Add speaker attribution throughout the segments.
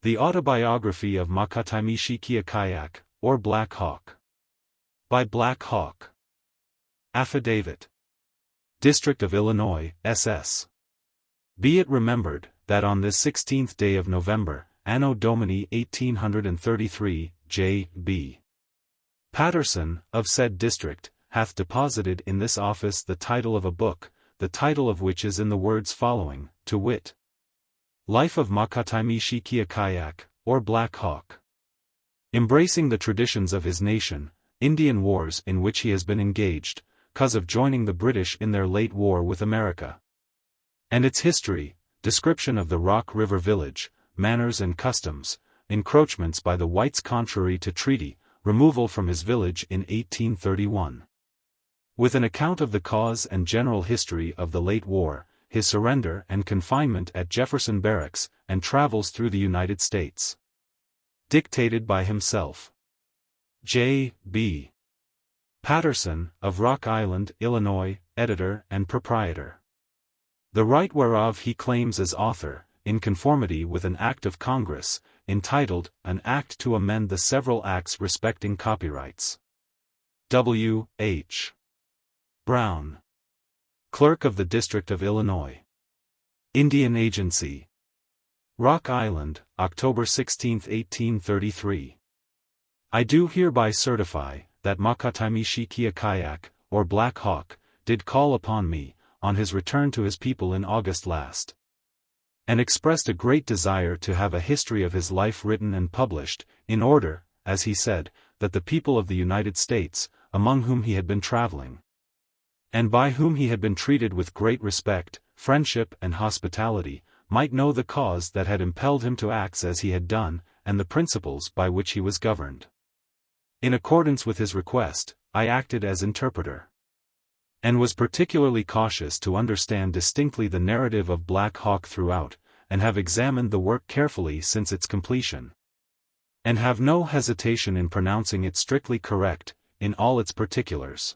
Speaker 1: The Autobiography of Ma-Ka-Tai-Me-She-Kia-Kiak, or Black Hawk. By Black Hawk. Affidavit. District of Illinois, SS. Be it remembered, that on this 16th day of November, Anno Domini 1833, J.B. Patterson, of said district, hath deposited in this office the title of a book, the title of which is in the words following, to wit. Life of Ma-Ka-Tai-Me-She-Kia-Kiak, or Black Hawk. Embracing the traditions of his nation, Indian wars in which he has been engaged, cause of joining the British in their late war with America. And its history, description of the Rock River village, manners and customs, encroachments by the whites contrary to treaty, removal from his village in 1831. With an account of the cause and general history of the late war, his surrender and confinement at Jefferson Barracks, and travels through the United States. Dictated by himself. J.B. Patterson, of Rock Island, Illinois, editor and proprietor. The right whereof he claims as author, in conformity with an Act of Congress, entitled, An Act to Amend the Several Acts Respecting Copyrights. W. H. Brown. Clerk of the District of Illinois. Indian Agency. Rock Island, October 16, 1833. I do hereby certify, that Ma-Ka-Tai-Me-She-Kia-Kiak, or Black Hawk, did call upon me, on his return to his people in August last. And expressed a great desire to have a history of his life written and published, in order, as he said, that the people of the United States, among whom he had been traveling, and by whom he had been treated with great respect, friendship and hospitality, might know the cause that had impelled him to act as he had done, and the principles by which he was governed. In accordance with his request, I acted as interpreter, and was particularly cautious to understand distinctly the narrative of Black Hawk throughout, and have examined the work carefully since its completion, and have no hesitation in pronouncing it strictly correct, in all its particulars.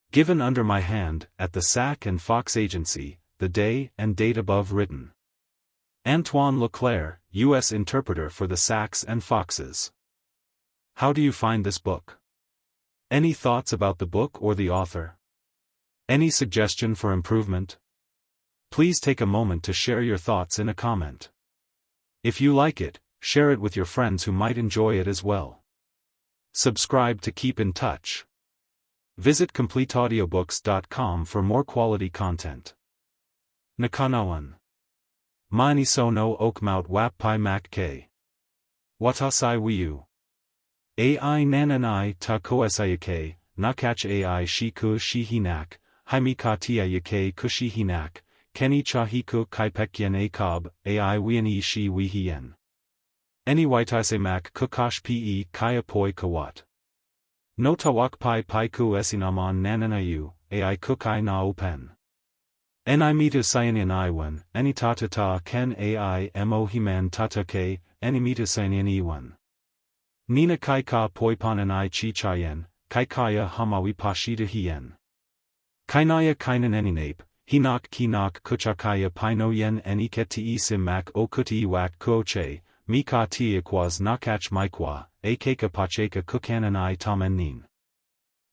Speaker 1: Given under my hand, at the Sauk and Fox Agency, the day and date above written. Antoine LeClair, U.S. Interpreter for the Sauks and Foxes. How do you find this book? Any thoughts about the book or the author? Any suggestion for improvement? Please take a moment to share your thoughts in a comment. If you like it, share it with your friends who might enjoy it as well. Subscribe to keep in touch. Visit CompleteAudiobooks.com for more quality content. Ne-Ka-Na-Wen. Mani so no okmout wap pi mak ke. Watasai wiu. Ai nananai ta koesayake, nakach ai shiku shihinak, haimikatia kushihinak, keni chahiku kaipekyen akab, ai wieni shi wihien. Any waitase mak kukash pe kaya poi kawat. No tawak pai ku esinaman nananayu, ai kukai na open. Ni mitu cyanyan iwan, any tatata ken ai mo himan tatake, any mitu cyanyan iwan. Nina kaika poipanan I chi chayen, kaikaya hamawi pashita hien. Kainaya kainan eninape, hinak kinak kuchakaya pino yen eniketi isim mak okuti wak kuoche, mika tiakwas nakach maikwa, akeka pacheka kukananai tamenin.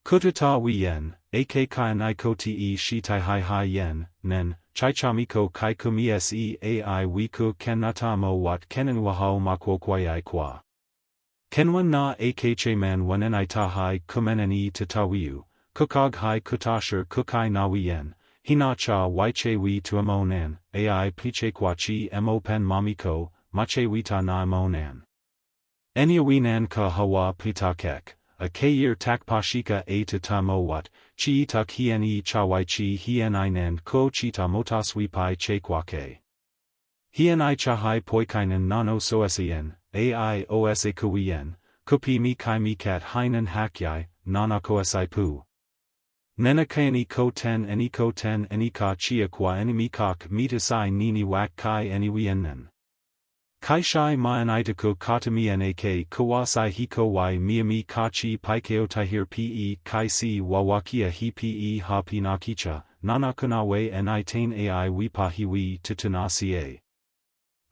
Speaker 1: Kututa yen, akekayanai koti shitai hai yen, nen, chichamiko kaikumi se ai wiku kenatamo wat kenenwahao makwokwayai kwa. Kenwan na akche man wanenai tahai kumeneni tatawiu, kukog hai kutasher kukai nawiyen, hina cha waiche wi tuamonan, ai pichekwachi mo pen mamiko, mache wita na monan. Enyawinan ka hawa pitakek, a kayir takpashika a tatamo wat, chi tak hieni chawaichi hieninan ko chita motaswi pai chekwake. Hienai chahai poikainen nano soesien, ai osekuyen, kupi mi kai mi kat hainan hakyai, nana koesai pu. Nenakayani ko ten eni ka chia kwa eni mikak mitasai nini wak kai eni wienen. Kai shai maanaitaku katami nak kawasai hiko wai miami kachi paikeo tahir pe kai si wawakia hi pe ha pinakicha, nanakunawe enitain ai wipa hiwi tutunasie.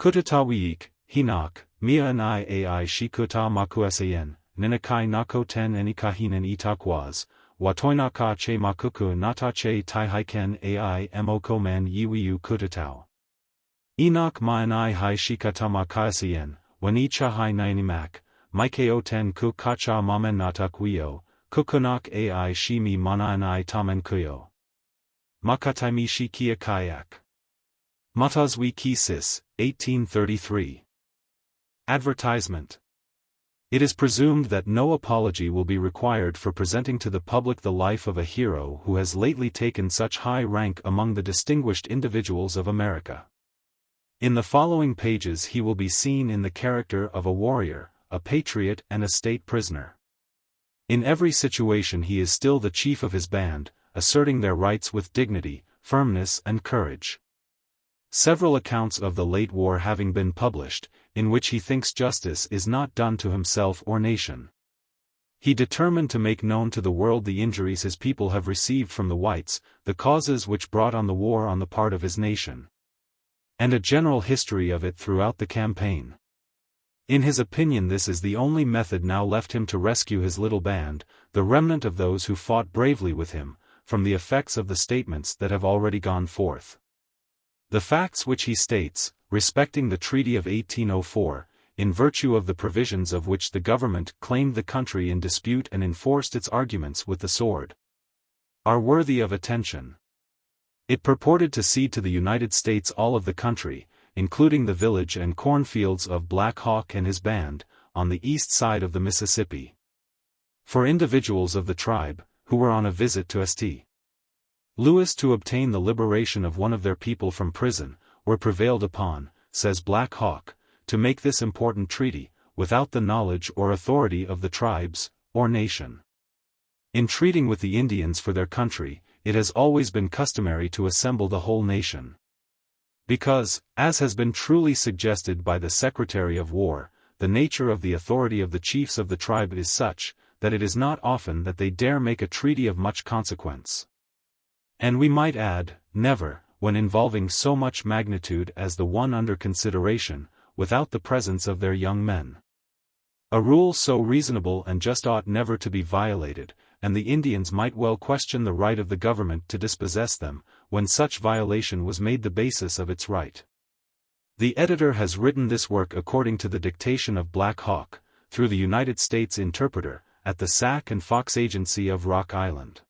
Speaker 1: Kutatawiik, hinak, Mia-Na-Ai Shikuta Makuesayen, Ninakai Nako Ten Enikahinen Itakwaz, Watoinaka Che Makuku Natache Taihiken Ai Moko Man Yiwiu Kutatao. Enoch Maanai Hai Shikata Makaesayen, Wanicha Hai Nainimak, Maikeo Ten Ku Kacha Mamen Natakuyo, Kukunak Ai Shimi Manaanai Tamen Kuyo. Ma-Ka-Tai-Me-She-Kia-Kiak. Matazwi Kisis, 1833. Advertisement. It is presumed that no apology will be required for presenting to the public the life of a hero who has lately taken such high rank among the distinguished individuals of America. In the following pages he will be seen in the character of a warrior, a patriot and a state prisoner. In every situation he is still the chief of his band, asserting their rights with dignity, firmness and courage. Several accounts of the late war having been published, in which he thinks justice is not done to himself or nation. He determined to make known to the world the injuries his people have received from the whites, the causes which brought on the war on the part of his nation, and a general history of it throughout the campaign. In his opinion this is the only method now left him to rescue his little band, the remnant of those who fought bravely with him, from the effects of the statements that have already gone forth. The facts which he states, respecting the Treaty of 1804, in virtue of the provisions of which the government claimed the country in dispute and enforced its arguments with the sword, are worthy of attention. It purported to cede to the United States all of the country, including the village and cornfields of Black Hawk and his band, on the east side of the Mississippi, for individuals of the tribe, who were on a visit to St. Louis to obtain the liberation of one of their people from prison, were prevailed upon, says Black Hawk, to make this important treaty, without the knowledge or authority of the tribes, or nation. In treating with the Indians for their country, it has always been customary to assemble the whole nation. Because, as has been truly suggested by the Secretary of War, the nature of the authority of the chiefs of the tribe is such, that it is not often that they dare make a treaty of much consequence. And we might add, never, when involving so much magnitude as the one under consideration, without the presence of their young men. A rule so reasonable and just ought never to be violated, and the Indians might well question the right of the government to dispossess them, when such violation was made the basis of its right. The editor has written this work according to the dictation of Black Hawk, through the United States interpreter, at the Sauk and Fox Agency of Rock Island.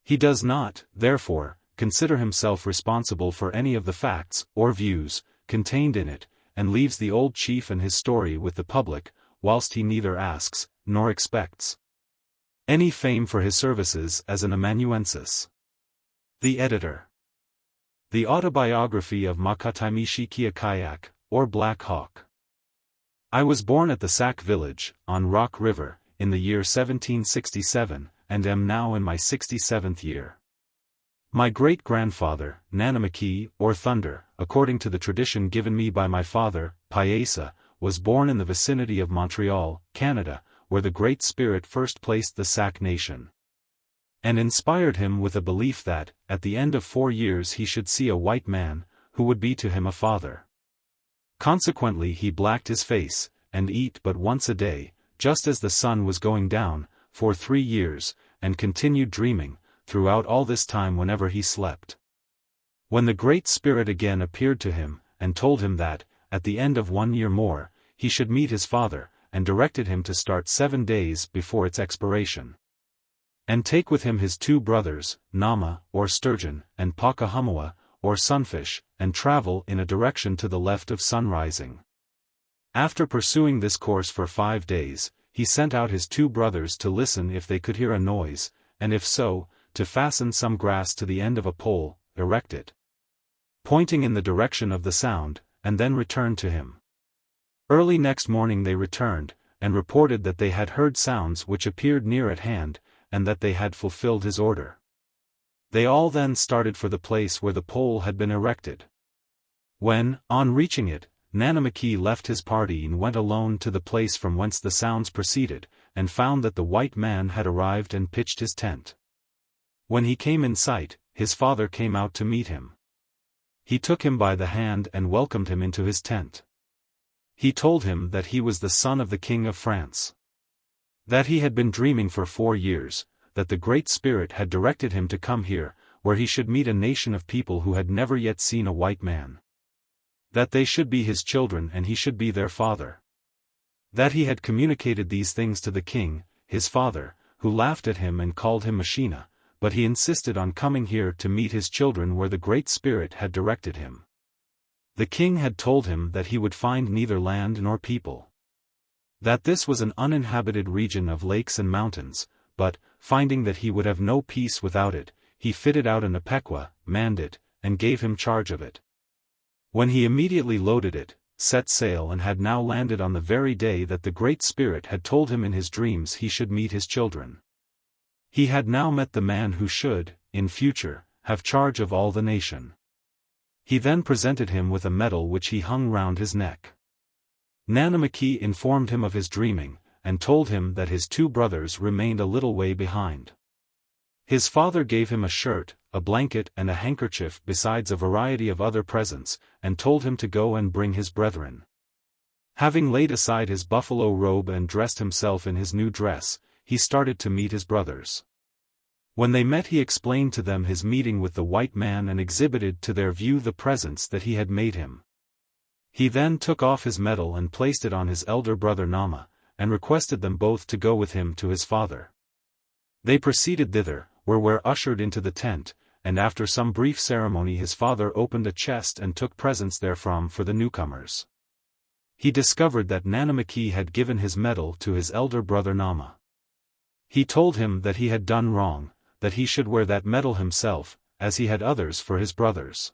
Speaker 1: He does not, therefore, consider himself responsible for any of the facts, or views, contained in it, and leaves the old chief and his story with the public, whilst he neither asks, nor expects, any fame for his services as an amanuensis. The Editor. The Autobiography of Ma-Ka-Tai-Me-She-Kia-Kiak, or Black Hawk. I was born at the Sauk village, on Rock River, in the year 1767, and am now in my 67th year. My great-grandfather, Nanamaki, or Thunder, according to the tradition given me by my father, Paesa, was born in the vicinity of Montreal, Canada, where the Great Spirit first placed the Sauk nation, and inspired him with a belief that, at the end of 4 years he should see a white man, who would be to him a father. Consequently he blacked his face, and eat but once a day, just as the sun was going down, for 3 years, and continued dreaming, throughout all this time whenever he slept. When the Great Spirit again appeared to him, and told him that, at the end of 1 year more, he should meet his father, and directed him to start 7 days before its expiration, and take with him his 2 brothers, Nama, or Sturgeon, and Pakahumawa, or Sunfish, and travel in a direction to the left of sunrising. After pursuing this course for 5 days, he sent out his 2 brothers to listen if they could hear a noise, and if so, to fasten some grass to the end of a pole, erect it, pointing in the direction of the sound, and then return to him. Early next morning they returned, and reported that they had heard sounds which appeared near at hand, and that they had fulfilled his order. They all then started for the place where the pole had been erected. When, on reaching it, Nanamaki left his party and went alone to the place from whence the sounds proceeded, and found that the white man had arrived and pitched his tent. When he came in sight, his father came out to meet him. He took him by the hand and welcomed him into his tent. He told him that he was the son of the King of France. That he had been dreaming for 4 years, that the Great Spirit had directed him to come here, where he should meet a nation of people who had never yet seen a white man. That they should be his children and he should be their father. That he had communicated these things to the king, his father, who laughed at him and called him Machina, but he insisted on coming here to meet his children where the Great Spirit had directed him. The king had told him that he would find neither land nor people. That this was an uninhabited region of lakes and mountains, but, finding that he would have no peace without it, he fitted out an Ipecac, manned it, and gave him charge of it. When he immediately loaded it, set sail and had now landed on the very day that the Great Spirit had told him in his dreams he should meet his children. He had now met the man who should, in future, have charge of all the nation. He then presented him with a medal which he hung round his neck. Ne-Ka-Na-Wen informed him of his dreaming, and told him that his 2 brothers remained a little way behind. His father gave him a shirt, a blanket and a handkerchief besides a variety of other presents, and told him to go and bring his brethren. Having laid aside his buffalo robe and dressed himself in his new dress, he started to meet his brothers. When they met he explained to them his meeting with the white man and exhibited to their view the presents that he had made him. He then took off his medal and placed it on his elder brother Nama, and requested them both to go with him to his father. They proceeded thither, were ushered into the tent, and after some brief ceremony his father opened a chest and took presents therefrom for the newcomers. He discovered that Ne-Ka-Na-Wen had given his medal to his elder brother Nama. He told him that he had done wrong, that he should wear that medal himself, as he had others for his brothers.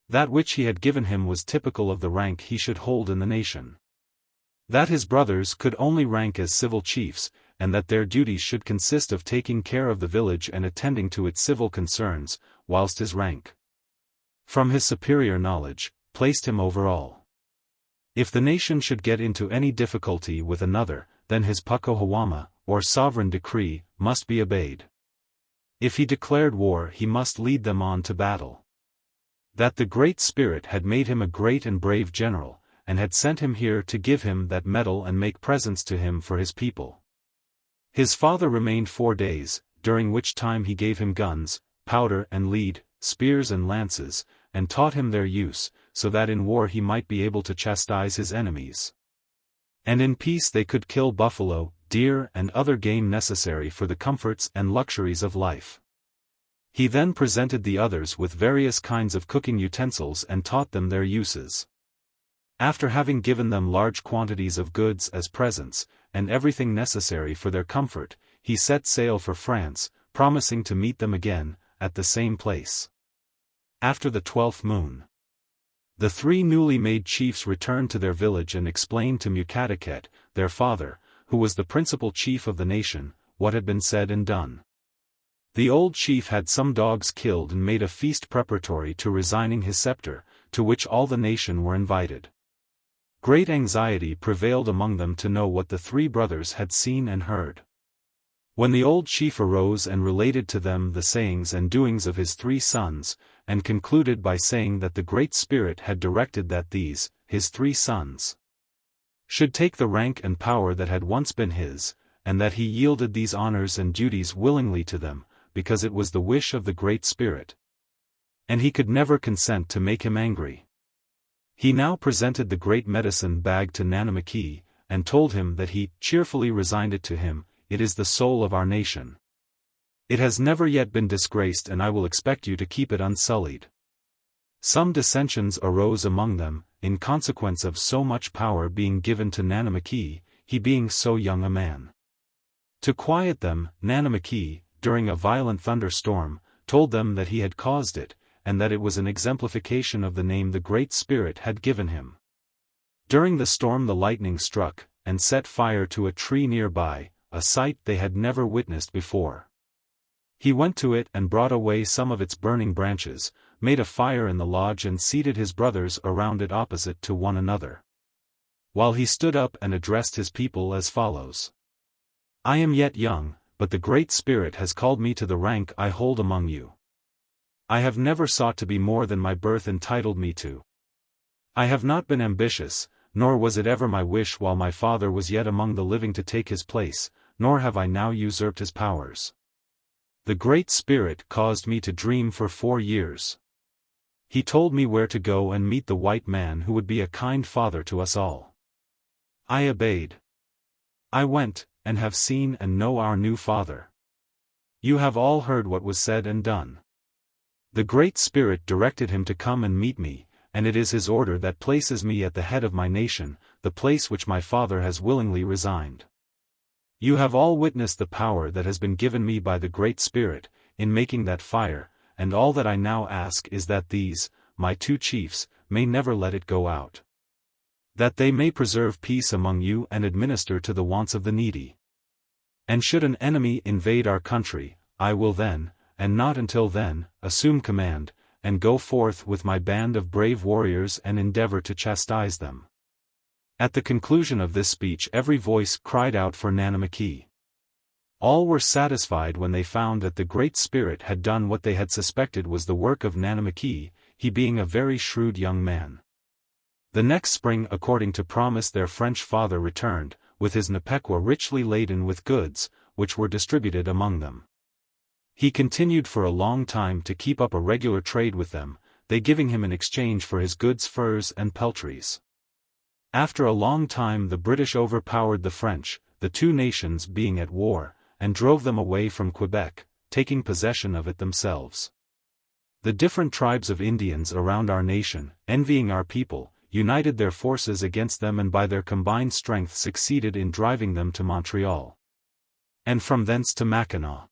Speaker 1: That which he had given him was typical of the rank he should hold in the nation. That his brothers could only rank as civil chiefs, and that their duties should consist of taking care of the village and attending to its civil concerns, whilst his rank, from his superior knowledge, placed him over all. If the nation should get into any difficulty with another, then his Pakohawama, or sovereign decree, must be obeyed. If he declared war he must lead them on to battle. That the Great Spirit had made him a great and brave general, and had sent him here to give him that medal and make presents to him for his people. His father remained 4 days, during which time he gave him guns, powder and lead, spears and lances, and taught him their use, so that in war he might be able to chastise his enemies. And in peace they could kill buffalo, deer and other game necessary for the comforts and luxuries of life. He then presented the others with various kinds of cooking utensils and taught them their uses. After having given them large quantities of goods as presents, and everything necessary for their comfort, he set sail for France, promising to meet them again, at the same place. After the 12th moon, the 3 newly made chiefs returned to their village and explained to Ma-Ka-Tai-Me, their father, who was the principal chief of the nation, what had been said and done. The old chief had some dogs killed and made a feast preparatory to resigning his scepter, to which all the nation were invited. Great anxiety prevailed among them to know what the 3 brothers had seen and heard. When the old chief arose and related to them the sayings and doings of his 3 sons, and concluded by saying that the Great Spirit had directed that these, his 3 sons, should take the rank and power that had once been his, and that he yielded these honors and duties willingly to them, because it was the wish of the Great Spirit. And he could never consent to make him angry. He now presented the great medicine bag to Ne-Ka-Na-Wen, and told him that he cheerfully resigned it to him. It is the soul of our nation. It has never yet been disgraced and I will expect you to keep it unsullied. Some dissensions arose among them, in consequence of so much power being given to Ne-Ka-Na-Wen, he being so young a man. To quiet them, Ne-Ka-Na-Wen, during a violent thunderstorm, told them that he had caused it, and that it was an exemplification of the name the Great Spirit had given him. During the storm the lightning struck, and set fire to a tree nearby, a sight they had never witnessed before. He went to it and brought away some of its burning branches, made a fire in the lodge and seated his brothers around it opposite to one another, while he stood up and addressed his people as follows. I am yet young, but the Great Spirit has called me to the rank I hold among you. I have never sought to be more than my birth entitled me to. I have not been ambitious, nor was it ever my wish while my father was yet among the living to take his place, nor have I now usurped his powers. The Great Spirit caused me to dream for 4 years. He told me where to go and meet the white man who would be a kind father to us all. I obeyed. I went, and have seen and know our new father. You have all heard what was said and done. The Great Spirit directed him to come and meet me, and it is his order that places me at the head of my nation, the place which my father has willingly resigned. You have all witnessed the power that has been given me by the Great Spirit, in making that fire, and all that I now ask is that these, my 2 chiefs, may never let it go out. That they may preserve peace among you and administer to the wants of the needy. And should an enemy invade our country, I will then, and not until then, assume command, and go forth with my band of brave warriors and endeavor to chastise them. At the conclusion of this speech every voice cried out for Ne-Ka-Na-Wen. All were satisfied when they found that the Great Spirit had done what they had suspected was the work of Ne-Ka-Na-Wen, he being a very shrewd young man. The next spring according to promise their French father returned, with his Ne-Ka-Na-Wen richly laden with goods, which were distributed among them. He continued for a long time to keep up a regular trade with them, they giving him in exchange for his goods furs and peltries. After a long time the British overpowered the French, the 2 nations being at war, and drove them away from Quebec, taking possession of it themselves. The different tribes of Indians around our nation, envying our people, united their forces against them and by their combined strength succeeded in driving them to Montreal. And from thence to Mackinac.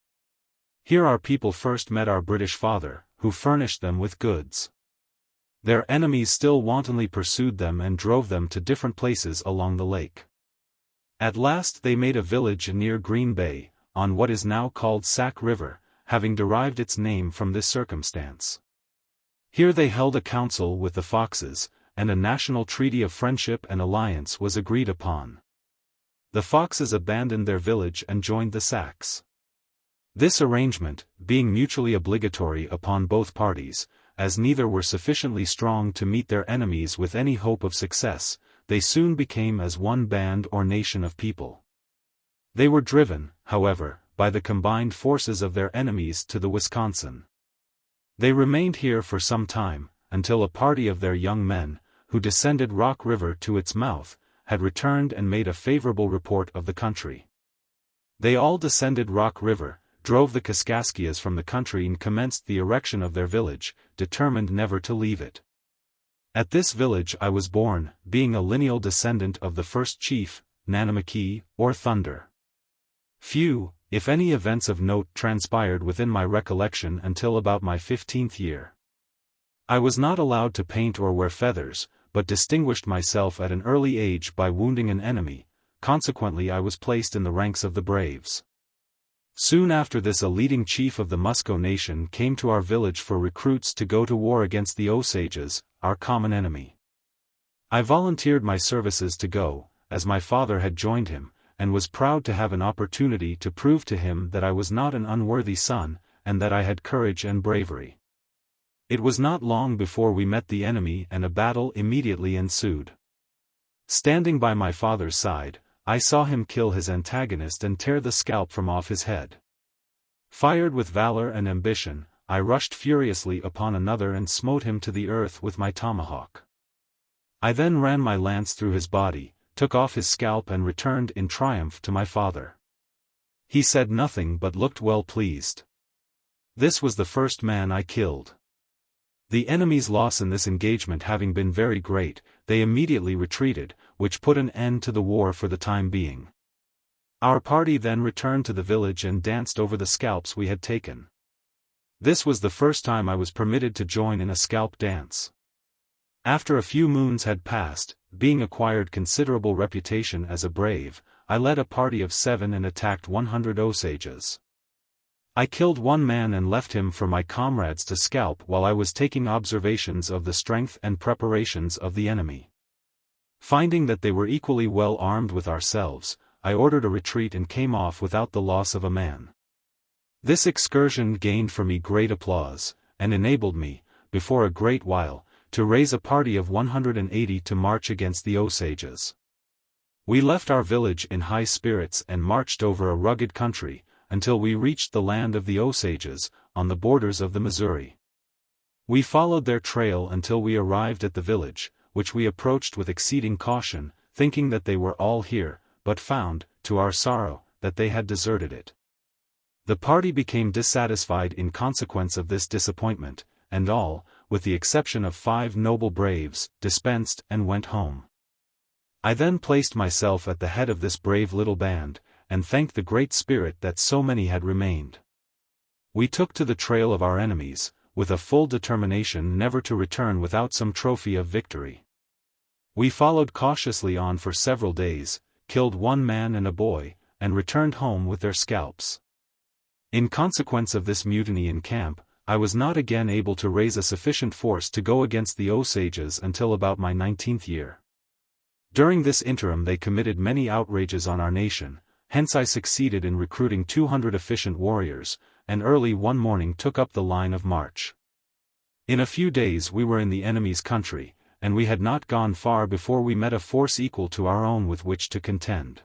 Speaker 1: Here our people first met our British father, who furnished them with goods. Their enemies still wantonly pursued them and drove them to different places along the lake. At last they made a village near Green Bay, on what is now called Sauk River, having derived its name from this circumstance. Here they held a council with the Foxes, and a national treaty of friendship and alliance was agreed upon. The Foxes abandoned their village and joined the Sauks. This arrangement, being mutually obligatory upon both parties, as neither were sufficiently strong to meet their enemies with any hope of success, they soon became as one band or nation of people. They were driven, however, by the combined forces of their enemies to the Wisconsin. They remained here for some time, until a party of their young men, who descended Rock River to its mouth, had returned and made a favorable report of the country. They all descended Rock River, drove the Kaskaskias from the country and commenced the erection of their village, determined never to leave it. At this village I was born, being a lineal descendant of the first chief, Ne-Ka-Na-Wen, or Thunder. Few, if any events of note transpired within my recollection until about my 15th year. I was not allowed to paint or wear feathers, but distinguished myself at an early age by wounding an enemy, consequently I was placed in the ranks of the braves. Soon after this a leading chief of the Musco nation came to our village for recruits to go to war against the Osages, our common enemy. I volunteered my services to go, as my father had joined him, and was proud to have an opportunity to prove to him that I was not an unworthy son, and that I had courage and bravery. It was not long before we met the enemy and a battle immediately ensued. Standing by my father's side, I saw him kill his antagonist and tear the scalp from off his head. Fired with valor and ambition, I rushed furiously upon another and smote him to the earth with my tomahawk. I then ran my lance through his body, took off his scalp and returned in triumph to my father. He said nothing but looked well pleased. This was the first man I killed. The enemy's loss in this engagement having been very great, they immediately retreated, which put an end to the war for the time being. Our party then returned to the village and danced over the scalps we had taken. This was the first time I was permitted to join in a scalp dance. After a few moons had passed, being acquired considerable reputation as a brave, I led a party of 7 and attacked 100 Osages. I killed one man and left him for my comrades to scalp while I was taking observations of the strength and preparations of the enemy. Finding that they were equally well armed with ourselves, I ordered a retreat and came off without the loss of a man. This excursion gained for me great applause, and enabled me, before a great while, to raise a party of 180 to march against the Osages. We left our village in high spirits and marched over a rugged country, until we reached the land of the Osages, on the borders of the Missouri. We followed their trail until we arrived at the village, which we approached with exceeding caution, thinking that they were all here, but found, to our sorrow, that they had deserted it. The party became dissatisfied in consequence of this disappointment, and all, with the exception of 5 noble braves, dispensed and went home. I then placed myself at the head of this brave little band, and thanked the Great Spirit that so many had remained. We took to the trail of our enemies, with a full determination never to return without some trophy of victory. We followed cautiously on for several days, killed 1 man and a boy, and returned home with their scalps. In consequence of this mutiny in camp, I was not again able to raise a sufficient force to go against the Osages until about my 19th year. During this interim they committed many outrages on our nation, hence I succeeded in recruiting 200 efficient warriors, and early one morning took up the line of march. In a few days we were in the enemy's country, and we had not gone far before we met a force equal to our own with which to contend.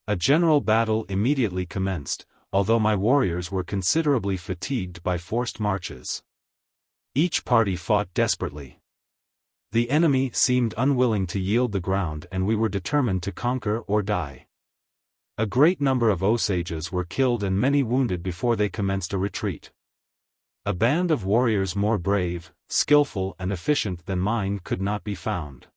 Speaker 1: A general battle immediately commenced, although my warriors were considerably fatigued by forced marches. Each party fought desperately. The enemy seemed unwilling to yield the ground and we were determined to conquer or die. A great number of Osages were killed and many wounded before they commenced a retreat. A band of warriors more brave, skillful and efficient than mine could not be found.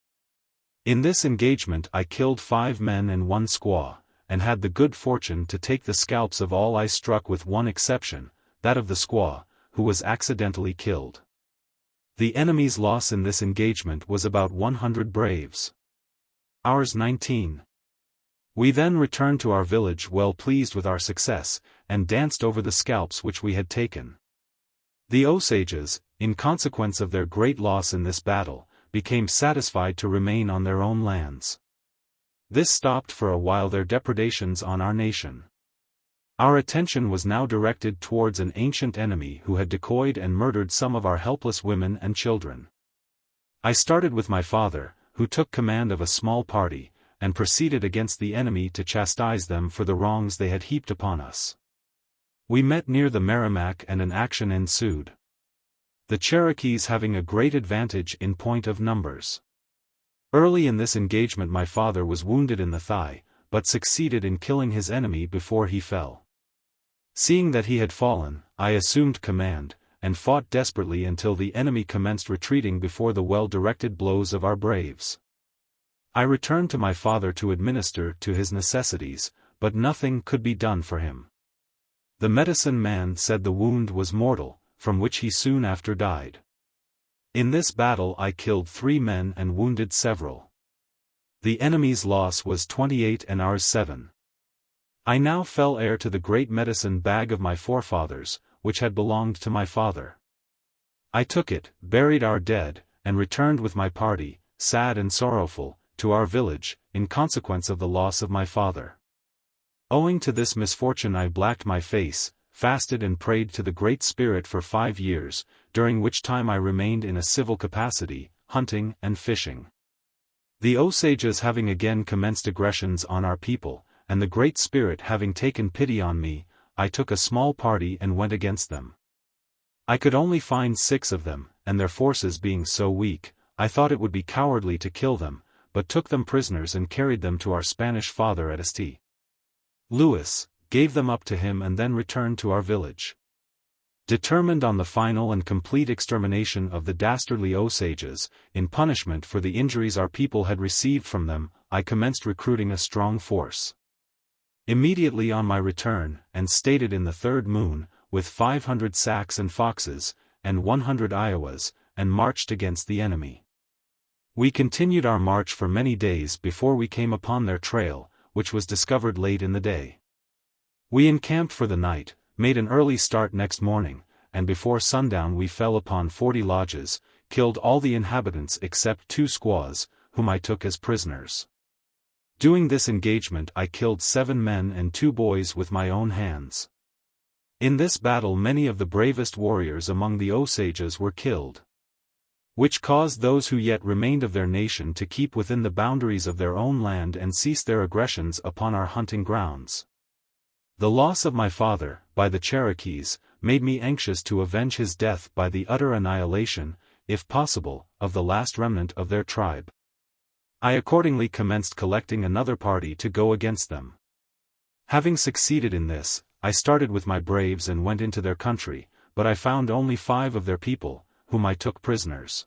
Speaker 1: In this engagement I killed 5 men and 1 squaw, and had the good fortune to take the scalps of all I struck with one exception, that of the squaw, who was accidentally killed. The enemy's loss in this engagement was about 100 braves. Ours 19. We then returned to our village well pleased with our success, and danced over the scalps which we had taken. The Osages, in consequence of their great loss in this battle, became satisfied to remain on their own lands. This stopped for a while their depredations on our nation. Our attention was now directed towards an ancient enemy who had decoyed and murdered some of our helpless women and children. I started with my father, who took command of a small party, and proceeded against the enemy to chastise them for the wrongs they had heaped upon us. We met near the Merrimack and an action ensued. The Cherokees having a great advantage in point of numbers. Early in this engagement my father was wounded in the thigh, but succeeded in killing his enemy before he fell. Seeing that he had fallen, I assumed command, and fought desperately until the enemy commenced retreating before the well-directed blows of our braves. I returned to my father to administer to his necessities, but nothing could be done for him. The medicine man said the wound was mortal, from which he soon after died. In this battle I killed 3 men and wounded several. The enemy's loss was 28 and ours 7. I now fell heir to the great medicine bag of my forefathers, which had belonged to my father. I took it, buried our dead, and returned with my party, sad and sorrowful, to our village, in consequence of the loss of my father. Owing to this misfortune I blacked my face, fasted and prayed to the Great Spirit for 5 years, during which time I remained in a civil capacity, hunting and fishing. The Osages having again commenced aggressions on our people, and the Great Spirit having taken pity on me, I took a small party and went against them. I could only find 6 of them, and their forces being so weak, I thought it would be cowardly to kill them, but took them prisoners and carried them to our Spanish father at St. Louis, gave them up to him and then returned to our village. Determined on the final and complete extermination of the dastardly Osages, in punishment for the injuries our people had received from them, I commenced recruiting a strong force. Immediately on my return, and stated in the 3rd moon, with 500 Sacs and Foxes, and 100 Iowas, and marched against the enemy. We continued our march for many days before we came upon their trail, which was discovered late in the day. We encamped for the night, made an early start next morning, and before sundown we fell upon 40 lodges, killed all the inhabitants except 2 squaws, whom I took as prisoners. During this engagement I killed 7 men and 2 boys with my own hands. In this battle many of the bravest warriors among the Osages were killed. which caused those who yet remained of their nation to keep within the boundaries of their own land and cease their aggressions upon our hunting grounds. The loss of my father, by the Cherokees, made me anxious to avenge his death by the utter annihilation, if possible, of the last remnant of their tribe. I accordingly commenced collecting another party to go against them. Having succeeded in this, I started with my braves and went into their country, but I found only 5 of their people, whom I took prisoners.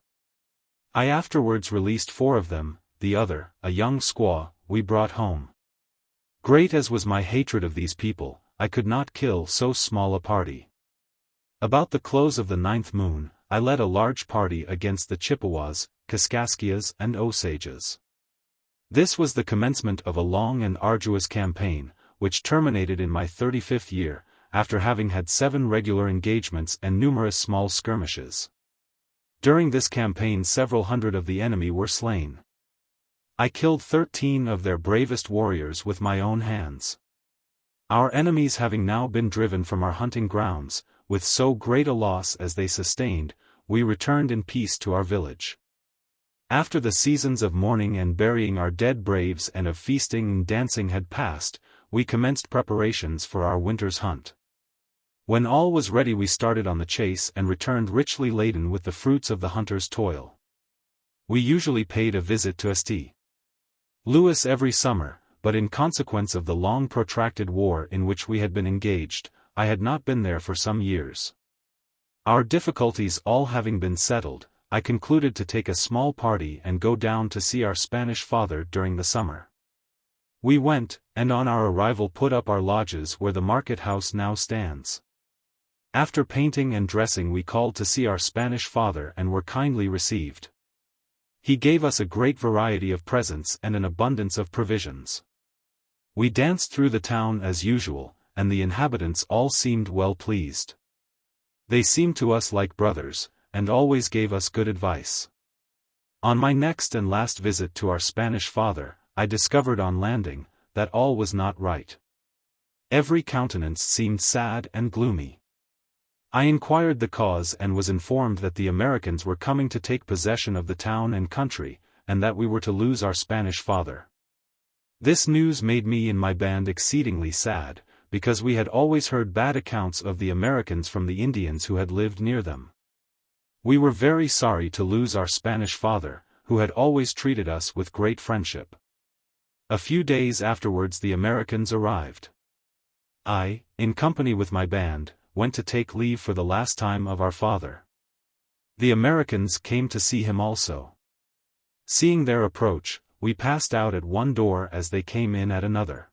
Speaker 1: I afterwards released 4 of them, the other, a young squaw, we brought home. Great as was my hatred of these people, I could not kill so small a party. About the close of the 9th moon, I led a large party against the Chippewas, Kaskaskias and Osages. This was the commencement of a long and arduous campaign, which terminated in my 35th year, after having had 7 regular engagements and numerous small skirmishes. During this campaign several hundred of the enemy were slain. I killed 13 of their bravest warriors with my own hands. Our enemies having now been driven from our hunting grounds, with so great a loss as they sustained, we returned in peace to our village. After the seasons of mourning and burying our dead braves and of feasting and dancing had passed, we commenced preparations for our winter's hunt. When all was ready we started on the chase and returned richly laden with the fruits of the hunter's toil. We usually paid a visit to St. Louis every summer, but in consequence of the long protracted war in which we had been engaged, I had not been there for some years. Our difficulties all having been settled, I concluded to take a small party and go down to see our Spanish father during the summer. We went, and on our arrival put up our lodges where the market house now stands. After painting and dressing we called to see our Spanish father and were kindly received. He gave us a great variety of presents and an abundance of provisions. We danced through the town as usual, and the inhabitants all seemed well pleased. They seemed to us like brothers, and always gave us good advice. On my next and last visit to our Spanish father, I discovered on landing, that all was not right. Every countenance seemed sad and gloomy. I inquired the cause and was informed that the Americans were coming to take possession of the town and country, and that we were to lose our Spanish father. This news made me and my band exceedingly sad, because we had always heard bad accounts of the Americans from the Indians who had lived near them. We were very sorry to lose our Spanish father, who had always treated us with great friendship. A few days afterwards the Americans arrived. I, in company with my band, went to take leave for the last time of our father. The Americans came to see him also. Seeing their approach, we passed out at one door as they came in at another.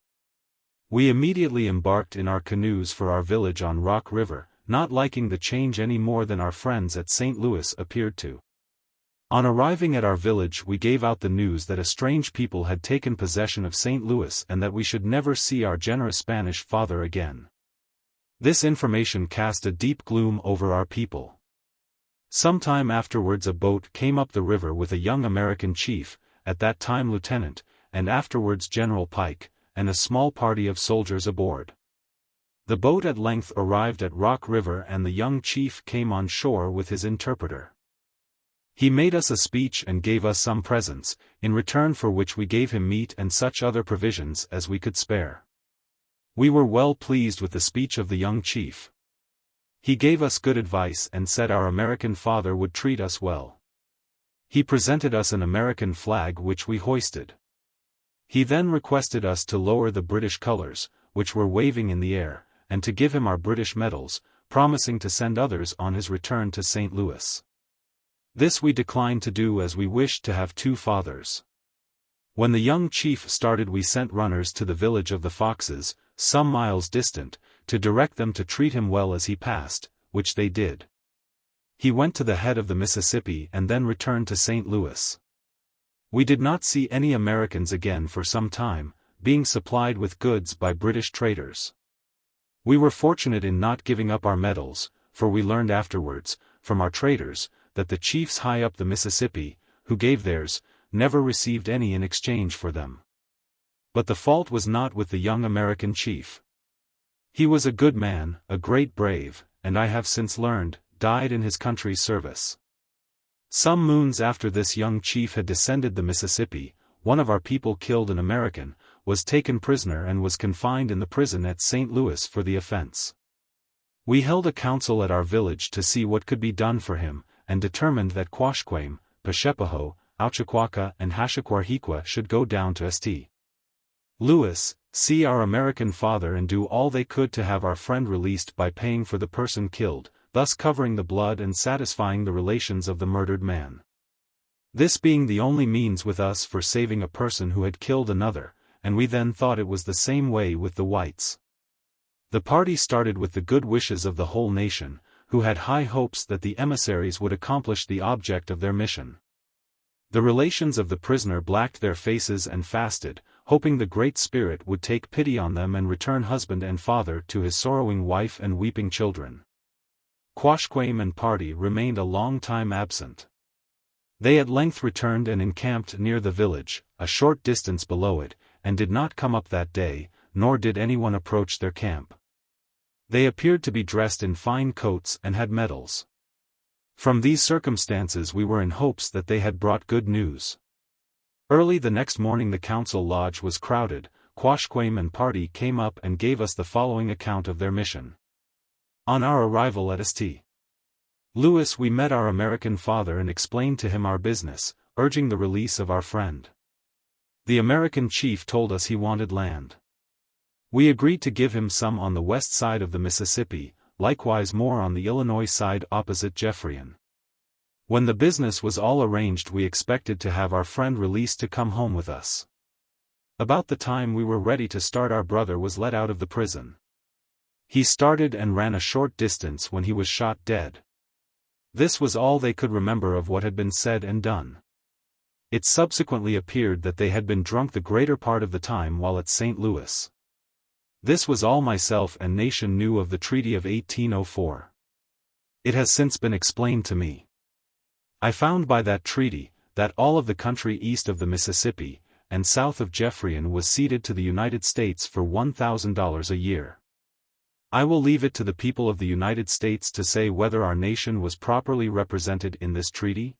Speaker 1: We immediately embarked in our canoes for our village on Rock River, not liking the change any more than our friends at St. Louis appeared to. On arriving at our village we gave out the news that a strange people had taken possession of St. Louis and that we should never see our generous Spanish father again. This information cast a deep gloom over our people. Some time afterwards a boat came up the river with a young American chief, at that time lieutenant, and afterwards General Pike, and a small party of soldiers aboard. The boat at length arrived at Rock River and the young chief came on shore with his interpreter. He made us a speech and gave us some presents, in return for which we gave him meat and such other provisions as we could spare. We were well pleased with the speech of the young chief. He gave us good advice and said our American father would treat us well. He presented us an American flag which we hoisted. He then requested us to lower the British colors, which were waving in the air, and to give him our British medals, promising to send others on his return to St. Louis. This we declined to do as we wished to have 2 fathers. When the young chief started we sent runners to the village of the Foxes, some miles distant, to direct them to treat him well as he passed, which they did. He went to the head of the Mississippi and then returned to St. Louis. We did not see any Americans again for some time, being supplied with goods by British traders. We were fortunate in not giving up our medals, for we learned afterwards, from our traders, that the chiefs high up the Mississippi, who gave theirs, never received any in exchange for them. But the fault was not with the young American chief. He was a good man, a great brave, and I have since learned, died in his country's service. Some moons after this young chief had descended the Mississippi, one of our people killed an American, was taken prisoner and was confined in the prison at St. Louis for the offense. We held a council at our village to see what could be done for him, and determined that Quashquame, Pashepaho, Ouchiquaka and Hashiquarhiqua should go down to St. Louis, see our American father and do all they could to have our friend released by paying for the person killed, thus covering the blood and satisfying the relations of the murdered man. This being the only means with us for saving a person who had killed another, and we then thought it was the same way with the whites. The party started with the good wishes of the whole nation, who had high hopes that the emissaries would accomplish the object of their mission. The relations of the prisoner blacked their faces and fasted, hoping the Great Spirit would take pity on them and return husband and father to his sorrowing wife and weeping children. Quashquame and party remained a long time absent. They at length returned and encamped near the village, a short distance below it, and did not come up that day, nor did anyone approach their camp. They appeared to be dressed in fine coats and had medals. From these circumstances we were in hopes that they had brought good news. Early the next morning the council lodge was crowded. Quashquame and party came up and gave us the following account of their mission. On our arrival at St. Louis we met our American father and explained to him our business, urging the release of our friend. The American chief told us he wanted land. We agreed to give him some on the west side of the Mississippi, likewise more on the Illinois side opposite Jeffreyon. When the business was all arranged we expected to have our friend released to come home with us. About the time we were ready to start our brother was let out of the prison. He started and ran a short distance when he was shot dead. This was all they could remember of what had been said and done. It subsequently appeared that they had been drunk the greater part of the time while at St. Louis. This was all myself and nation knew of the Treaty of 1804. It has since been explained to me. I found by that treaty, that all of the country east of the Mississippi, and south of Jeffreyon was ceded to the United States for $1,000 a year. I will leave it to the people of the United States to say whether our nation was properly represented in this treaty,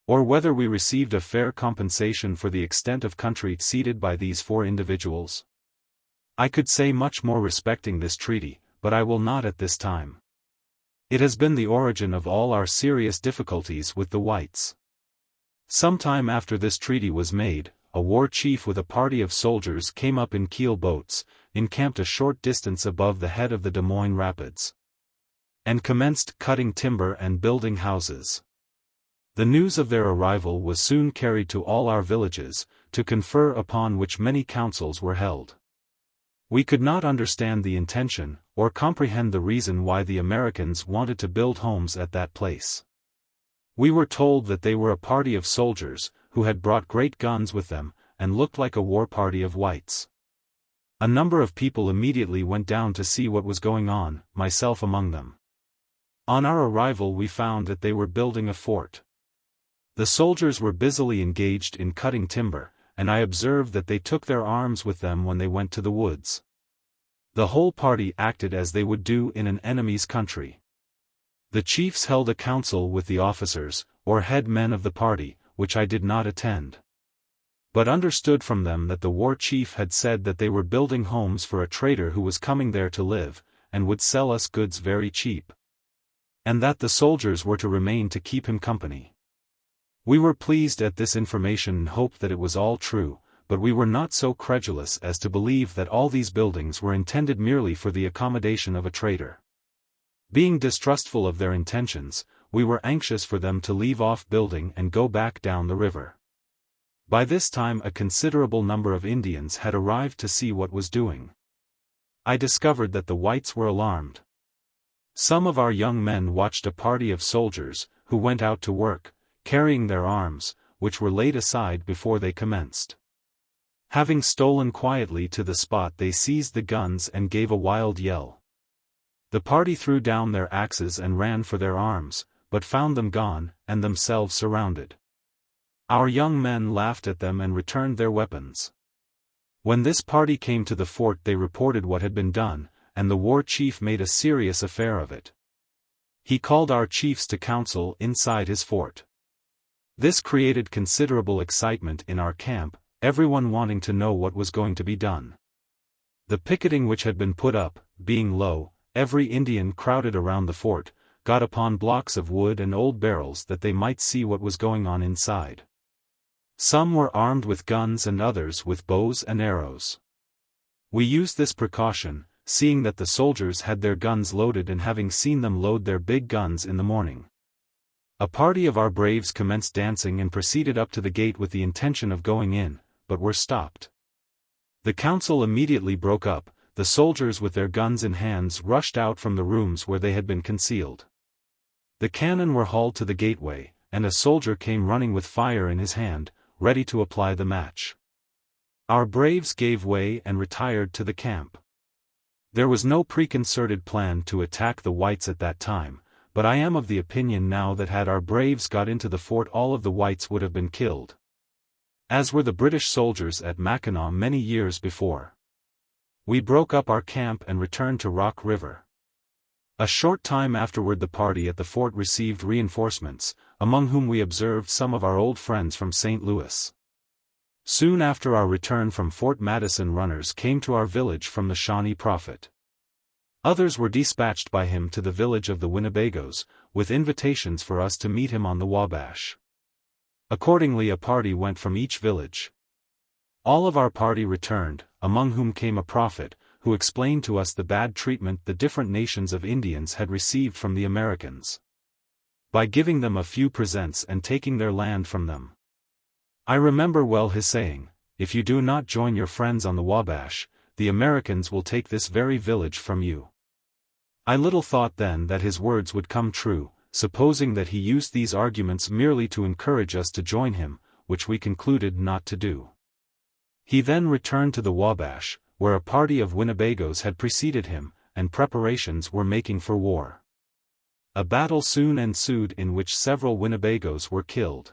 Speaker 1: or whether we received a fair compensation for the extent of country ceded by these four individuals. I could say much more respecting this treaty, but I will not at this time. It has been the origin of all our serious difficulties with the whites. Some time after this treaty was made, a war chief with a party of soldiers came up in keel boats, encamped a short distance above the head of the Des Moines Rapids, and commenced cutting timber and building houses. The news of their arrival was soon carried to all our villages, to confer upon which many councils were held. We could not understand the intention, or comprehend the reason why the Americans wanted to build homes at that place. We were told that they were a party of soldiers, who had brought great guns with them, and looked like a war party of whites. A number of people immediately went down to see what was going on, myself among them. On our arrival we found that they were building a fort. The soldiers were busily engaged in cutting timber, and I observed that they took their arms with them when they went to the woods. The whole party acted as they would do in an enemy's country. The chiefs held a council with the officers, or head men of the party, which I did not attend, but understood from them that the war chief had said that they were building homes for a trader who was coming there to live, and would sell us goods very cheap, and that the soldiers were to remain to keep him company. We were pleased at this information and hoped that it was all true, but we were not so credulous as to believe that all these buildings were intended merely for the accommodation of a trader. Being distrustful of their intentions, we were anxious for them to leave off building and go back down the river. By this time a considerable number of Indians had arrived to see what was doing. I discovered that the whites were alarmed. Some of our young men watched a party of soldiers, who went out to work, carrying their arms, which were laid aside before they commenced. Having stolen quietly to the spot they seized the guns and gave a wild yell. The party threw down their axes and ran for their arms, but found them gone, and themselves surrounded. Our young men laughed at them and returned their weapons. When this party came to the fort they reported what had been done, and the war chief made a serious affair of it. He called our chiefs to council inside his fort. This created considerable excitement in our camp, everyone wanting to know what was going to be done. The picketing which had been put up, being low, every Indian crowded around the fort, got upon blocks of wood and old barrels that they might see what was going on inside. Some were armed with guns and others with bows and arrows. We used this precaution, seeing that the soldiers had their guns loaded and having seen them load their big guns in the morning. A party of our braves commenced dancing and proceeded up to the gate with the intention of going in, but were stopped. The council immediately broke up, the soldiers with their guns in hands rushed out from the rooms where they had been concealed. The cannon were hauled to the gateway, and a soldier came running with fire in his hand, ready to apply the match. Our braves gave way and retired to the camp. There was no preconcerted plan to attack the whites at that time, but I am of the opinion now that had our braves got into the fort all of the whites would have been killed, as were the British soldiers at Mackinac many years before. We broke up our camp and returned to Rock River. A short time afterward the party at the fort received reinforcements, among whom we observed some of our old friends from St. Louis. Soon after our return from Fort Madison runners came to our village from the Shawnee Prophet. Others were dispatched by him to the village of the Winnebagos, with invitations for us to meet him on the Wabash. Accordingly a party went from each village. All of our party returned, among whom came a prophet, who explained to us the bad treatment the different nations of Indians had received from the Americans, by giving them a few presents and taking their land from them. I remember well his saying, "If you do not join your friends on the Wabash, the Americans will take this very village from you." I little thought then that his words would come true, supposing that he used these arguments merely to encourage us to join him, which we concluded not to do. He then returned to the Wabash, where a party of Winnebagos had preceded him, and preparations were making for war. A battle soon ensued in which several Winnebagos were killed.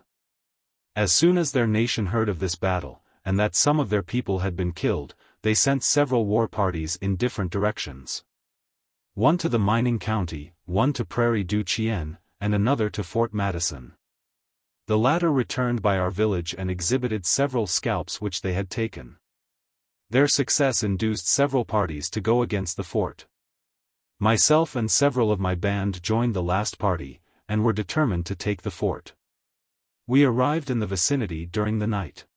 Speaker 1: As soon as their nation heard of this battle, and that some of their people had been killed, they sent several war parties in different directions. One to the mining county, one to Prairie du Chien, and another to Fort Madison. The latter returned by our village and exhibited several scalps which they had taken. Their success induced several parties to go against the fort. Myself and several of my band joined the last party, and were determined to take the fort. We arrived in the vicinity during the night.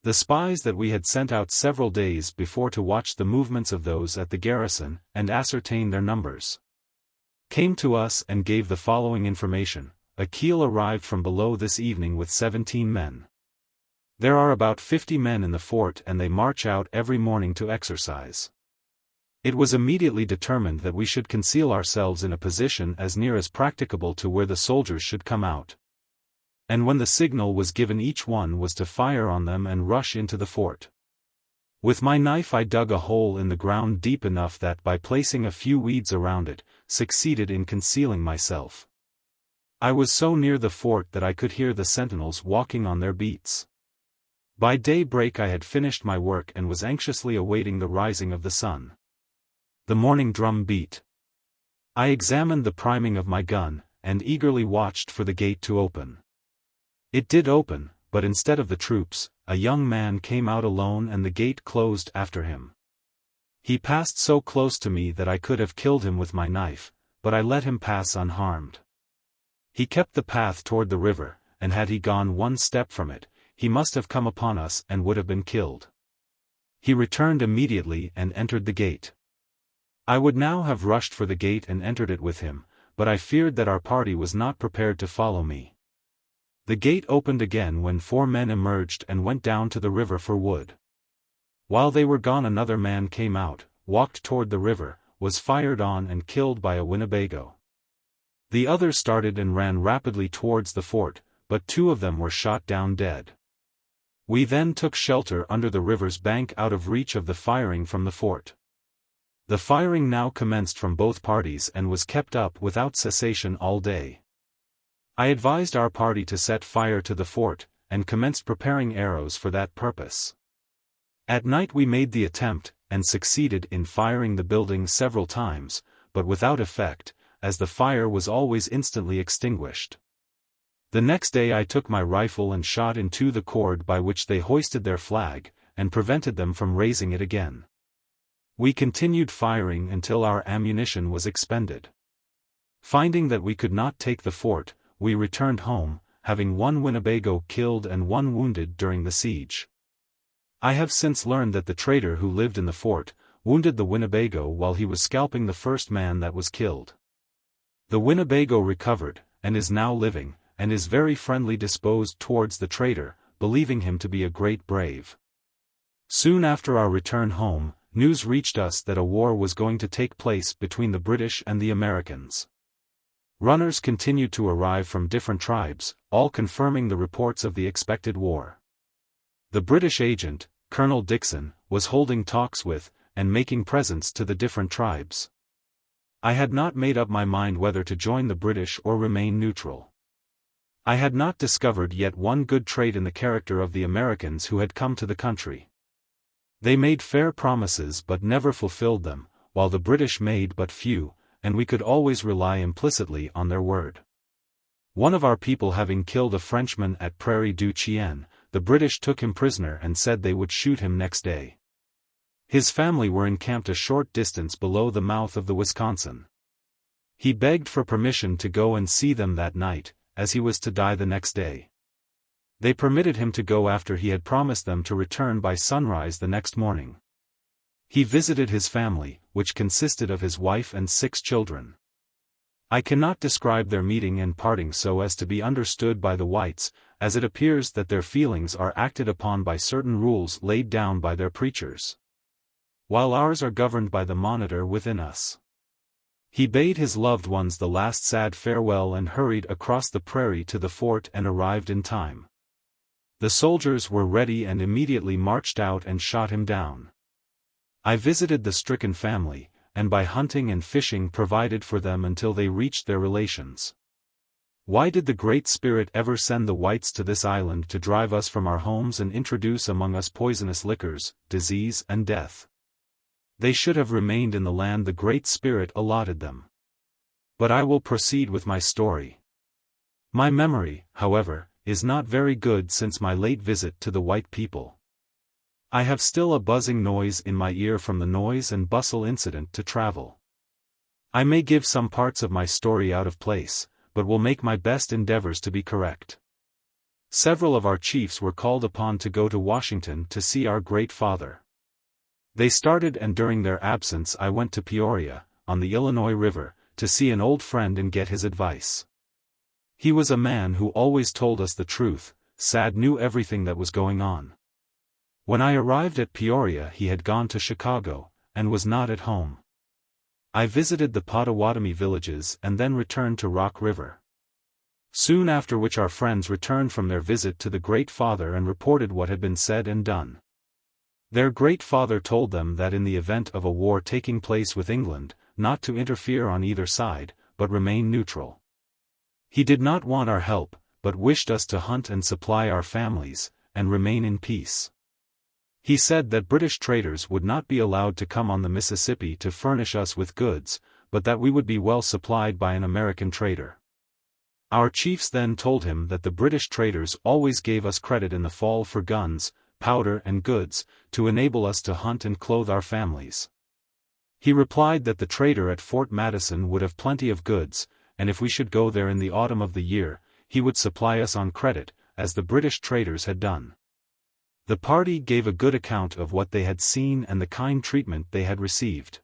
Speaker 1: The spies that we had sent out several days before to watch the movements of those at the garrison, and ascertain their numbers, came to us and gave the following information: a keel arrived from below this evening with 17 men. There are about 50 men in the fort and they march out every morning to exercise. It was immediately determined that we should conceal ourselves in a position as near as practicable to where the soldiers should come out. And when the signal was given each one was to fire on them and rush into the fort. With my knife I dug a hole in the ground deep enough that by placing a few weeds around it, succeeded in concealing myself. I was so near the fort that I could hear the sentinels walking on their beats. By daybreak I had finished my work and was anxiously awaiting the rising of the sun. The morning drum beat. I examined the priming of my gun, and eagerly watched for the gate to open. It did open, but instead of the troops, a young man came out alone and the gate closed after him. He passed so close to me that I could have killed him with my knife, but I let him pass unharmed. He kept the path toward the river, and had he gone one step from it, he must have come upon us and would have been killed. He returned immediately and entered the gate. I would now have rushed for the gate and entered it with him, but I feared that our party was not prepared to follow me. The gate opened again when 4 men emerged and went down to the river for wood. While they were gone another man came out, walked toward the river, was fired on and killed by a Winnebago. The others started and ran rapidly towards the fort, but 2 of them were shot down dead. We then took shelter under the river's bank out of reach of the firing from the fort. The firing now commenced from both parties and was kept up without cessation all day. I advised our party to set fire to the fort, and commenced preparing arrows for that purpose. At night we made the attempt, and succeeded in firing the building several times, but without effect, as the fire was always instantly extinguished. The next day I took my rifle and shot into the cord by which they hoisted their flag, and prevented them from raising it again. We continued firing until our ammunition was expended. Finding that we could not take the fort, we returned home, having 1 Winnebago killed and 1 wounded during the siege. I have since learned that the trader who lived in the fort wounded the Winnebago while he was scalping the first man that was killed. The Winnebago recovered, and is now living, and is very friendly disposed towards the trader, believing him to be a great brave. Soon after our return home, news reached us that a war was going to take place between the British and the Americans. Runners continued to arrive from different tribes, all confirming the reports of the expected war. The British agent, Colonel Dixon, was holding talks with, and making presents to the different tribes. I had not made up my mind whether to join the British or remain neutral. I had not discovered yet one good trait in the character of the Americans who had come to the country. They made fair promises but never fulfilled them, while the British made but few, and we could always rely implicitly on their word. One of our people having killed a Frenchman at Prairie du Chien, the British took him prisoner and said they would shoot him next day. His family were encamped a short distance below the mouth of the Wisconsin. He begged for permission to go and see them that night, as he was to die the next day. They permitted him to go after he had promised them to return by sunrise the next morning. He visited his family, which consisted of his wife and 6 children. I cannot describe their meeting and parting so as to be understood by the whites, as it appears that their feelings are acted upon by certain rules laid down by their preachers, while ours are governed by the monitor within us. He bade his loved ones the last sad farewell and hurried across the prairie to the fort and arrived in time. The soldiers were ready and immediately marched out and shot him down. I visited the stricken family, and by hunting and fishing provided for them until they reached their relations. Why did the Great Spirit ever send the whites to this island to drive us from our homes and introduce among us poisonous liquors, disease and death? They should have remained in the land the Great Spirit allotted them. But I will proceed with my story. My memory, however, is not very good since my late visit to the white people. I have still a buzzing noise in my ear from the noise and bustle incident to travel. I may give some parts of my story out of place, but will make my best endeavors to be correct. Several of our chiefs were called upon to go to Washington to see our great father. They started, and during their absence I went to Peoria, on the Illinois River, to see an old friend and get his advice. He was a man who always told us the truth, knew everything that was going on. When I arrived at Peoria he had gone to Chicago, and was not at home. I visited the Potawatomi villages and then returned to Rock River. Soon after which our friends returned from their visit to the Great Father and reported what had been said and done. Their Great Father told them that in the event of a war taking place with England, not to interfere on either side, but remain neutral. He did not want our help, but wished us to hunt and supply our families, and remain in peace. He said that British traders would not be allowed to come on the Mississippi to furnish us with goods, but that we would be well supplied by an American trader. Our chiefs then told him that the British traders always gave us credit in the fall for guns, powder and goods, to enable us to hunt and clothe our families. He replied that the trader at Fort Madison would have plenty of goods, and if we should go there in the autumn of the year, he would supply us on credit, as the British traders had done. The party gave a good account of what they had seen and the kind treatment they had received.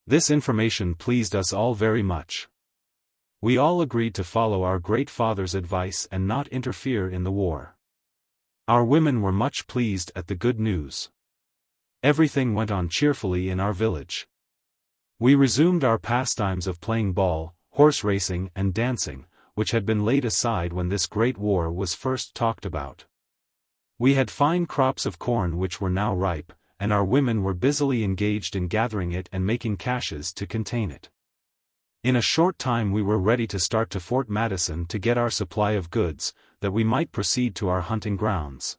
Speaker 1: This information pleased us all very much. We all agreed to follow our Great Father's advice and not interfere in the war. Our women were much pleased at the good news. Everything went on cheerfully in our village. We resumed our pastimes of playing ball, horse racing and dancing, which had been laid aside when this great war was first talked about. We had fine crops of corn which were now ripe, and our women were busily engaged in gathering it and making caches to contain it. In a short time we were ready to start to Fort Madison to get our supply of goods, that we might proceed to our hunting grounds.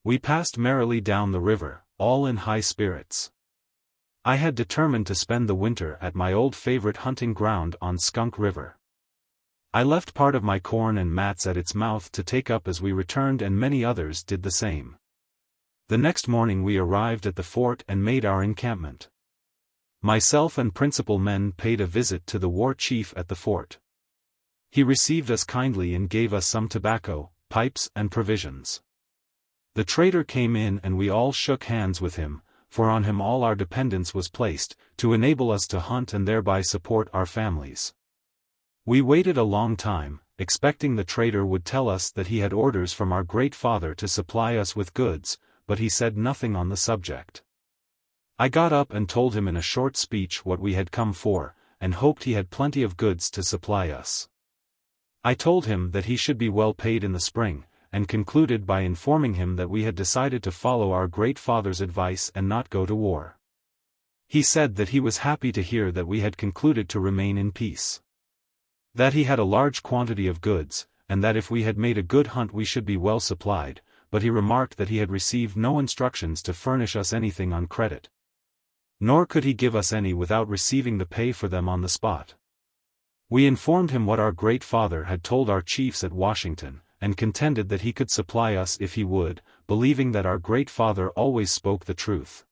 Speaker 1: We passed merrily down the river, all in high spirits. I had determined to spend the winter at my old favorite hunting ground on Skunk River. I left part of my corn and mats at its mouth to take up as we returned, and many others did the same. The next morning we arrived at the fort and made our encampment. Myself and principal men paid a visit to the war chief at the fort. He received us kindly and gave us some tobacco, pipes and provisions. The trader came in and we all shook hands with him, for on him all our dependence was placed, to enable us to hunt and thereby support our families. We waited a long time, expecting the trader would tell us that he had orders from our great father to supply us with goods, but he said nothing on the subject. I got up and told him in a short speech what we had come for, and hoped he had plenty of goods to supply us. I told him that he should be well paid in the spring, and concluded by informing him that we had decided to follow our great father's advice and not go to war. He said that he was happy to hear that we had concluded to remain in peace. That he had a large quantity of goods, and that if we had made a good hunt we should be well supplied, but he remarked that he had received no instructions to furnish us anything on credit. Nor could he give us any without receiving the pay for them on the spot. We informed him what our great father had told our chiefs at Washington, and contended that he could supply us if he would, believing that our great father always spoke the truth.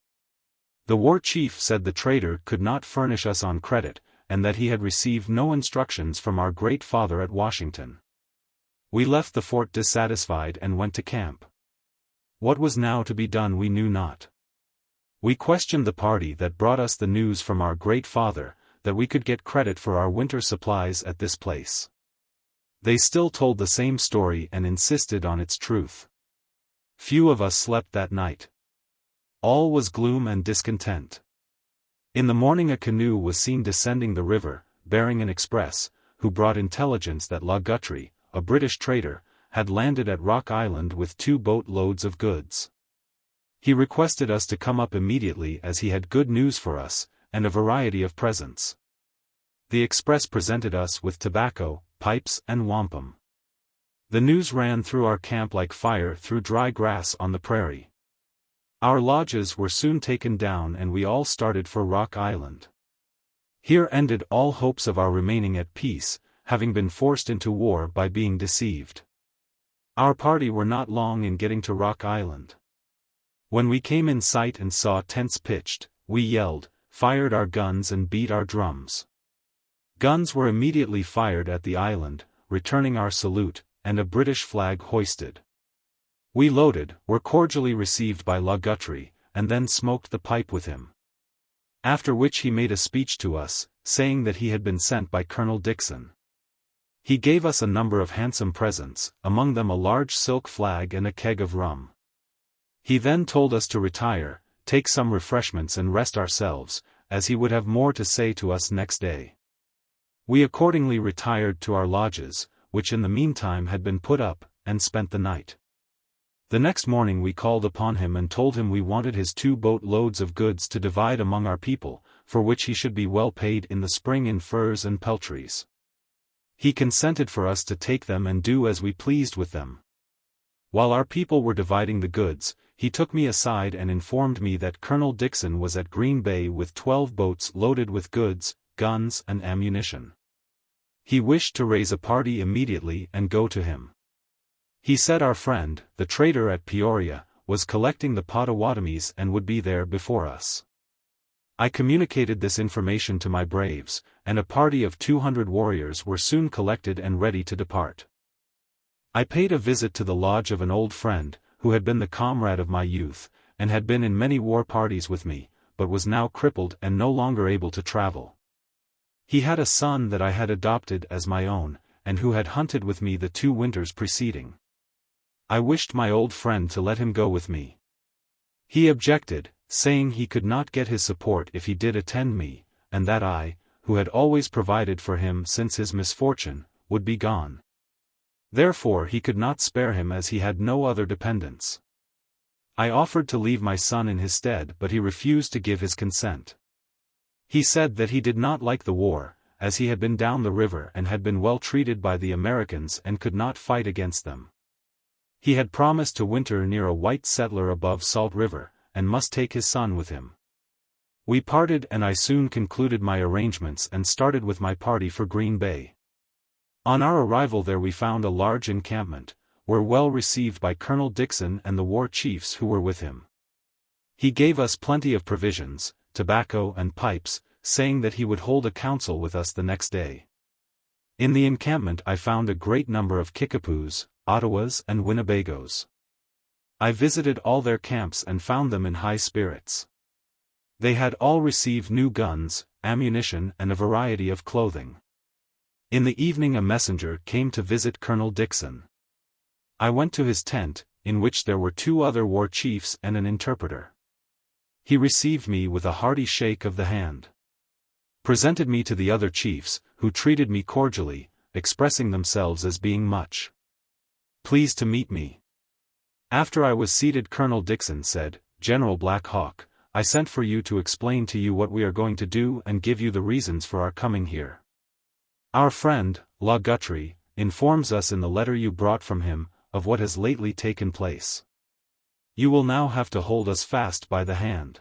Speaker 1: The war chief said the trader could not furnish us on credit, and that he had received no instructions from our great father at Washington. We left the fort dissatisfied and went to camp. What was now to be done we knew not. We questioned the party that brought us the news from our great father, that we could get credit for our winter supplies at this place. They still told the same story and insisted on its truth. Few of us slept that night. All was gloom and discontent. In the morning a canoe was seen descending the river, bearing an express, who brought intelligence that La Guthrie, a British trader, had landed at Rock Island with 2 boat loads of goods. He requested us to come up immediately as he had good news for us, and a variety of presents. The express presented us with tobacco, pipes and wampum. The news ran through our camp like fire through dry grass on the prairie. Our lodges were soon taken down and we all started for Rock Island. Here ended all hopes of our remaining at peace, having been forced into war by being deceived. Our party were not long in getting to Rock Island. When we came in sight and saw tents pitched, we yelled, fired our guns and beat our drums. Guns were immediately fired at the island, returning our salute, and a British flag hoisted. We loaded, were cordially received by La Guthrie, and then smoked the pipe with him. After which he made a speech to us, saying that he had been sent by Colonel Dixon. He gave us a number of handsome presents, among them a large silk flag and a keg of rum. He then told us to retire, take some refreshments and rest ourselves, as he would have more to say to us next day. We accordingly retired to our lodges, which in the meantime had been put up, and spent the night. The next morning we called upon him and told him we wanted his 2 boat loads of goods to divide among our people, for which he should be well paid in the spring in furs and peltries. He consented for us to take them and do as we pleased with them. While our people were dividing the goods, he took me aside and informed me that Colonel Dixon was at Green Bay with 12 boats loaded with goods, guns and ammunition. He wished to raise a party immediately and go to him. He said our friend, the trader at Peoria, was collecting the Potawatomis and would be there before us. I communicated this information to my braves, and a party of 200 warriors were soon collected and ready to depart. I paid a visit to the lodge of an old friend, who had been the comrade of my youth, and had been in many war parties with me, but was now crippled and no longer able to travel. He had a son that I had adopted as my own, and who had hunted with me the 2 winters preceding. I wished my old friend to let him go with me. He objected, saying he could not get his support if he did attend me, and that I, who had always provided for him since his misfortune, would be gone. Therefore he could not spare him as he had no other dependents. I offered to leave my son in his stead, but he refused to give his consent. He said that he did not like the war, as he had been down the river and had been well treated by the Americans and could not fight against them. He had promised to winter near a white settler above Salt River, and must take his son with him. We parted and I soon concluded my arrangements and started with my party for Green Bay. On our arrival there we found a large encampment, were well received by Colonel Dixon and the war chiefs who were with him. He gave us plenty of provisions, tobacco and pipes, saying that he would hold a council with us the next day. In the encampment I found a great number of Kickapoos, Ottawas and Winnebagos. I visited all their camps and found them in high spirits. They had all received new guns, ammunition and a variety of clothing. In the evening a messenger came to visit Colonel Dixon. I went to his tent, in which there were 2 other war chiefs and an interpreter. He received me with a hearty shake of the hand. Presented me to the other chiefs, who treated me cordially, expressing themselves as being much pleased to meet me. After I was seated, Colonel Dixon said, "General Black Hawk, I sent for you to explain to you what we are going to do and give you the reasons for our coming here. Our friend, La Guthrie, informs us in the letter you brought from him, of what has lately taken place. You will now have to hold us fast by the hand.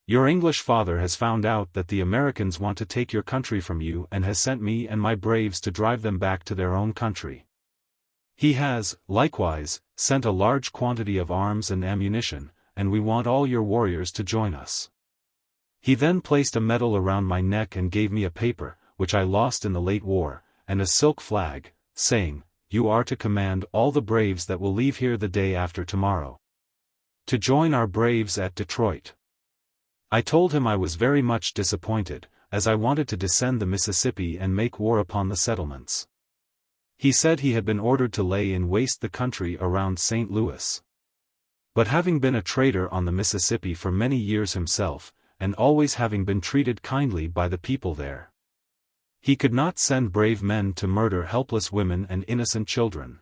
Speaker 1: Your English father has found out that the Americans want to take your country from you and has sent me and my braves to drive them back to their own country. He has, likewise, sent a large quantity of arms and ammunition, and we want all your warriors to join us." He then placed a medal around my neck and gave me a paper, which I lost in the late war, and a silk flag, saying, "You are to command all the braves that will leave here the day after tomorrow, to join our braves at Detroit." I told him I was very much disappointed, as I wanted to descend the Mississippi and make war upon the settlements. He said he had been ordered to lay in waste the country around St. Louis. But having been a trader on the Mississippi for many years himself, and always having been treated kindly by the people there, he could not send brave men to murder helpless women and innocent children.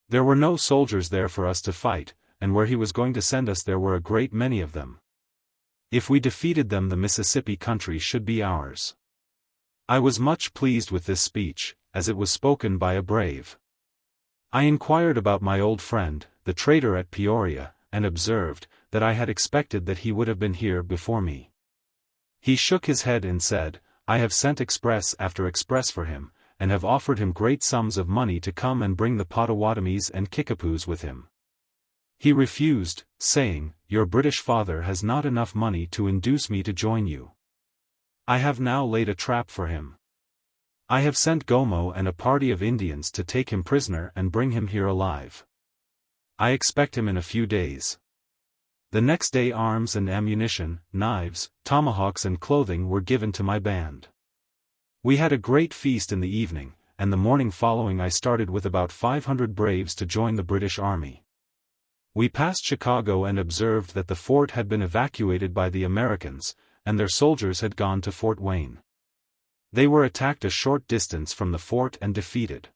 Speaker 1: There were no soldiers there for us to fight, and where he was going to send us there were a great many of them. If we defeated them the Mississippi country should be ours. I was much pleased with this speech, as it was spoken by a brave. I inquired about my old friend, the trader at Peoria, and observed, that I had expected that he would have been here before me. He shook his head and said, "I have sent express after express for him, and have offered him great sums of money to come and bring the Potawatomis and Kickapoos with him. He refused, saying, 'Your British father has not enough money to induce me to join you.' I have now laid a trap for him. I have sent Gomo and a party of Indians to take him prisoner and bring him here alive. I expect him in a few days." The next day arms and ammunition, knives, tomahawks and clothing were given to my band. We had a great feast in the evening, and the morning following I started with about 500 braves to join the British Army. We passed Chicago and observed that the fort had been evacuated by the Americans, and their soldiers had gone to Fort Wayne. They were attacked a short distance from the fort and defeated.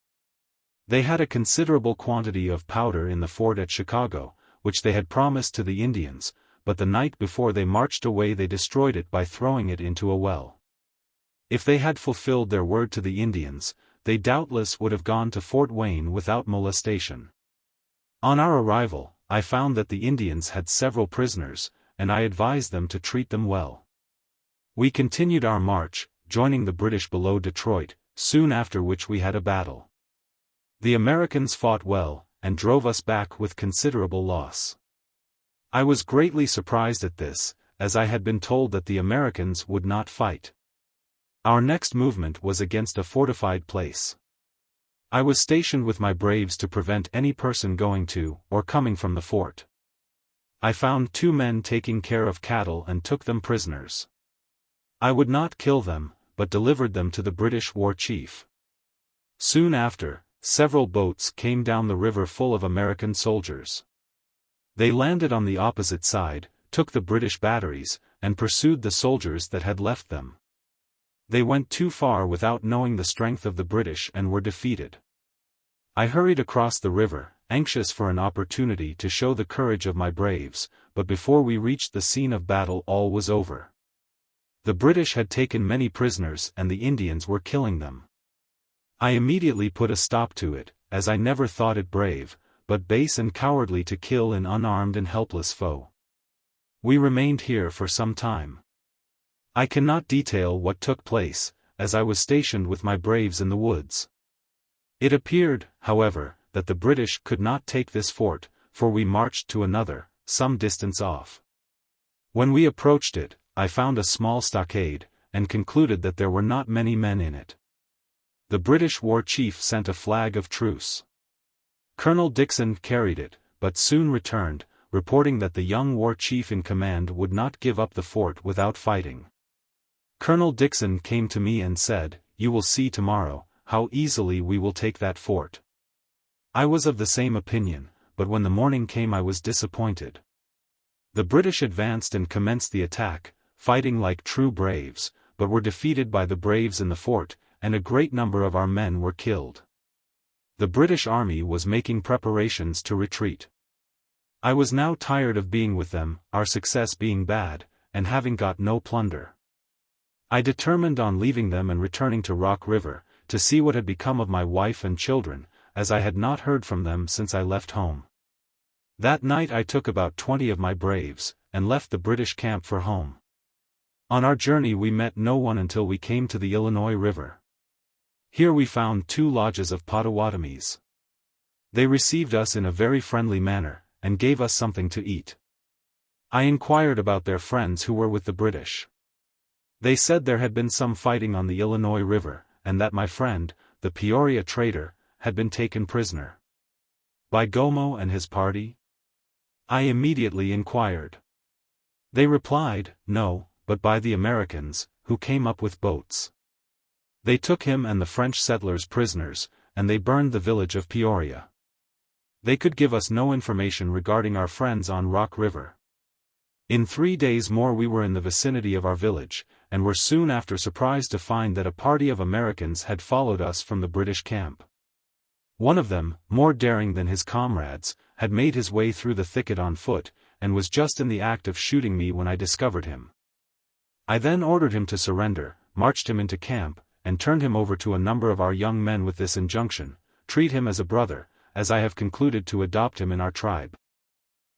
Speaker 1: They had a considerable quantity of powder in the fort at Chicago, which they had promised to the Indians, but the night before they marched away they destroyed it by throwing it into a well. If they had fulfilled their word to the Indians, they doubtless would have gone to Fort Wayne without molestation. On our arrival, I found that the Indians had several prisoners, and I advised them to treat them well. We continued our march, joining the British below Detroit, soon after which we had a battle. The Americans fought well, and drove us back with considerable loss. I was greatly surprised at this, as I had been told that the Americans would not fight. Our next movement was against a fortified place. I was stationed with my braves to prevent any person going to, or coming from the fort. I found 2 men taking care of cattle and took them prisoners. I would not kill them, but delivered them to the British war chief. Soon after, several boats came down the river full of American soldiers. They landed on the opposite side, took the British batteries, and pursued the soldiers that had left them. They went too far without knowing the strength of the British and were defeated. I hurried across the river, anxious for an opportunity to show the courage of my braves, but before we reached the scene of battle all was over. The British had taken many prisoners and the Indians were killing them. I immediately put a stop to it, as I never thought it brave, but base and cowardly to kill an unarmed and helpless foe. We remained here for some time. I cannot detail what took place, as I was stationed with my braves in the woods. It appeared, however, that the British could not take this fort, for we marched to another, some distance off. When we approached it, I found a small stockade, and concluded that there were not many men in it. The British war chief sent a flag of truce. Colonel Dixon carried it, but soon returned, reporting that the young war chief in command would not give up the fort without fighting. Colonel Dixon came to me and said, "You will see tomorrow, how easily we will take that fort." I was of the same opinion, but when the morning came I was disappointed. The British advanced and commenced the attack, fighting like true braves, but were defeated by the braves in the fort, and a great number of our men were killed. The British army was making preparations to retreat. I was now tired of being with them, our success being bad, and having got no plunder. I determined on leaving them and returning to Rock River, to see what had become of my wife and children, as I had not heard from them since I left home. That night I took about 20 of my braves, and left the British camp for home. On our journey we met no one until we came to the Illinois River. Here we found 2 lodges of Potawatomis. They received us in a very friendly manner, and gave us something to eat. I inquired about their friends who were with the British. They said there had been some fighting on the Illinois River, and that my friend, the Peoria trader, had been taken prisoner. By Gomo and his party? I immediately inquired. They replied, no, but by the Americans, who came up with boats. They took him and the French settlers prisoners, and they burned the village of Peoria. They could give us no information regarding our friends on Rock River. In 3 days more we were in the vicinity of our village, and were soon after surprised to find that a party of Americans had followed us from the British camp. One of them, more daring than his comrades, had made his way through the thicket on foot, and was just in the act of shooting me when I discovered him. I then ordered him to surrender, marched him into camp, and turned him over to a number of our young men with this injunction: treat him as a brother, as I have concluded to adopt him in our tribe.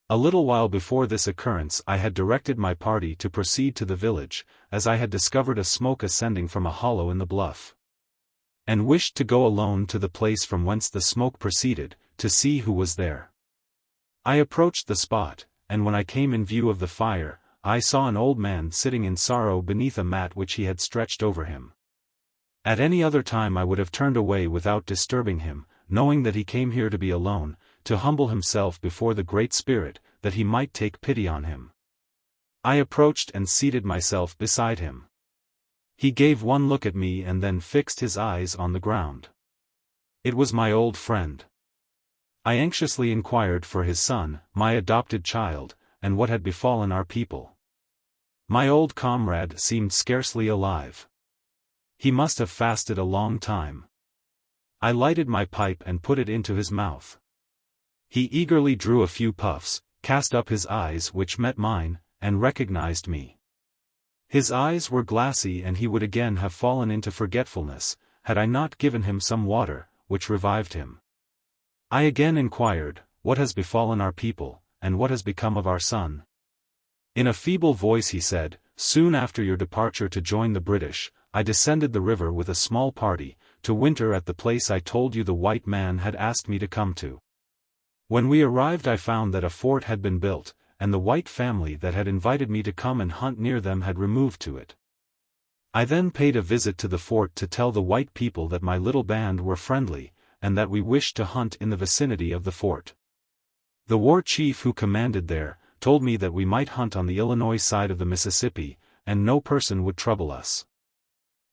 Speaker 1: A little while before this occurrence I had directed my party to proceed to the village, as I had discovered a smoke ascending from a hollow in the bluff, and wished to go alone to the place from whence the smoke proceeded, to see who was there. I approached the spot, and when I came in view of the fire, I saw an old man sitting in sorrow beneath a mat which he had stretched over him. At any other time I would have turned away without disturbing him, knowing that he came here to be alone, to humble himself before the Great Spirit, that he might take pity on him. I approached and seated myself beside him. He gave one look at me and then fixed his eyes on the ground. It was my old friend. I anxiously inquired for his son, my adopted child, and what had befallen our people. My old comrade seemed scarcely alive. He must have fasted a long time. I lighted my pipe and put it into his mouth. He eagerly drew a few puffs, cast up his eyes which met mine, and recognized me. His eyes were glassy and he would again have fallen into forgetfulness, had I not given him some water, which revived him. I again inquired, what has befallen our people, and what has become of our son? In a feeble voice he said, soon after your departure to join the British, I descended the river with a small party, to winter at the place I told you the white man had asked me to come to. When we arrived I found that a fort had been built, and the white family that had invited me to come and hunt near them had removed to it. I then paid a visit to the fort to tell the white people that my little band were friendly, and that we wished to hunt in the vicinity of the fort. The war chief who commanded there, told me that we might hunt on the Illinois side of the Mississippi, and no person would trouble us.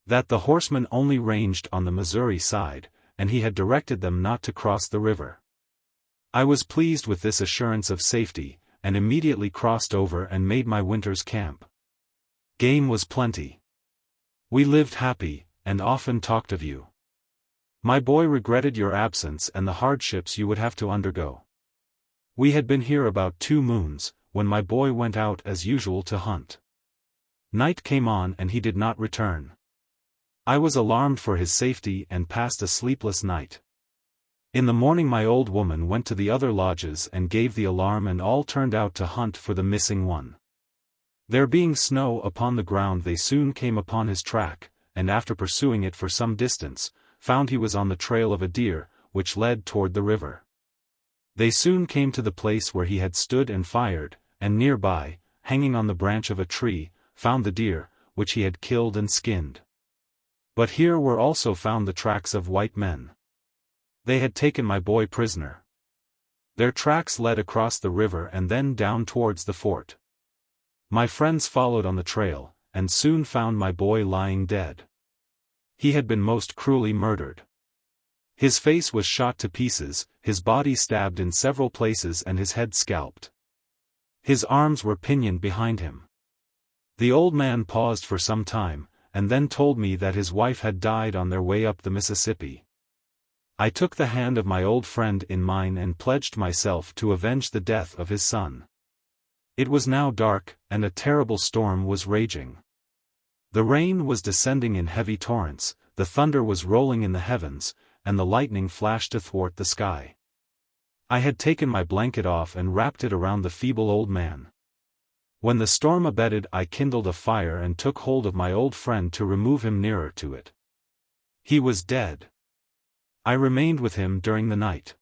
Speaker 1: That the horsemen only ranged on the Missouri side, and he had directed them not to cross the river. I was pleased with this assurance of safety, and immediately crossed over and made my winter's camp. Game was plenty. We lived happy, and often talked of you. My boy regretted your absence and the hardships you would have to undergo. We had been here about 2 moons, when my boy went out as usual to hunt. Night came on and he did not return. I was alarmed for his safety and passed a sleepless night. In the morning my old woman went to the other lodges and gave the alarm, and all turned out to hunt for the missing one. There being snow upon the ground they soon came upon his track, and after pursuing it for some distance, found he was on the trail of a deer, which led toward the river. They soon came to the place where he had stood and fired, and nearby, hanging on the branch of a tree, found the deer, which he had killed and skinned. But here were also found the tracks of white men. They had taken my boy prisoner. Their tracks led across the river and then down towards the fort. My friends followed on the trail, and soon found my boy lying dead. He had been most cruelly murdered. His face was shot to pieces, his body stabbed in several places and his head scalped. His arms were pinioned behind him. The old man paused for some time, and then told me that his wife had died on their way up the Mississippi. I took the hand of my old friend in mine and pledged myself to avenge the death of his son. It was now dark, and a terrible storm was raging. The rain was descending in heavy torrents, the thunder was rolling in the heavens, and the lightning flashed athwart the sky. I had taken my blanket off and wrapped it around the feeble old man. When the storm abated, I kindled a fire and took hold of my old friend to remove him nearer to it. He was dead. I remained with him during the night.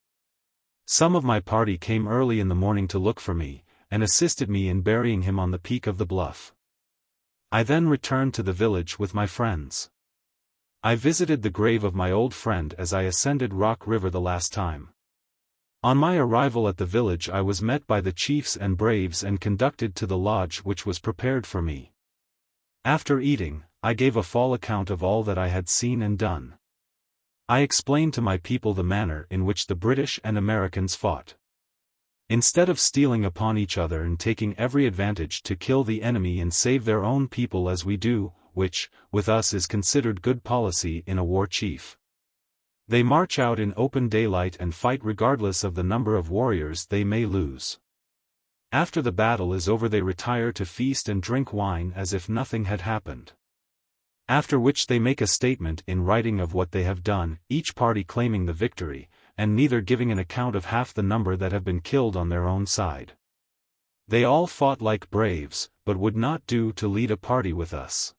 Speaker 1: Some of my party came early in the morning to look for me, and assisted me in burying him on the peak of the bluff. I then returned to the village with my friends. I visited the grave of my old friend as I ascended Rock River the last time. On my arrival at the village, I was met by the chiefs and braves and conducted to the lodge which was prepared for me. After eating, I gave a full account of all that I had seen and done. I explained to my people the manner in which the British and Americans fought. Instead of stealing upon each other and taking every advantage to kill the enemy and save their own people as we do, which, with us is considered good policy in a war chief. They march out in open daylight and fight regardless of the number of warriors they may lose. After the battle is over, they retire to feast and drink wine as if nothing had happened. After which they make a statement in writing of what they have done, each party claiming the victory, and neither giving an account of half the number that have been killed on their own side. They all fought like braves, but would not do to lead a party with us.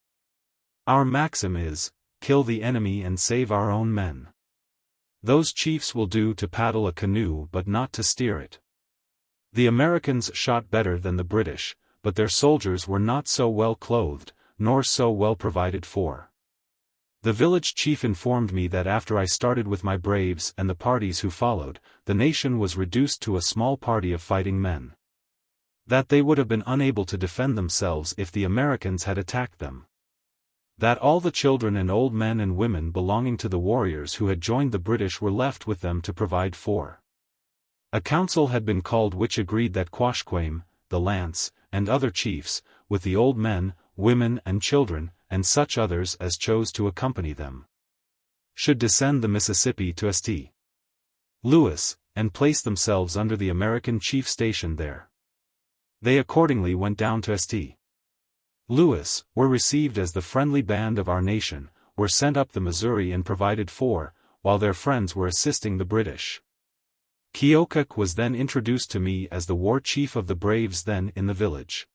Speaker 1: Our maxim is, kill the enemy and save our own men. Those chiefs will do to paddle a canoe but not to steer it. The Americans shot better than the British, but their soldiers were not so well clothed, nor so well provided for. The village chief informed me that after I started with my braves and the parties who followed, the nation was reduced to a small party of fighting men. That they would have been unable to defend themselves if the Americans had attacked them. That all the children and old men and women belonging to the warriors who had joined the British were left with them to provide for. A council had been called which agreed that Quashquame, the Lance, and other chiefs, with the old men, women and children, and such others as chose to accompany them, should descend the Mississippi to St. Louis, and place themselves under the American chief stationed there. They accordingly went down to St. Louis, were received as the friendly band of our nation, were sent up the Missouri and provided for, while their friends were assisting the British. Keokuk was then introduced to me as the war chief of the braves then in the village.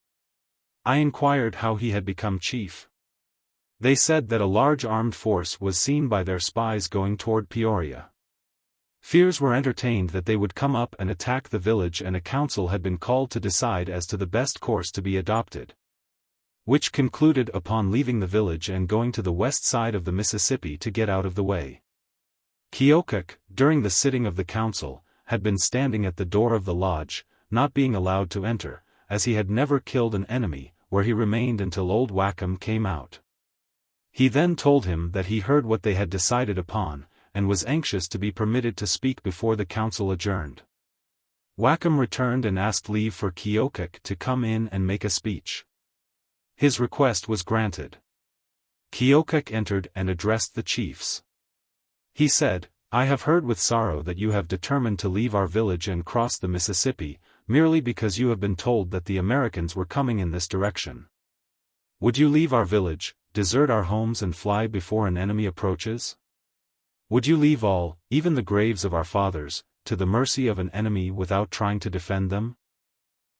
Speaker 1: I inquired how he had become chief. They said that a large armed force was seen by their spies going toward Peoria. Fears were entertained that they would come up and attack the village, and a council had been called to decide as to the best course to be adopted, which concluded upon leaving the village and going to the west side of the Mississippi to get out of the way. Keokuk, during the sitting of the council, had been standing at the door of the lodge, not being allowed to enter, as he had never killed an enemy, where he remained until old Wacom came out. He then told him that he heard what they had decided upon, and was anxious to be permitted to speak before the council adjourned. Wacom returned and asked leave for Keokuk to come in and make a speech. His request was granted. Keokuk entered and addressed the chiefs. He said, "I have heard with sorrow that you have determined to leave our village and cross the Mississippi, merely because you have been told that the Americans were coming in this direction. Would you leave our village, desert our homes and fly before an enemy approaches? Would you leave all, even the graves of our fathers, to the mercy of an enemy without trying to defend them?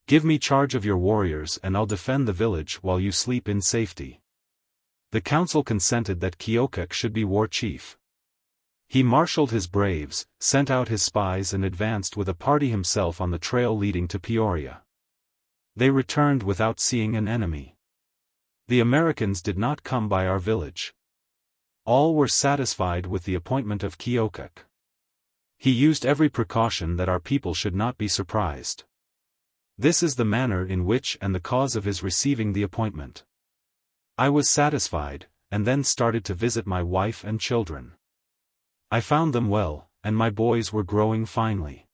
Speaker 1: Give me charge of your warriors and I'll defend the village while you sleep in safety." The council consented that Keokuk should be war chief. He marshaled his braves, sent out his spies and advanced with a party himself on the trail leading to Peoria. They returned without seeing an enemy. The Americans did not come by our village. All were satisfied with the appointment of Keokuk. He used every precaution that our people should not be surprised. This is the manner in which and the cause of his receiving the appointment. I was satisfied, and then started to visit my wife and children. I found them well, and my boys were growing finely.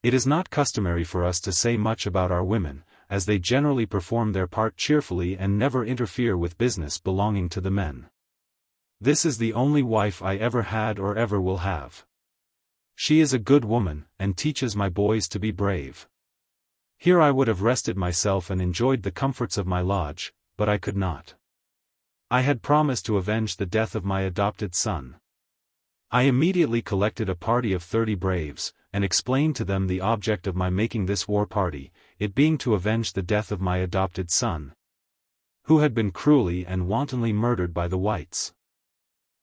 Speaker 1: It is not customary for us to say much about our women, as they generally perform their part cheerfully and never interfere with business belonging to the men. This is the only wife I ever had or ever will have. She is a good woman, and teaches my boys to be brave. Here I would have rested myself and enjoyed the comforts of my lodge, but I could not. I had promised to avenge the death of my adopted son. I immediately collected a party of 30 braves, and explained to them the object of my making this war party, it being to avenge the death of my adopted son, who had been cruelly and wantonly murdered by the whites.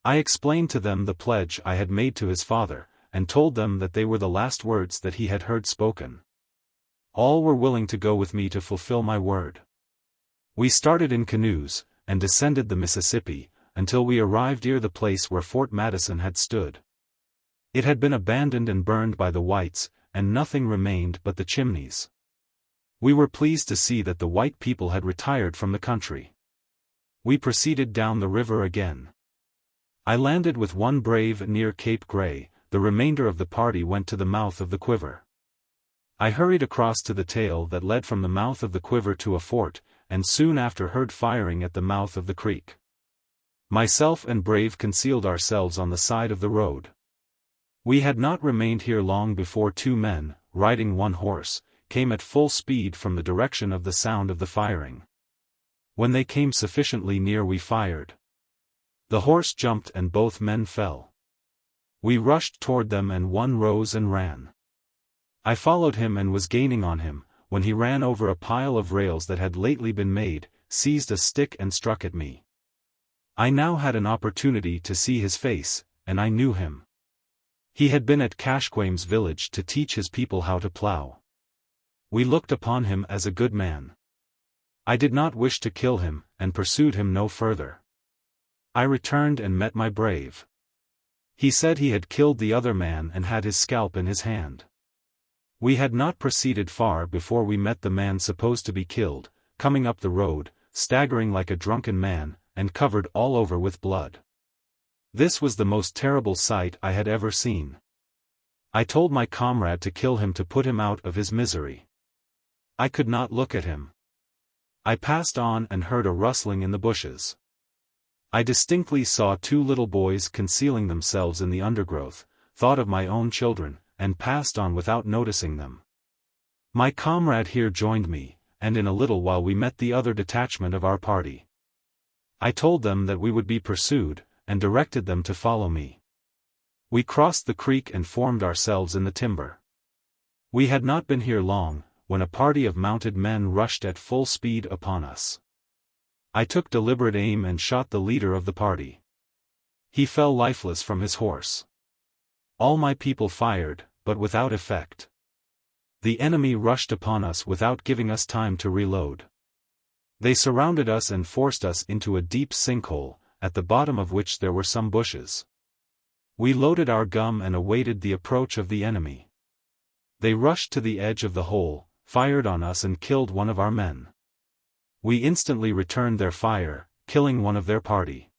Speaker 1: I explained to them the pledge I had made to his father, and told them that they were the last words that he had heard spoken. All were willing to go with me to fulfill my word. We started in canoes, and descended the Mississippi, until we arrived near the place where Fort Madison had stood. It had been abandoned and burned by the whites, and nothing remained but the chimneys. We were pleased to see that the white people had retired from the country. We proceeded down the river again. I landed with one brave near Cape Gray, the remainder of the party went to the mouth of the quiver. I hurried across to the tail that led from the mouth of the quiver to a fort, and soon after heard firing at the mouth of the creek. Myself and brave concealed ourselves on the side of the road. We had not remained here long before 2 men, riding 1 horse, came at full speed from the direction of the sound of the firing. When they came sufficiently near we fired. The horse jumped and both men fell. We rushed toward them and one rose and ran. I followed him and was gaining on him, when he ran over a pile of rails that had lately been made, seized a stick and struck at me. I now had an opportunity to see his face, and I knew him. He had been at Kashquame's village to teach his people how to plow. We looked upon him as a good man. I did not wish to kill him, and pursued him no further. I returned and met my brave. He said he had killed the other man and had his scalp in his hand. We had not proceeded far before we met the man supposed to be killed, coming up the road, staggering like a drunken man, and covered all over with blood. This was the most terrible sight I had ever seen. I told my comrade to kill him to put him out of his misery. I could not look at him. I passed on and heard a rustling in the bushes. I distinctly saw 2 little boys concealing themselves in the undergrowth, thought of my own children, and passed on without noticing them. My comrade here joined me, and in a little while we met the other detachment of our party. I told them that we would be pursued, and directed them to follow me. We crossed the creek and formed ourselves in the timber. We had not been here long, when a party of mounted men rushed at full speed upon us. I took deliberate aim and shot the leader of the party. He fell lifeless from his horse. All my people fired, but without effect. The enemy rushed upon us without giving us time to reload. They surrounded us and forced us into a deep sinkhole, at the bottom of which there were some bushes. We loaded our gum and awaited the approach of the enemy. They rushed to the edge of the hole, fired on us and killed one of our men. We instantly returned their fire, killing one of their party.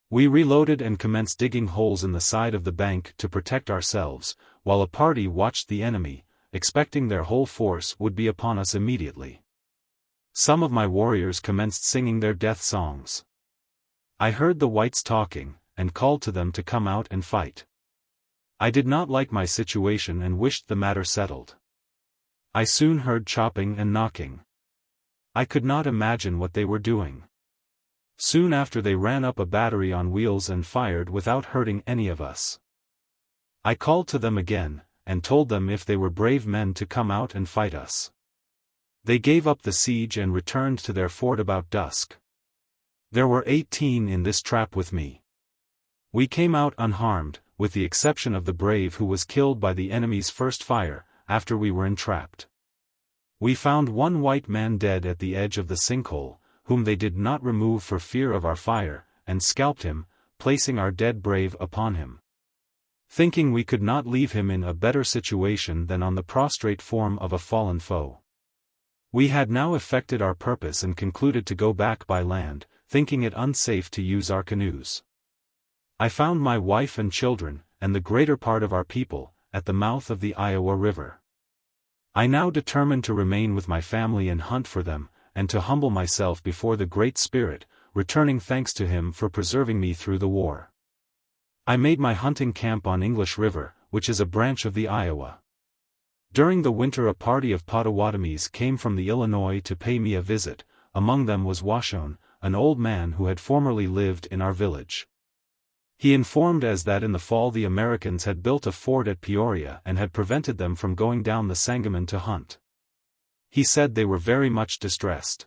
Speaker 1: We reloaded and commenced digging holes in the side of the bank to protect ourselves, while a party watched the enemy, expecting their whole force would be upon us immediately. Some of my warriors commenced singing their death songs. I heard the whites talking, and called to them to come out and fight. I did not like my situation and wished the matter settled. I soon heard chopping and knocking. I could not imagine what they were doing. Soon after they ran up a battery on wheels and fired without hurting any of us. I called to them again, and told them if they were brave men to come out and fight us. They gave up the siege and returned to their fort about dusk. There were 18 in this trap with me. We came out unharmed, with the exception of the brave who was killed by the enemy's first fire, after we were entrapped. We found one white man dead at the edge of the sinkhole, whom they did not remove for fear of our fire, and scalped him, placing our dead brave upon him. Thinking we could not leave him in a better situation than on the prostrate form of a fallen foe. We had now effected our purpose and concluded to go back by land, thinking it unsafe to use our canoes. I found my wife and children, and the greater part of our people, at the mouth of the Iowa River. I now determined to remain with my family and hunt for them, and to humble myself before the Great Spirit, returning thanks to Him for preserving me through the war. I made my hunting camp on English River, which is a branch of the Iowa. During the winter a party of Potawatomis came from the Illinois to pay me a visit. Among them was Washone, an old man who had formerly lived in our village. He informed us that in the fall the Americans had built a fort at Peoria and had prevented them from going down the Sangamon to hunt. He said they were very much distressed.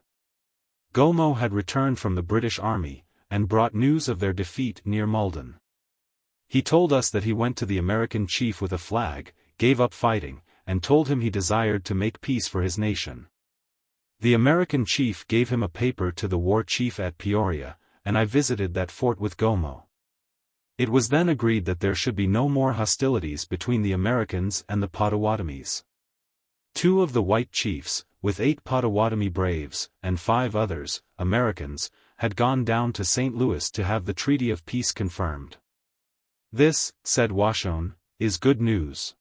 Speaker 1: Gomo had returned from the British Army, and brought news of their defeat near Malden. He told us that he went to the American chief with a flag, gave up fighting, and told him he desired to make peace for his nation. The American chief gave him a paper to the war chief at Peoria, and I visited that fort with Gomo. It was then agreed that there should be no more hostilities between the Americans and the Potawatomis. 2 of the white chiefs, with 8 Potawatomi braves, and 5 others, Americans, had gone down to St. Louis to have the treaty of peace confirmed. This, said Washone, is good news.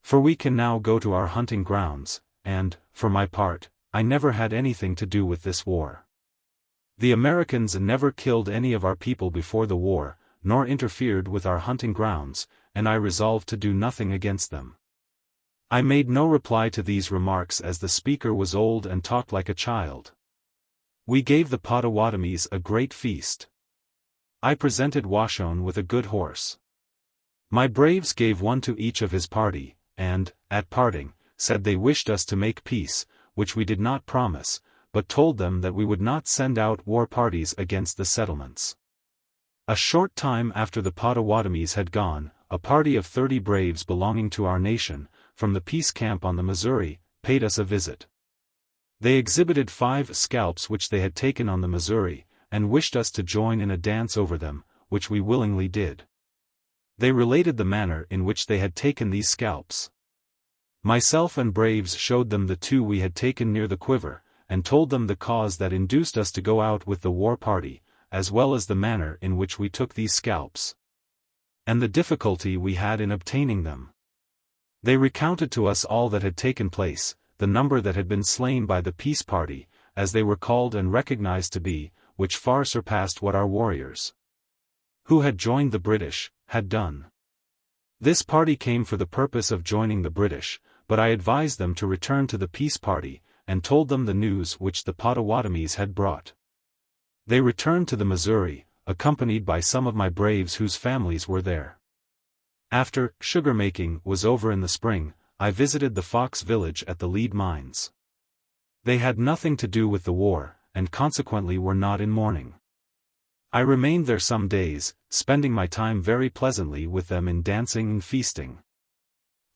Speaker 1: For we can now go to our hunting grounds, and, for my part, I never had anything to do with this war. The Americans never killed any of our people before the war, nor interfered with our hunting grounds, and I resolved to do nothing against them. I made no reply to these remarks as the speaker was old and talked like a child. We gave the Potawatomis a great feast. I presented Washone with a good horse. My braves gave one to each of his party, and, at parting, said they wished us to make peace, which we did not promise, but told them that we would not send out war parties against the settlements. A short time after the Potawatomis had gone, a party of 30 braves belonging to our nation, from the peace camp on the Missouri, paid us a visit. They exhibited 5 scalps which they had taken on the Missouri, and wished us to join in a dance over them, which we willingly did. They related the manner in which they had taken these scalps. Myself and braves showed them the 2 we had taken near the quiver, and told them the cause that induced us to go out with the war party, as well as the manner in which we took these scalps, and the difficulty we had in obtaining them. They recounted to us all that had taken place, the number that had been slain by the peace party, as they were called and recognized to be, which far surpassed what our warriors, who had joined the British, had done. This party came for the purpose of joining the British, but I advised them to return to the peace party, and told them the news which the Potawatomis had brought. They returned to the Missouri, accompanied by some of my braves whose families were there. After sugar-making was over in the spring, I visited the Fox village at the lead mines. They had nothing to do with the war, and consequently were not in mourning. I remained there some days, spending my time very pleasantly with them in dancing and feasting.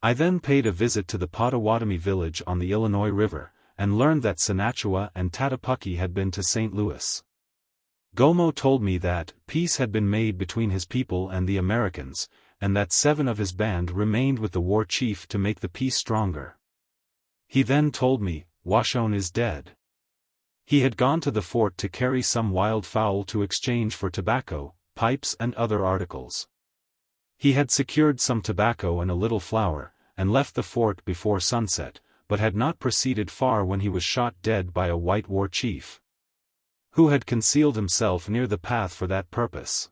Speaker 1: I then paid a visit to the Potawatomi village on the Illinois River, and learned that Senachua and Tatapuki had been to St. Louis. Gomo told me that peace had been made between his people and the Americans, and that 7 of his band remained with the war chief to make the peace stronger. He then told me, Washone is dead. He had gone to the fort to carry some wild fowl to exchange for tobacco, pipes and other articles. He had secured some tobacco and a little flour, and left the fort before sunset, but had not proceeded far when he was shot dead by a white war chief, who had concealed himself near the path for that purpose.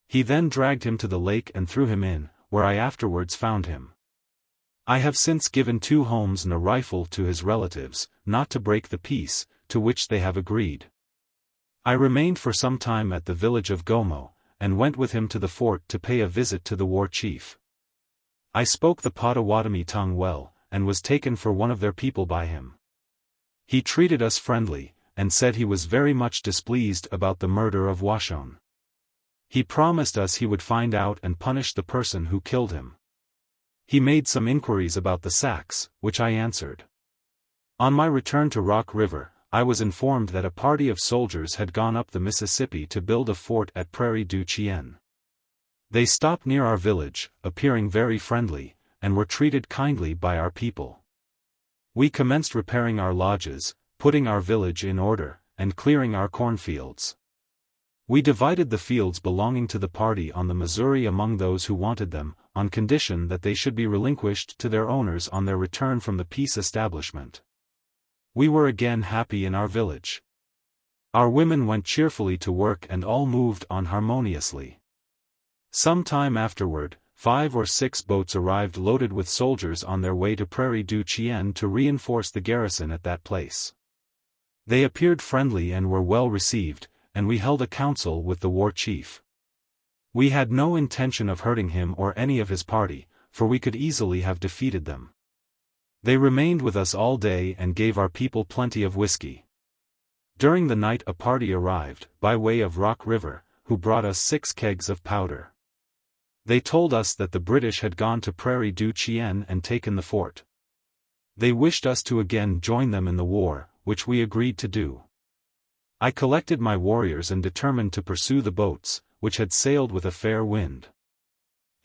Speaker 1: He then dragged him to the lake and threw him in, where I afterwards found him. I have since given 2 homes and a rifle to his relatives, not to break the peace, to which they have agreed. I remained for some time at the village of Gomo, and went with him to the fort to pay a visit to the war chief. I spoke the Potawatomi tongue well, and was taken for one of their people by him. He treated us friendly, and said he was very much displeased about the murder of Washone. He promised us he would find out and punish the person who killed him. He made some inquiries about the Sacs, which I answered. On my return to Rock River, I was informed that a party of soldiers had gone up the Mississippi to build a fort at Prairie du Chien. They stopped near our village, appearing very friendly, and were treated kindly by our people. We commenced repairing our lodges, putting our village in order, and clearing our cornfields. We divided the fields belonging to the party on the Missouri among those who wanted them, on condition that they should be relinquished to their owners on their return from the peace establishment. We were again happy in our village. Our women went cheerfully to work and all moved on harmoniously. Some time afterward, 5 or 6 boats arrived loaded with soldiers on their way to Prairie du Chien to reinforce the garrison at that place. They appeared friendly and were well received, and we held a council with the war chief. We had no intention of hurting him or any of his party, for we could easily have defeated them. They remained with us all day and gave our people plenty of whiskey. During the night a party arrived, by way of Rock River, who brought us 6 kegs of powder. They told us that the British had gone to Prairie du Chien and taken the fort. They wished us to again join them in the war, which we agreed to do. I collected my warriors and determined to pursue the boats, which had sailed with a fair wind.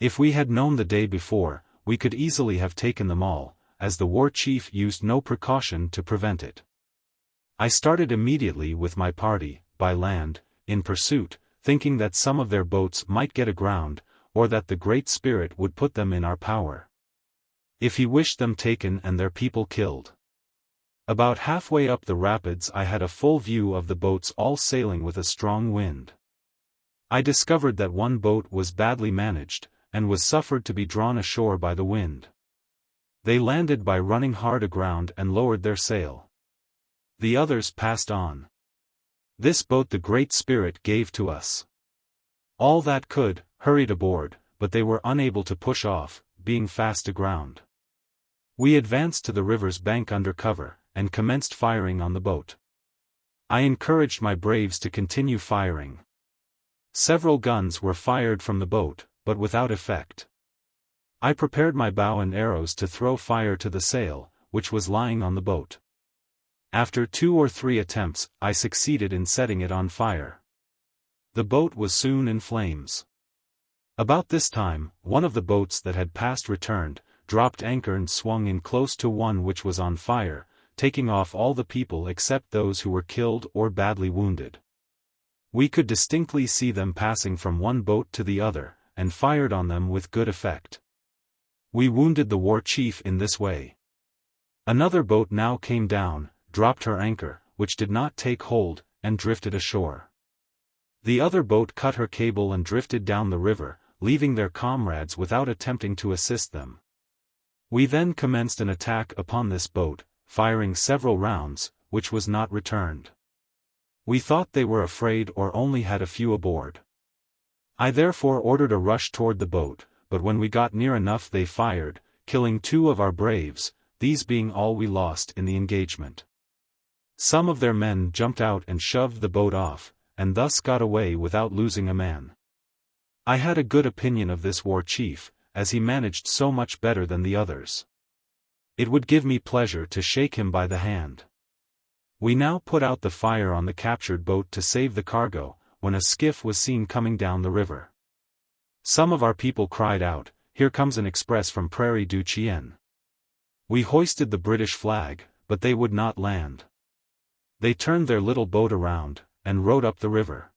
Speaker 1: If we had known the day before, we could easily have taken them all, as the war chief used no precaution to prevent it. I started immediately with my party, by land, in pursuit, thinking that some of their boats might get aground, or that the Great Spirit would put them in our power, if he wished them taken and their people killed. About halfway up the rapids I had a full view of the boats all sailing with a strong wind. I discovered that one boat was badly managed, and was suffered to be drawn ashore by the wind. They landed by running hard aground and lowered their sail. The others passed on. This boat the Great Spirit gave to us. All that could, hurried aboard, but they were unable to push off, being fast aground. We advanced to the river's bank under cover, and commenced firing on the boat. I encouraged my braves to continue firing. Several guns were fired from the boat, but without effect. I prepared my bow and arrows to throw fire to the sail, which was lying on the boat. After 2 or 3 attempts, I succeeded in setting it on fire. The boat was soon in flames. About this time, one of the boats that had passed returned, dropped anchor and swung in close to one which was on fire, taking off all the people except those who were killed or badly wounded. We could distinctly see them passing from one boat to the other, and fired on them with good effect. We wounded the war chief in this way. Another boat now came down, dropped her anchor, which did not take hold, and drifted ashore. The other boat cut her cable and drifted down the river, leaving their comrades without attempting to assist them. We then commenced an attack upon this boat, firing several rounds, which was not returned. We thought they were afraid or only had a few aboard. I therefore ordered a rush toward the boat, but when we got near enough they fired, killing 2 of our braves, these being all we lost in the engagement. Some of their men jumped out and shoved the boat off, and thus got away without losing a man. I had a good opinion of this war chief, as he managed so much better than the others. It would give me pleasure to shake him by the hand. We now put out the fire on the captured boat to save the cargo, when a skiff was seen coming down the river. Some of our people cried out, "Here comes an express from Prairie du Chien." We hoisted the British flag, but they would not land. They turned their little boat around, and rowed up the river.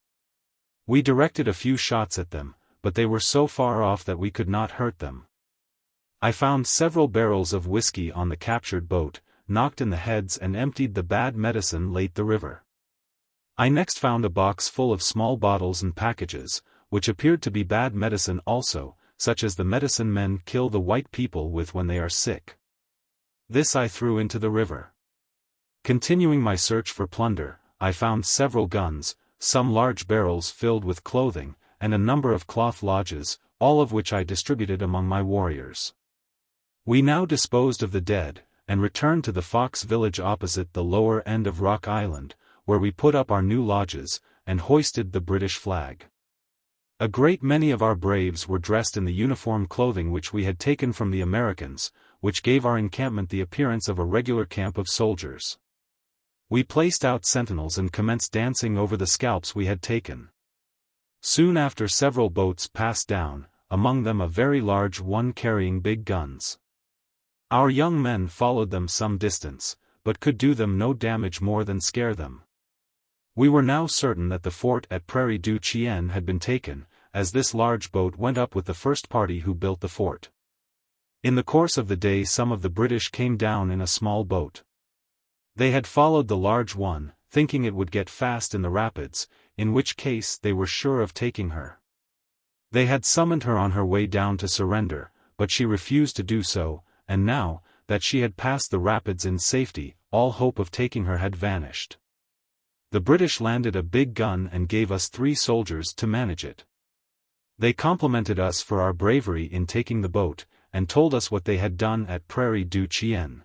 Speaker 1: We directed a few shots at them, but they were so far off that we could not hurt them. I found several barrels of whiskey on the captured boat, knocked in the heads and emptied the bad medicine late the river. I next found a box full of small bottles and packages, which appeared to be bad medicine also, such as the medicine men kill the white people with when they are sick. This I threw into the river. Continuing my search for plunder, I found several guns, some large barrels filled with clothing, and a number of cloth lodges, all of which I distributed among my warriors. We now disposed of the dead, and returned to the Fox village opposite the lower end of Rock Island, where we put up our new lodges, and hoisted the British flag. A great many of our braves were dressed in the uniform clothing which we had taken from the Americans, which gave our encampment the appearance of a regular camp of soldiers. We placed out sentinels and commenced dancing over the scalps we had taken. Soon after several boats passed down, among them a very large one carrying big guns. Our young men followed them some distance, but could do them no damage more than scare them. We were now certain that the fort at Prairie du Chien had been taken, as this large boat went up with the first party who built the fort. In the course of the day some of the British came down in a small boat. They had followed the large one, thinking it would get fast in the rapids, in which case they were sure of taking her. They had summoned her on her way down to surrender, but she refused to do so, and now, that she had passed the rapids in safety, all hope of taking her had vanished. The British landed a big gun and gave us 3 soldiers to manage it. They complimented us for our bravery in taking the boat, and told us what they had done at Prairie du Chien.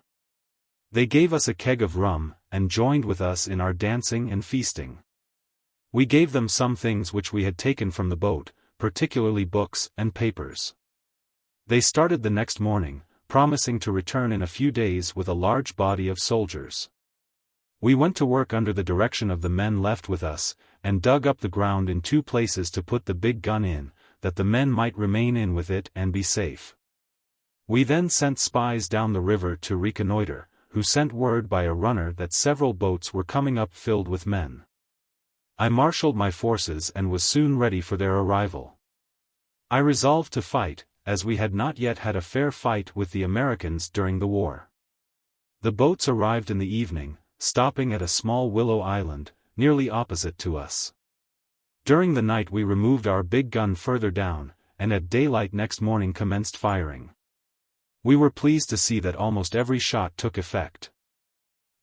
Speaker 1: They gave us a keg of rum, and joined with us in our dancing and feasting. We gave them some things which we had taken from the boat, particularly books and papers. They started the next morning, promising to return in a few days with a large body of soldiers. We went to work under the direction of the men left with us, and dug up the ground in 2 places to put the big gun in, that the men might remain in with it and be safe. We then sent spies down the river to reconnoiter, who sent word by a runner that several boats were coming up filled with men. I marshaled my forces and was soon ready for their arrival. I resolved to fight, as we had not yet had a fair fight with the Americans during the war. The boats arrived in the evening, stopping at a small willow island, nearly opposite to us. During the night we removed our big gun further down, and at daylight next morning commenced firing. We were pleased to see that almost every shot took effect.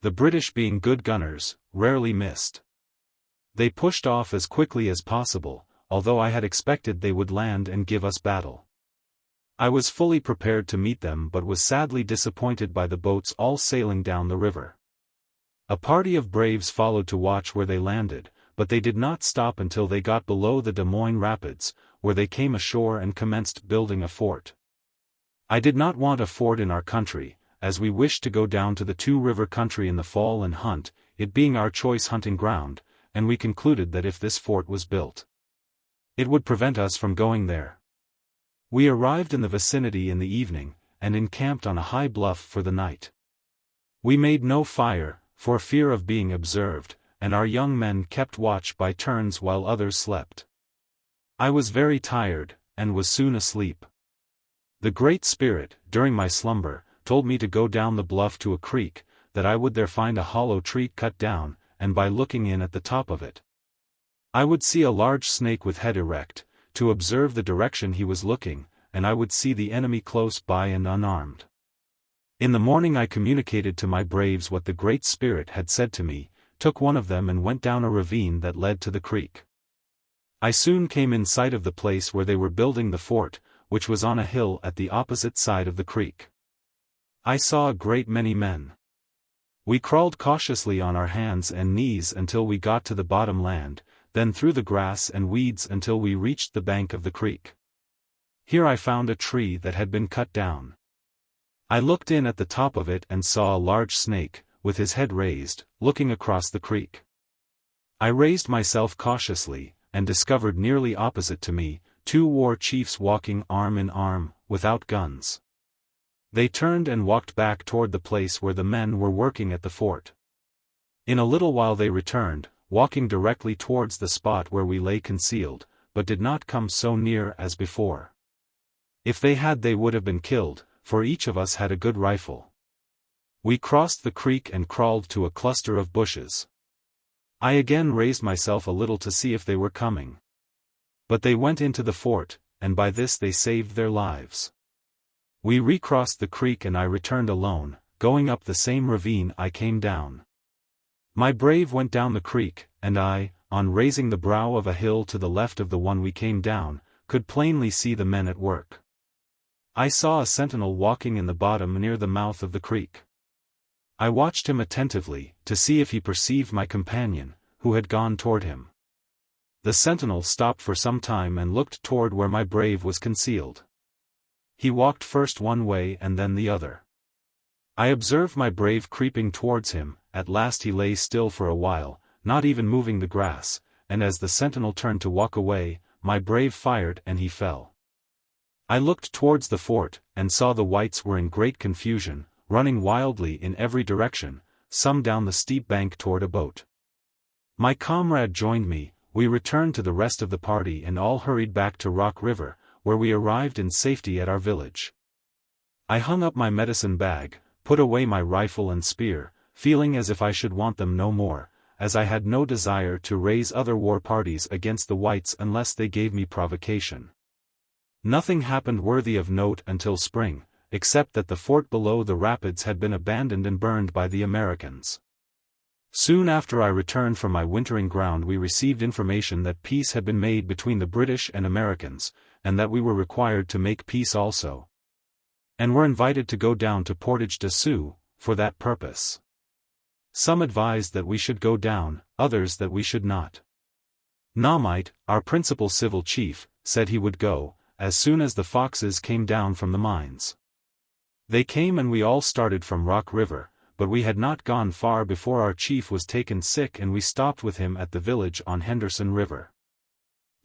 Speaker 1: The British, being good gunners, rarely missed. They pushed off as quickly as possible, although I had expected they would land and give us battle. I was fully prepared to meet them but was sadly disappointed by the boats all sailing down the river. A party of braves followed to watch where they landed, but they did not stop until they got below the Des Moines rapids, where they came ashore and commenced building a fort. I did not want a fort in our country, as we wished to go down to the Two River country in the fall and hunt, it being our choice hunting ground, and we concluded that if this fort was built, it would prevent us from going there. We arrived in the vicinity in the evening, and encamped on a high bluff for the night. We made no fire, for fear of being observed, and our young men kept watch by turns while others slept. I was very tired, and was soon asleep. The Great Spirit, during my slumber, told me to go down the bluff to a creek, that I would there find a hollow tree cut down, and by looking in at the top of it, I would see a large snake with head erect, to observe the direction he was looking, and I would see the enemy close by and unarmed. In the morning I communicated to my braves what the Great Spirit had said to me, took one of them and went down a ravine that led to the creek. I soon came in sight of the place where they were building the fort, which was on a hill at the opposite side of the creek. I saw a great many men. We crawled cautiously on our hands and knees until we got to the bottom land, then through the grass and weeds until we reached the bank of the creek. Here I found a tree that had been cut down. I looked in at the top of it and saw a large snake, with his head raised, looking across the creek. I raised myself cautiously, and discovered nearly opposite to me, 2 war chiefs walking arm in arm, without guns. They turned and walked back toward the place where the men were working at the fort. In a little while they returned, walking directly towards the spot where we lay concealed, but did not come so near as before. If they had, they would have been killed, for each of us had a good rifle. We crossed the creek and crawled to a cluster of bushes. I again raised myself a little to see if they were coming. But they went into the fort, and by this they saved their lives. We recrossed the creek and I returned alone, going up the same ravine I came down. My brave went down the creek, and I, on raising the brow of a hill to the left of the one we came down, could plainly see the men at work. I saw a sentinel walking in the bottom near the mouth of the creek. I watched him attentively, to see if he perceived my companion, who had gone toward him. The sentinel stopped for some time and looked toward where my brave was concealed. He walked first one way and then the other. I observed my brave creeping towards him. At last he lay still for a while, not even moving the grass, and as the sentinel turned to walk away, my brave fired and he fell. I looked towards the fort, and saw the whites were in great confusion, running wildly in every direction, some down the steep bank toward a boat. My comrade joined me. We returned to the rest of the party and all hurried back to Rock River, where we arrived in safety at our village. I hung up my medicine bag, put away my rifle and spear, feeling as if I should want them no more, as I had no desire to raise other war parties against the whites unless they gave me provocation. Nothing happened worthy of note until spring, except that the fort below the rapids had been abandoned and burned by the Americans. Soon after I returned from my wintering ground we received information that peace had been made between the British and Americans, and that we were required to make peace also, and were invited to go down to Portage de Sioux, for that purpose. Some advised that we should go down, others that we should not. Na-Might, our principal civil chief, said he would go, as soon as the Foxes came down from the mines. They came and we all started from Rock River, but we had not gone far before our chief was taken sick and we stopped with him at the village on Henderson River.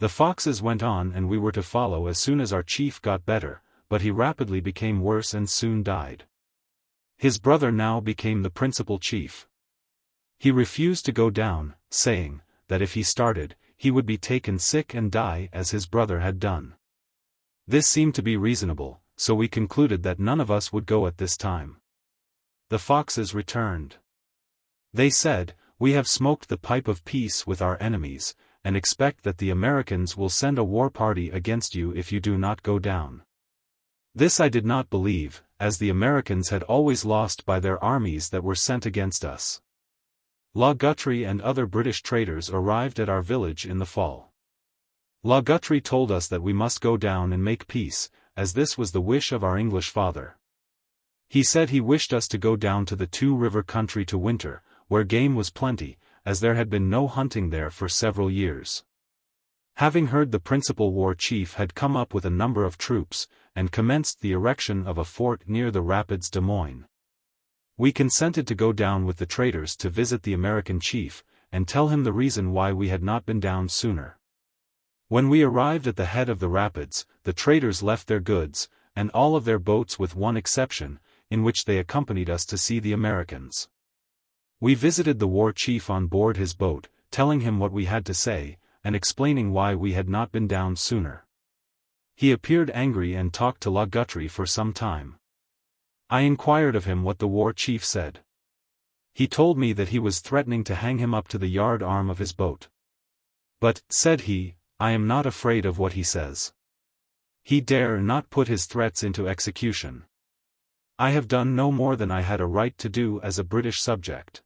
Speaker 1: The Foxes went on and we were to follow as soon as our chief got better, but he rapidly became worse and soon died. His brother now became the principal chief. He refused to go down, saying, that if he started, he would be taken sick and die as his brother had done. This seemed to be reasonable, so we concluded that none of us would go at this time. The Foxes returned. They said, "We have smoked the pipe of peace with our enemies, and expect that the Americans will send a war party against you if you do not go down." This I did not believe, as the Americans had always lost by their armies that were sent against us. La Guthrie and other British traders arrived at our village in the fall. La Guthrie told us that we must go down and make peace, as this was the wish of our English father. He said he wished us to go down to the Two River country to winter, where game was plenty, as there had been no hunting there for several years. Having heard the principal war chief had come up with a number of troops, and commenced the erection of a fort near the rapids Des Moines, we consented to go down with the traders to visit the American chief, and tell him the reason why we had not been down sooner. When we arrived at the head of the rapids, the traders left their goods, and all of their boats with one exception, in which they accompanied us to see the Americans. We visited the war chief on board his boat, telling him what we had to say, and explaining why we had not been down sooner. He appeared angry and talked to La Guthrie for some time. I inquired of him what the war chief said. He told me that he was threatening to hang him up to the yard arm of his boat. But, said he, I am not afraid of what he says. He dare not put his threats into execution. I have done no more than I had a right to do as a British subject.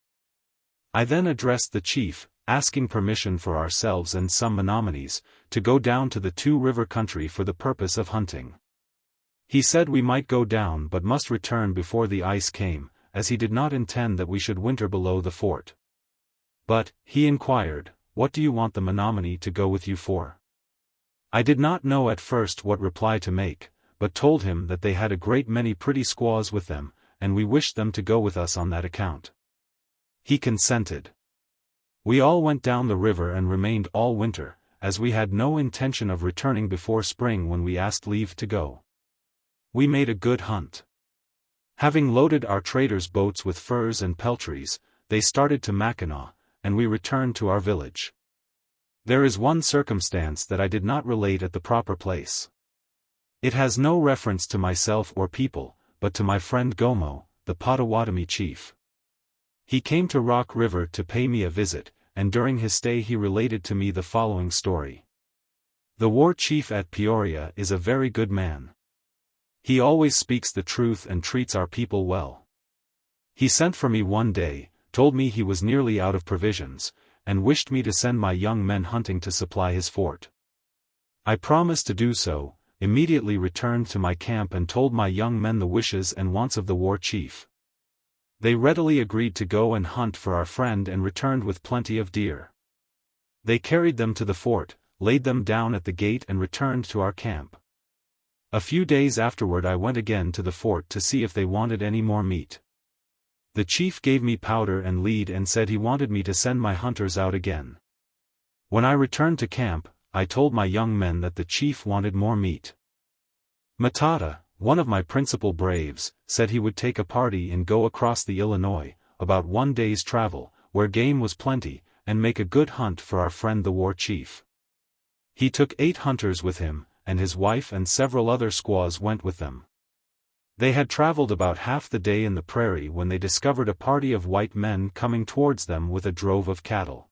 Speaker 1: I then addressed the chief, asking permission for ourselves and some Menominees, to go down to the Two River country for the purpose of hunting. He said we might go down but must return before the ice came, as he did not intend that we should winter below the fort. But, he inquired, what do you want the Menominee to go with you for? I did not know at first what reply to make, but told him that they had a great many pretty squaws with them, and we wished them to go with us on that account. He consented. We all went down the river and remained all winter, as we had no intention of returning before spring when we asked leave to go. We made a good hunt. Having loaded our traders' boats with furs and peltries, they started to Mackinac, and we returned to our village. There is one circumstance that I did not relate at the proper place. It has no reference to myself or people, but to my friend Gomo, the Potawatomi chief. He came to Rock River to pay me a visit, and during his stay he related to me the following story. The war chief at Peoria is a very good man. He always speaks the truth and treats our people well. He sent for me one day, told me he was nearly out of provisions, and wished me to send my young men hunting to supply his fort. I promised to do so, immediately returned to my camp and told my young men the wishes and wants of the war chief. They readily agreed to go and hunt for our friend and returned with plenty of deer. They carried them to the fort, laid them down at the gate and returned to our camp. A few days afterward I went again to the fort to see if they wanted any more meat. The chief gave me powder and lead and said he wanted me to send my hunters out again. When I returned to camp, I told my young men that the chief wanted more meat. Ma-Ka-Tai, one of my principal braves, said he would take a party and go across the Illinois, about 1 day's travel, where game was plenty, and make a good hunt for our friend the war chief. He took 8 hunters with him, and his wife and several other squaws went with them. They had traveled about half the day in the prairie when they discovered a party of white men coming towards them with a drove of cattle.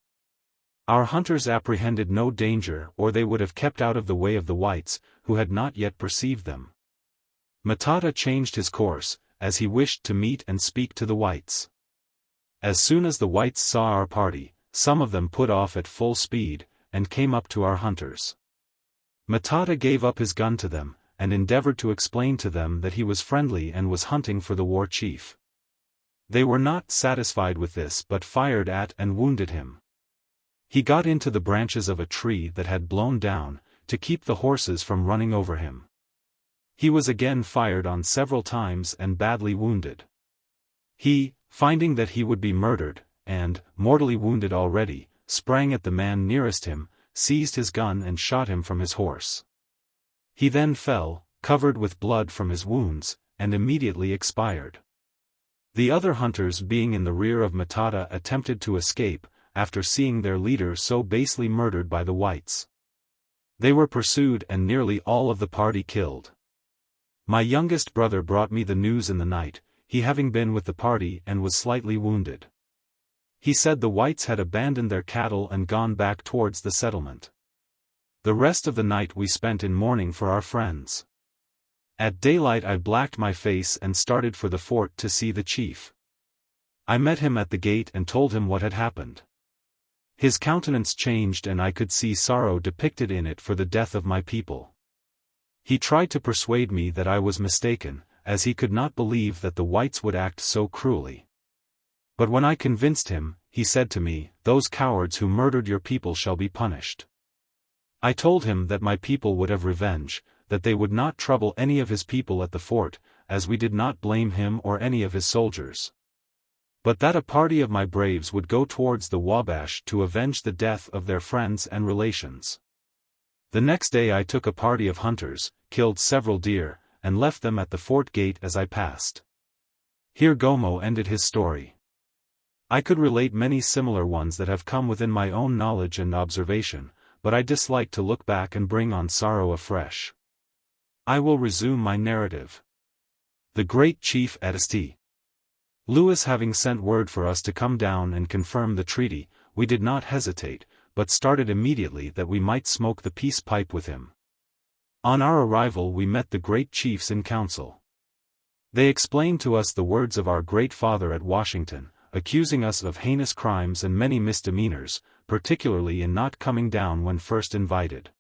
Speaker 1: Our hunters apprehended no danger, or they would have kept out of the way of the whites, who had not yet perceived them. Ma-Ka-Tai changed his course, as he wished to meet and speak to the whites. As soon as the whites saw our party, some of them put off at full speed, and came up to our hunters. Ma-Ka-Tai gave up his gun to them, and endeavored to explain to them that he was friendly and was hunting for the war chief. They were not satisfied with this but fired at and wounded him. He got into the branches of a tree that had blown down, to keep the horses from running over him. He was again fired on several times and badly wounded. He, finding that he would be murdered, and, mortally wounded already, sprang at the man nearest him, seized his gun and shot him from his horse. He then fell, covered with blood from his wounds, and immediately expired. The other hunters being in the rear of Ma-Ka-Tai attempted to escape, after seeing their leader so basely murdered by the whites. They were pursued and nearly all of the party killed. My youngest brother brought me the news in the night, he having been with the party and was slightly wounded. He said the whites had abandoned their cattle and gone back towards the settlement. The rest of the night we spent in mourning for our friends. At daylight I blacked my face and started for the fort to see the chief. I met him at the gate and told him what had happened. His countenance changed and I could see sorrow depicted in it for the death of my people. He tried to persuade me that I was mistaken, as he could not believe that the whites would act so cruelly. But when I convinced him, he said to me, "Those cowards who murdered your people shall be punished." I told him that my people would have revenge, that they would not trouble any of his people at the fort, as we did not blame him or any of his soldiers. But that a party of my braves would go towards the Wabash to avenge the death of their friends and relations. The next day I took a party of hunters, killed several deer, and left them at the fort gate as I passed. Here Gomo ended his story. I could relate many similar ones that have come within my own knowledge and observation, but I dislike to look back and bring on sorrow afresh. I will resume my narrative. The Great Chief at St. Louis having sent word for us to come down and confirm the treaty, we did not hesitate, but started immediately that we might smoke the peace pipe with him. On our arrival we met the great chiefs in council. They explained to us the words of our great father at Washington, accusing us of heinous crimes and many misdemeanors, particularly in not coming down when first invited.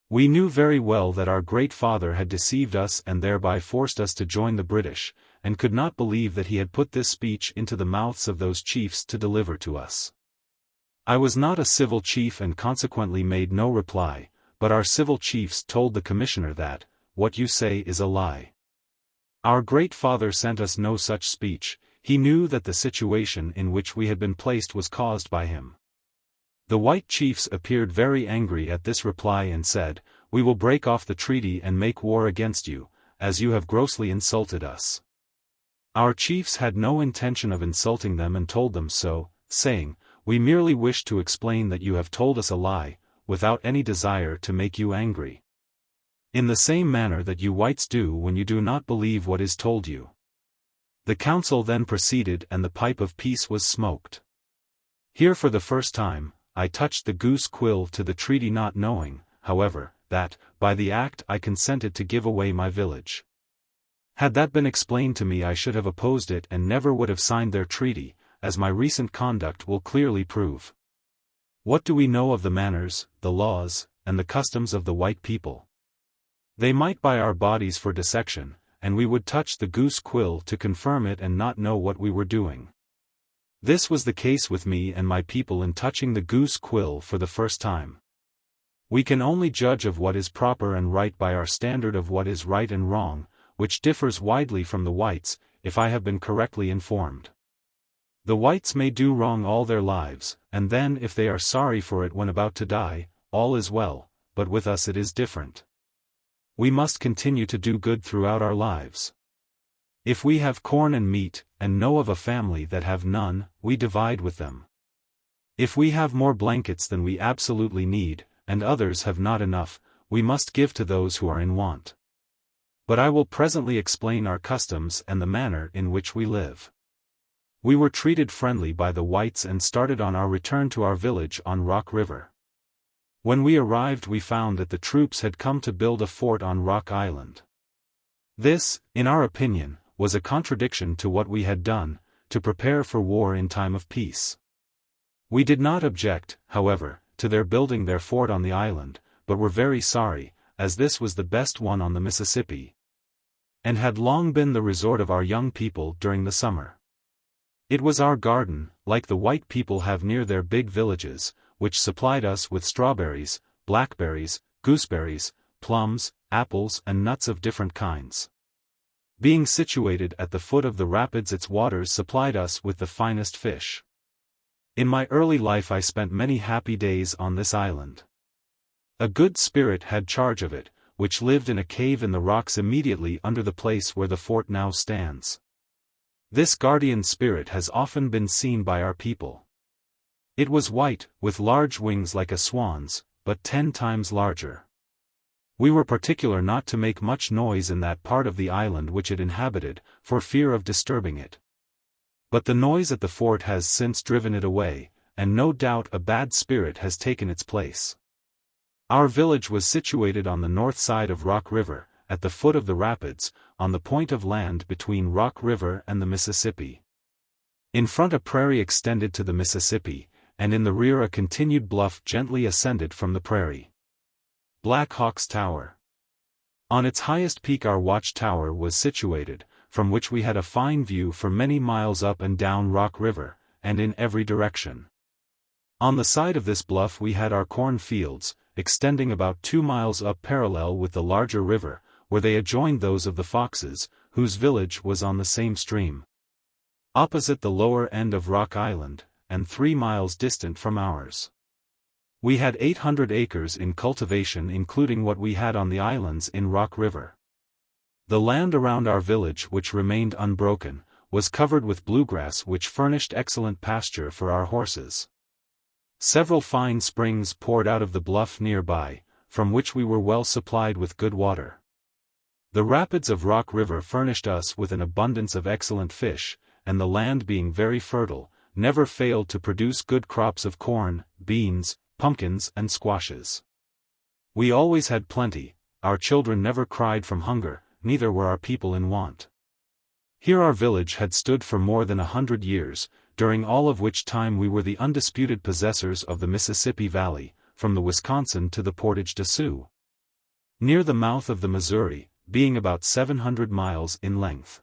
Speaker 1: We knew very well that our great father had deceived us and thereby forced us to join the British, and could not believe that he had put this speech into the mouths of those chiefs to deliver to us. I was not a civil chief and consequently made no reply, but our civil chiefs told the commissioner that, "What you say is a lie." Our great father sent us no such speech. He knew that the situation in which we had been placed was caused by him. The white chiefs appeared very angry at this reply and said, "We will break off the treaty and make war against you, as you have grossly insulted us." Our chiefs had no intention of insulting them and told them so, saying, "We merely wish to explain that you have told us a lie, without any desire to make you angry. In the same manner that you whites do when you do not believe what is told you." The council then proceeded and the pipe of peace was smoked. Here for the first time, I touched the goose quill to the treaty, not knowing, however, that, by the act I consented to give away my village. Had that been explained to me I should have opposed it and never would have signed their treaty, as my recent conduct will clearly prove. What do we know of the manners, the laws, and the customs of the white people? They might buy our bodies for dissection, and we would touch the goose quill to confirm it and not know what we were doing. This was the case with me and my people in touching the goose quill for the first time. We can only judge of what is proper and right by our standard of what is right and wrong, which differs widely from the whites, if I have been correctly informed. The whites may do wrong all their lives, and then if they are sorry for it when about to die, all is well, but with us it is different. We must continue to do good throughout our lives. If we have corn and meat, and know of a family that have none, we divide with them. If we have more blankets than we absolutely need, and others have not enough, we must give to those who are in want. But I will presently explain our customs and the manner in which we live. We were treated friendly by the whites and started on our return to our village on Rock River. When we arrived we found that the troops had come to build a fort on Rock Island. This, in our opinion, was a contradiction to what we had done, to prepare for war in time of peace. We did not object, however, to their building their fort on the island, but were very sorry, as this was the best one on the Mississippi, and had long been the resort of our young people during the summer. It was our garden, like the white people have near their big villages, which supplied us with strawberries, blackberries, gooseberries, plums, apples and nuts of different kinds. Being situated at the foot of the rapids, its waters supplied us with the finest fish. In my early life I spent many happy days on this island. A good spirit had charge of it, which lived in a cave in the rocks immediately under the place where the fort now stands. This guardian spirit has often been seen by our people. It was white, with large wings like a swan's, but 10 times larger. We were particular not to make much noise in that part of the island which it inhabited, for fear of disturbing it. But the noise at the fort has since driven it away, and no doubt a bad spirit has taken its place. Our village was situated on the north side of Rock River, at the foot of the rapids, on the point of land between Rock River and the Mississippi. In front a prairie extended to the Mississippi, and in the rear a continued bluff gently ascended from the prairie. Black Hawk's Tower. On its highest peak our watchtower was situated, from which we had a fine view for many miles up and down Rock River, and in every direction. On the side of this bluff we had our corn fields, extending about 2 miles up parallel with the larger river, where they adjoined those of the Foxes, whose village was on the same stream. Opposite the lower end of Rock Island, and 3 miles distant from ours. We had 800 acres in cultivation, including what we had on the islands in Rock River. The land around our village, which remained unbroken, was covered with bluegrass which furnished excellent pasture for our horses. Several fine springs poured out of the bluff nearby, from which we were well supplied with good water. The rapids of Rock River furnished us with an abundance of excellent fish, and the land being very fertile, never failed to produce good crops of corn, beans, pumpkins and squashes. We always had plenty, our children never cried from hunger, neither were our people in want. Here our village had stood for more than 100 years, during all of which time we were the undisputed possessors of the Mississippi Valley, from the Wisconsin to the Portage de Sioux. Near the mouth of the Missouri, being about 700 miles in length.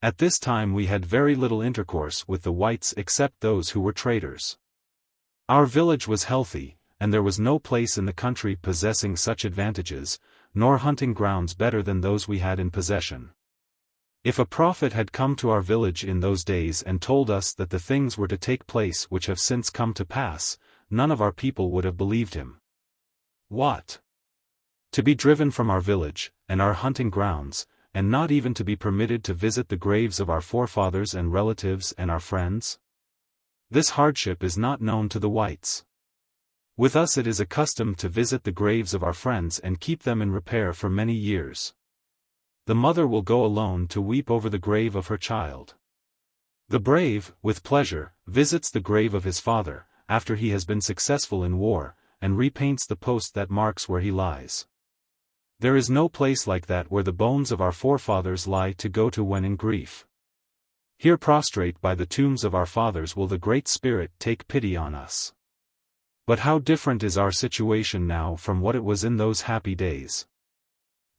Speaker 1: At this time we had very little intercourse with the whites except those who were traders. Our village was healthy, and there was no place in the country possessing such advantages, nor hunting grounds better than those we had in possession. If a prophet had come to our village in those days and told us that the things were to take place which have since come to pass, none of our people would have believed him. What? To be driven from our village, and our hunting grounds, and not even to be permitted to visit the graves of our forefathers and relatives and our friends? This hardship is not known to the whites. With us it is a custom to visit the graves of our friends and keep them in repair for many years. The mother will go alone to weep over the grave of her child. The brave, with pleasure, visits the grave of his father, after he has been successful in war, and repaints the post that marks where he lies. There is no place like that where the bones of our forefathers lie to go to when in grief. Here prostrate by the tombs of our fathers will the Great Spirit take pity on us. But how different is our situation now from what it was in those happy days.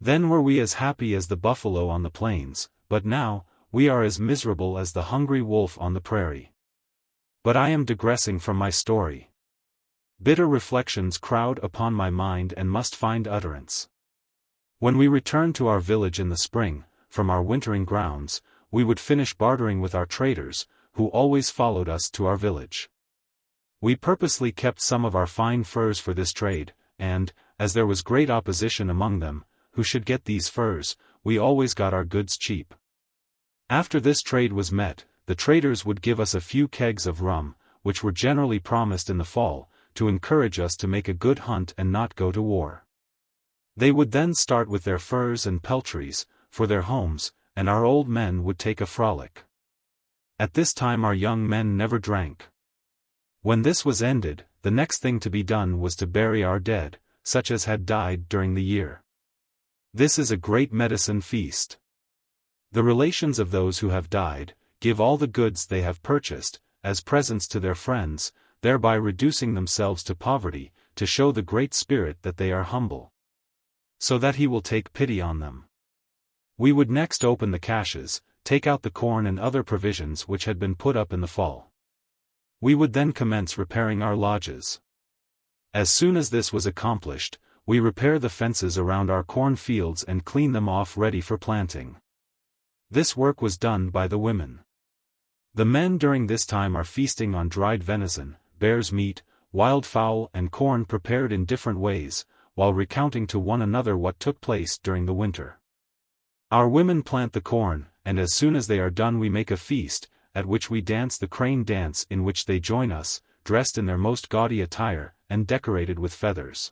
Speaker 1: Then were we as happy as the buffalo on the plains, but now, we are as miserable as the hungry wolf on the prairie. But I am digressing from my story. Bitter reflections crowd upon my mind and must find utterance. When we returned to our village in the spring, from our wintering grounds, we would finish bartering with our traders, who always followed us to our village. We purposely kept some of our fine furs for this trade, and, as there was great opposition among them, who should get these furs, we always got our goods cheap. After this trade was met, the traders would give us a few kegs of rum, which were generally promised in the fall, to encourage us to make a good hunt and not go to war. They would then start with their furs and peltries, for their homes, and our old men would take a frolic. At this time our young men never drank. When this was ended, the next thing to be done was to bury our dead, such as had died during the year. This is a great medicine feast. The relations of those who have died, give all the goods they have purchased, as presents to their friends, thereby reducing themselves to poverty, to show the Great Spirit that they are humble, so that he will take pity on them. We would next open the caches, take out the corn and other provisions which had been put up in the fall. We would then commence repairing our lodges. As soon as this was accomplished, we repair the fences around our corn fields and clean them off ready for planting. This work was done by the women. The men during this time are feasting on dried venison, bear's meat, wild fowl and corn prepared in different ways, while recounting to one another what took place during the winter. Our women plant the corn, and as soon as they are done we make a feast, at which we dance the crane dance in which they join us, dressed in their most gaudy attire, and decorated with feathers.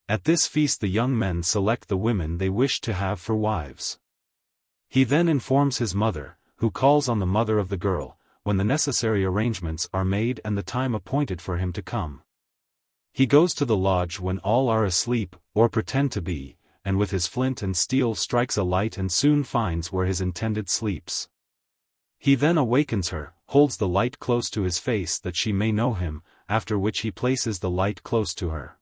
Speaker 1: At this feast the young men select the women they wish to have for wives. He then informs his mother, who calls on the mother of the girl, when the necessary arrangements are made and the time appointed for him to come. He goes to the lodge when all are asleep, or pretend to be, and with his flint and steel strikes a light and soon finds where his intended sleeps. He then awakens her, holds the light close to his face that she may know him, after which he places the light close to her.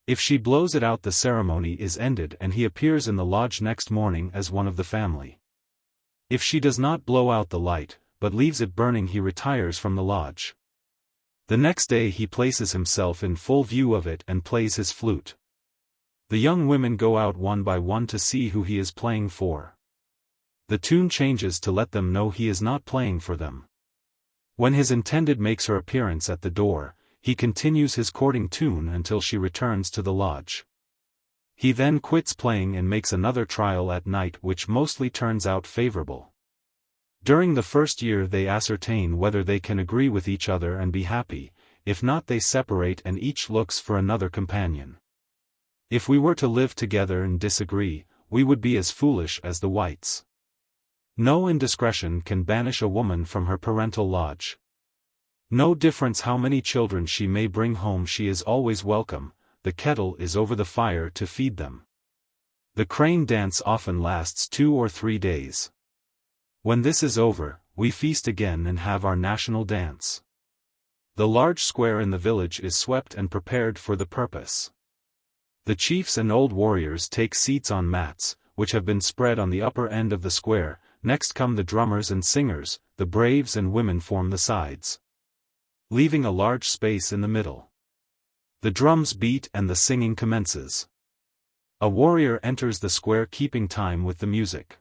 Speaker 1: If she blows it out the ceremony is ended and he appears in the lodge next morning as one of the family. If she does not blow out the light, but leaves it burning he retires from the lodge. The next day he places himself in full view of it and plays his flute. The young women go out one by one to see who he is playing for. The tune changes to let them know he is not playing for them. When his intended makes her appearance at the door, he continues his courting tune until she returns to the lodge. He then quits playing and makes another trial at night which mostly turns out favorable. During the first year they ascertain whether they can agree with each other and be happy, if not they separate and each looks for another companion. If we were to live together and disagree, we would be as foolish as the whites. No indiscretion can banish a woman from her parental lodge. No difference how many children she may bring home, she is always welcome, the kettle is over the fire to feed them. The crane dance often lasts 2 or 3 days. When this is over, we feast again and have our national dance. The large square in the village is swept and prepared for the purpose. The chiefs and old warriors take seats on mats, which have been spread on the upper end of the square. Next come the drummers and singers, the braves and women form the sides, leaving a large space in the middle. The drums beat and the singing commences. A warrior enters the square keeping time with the music.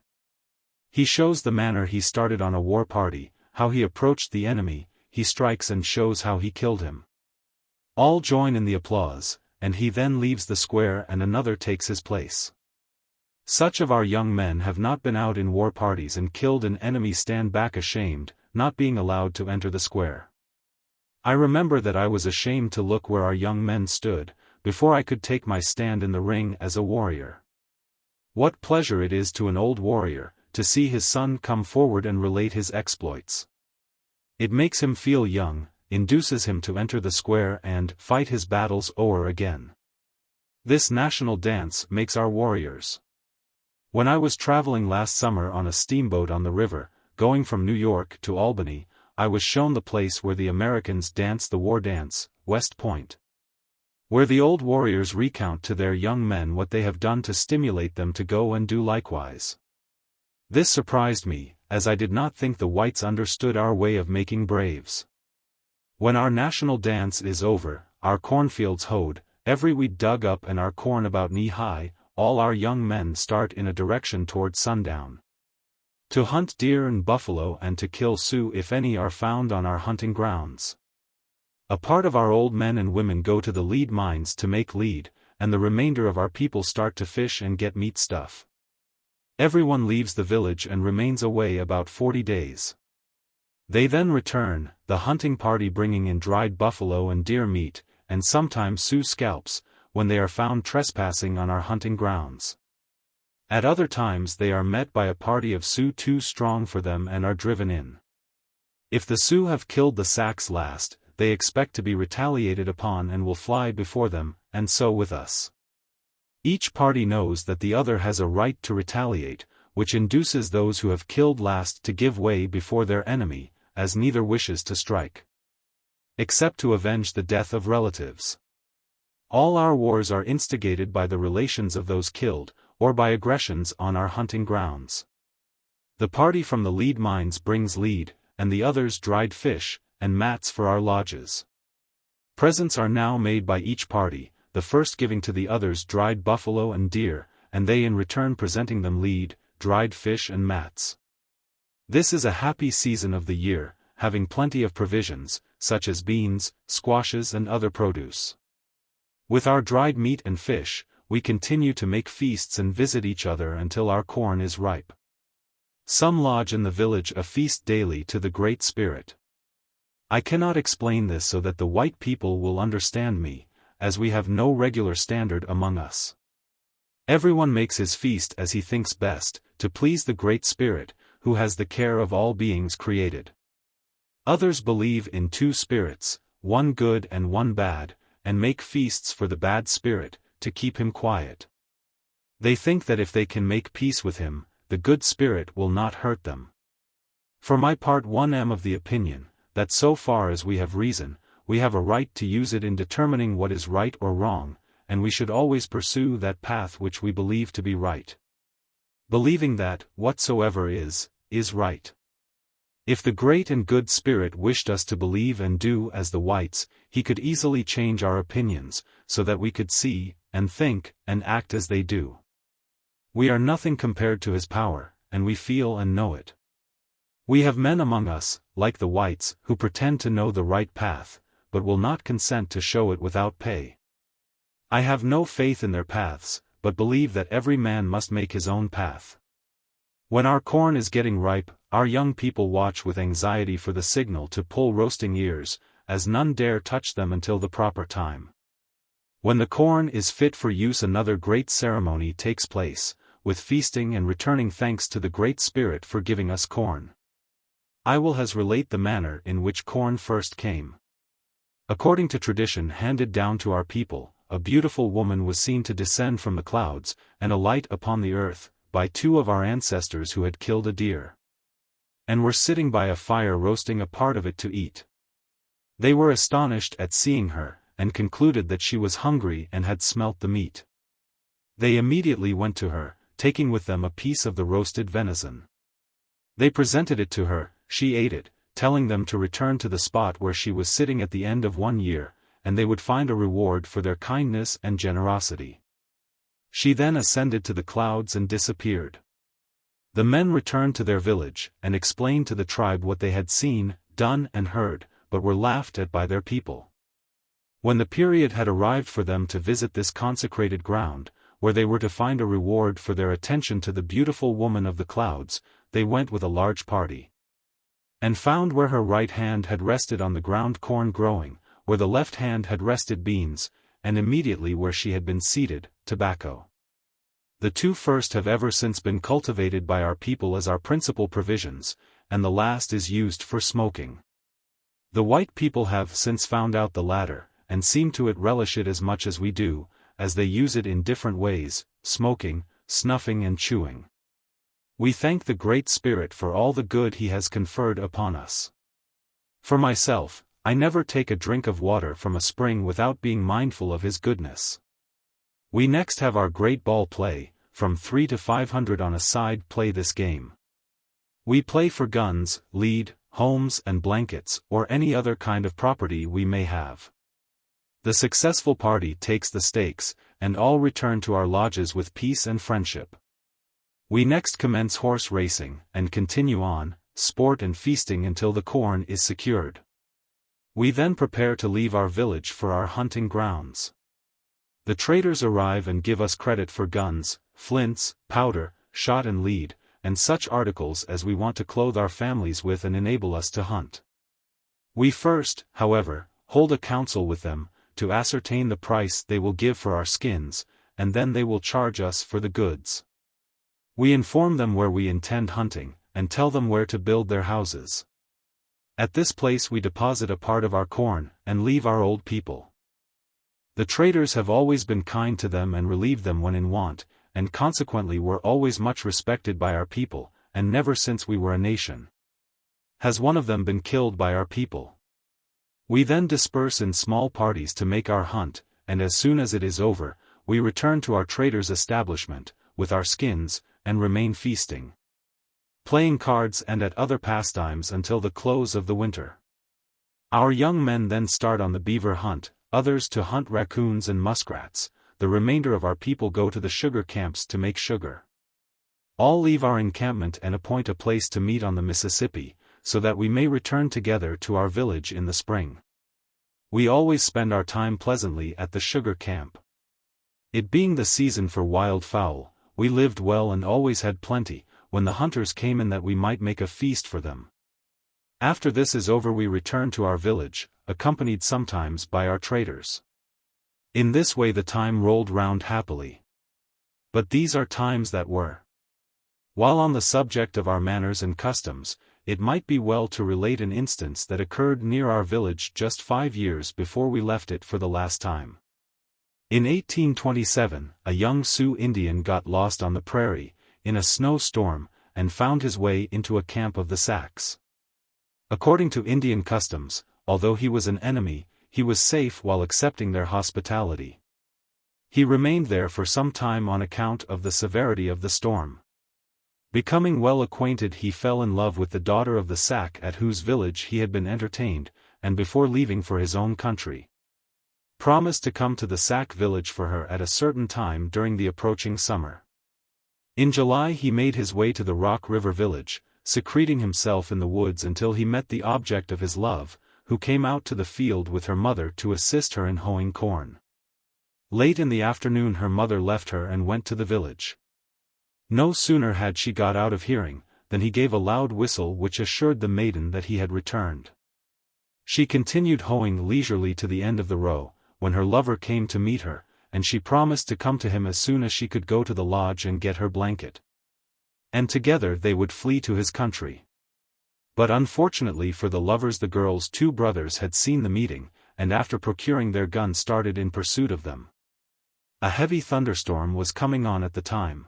Speaker 1: He shows the manner he started on a war party, how he approached the enemy, he strikes and shows how he killed him. All join in the applause, and he then leaves the square and another takes his place. Such of our young men have not been out in war parties and killed an enemy stand back ashamed, not being allowed to enter the square. I remember that I was ashamed to look where our young men stood, before I could take my stand in the ring as a warrior. What pleasure it is to an old warrior, to see his son come forward and relate his exploits. It makes him feel young, induces him to enter the square and fight his battles o'er again. This national dance makes our warriors. When I was traveling last summer on a steamboat on the river, going from New York to Albany, I was shown the place where the Americans dance the war dance, West Point, where the old warriors recount to their young men what they have done to stimulate them to go and do likewise. This surprised me, as I did not think the whites understood our way of making braves. When our national dance is over, our cornfields hoed, every weed dug up and our corn about knee-high, all our young men start in a direction toward sundown. To hunt deer and buffalo and to kill Sioux if any are found on our hunting grounds. A part of our old men and women go to the lead mines to make lead, and the remainder of our people start to fish and get meat stuff. Everyone leaves the village and remains away about 40 days. They then return, the hunting party bringing in dried buffalo and deer meat, and sometimes Sioux scalps, when they are found trespassing on our hunting grounds. At other times they are met by a party of Sioux too strong for them and are driven in. If the Sioux have killed the Sacs last, they expect to be retaliated upon and will fly before them, and so with us. Each party knows that the other has a right to retaliate, which induces those who have killed last to give way before their enemy, as neither wishes to strike. Except to avenge the death of relatives. All our wars are instigated by the relations of those killed, or by aggressions on our hunting grounds. The party from the lead mines brings lead, and the others dried fish, and mats for our lodges. Presents are now made by each party, the first giving to the others dried buffalo and deer, and they in return presenting them lead, dried fish and mats. This is a happy season of the year, having plenty of provisions, such as beans, squashes and other produce. With our dried meat and fish, we continue to make feasts and visit each other until our corn is ripe. Some lodge in the village a feast daily to the Great Spirit. I cannot explain this so that the white people will understand me, as we have no regular standard among us. Everyone makes his feast as he thinks best, to please the Great Spirit, who has the care of all beings created. Others believe in two spirits, one good and one bad, and make feasts for the bad spirit, to keep him quiet. They think that if they can make peace with him, the good spirit will not hurt them. For my part, I am of the opinion that so far as we have reason, we have a right to use it in determining what is right or wrong, and we should always pursue that path which we believe to be right. Believing that, whatsoever is right. If the great and good Spirit wished us to believe and do as the whites, he could easily change our opinions, so that we could see, and think, and act as they do. We are nothing compared to his power, and we feel and know it. We have men among us, like the whites, who pretend to know the right path, but will not consent to show it without pay. I have no faith in their paths, but believe that every man must make his own path. When our corn is getting ripe, our young people watch with anxiety for the signal to pull roasting ears, as none dare touch them until the proper time. When the corn is fit for use, another great ceremony takes place, with feasting and returning thanks to the Great Spirit for giving us corn. I will relate the manner in which corn first came. According to tradition handed down to our people, a beautiful woman was seen to descend from the clouds, and alight upon the earth, by two of our ancestors who had killed a deer, and were sitting by a fire roasting a part of it to eat. They were astonished at seeing her, and concluded that she was hungry and had smelt the meat. They immediately went to her, taking with them a piece of the roasted venison. They presented it to her, she ate it, telling them to return to the spot where she was sitting at the end of 1 year, and they would find a reward for their kindness and generosity. She then ascended to the clouds and disappeared. The men returned to their village, and explained to the tribe what they had seen, done and heard, but were laughed at by their people. When the period had arrived for them to visit this consecrated ground, where they were to find a reward for their attention to the beautiful woman of the clouds, they went with a large party, and found where her right hand had rested on the ground corn growing, where the left hand had rested beans, and immediately where she had been seated, tobacco. The two first have ever since been cultivated by our people as our principal provisions, and the last is used for smoking. The white people have since found out the latter, and seem to relish it as much as we do, as they use it in different ways, smoking, snuffing and chewing. We thank the Great Spirit for all the good he has conferred upon us. For myself, I never take a drink of water from a spring without being mindful of his goodness. We next have our great ball play, from 3 to 500 on a side play this game. We play for guns, lead, homes and blankets, or any other kind of property we may have. The successful party takes the stakes, and all return to our lodges with peace and friendship. We next commence horse racing, and continue on, sport and feasting until the corn is secured. We then prepare to leave our village for our hunting grounds. The traders arrive and give us credit for guns, flints, powder, shot and lead, and such articles as we want to clothe our families with and enable us to hunt. We first, however, hold a council with them, to ascertain the price they will give for our skins, and then they will charge us for the goods. We inform them where we intend hunting, and tell them where to build their houses. At this place we deposit a part of our corn, and leave our old people. The traders have always been kind to them and relieved them when in want, and consequently were always much respected by our people, and never since we were a nation has one of them been killed by our people. We then disperse in small parties to make our hunt, and as soon as it is over, we return to our trader's establishment, with our skins, and remain feasting, playing cards and at other pastimes until the close of the winter. Our young men then start on the beaver hunt, others to hunt raccoons and muskrats. The remainder of our people go to the sugar camps to make sugar. All leave our encampment and appoint a place to meet on the Mississippi, so that we may return together to our village in the spring. We always spend our time pleasantly at the sugar camp. It being the season for wild fowl, we lived well and always had plenty, when the hunters came in that we might make a feast for them. After this is over we return to our village, accompanied sometimes by our traders. In this way the time rolled round happily. But these are times that were. While on the subject of our manners and customs, it might be well to relate an instance that occurred near our village just 5 years before we left it for the last time. In 1827, a young Sioux Indian got lost on the prairie, in a snowstorm, and found his way into a camp of the Sauks. According to Indian customs, although he was an enemy, he was safe while accepting their hospitality. He remained there for some time on account of the severity of the storm. Becoming well acquainted he fell in love with the daughter of the Sauk at whose village he had been entertained, and before leaving for his own country, promised to come to the Sauk village for her at a certain time during the approaching summer. In July he made his way to the Rock River village, secreting himself in the woods until he met the object of his love, who came out to the field with her mother to assist her in hoeing corn. Late in the afternoon her mother left her and went to the village. No sooner had she got out of hearing, than he gave a loud whistle which assured the maiden that he had returned. She continued hoeing leisurely to the end of the row, when her lover came to meet her, and she promised to come to him as soon as she could go to the lodge and get her blanket. And together they would flee to his country. But unfortunately for the lovers the girl's 2 brothers had seen the meeting, and after procuring their guns started in pursuit of them. A heavy thunderstorm was coming on at the time.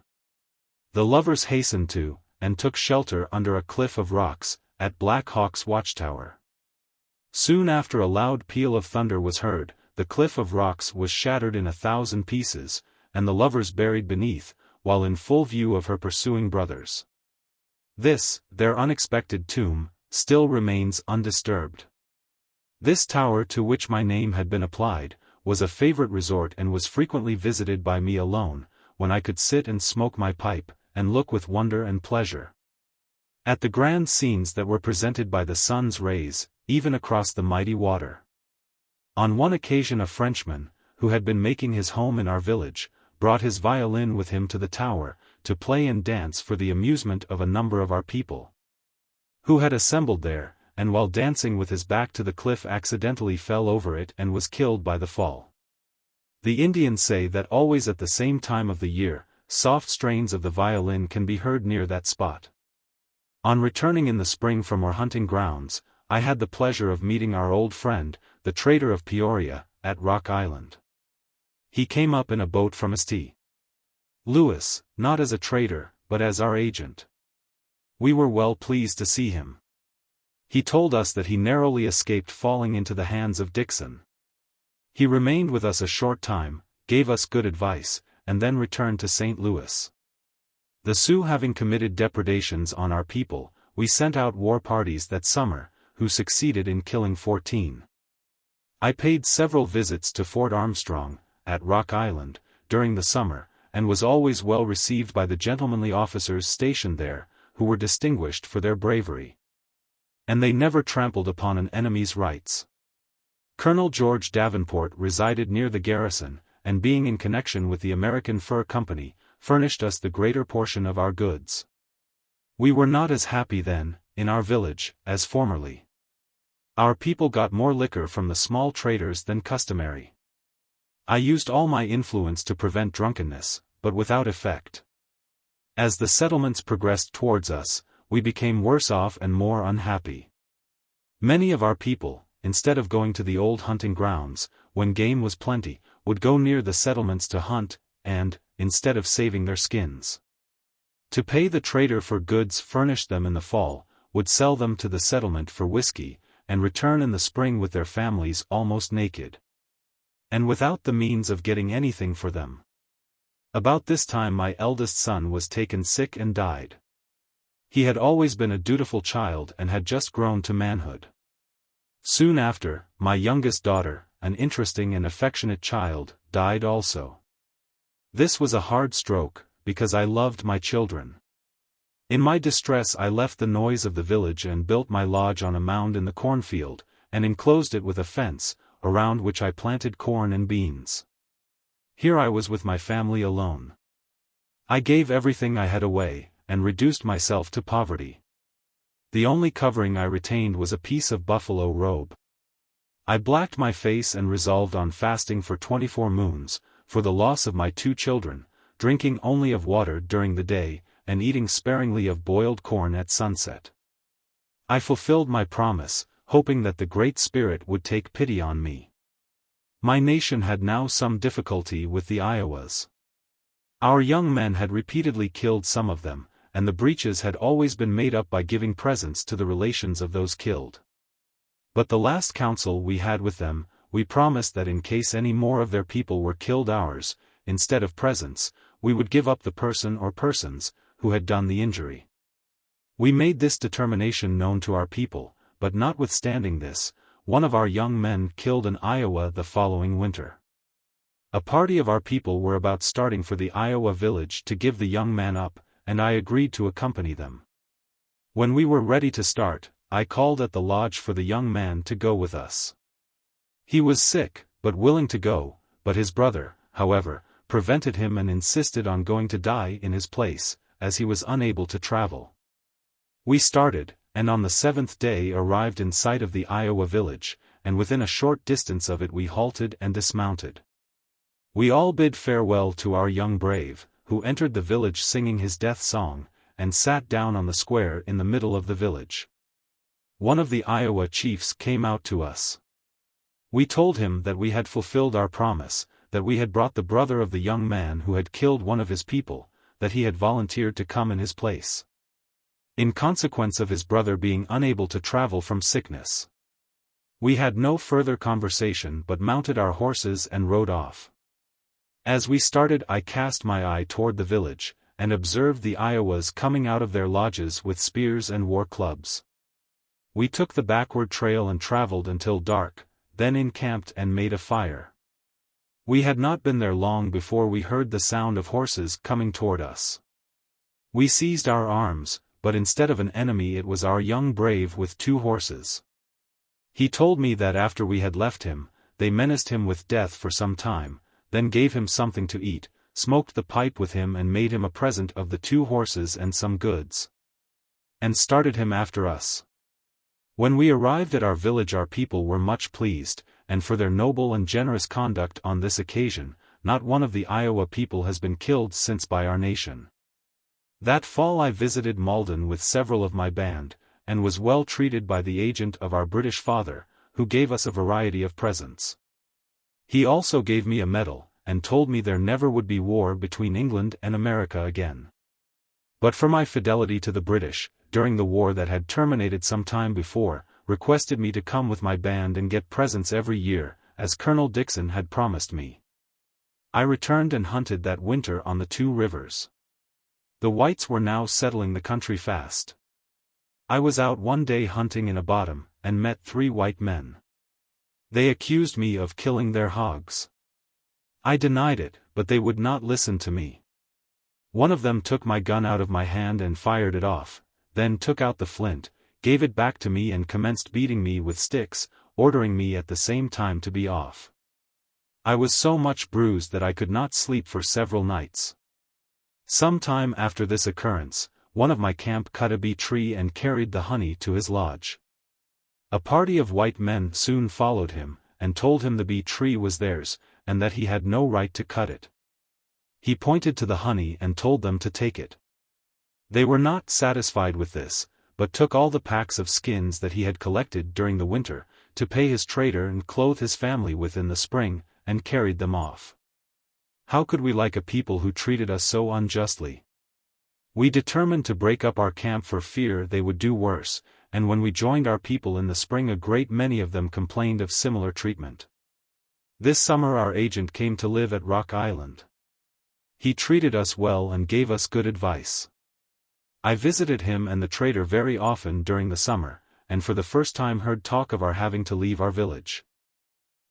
Speaker 1: The lovers hastened to, and took shelter under a cliff of rocks, at Black Hawk's watchtower. Soon after a loud peal of thunder was heard, the cliff of rocks was shattered in 1,000 pieces, and the lovers buried beneath, while in full view of her pursuing brothers. This, their unexpected tomb, still remains undisturbed. This tower to which my name had been applied, was a favorite resort and was frequently visited by me alone, when I could sit and smoke my pipe, and look with wonder and pleasure at the grand scenes that were presented by the sun's rays, even across the mighty water. On one occasion a Frenchman, who had been making his home in our village, brought his violin with him to the tower, to play and dance for the amusement of a number of our people, who had assembled there, and while dancing with his back to the cliff accidentally fell over it and was killed by the fall. The Indians say that always at the same time of the year, soft strains of the violin can be heard near that spot. On returning in the spring from our hunting grounds, I had the pleasure of meeting our old friend, the trader of Peoria, at Rock Island. He came up in a boat from St. Louis, not as a trader, but as our agent. We were well pleased to see him. He told us that he narrowly escaped falling into the hands of Dixon. He remained with us a short time, gave us good advice, and then returned to St. Louis. The Sioux having committed depredations on our people, we sent out war parties that summer, who succeeded in killing 14. I paid several visits to Fort Armstrong, at Rock Island, during the summer, and was always well received by the gentlemanly officers stationed there, who were distinguished for their bravery. And they never trampled upon an enemy's rights. Colonel George Davenport resided near the garrison, and being in connection with the American Fur Company, furnished us the greater portion of our goods. We were not as happy then, in our village, as formerly. Our people got more liquor from the small traders than customary. I used all my influence to prevent drunkenness, but without effect. As the settlements progressed towards us, we became worse off and more unhappy. Many of our people, instead of going to the old hunting grounds, when game was plenty, would go near the settlements to hunt, and, instead of saving their skins to pay the trader for goods furnished them in the fall, would sell them to the settlement for whiskey, and return in the spring with their families almost naked, and without the means of getting anything for them. About this time my eldest son was taken sick and died. He had always been a dutiful child and had just grown to manhood. Soon after, my youngest daughter, an interesting and affectionate child, died also. This was a hard stroke, because I loved my children. In my distress I left the noise of the village and built my lodge on a mound in the cornfield, and enclosed it with a fence, around which I planted corn and beans. Here I was with my family alone. I gave everything I had away, and reduced myself to poverty. The only covering I retained was a piece of buffalo robe. I blacked my face and resolved on fasting for 24 moons, for the loss of my 2 children, drinking only of water during the day, and eating sparingly of boiled corn at sunset. I fulfilled my promise, hoping that the Great Spirit would take pity on me. My nation had now some difficulty with the Iowas. Our young men had repeatedly killed some of them, and the breaches had always been made up by giving presents to the relations of those killed. But the last council we had with them, we promised that in case any more of their people were killed ours, instead of presents, we would give up the person or persons, who had done the injury. We made this determination known to our people, but notwithstanding this, one of our young men killed an Iowa the following winter. A party of our people were about starting for the Iowa village to give the young man up, and I agreed to accompany them. When we were ready to start, I called at the lodge for the young man to go with us. He was sick, but willing to go, but his brother, however, prevented him and insisted on going to die in his place, as he was unable to travel. We started, and on the 7th day arrived in sight of the Iowa village, and within a short distance of it we halted and dismounted. We all bid farewell to our young brave, who entered the village singing his death song, and sat down on the square in the middle of the village. One of the Iowa chiefs came out to us. We told him that we had fulfilled our promise, that we had brought the brother of the young man who had killed one of his people, that he had volunteered to come in his place, in consequence of his brother being unable to travel from sickness. We had no further conversation but mounted our horses and rode off. As we started I cast my eye toward the village, and observed the Iowas coming out of their lodges with spears and war clubs. We took the backward trail and traveled until dark, then encamped and made a fire. We had not been there long before we heard the sound of horses coming toward us. We seized our arms, but instead of an enemy it was our young brave with 2 horses. He told me that after we had left him, they menaced him with death for some time, then gave him something to eat, smoked the pipe with him and made him a present of the 2 horses and some goods, and started him after us. When we arrived at our village our people were much pleased, and for their noble and generous conduct on this occasion, not one of the Iowa people has been killed since by our nation. That fall I visited Malden with several of my band, and was well treated by the agent of our British father, who gave us a variety of presents. He also gave me a medal, and told me there never would be war between England and America again. But for my fidelity to the British, during the war that had terminated some time before, requested me to come with my band and get presents every year, as Colonel Dixon had promised me. I returned and hunted that winter on the 2 rivers. The whites were now settling the country fast. I was out one day hunting in a bottom, and met 3 white men. They accused me of killing their hogs. I denied it, but they would not listen to me. One of them took my gun out of my hand and fired it off, then took out the flint, gave it back to me and commenced beating me with sticks, ordering me at the same time to be off. I was so much bruised that I could not sleep for several nights. Some time after this occurrence, one of my camp cut a bee tree and carried the honey to his lodge. A party of white men soon followed him, and told him the bee tree was theirs, and that he had no right to cut it. He pointed to the honey and told them to take it. They were not satisfied with this, but took all the packs of skins that he had collected during the winter, to pay his trader and clothe his family with in the spring, and carried them off. How could we like a people who treated us so unjustly? We determined to break up our camp for fear they would do worse, and when we joined our people in the spring a great many of them complained of similar treatment. This summer our agent came to live at Rock Island. He treated us well and gave us good advice. I visited him and the trader very often during the summer, and for the first time heard talk of our having to leave our village.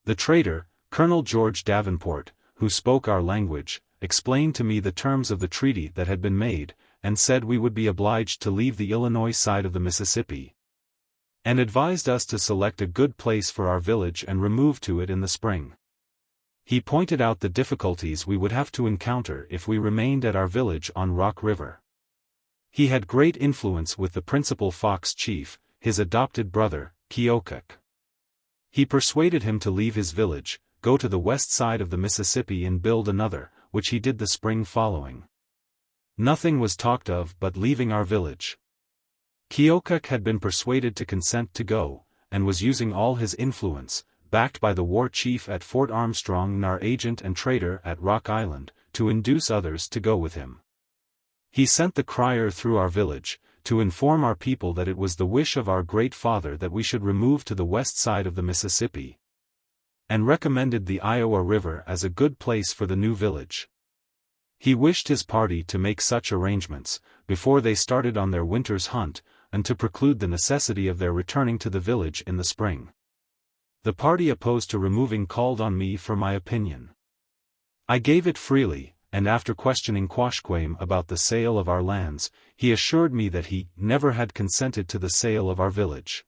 Speaker 1: The trader, Colonel George Davenport, who spoke our language, explained to me the terms of the treaty that had been made, and said we would be obliged to leave the Illinois side of the Mississippi, and advised us to select a good place for our village and remove to it in the spring. He pointed out the difficulties we would have to encounter if we remained at our village on Rock River. He had great influence with the principal Fox chief, his adopted brother, Keokuk. He persuaded him to leave his village, go to the west side of the Mississippi and build another, which he did the spring following. Nothing was talked of but leaving our village. Keokuk had been persuaded to consent to go, and was using all his influence, backed by the war chief at Fort Armstrong and our agent and trader at Rock Island, to induce others to go with him. He sent the crier through our village, to inform our people that it was the wish of our great father that we should remove to the west side of the Mississippi, and recommended the Iowa River as a good place for the new village. He wished his party to make such arrangements, before they started on their winter's hunt, and to preclude the necessity of their returning to the village in the spring. The party opposed to removing called on me for my opinion. I gave it freely, and after questioning Quashquame about the sale of our lands, he assured me that he never had consented to the sale of our village.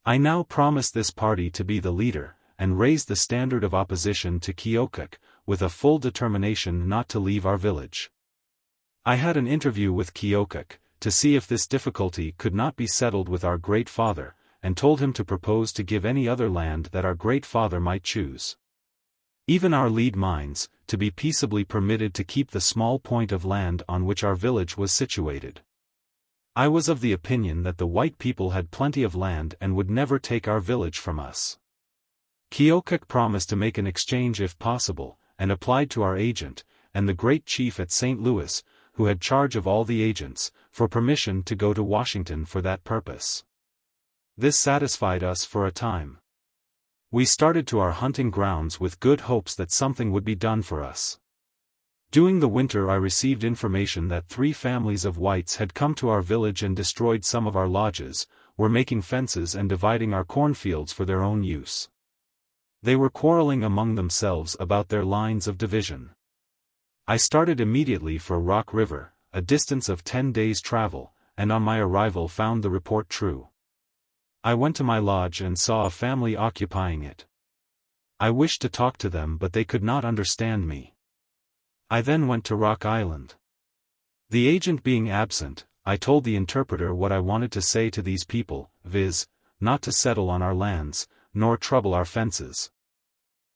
Speaker 1: I now promised this party to be the leader, and raised the standard of opposition to Keokuk, with a full determination not to leave our village. I had an interview with Keokuk, to see if this difficulty could not be settled with our great father, and told him to propose to give any other land that our great father might choose. Even our lead mines, to be peaceably permitted to keep the small point of land on which our village was situated. I was of the opinion that the white people had plenty of land and would never take our village from us. Keokuk promised to make an exchange if possible, and applied to our agent, and the great chief at St. Louis, who had charge of all the agents, for permission to go to Washington for that purpose. This satisfied us for a time. We started to our hunting grounds with good hopes that something would be done for us. During the winter I received information that 3 families of whites had come to our village and destroyed some of our lodges, were making fences and dividing our cornfields for their own use. They were quarreling among themselves about their lines of division. I started immediately for Rock River, a distance of 10 days' travel, and on my arrival found the report true. I went to my lodge and saw a family occupying it. I wished to talk to them but they could not understand me. I then went to Rock Island. The agent being absent, I told the interpreter what I wanted to say to these people, viz., not to settle on our lands, nor trouble our fences.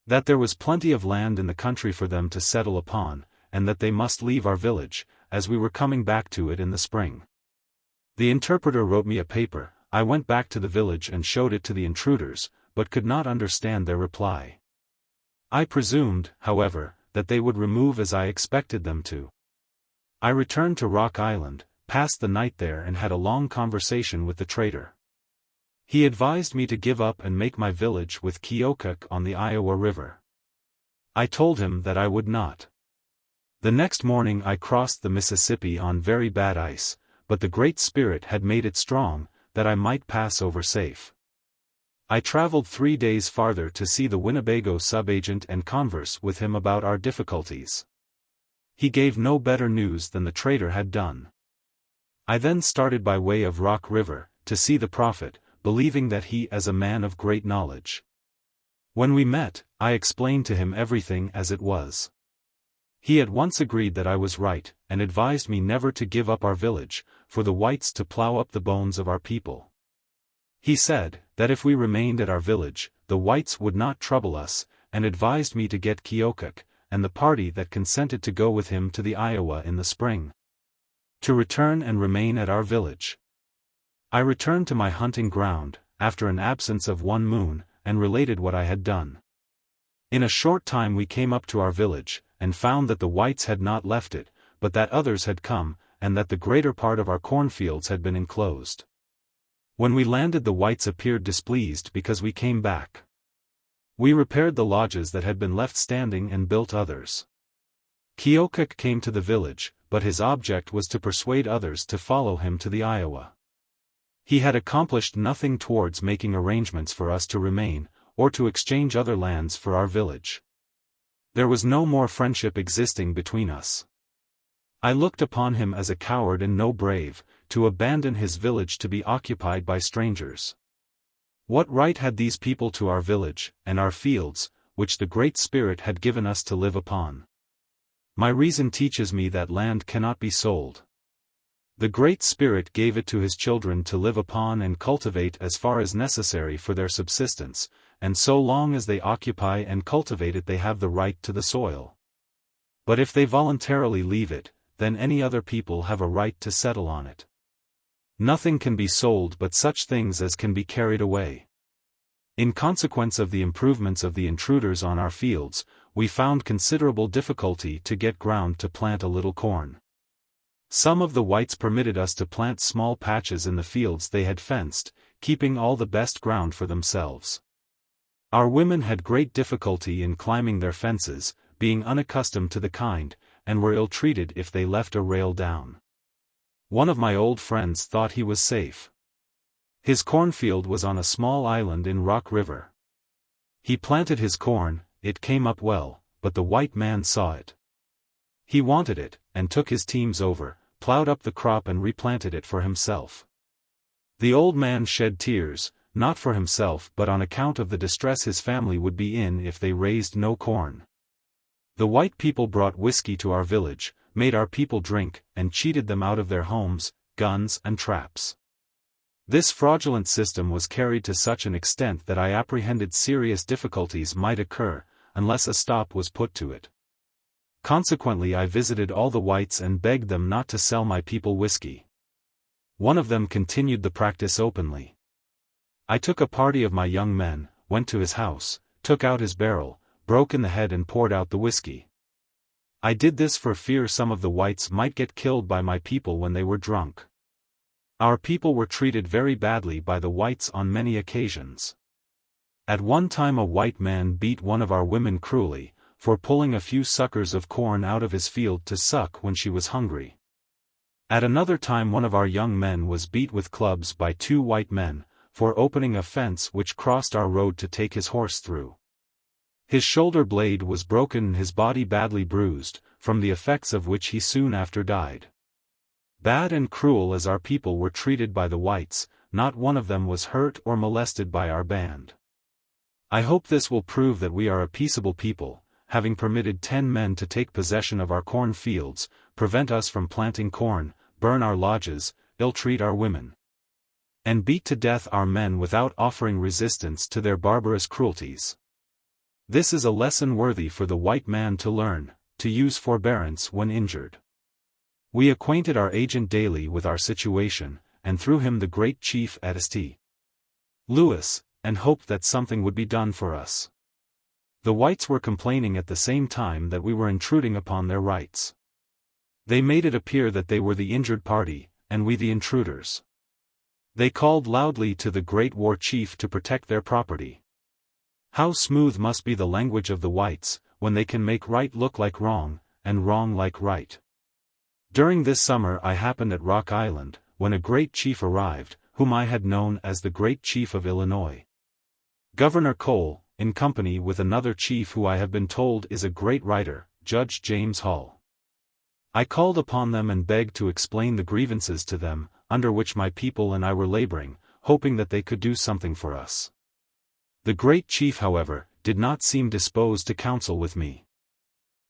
Speaker 1: That there was plenty of land in the country for them to settle upon, and that they must leave our village, as we were coming back to it in the spring. The interpreter wrote me a paper. I went back to the village and showed it to the intruders, but could not understand their reply. I presumed, however, that they would remove as I expected them to. I returned to Rock Island, passed the night there and had a long conversation with the trader. He advised me to give up and make my village with Keokuk on the Iowa River. I told him that I would not. The next morning I crossed the Mississippi on very bad ice, but the Great Spirit had made it strong, that I might pass over safe. I traveled 3 days farther to see the Winnebago sub-agent and converse with him about our difficulties. He gave no better news than the trader had done. I then started by way of Rock River, to see the prophet, believing that he as a man of great knowledge. When we met, I explained to him everything as it was. He at once agreed that I was right, and advised me never to give up our village, for the whites to plow up the bones of our people. He said, that if we remained at our village, the whites would not trouble us, and advised me to get Keokuk, and the party that consented to go with him to the Iowa in the spring, to return and remain at our village. I returned to my hunting ground, after an absence of 1 moon, and related what I had done. In a short time we came up to our village, and found that the whites had not left it, but that others had come, and that the greater part of our cornfields had been enclosed. When we landed, the whites appeared displeased because we came back. We repaired the lodges that had been left standing and built others. Keokuk came to the village, but his object was to persuade others to follow him to the Iowa. He had accomplished nothing towards making arrangements for us to remain, or to exchange other lands for our village. There was no more friendship existing between us. I looked upon him as a coward and no brave, to abandon his village to be occupied by strangers. What right had these people to our village, and our fields, which the Great Spirit had given us to live upon? My reason teaches me that land cannot be sold. The Great Spirit gave it to his children to live upon and cultivate as far as necessary for their subsistence, and so long as they occupy and cultivate it they have the right to the soil. But if they voluntarily leave it, then any other people have a right to settle on it. Nothing can be sold but such things as can be carried away. In consequence of the improvements of the intruders on our fields, we found considerable difficulty to get ground to plant a little corn. Some of the whites permitted us to plant small patches in the fields they had fenced, keeping all the best ground for themselves. Our women had great difficulty in climbing their fences, being unaccustomed to the kind, and were ill-treated if they left a rail down. One of my old friends thought he was safe. His cornfield was on a small island in Rock River. He planted his corn, it came up well, but the white man saw it. He wanted it, and took his teams over, plowed up the crop and replanted it for himself. The old man shed tears, not for himself but on account of the distress his family would be in if they raised no corn. The white people brought whiskey to our village, made our people drink, and cheated them out of their homes, guns and traps. This fraudulent system was carried to such an extent that I apprehended serious difficulties might occur, unless a stop was put to it. Consequently I visited all the whites and begged them not to sell my people whiskey. One of them continued the practice openly. I took a party of my young men, went to his house, took out his barrel, broke in the head and poured out the whiskey. I did this for fear some of the whites might get killed by my people when they were drunk. Our people were treated very badly by the whites on many occasions. At one time a white man beat one of our women cruelly, for pulling a few suckers of corn out of his field to suck when she was hungry. At another time one of our young men was beat with clubs by 2 white men, for opening a fence which crossed our road to take his horse through. His shoulder blade was broken and his body badly bruised, from the effects of which he soon after died. Bad and cruel as our people were treated by the whites, not one of them was hurt or molested by our band. I hope this will prove that we are a peaceable people, having permitted 10 men to take possession of our corn fields, prevent us from planting corn, burn our lodges, ill-treat our women, and beat to death our men without offering resistance to their barbarous cruelties. This is a lesson worthy for the white man to learn, to use forbearance when injured. We acquainted our agent daily with our situation, and through him the great chief at St. Louis, and hoped that something would be done for us. The whites were complaining at the same time that we were intruding upon their rights. They made it appear that they were the injured party, and we the intruders. They called loudly to the great war chief to protect their property. How smooth must be the language of the whites, when they can make right look like wrong, and wrong like right. During this summer I happened at Rock Island, when a great chief arrived, whom I had known as the Great Chief of Illinois. Governor Cole, in company with another chief who I have been told is a great writer, Judge James Hall. I called upon them and begged to explain the grievances to them, under which my people and I were laboring, hoping that they could do something for us. The great chief, however, did not seem disposed to counsel with me.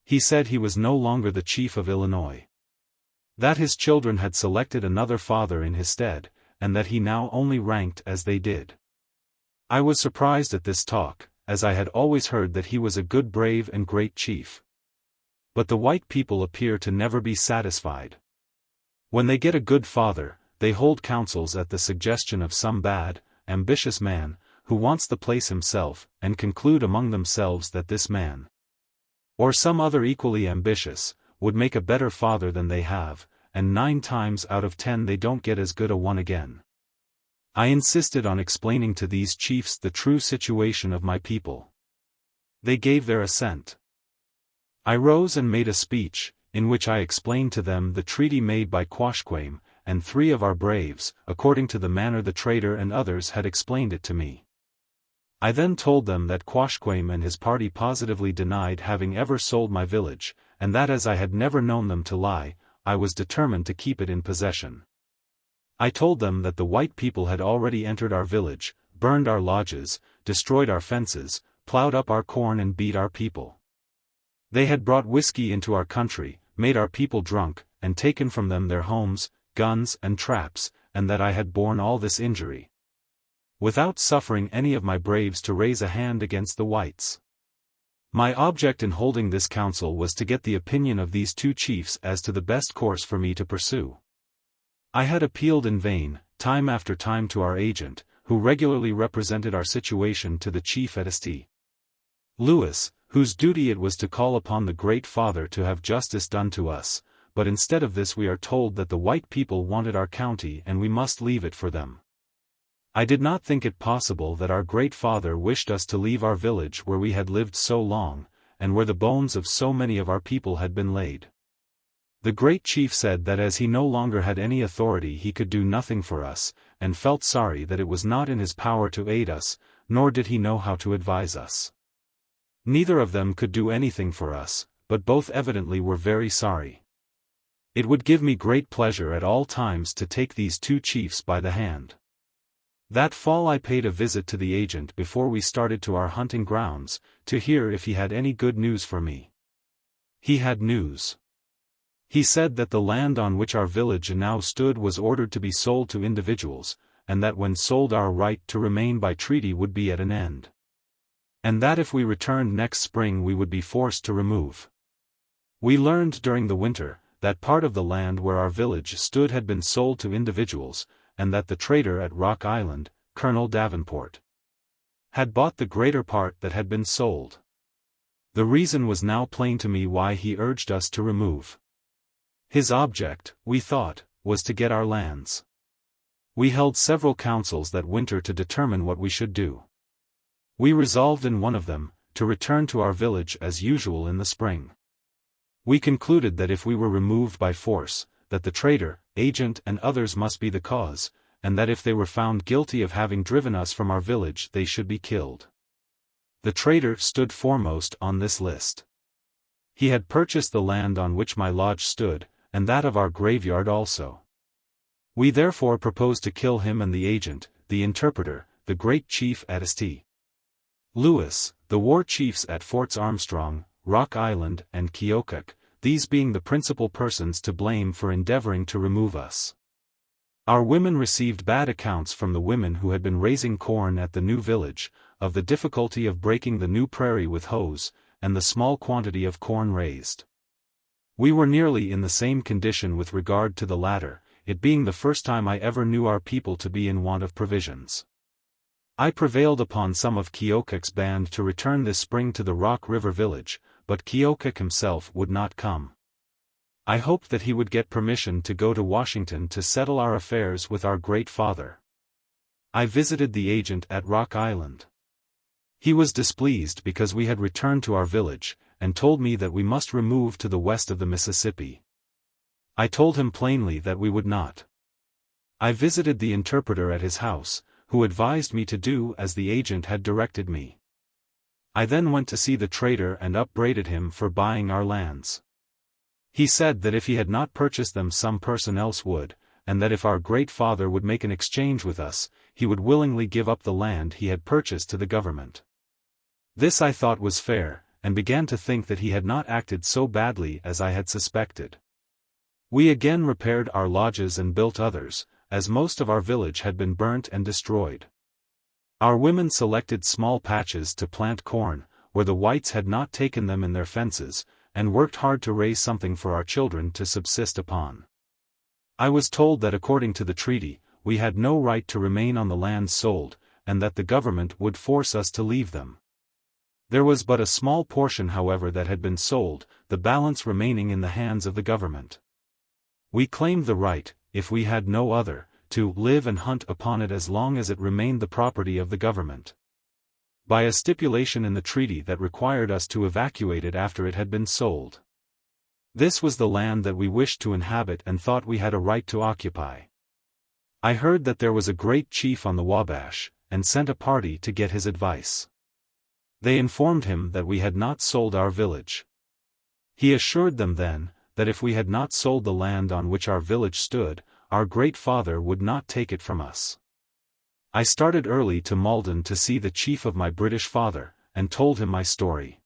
Speaker 1: He said he was no longer the chief of Illinois. That his children had selected another father in his stead, and that he now only ranked as they did. I was surprised at this talk, as I had always heard that he was a good, brave and great chief. But the white people appear to never be satisfied. When they get a good father, they hold councils at the suggestion of some bad, ambitious man, who wants the place himself, and conclude among themselves that this man, or some other equally ambitious, would make a better father than they have, and 9 times out of 10 they don't get as good a one again. I insisted on explaining to these chiefs the true situation of my people. They gave their assent. I rose and made a speech, in which I explained to them the treaty made by Quashquame, and 3 of our braves, according to the manner the trader and others had explained it to me. I then told them that Quashquame and his party positively denied having ever sold my village, and that as I had never known them to lie, I was determined to keep it in possession. I told them that the white people had already entered our village, burned our lodges, destroyed our fences, plowed up our corn and beat our people. They had brought whiskey into our country, made our people drunk, and taken from them their homes, guns and traps, and that I had borne all this injury, without suffering any of my braves to raise a hand against the whites. My object in holding this council was to get the opinion of these 2 chiefs as to the best course for me to pursue. I had appealed in vain, time after time to our agent, who regularly represented our situation to the chief at St. Louis, whose duty it was to call upon the Great Father to have justice done to us, but instead of this we are told that the white people wanted our county and we must leave it for them. I did not think it possible that our Great Father wished us to leave our village where we had lived so long, and where the bones of so many of our people had been laid. The great chief said that as he no longer had any authority he could do nothing for us, and felt sorry that it was not in his power to aid us, nor did he know how to advise us. Neither of them could do anything for us, but both evidently were very sorry. It would give me great pleasure at all times to take these 2 chiefs by the hand. That fall I paid a visit to the agent before we started to our hunting grounds, to hear if he had any good news for me. He had news. He said that the land on which our village now stood was ordered to be sold to individuals, and that when sold our right to remain by treaty would be at an end. And that if we returned next spring we would be forced to remove. We learned during the winter, that part of the land where our village stood had been sold to individuals, and that the trader at Rock Island, Colonel Davenport, had bought the greater part that had been sold. The reason was now plain to me why he urged us to remove. His object, we thought, was to get our lands. We held several councils that winter to determine what we should do. We resolved in one of them, to return to our village as usual in the spring. We concluded that if we were removed by force, that the trader, agent and others must be the cause, and that if they were found guilty of having driven us from our village they should be killed. The trader stood foremost on this list. He had purchased the land on which my lodge stood, and that of our graveyard also. We therefore proposed to kill him and the agent, the interpreter, the great chief at St. Louis, the war chiefs at Forts Armstrong, Rock Island and Keokuk, these being the principal persons to blame for endeavoring to remove us. Our women received bad accounts from the women who had been raising corn at the new village, of the difficulty of breaking the new prairie with hoes, and the small quantity of corn raised. We were nearly in the same condition with regard to the latter, it being the first time I ever knew our people to be in want of provisions. I prevailed upon some of Keokuk's band to return this spring to the Rock River village, but Keokuk himself would not come. I hoped that he would get permission to go to Washington to settle our affairs with our great father. I visited the agent at Rock Island. He was displeased because we had returned to our village, and told me that we must remove to the west of the Mississippi. I told him plainly that we would not. I visited the interpreter at his house, who advised me to do as the agent had directed me. I then went to see the trader and upbraided him for buying our lands. He said that if he had not purchased them some person else would, and that if our great father would make an exchange with us, he would willingly give up the land he had purchased to the government. This I thought was fair, and began to think that he had not acted so badly as I had suspected. We again repaired our lodges and built others, as most of our village had been burnt and destroyed. Our women selected small patches to plant corn, where the whites had not taken them in their fences, and worked hard to raise something for our children to subsist upon. I was told that according to the treaty, we had no right to remain on the lands sold, and that the government would force us to leave them. There was but a small portion however that had been sold, the balance remaining in the hands of the government. We claimed the right, if we had no other, to live and hunt upon it as long as it remained the property of the government. By a stipulation in the treaty that required us to evacuate it after it had been sold. This was the land that we wished to inhabit and thought we had a right to occupy. I heard that there was a great chief on the Wabash, and sent a party to get his advice. They informed him that we had not sold our village. He assured them then, that if we had not sold the land on which our village stood, our great father would not take it from us. I started early to Malden to see the chief of my British father, and told him my story.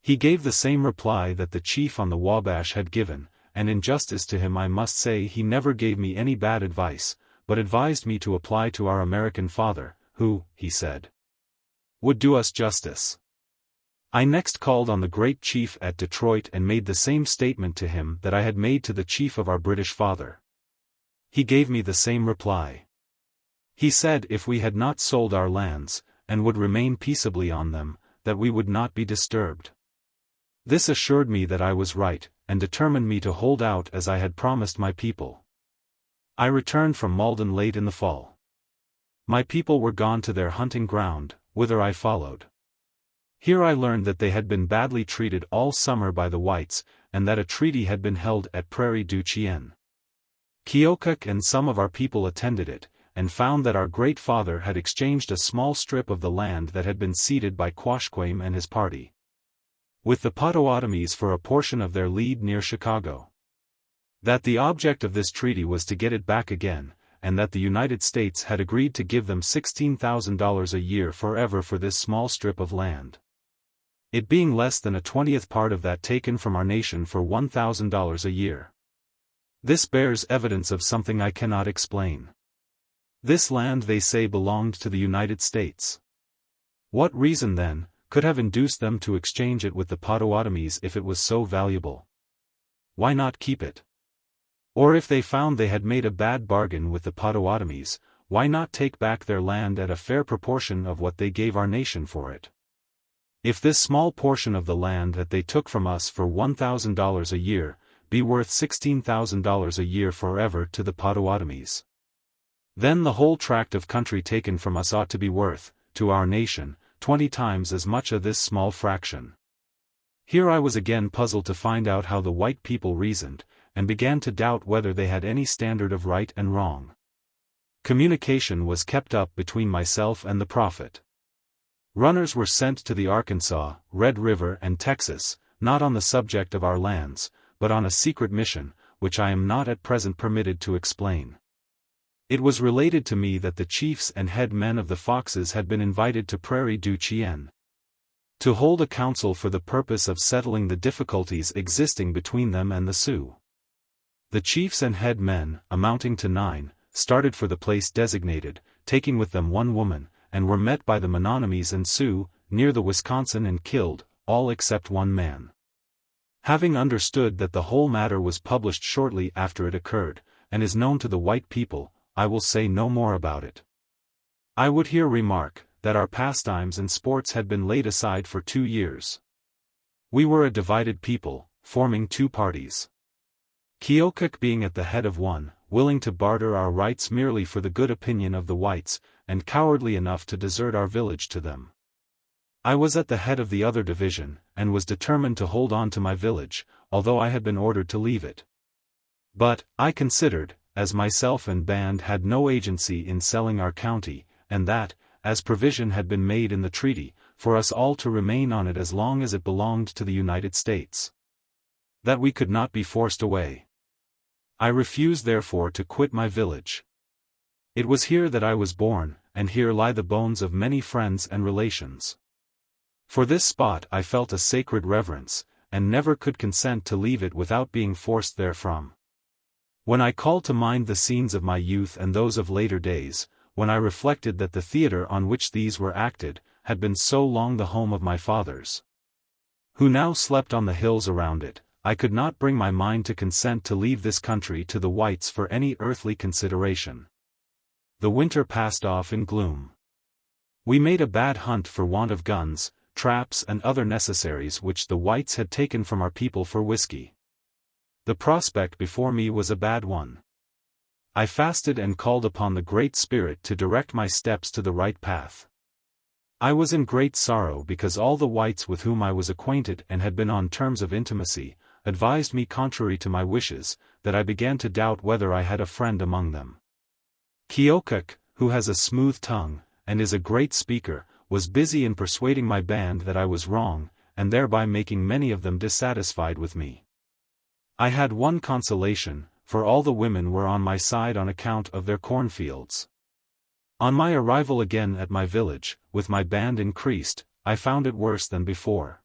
Speaker 1: He gave the same reply that the chief on the Wabash had given, and in justice to him I must say he never gave me any bad advice, but advised me to apply to our American father, who, he said, would do us justice. I next called on the great chief at Detroit and made the same statement to him that I had made to the chief of our British father. He gave me the same reply. He said if we had not sold our lands, and would remain peaceably on them, that we would not be disturbed. This assured me that I was right, and determined me to hold out as I had promised my people. I returned from Malden late in the fall. My people were gone to their hunting ground, whither I followed. Here I learned that they had been badly treated all summer by the whites, and that a treaty had been held at Prairie du Chien. Keokuk and some of our people attended it, and found that our great father had exchanged a small strip of the land that had been ceded by Quashquame and his party, with the Potawatomis for a portion of their lead near Chicago. That the object of this treaty was to get it back again, and that the United States had agreed to give them $16,000 a year forever for this small strip of land. It being less than a 20th part of that taken from our nation for $1,000 a year. This bears evidence of something I cannot explain. This land they say belonged to the United States. What reason then, could have induced them to exchange it with the Potawatomis if it was so valuable? Why not keep it? Or if they found they had made a bad bargain with the Potawatomis, why not take back their land at a fair proportion of what they gave our nation for it? If this small portion of the land that they took from us for $1,000 a year, be worth $16,000 a year forever to the Potawatomis, then the whole tract of country taken from us ought to be worth, to our nation, 20 times as much of this small fraction. Here I was again puzzled to find out how the white people reasoned, and began to doubt whether they had any standard of right and wrong. Communication was kept up between myself and the prophet. Runners were sent to the Arkansas, Red River and Texas, not on the subject of our lands, but on a secret mission, which I am not at present permitted to explain. It was related to me that the chiefs and head men of the Foxes had been invited to Prairie du Chien to hold a council for the purpose of settling the difficulties existing between them and the Sioux. The chiefs and head men, amounting to 9, started for the place designated, taking with them one woman, and were met by the Menonomies and Sioux, near the Wisconsin and killed, all except one man. Having understood that the whole matter was published shortly after it occurred, and is known to the white people, I will say no more about it. I would here remark, that our pastimes and sports had been laid aside for 2 years. We were a divided people, forming 2 parties. Keokuk being at the head of one, willing to barter our rights merely for the good opinion of the whites, and cowardly enough to desert our village to them. I was at the head of the other division, and was determined to hold on to my village, although I had been ordered to leave it. But, I considered, as myself and band had no agency in selling our county, and that, as provision had been made in the treaty, for us all to remain on it as long as it belonged to the United States, that we could not be forced away. I refused therefore to quit my village. It was here that I was born, and here lie the bones of many friends and relations. For this spot I felt a sacred reverence, and never could consent to leave it without being forced therefrom. When I called to mind the scenes of my youth and those of later days, when I reflected that the theatre on which these were acted, had been so long the home of my fathers, who now slept on the hills around it, I could not bring my mind to consent to leave this country to the whites for any earthly consideration. The winter passed off in gloom. We made a bad hunt for want of guns, traps and other necessaries which the whites had taken from our people for whiskey. The prospect before me was a bad one. I fasted and called upon the Great Spirit to direct my steps to the right path. I was in great sorrow because all the whites with whom I was acquainted and had been on terms of intimacy, advised me contrary to my wishes, that I began to doubt whether I had a friend among them. Kiokuk, who has a smooth tongue, and is a great speaker, was busy in persuading my band that I was wrong, and thereby making many of them dissatisfied with me. I had one consolation, for all the women were on my side on account of their cornfields. On my arrival again at my village, with my band increased, I found it worse than before.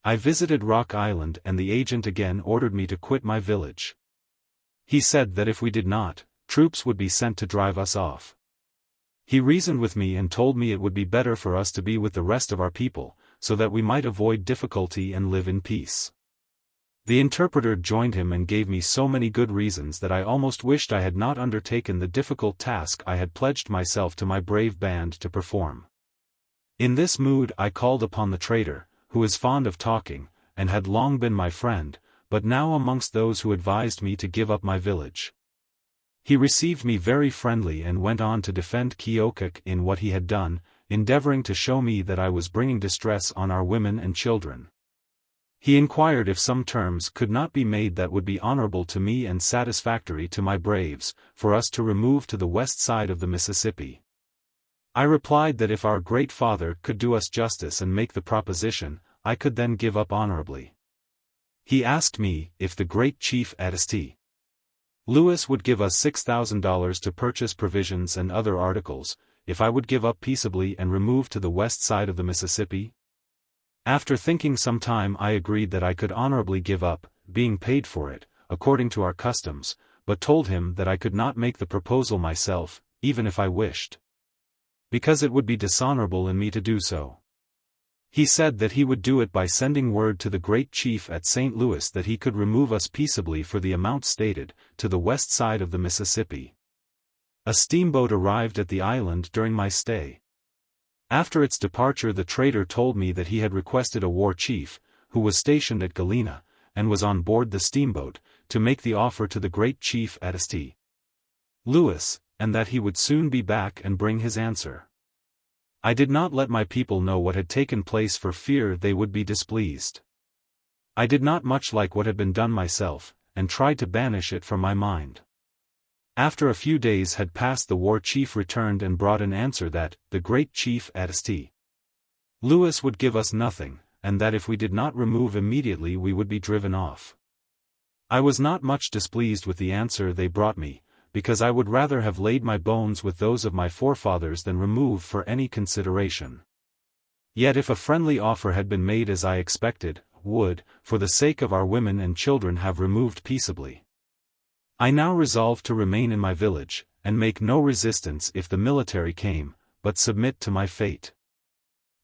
Speaker 1: I visited Rock Island and the agent again ordered me to quit my village. He said that if we did not, troops would be sent to drive us off. He reasoned with me and told me it would be better for us to be with the rest of our people, so that we might avoid difficulty and live in peace. The interpreter joined him and gave me so many good reasons that I almost wished I had not undertaken the difficult task I had pledged myself to my brave band to perform. In this mood I called upon the trader, who is fond of talking, and had long been my friend, but now amongst those who advised me to give up my village. He received me very friendly and went on to defend Kiokuk in what he had done, endeavoring to show me that I was bringing distress on our women and children. He inquired if some terms could not be made that would be honorable to me and satisfactory to my braves, for us to remove to the west side of the Mississippi. I replied that if our great father could do us justice and make the proposition, I could then give up honorably. He asked me if the great chief St. Louis would give us $6,000 to purchase provisions and other articles, if I would give up peaceably and remove to the west side of the Mississippi. After thinking some time I agreed that I could honorably give up, being paid for it, according to our customs, but told him that I could not make the proposal myself, even if I wished, because it would be dishonorable in me to do so. He said that he would do it by sending word to the great chief at St. Louis that he could remove us peaceably for the amount stated, to the west side of the Mississippi. A steamboat arrived at the island during my stay. After its departure the trader told me that he had requested a war chief, who was stationed at Galena, and was on board the steamboat, to make the offer to the great chief at St. Louis, and that he would soon be back and bring his answer. I did not let my people know what had taken place for fear they would be displeased. I did not much like what had been done myself, and tried to banish it from my mind. After a few days had passed the war chief returned and brought an answer that, the great chief at St. Louis would give us nothing, and that if we did not remove immediately we would be driven off. I was not much displeased with the answer they brought me, because I would rather have laid my bones with those of my forefathers than remove for any consideration. Yet if a friendly offer had been made as I expected, would, for the sake of our women and children have removed peaceably. I now resolved to remain in my village, and make no resistance if the military came, but submit to my fate.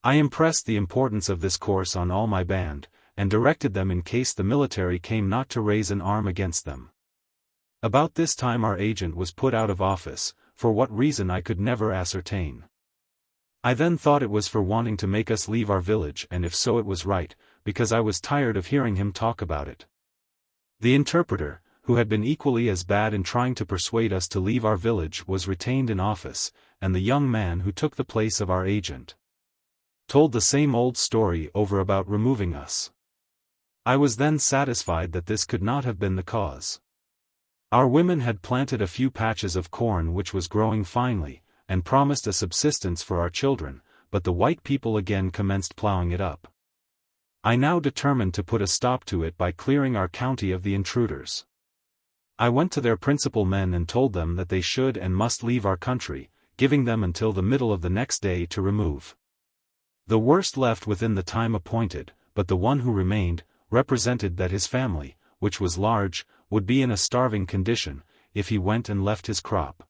Speaker 1: I impressed the importance of this course on all my band, and directed them in case the military came not to raise an arm against them. About this time our agent was put out of office, for what reason I could never ascertain. I then thought it was for wanting to make us leave our village, and if so it was right, because I was tired of hearing him talk about it. The interpreter, who had been equally as bad in trying to persuade us to leave our village, was retained in office, and the young man who took the place of our agent told the same old story over about removing us. I was then satisfied that this could not have been the cause. Our women had planted a few patches of corn which was growing finely, and promised a subsistence for our children, but the white people again commenced plowing it up. I now determined to put a stop to it by clearing our county of the intruders. I went to their principal men and told them that they should and must leave our country, giving them until the middle of the next day to remove. The worst left within the time appointed, but the one who remained, represented that his family, which was large, would be in a starving condition, if he went and left his crop.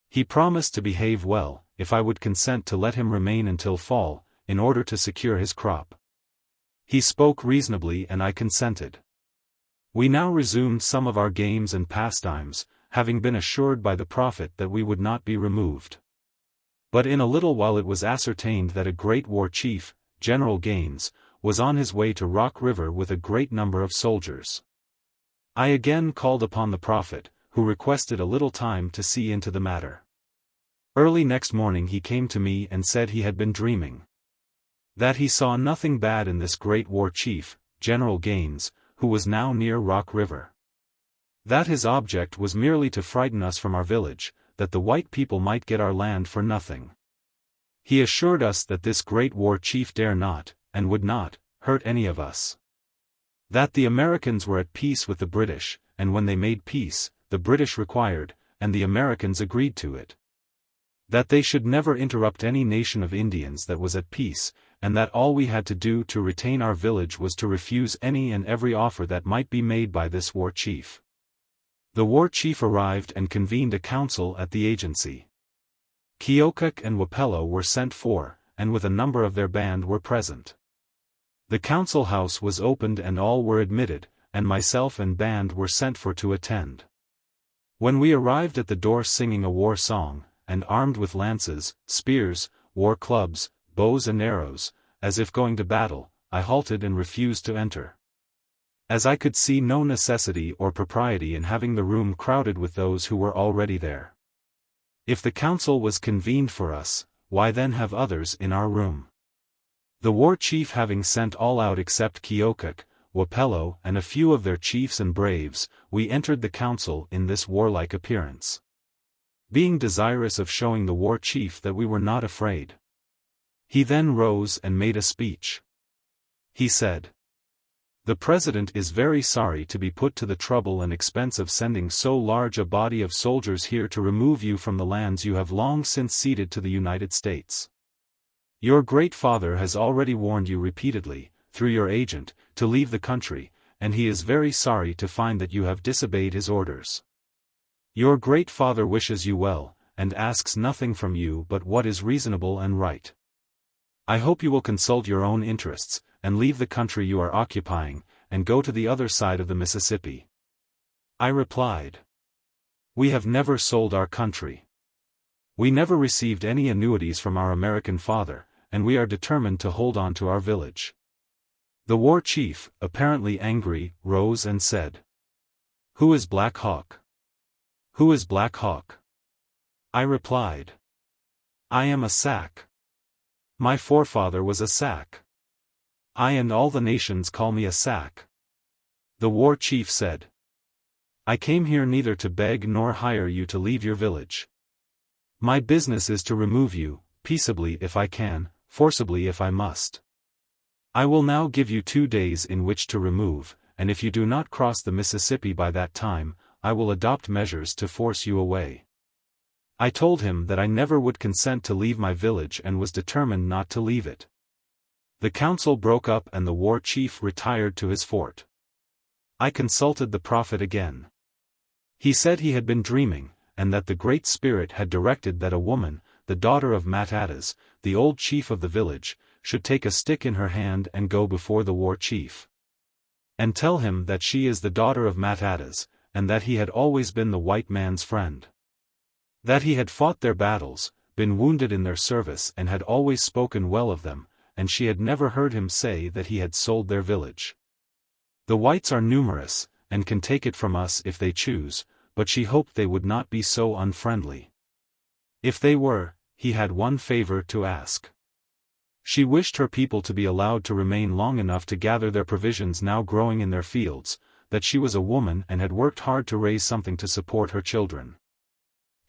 Speaker 1: He promised to behave well, if I would consent to let him remain until fall, in order to secure his crop. He spoke reasonably and I consented. We now resumed some of our games and pastimes, having been assured by the prophet that we would not be removed. But in a little while it was ascertained that a great war chief, General Gaines, was on his way to Rock River with a great number of soldiers. I again called upon the prophet, who requested a little time to see into the matter. Early next morning he came to me and said he had been dreaming. That he saw nothing bad in this great war chief, General Gaines, who was now near Rock River. That his object was merely to frighten us from our village, that the white people might get our land for nothing. He assured us that this great war chief dare not, and would not, hurt any of us. That the Americans were at peace with the British, and when they made peace, the British required, and the Americans agreed to it. That they should never interrupt any nation of Indians that was at peace, and that all we had to do to retain our village was to refuse any and every offer that might be made by this war chief. The war chief arrived and convened a council at the agency. Keokuk and Wapello were sent for, and with a number of their band were present. The council house was opened and all were admitted, and myself and band were sent for to attend. When we arrived at the door singing a war song, and armed with lances, spears, war clubs, bows and arrows, as if going to battle, I halted and refused to enter. As I could see no necessity or propriety in having the room crowded with those who were already there. If the council was convened for us, why then have others in our room? The war chief having sent all out except Keokuk, Wapello and a few of their chiefs and braves, we entered the council in this warlike appearance. Being desirous of showing the war chief that we were not afraid. He then rose and made a speech. He said, "The President is very sorry to be put to the trouble and expense of sending so large a body of soldiers here to remove you from the lands you have long since ceded to the United States. Your great father has already warned you repeatedly, through your agent, to leave the country, and he is very sorry to find that you have disobeyed his orders. Your great father wishes you well, and asks nothing from you but what is reasonable and right. I hope you will consult your own interests, and leave the country you are occupying, and go to the other side of the Mississippi." I replied, "We have never sold our country. We never received any annuities from our American father, and we are determined to hold on to our village." The war chief, apparently angry, rose and said, "Who is Black Hawk? Who is Black Hawk?" I replied, "I am a Sac. My forefather was a Sac. I and all the nations call me a Sac." The war chief said, "I came here neither to beg nor hire you to leave your village. My business is to remove you, peaceably if I can, forcibly if I must. I will now give you 2 days in which to remove, and if you do not cross the Mississippi by that time, I will adopt measures to force you away." I told him that I never would consent to leave my village and was determined not to leave it. The council broke up and the war chief retired to his fort. I consulted the prophet again. He said he had been dreaming, and that the Great Spirit had directed that a woman, the daughter of Matatas, the old chief of the village, should take a stick in her hand and go before the war chief. And tell him that she is the daughter of Matatas, and that he had always been the white man's friend. That he had fought their battles, been wounded in their service and had always spoken well of them, and she had never heard him say that he had sold their village. The whites are numerous, and can take it from us if they choose, but she hoped they would not be so unfriendly. If they were, he had one favor to ask. She wished her people to be allowed to remain long enough to gather their provisions now growing in their fields, that she was a woman and had worked hard to raise something to support her children.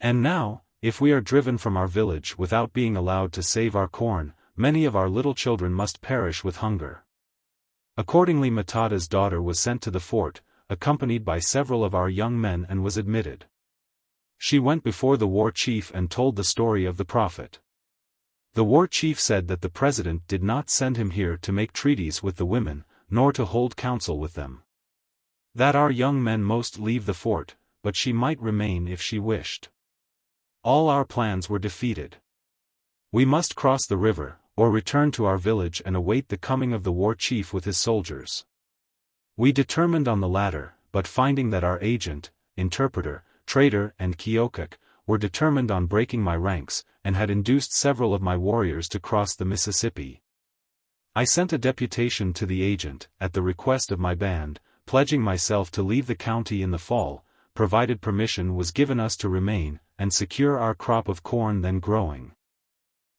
Speaker 1: And now, if we are driven from our village without being allowed to save our corn, many of our little children must perish with hunger. Accordingly, Matata's daughter was sent to the fort, accompanied by several of our young men, and was admitted. She went before the war chief and told the story of the prophet. The war chief said that the president did not send him here to make treaties with the women, nor to hold counsel with them. That our young men must leave the fort, but she might remain if she wished. All our plans were defeated. We must cross the river, or return to our village and await the coming of the war chief with his soldiers. We determined on the latter, but finding that our agent, interpreter, trader and Kiokuk were determined on breaking my ranks, and had induced several of my warriors to cross the Mississippi, I sent a deputation to the agent, at the request of my band, pledging myself to leave the county in the fall, provided permission was given us to remain, and secure our crop of corn then growing.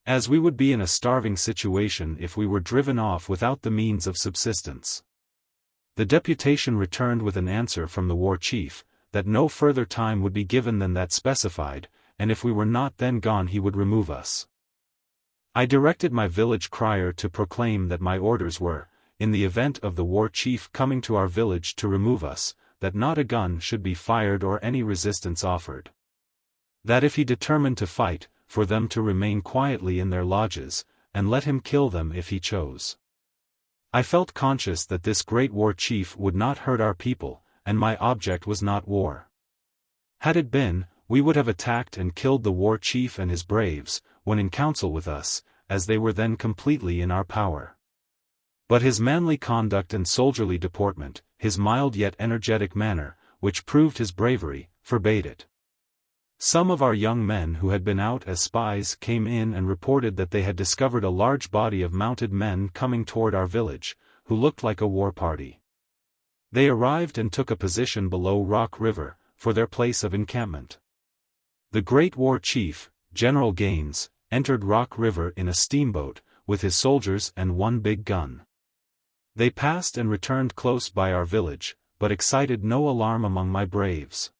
Speaker 1: As we would be in a starving situation if we were driven off without the means of subsistence. The deputation returned with an answer from the war chief, that no further time would be given than that specified, and if we were not then gone he would remove us. I directed my village crier to proclaim that my orders were, in the event of the war chief coming to our village to remove us, that not a gun should be fired or any resistance offered. That if he determined to fight, for them to remain quietly in their lodges, and let him kill them if he chose. I felt conscious that this great war chief would not hurt our people, and my object was not war. Had it been, we would have attacked and killed the war chief and his braves, when in council with us, as they were then completely in our power. But his manly conduct and soldierly deportment, his mild yet energetic manner, which proved his bravery, forbade it. Some of our young men who had been out as spies came in and reported that they had discovered a large body of mounted men coming toward our village, who looked like a war party. They arrived and took a position below Rock River, for their place of encampment. The great war chief, General Gaines, entered Rock River in a steamboat, with his soldiers and one big gun. They passed and returned close by our village, but excited no alarm among my braves.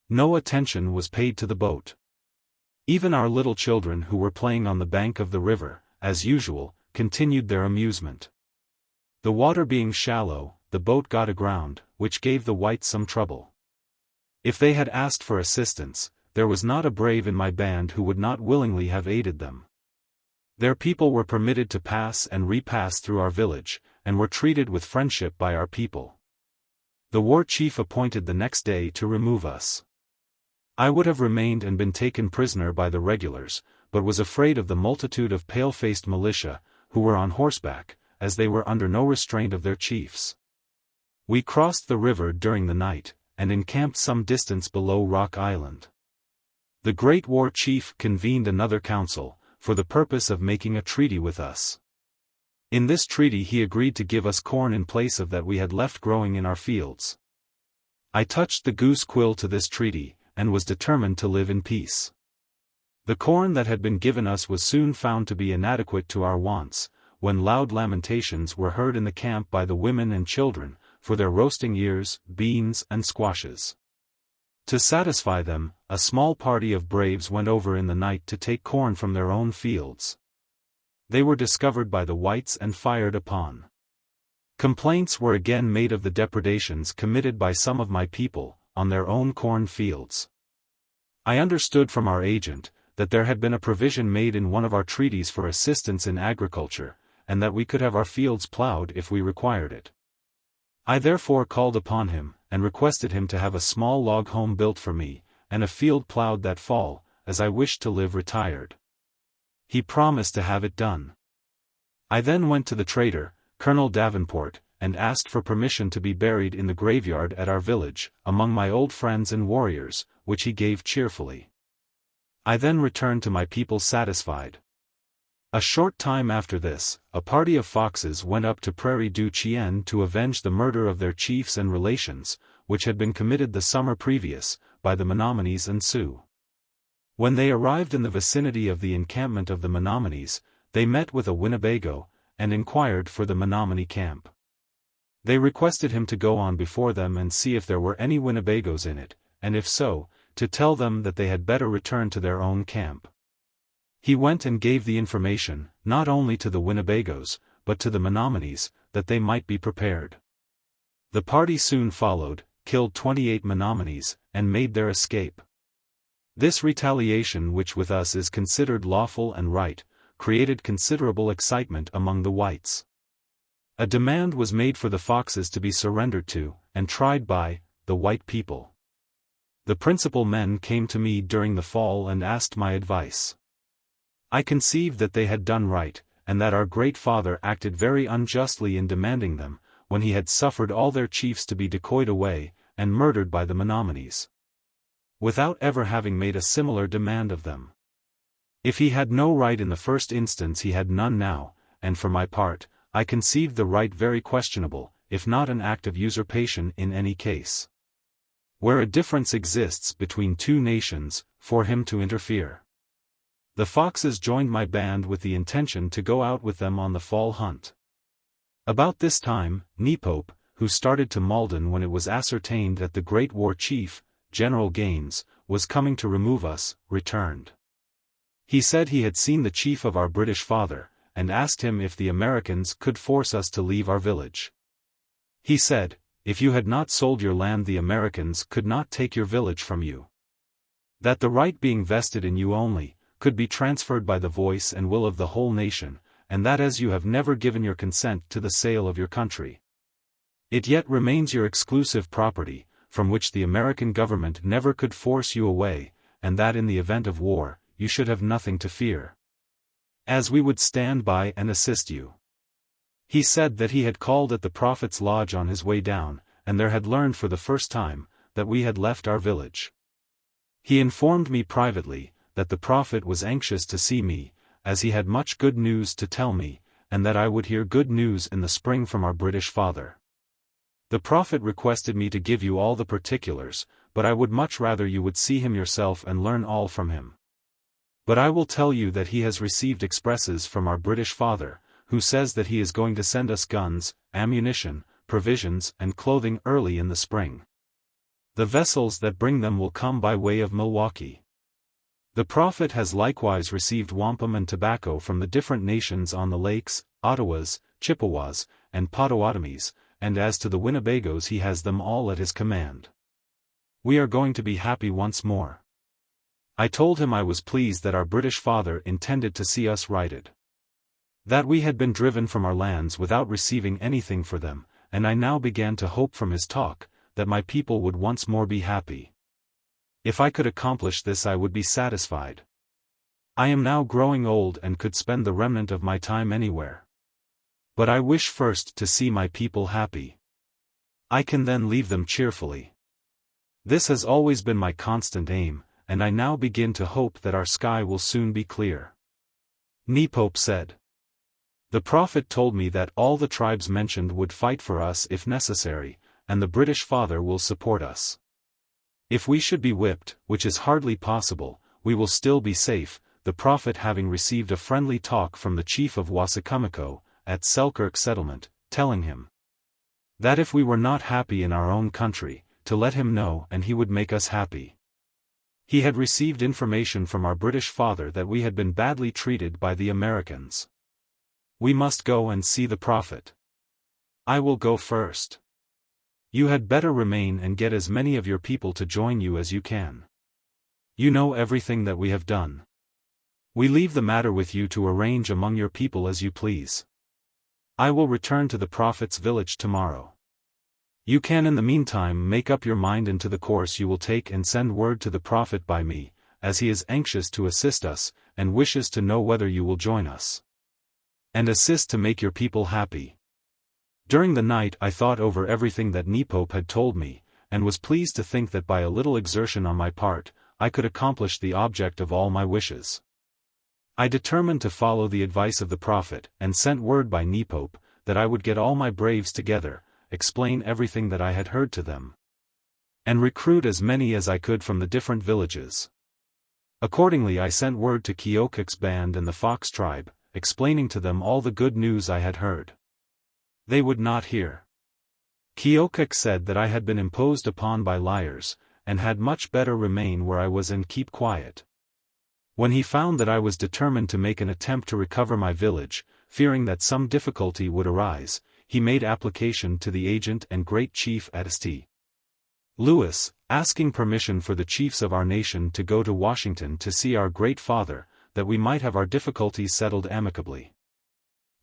Speaker 1: No attention was paid to the boat. Even our little children who were playing on the bank of the river, as usual, continued their amusement. The water being shallow, the boat got aground, which gave the whites some trouble. If they had asked for assistance, there was not a brave in my band who would not willingly have aided them. Their people were permitted to pass and repass through our village, and were treated with friendship by our people. The war chief appointed the next day to remove us. I would have remained and been taken prisoner by the regulars, but was afraid of the multitude of pale-faced militia, who were on horseback, as they were under no restraint of their chiefs. We crossed the river during the night, and encamped some distance below Rock Island. The great war chief convened another council, for the purpose of making a treaty with us. In this treaty he agreed to give us corn in place of that we had left growing in our fields. I touched the goose quill to this treaty, and was determined to live in peace. The corn that had been given us was soon found to be inadequate to our wants, when loud lamentations were heard in the camp by the women and children, for their roasting ears, beans and squashes. To satisfy them, a small party of braves went over in the night to take corn from their own fields. They were discovered by the whites and fired upon. Complaints were again made of the depredations committed by some of my people, on their own corn fields. I understood from our agent, that there had been a provision made in one of our treaties for assistance in agriculture, and that we could have our fields plowed if we required it. I therefore called upon him, and requested him to have a small log home built for me, and a field plowed that fall, as I wished to live retired. He promised to have it done. I then went to the trader, Colonel Davenport, and asked for permission to be buried in the graveyard at our village, among my old friends and warriors, which he gave cheerfully. I then returned to my people satisfied. A short time after this, a party of Foxes went up to Prairie du Chien to avenge the murder of their chiefs and relations, which had been committed the summer previous, by the Menominees and Sioux. When they arrived in the vicinity of the encampment of the Menominees, they met with a Winnebago, and inquired for the Menominee camp. They requested him to go on before them and see if there were any Winnebagos in it, and if so, to tell them that they had better return to their own camp. He went and gave the information, not only to the Winnebagos, but to the Menominees, that they might be prepared. The party soon followed, killed 28 Menominees, and made their escape. This retaliation, which with us is considered lawful and right, created considerable excitement among the whites. A demand was made for the Foxes to be surrendered to, and tried by, the white people. The principal men came to me during the fall and asked my advice. I conceived that they had done right, and that our great father acted very unjustly in demanding them, when he had suffered all their chiefs to be decoyed away, and murdered by the Menominees, without ever having made a similar demand of them. If he had no right in the first instance, he had none now, and for my part, I conceived the right very questionable, if not an act of usurpation in any case. Where a difference exists between two nations, for him to interfere. The Foxes joined my band with the intention to go out with them on the fall hunt. About this time, Ne-Pope, who started to Malden when it was ascertained that the great war chief, General Gaines, was coming to remove us, returned. He said he had seen the chief of our British father, and asked him if the Americans could force us to leave our village. He said, if you had not sold your land, the Americans could not take your village from you. That the right being vested in you only, could be transferred by the voice and will of the whole nation, and that as you have never given your consent to the sale of your country, it yet remains your exclusive property, from which the American government never could force you away, and that in the event of war, you should have nothing to fear, as we would stand by and assist you. He said that he had called at the Prophet's lodge on his way down, and there had learned for the first time, that we had left our village. He informed me privately, that the Prophet was anxious to see me, as he had much good news to tell me, and that I would hear good news in the spring from our British father. The Prophet requested me to give you all the particulars, but I would much rather you would see him yourself and learn all from him. But I will tell you that he has received expresses from our British father, who says that he is going to send us guns, ammunition, provisions and clothing early in the spring. The vessels that bring them will come by way of Milwaukee. The Prophet has likewise received wampum and tobacco from the different nations on the lakes, Ottawas, Chippewas, and Potawatomis, and as to the Winnebagos, he has them all at his command. We are going to be happy once more. I told him I was pleased that our British father intended to see us righted. That we had been driven from our lands without receiving anything for them, and I now began to hope from his talk, that my people would once more be happy. If I could accomplish this, I would be satisfied. I am now growing old and could spend the remnant of my time anywhere. But I wish first to see my people happy. I can then leave them cheerfully. This has always been my constant aim, and I now begin to hope that our sky will soon be clear. Ne-Pope said. The Prophet told me that all the tribes mentioned would fight for us if necessary, and the British father will support us. If we should be whipped, which is hardly possible, we will still be safe, the Prophet having received a friendly talk from the chief of Wasakamiko, at Selkirk settlement, telling him that if we were not happy in our own country, to let him know and he would make us happy. He had received information from our British father that we had been badly treated by the Americans. We must go and see the Prophet. I will go first. You had better remain and get as many of your people to join you as you can. You know everything that we have done. We leave the matter with you to arrange among your people as you please. I will return to the Prophet's village tomorrow. You can in the meantime make up your mind into the course you will take and send word to the Prophet by me, as he is anxious to assist us, and wishes to know whether you will join us and assist to make your people happy. During the night I thought over everything that Ne-Pope had told me, and was pleased to think that by a little exertion on my part, I could accomplish the object of all my wishes. I determined to follow the advice of the Prophet, and sent word by Ne-Pope, that I would get all my braves together, explain everything that I had heard to them, and recruit as many as I could from the different villages. Accordingly I sent word to Keokuk's band and the Fox tribe, explaining to them all the good news I had heard. They would not hear. Kiokuk said that I had been imposed upon by liars, and had much better remain where I was and keep quiet. When he found that I was determined to make an attempt to recover my village, fearing that some difficulty would arise, he made application to the agent and great chief at St. Louis, asking permission for the chiefs of our nation to go to Washington to see our great father, that we might have our difficulties settled amicably.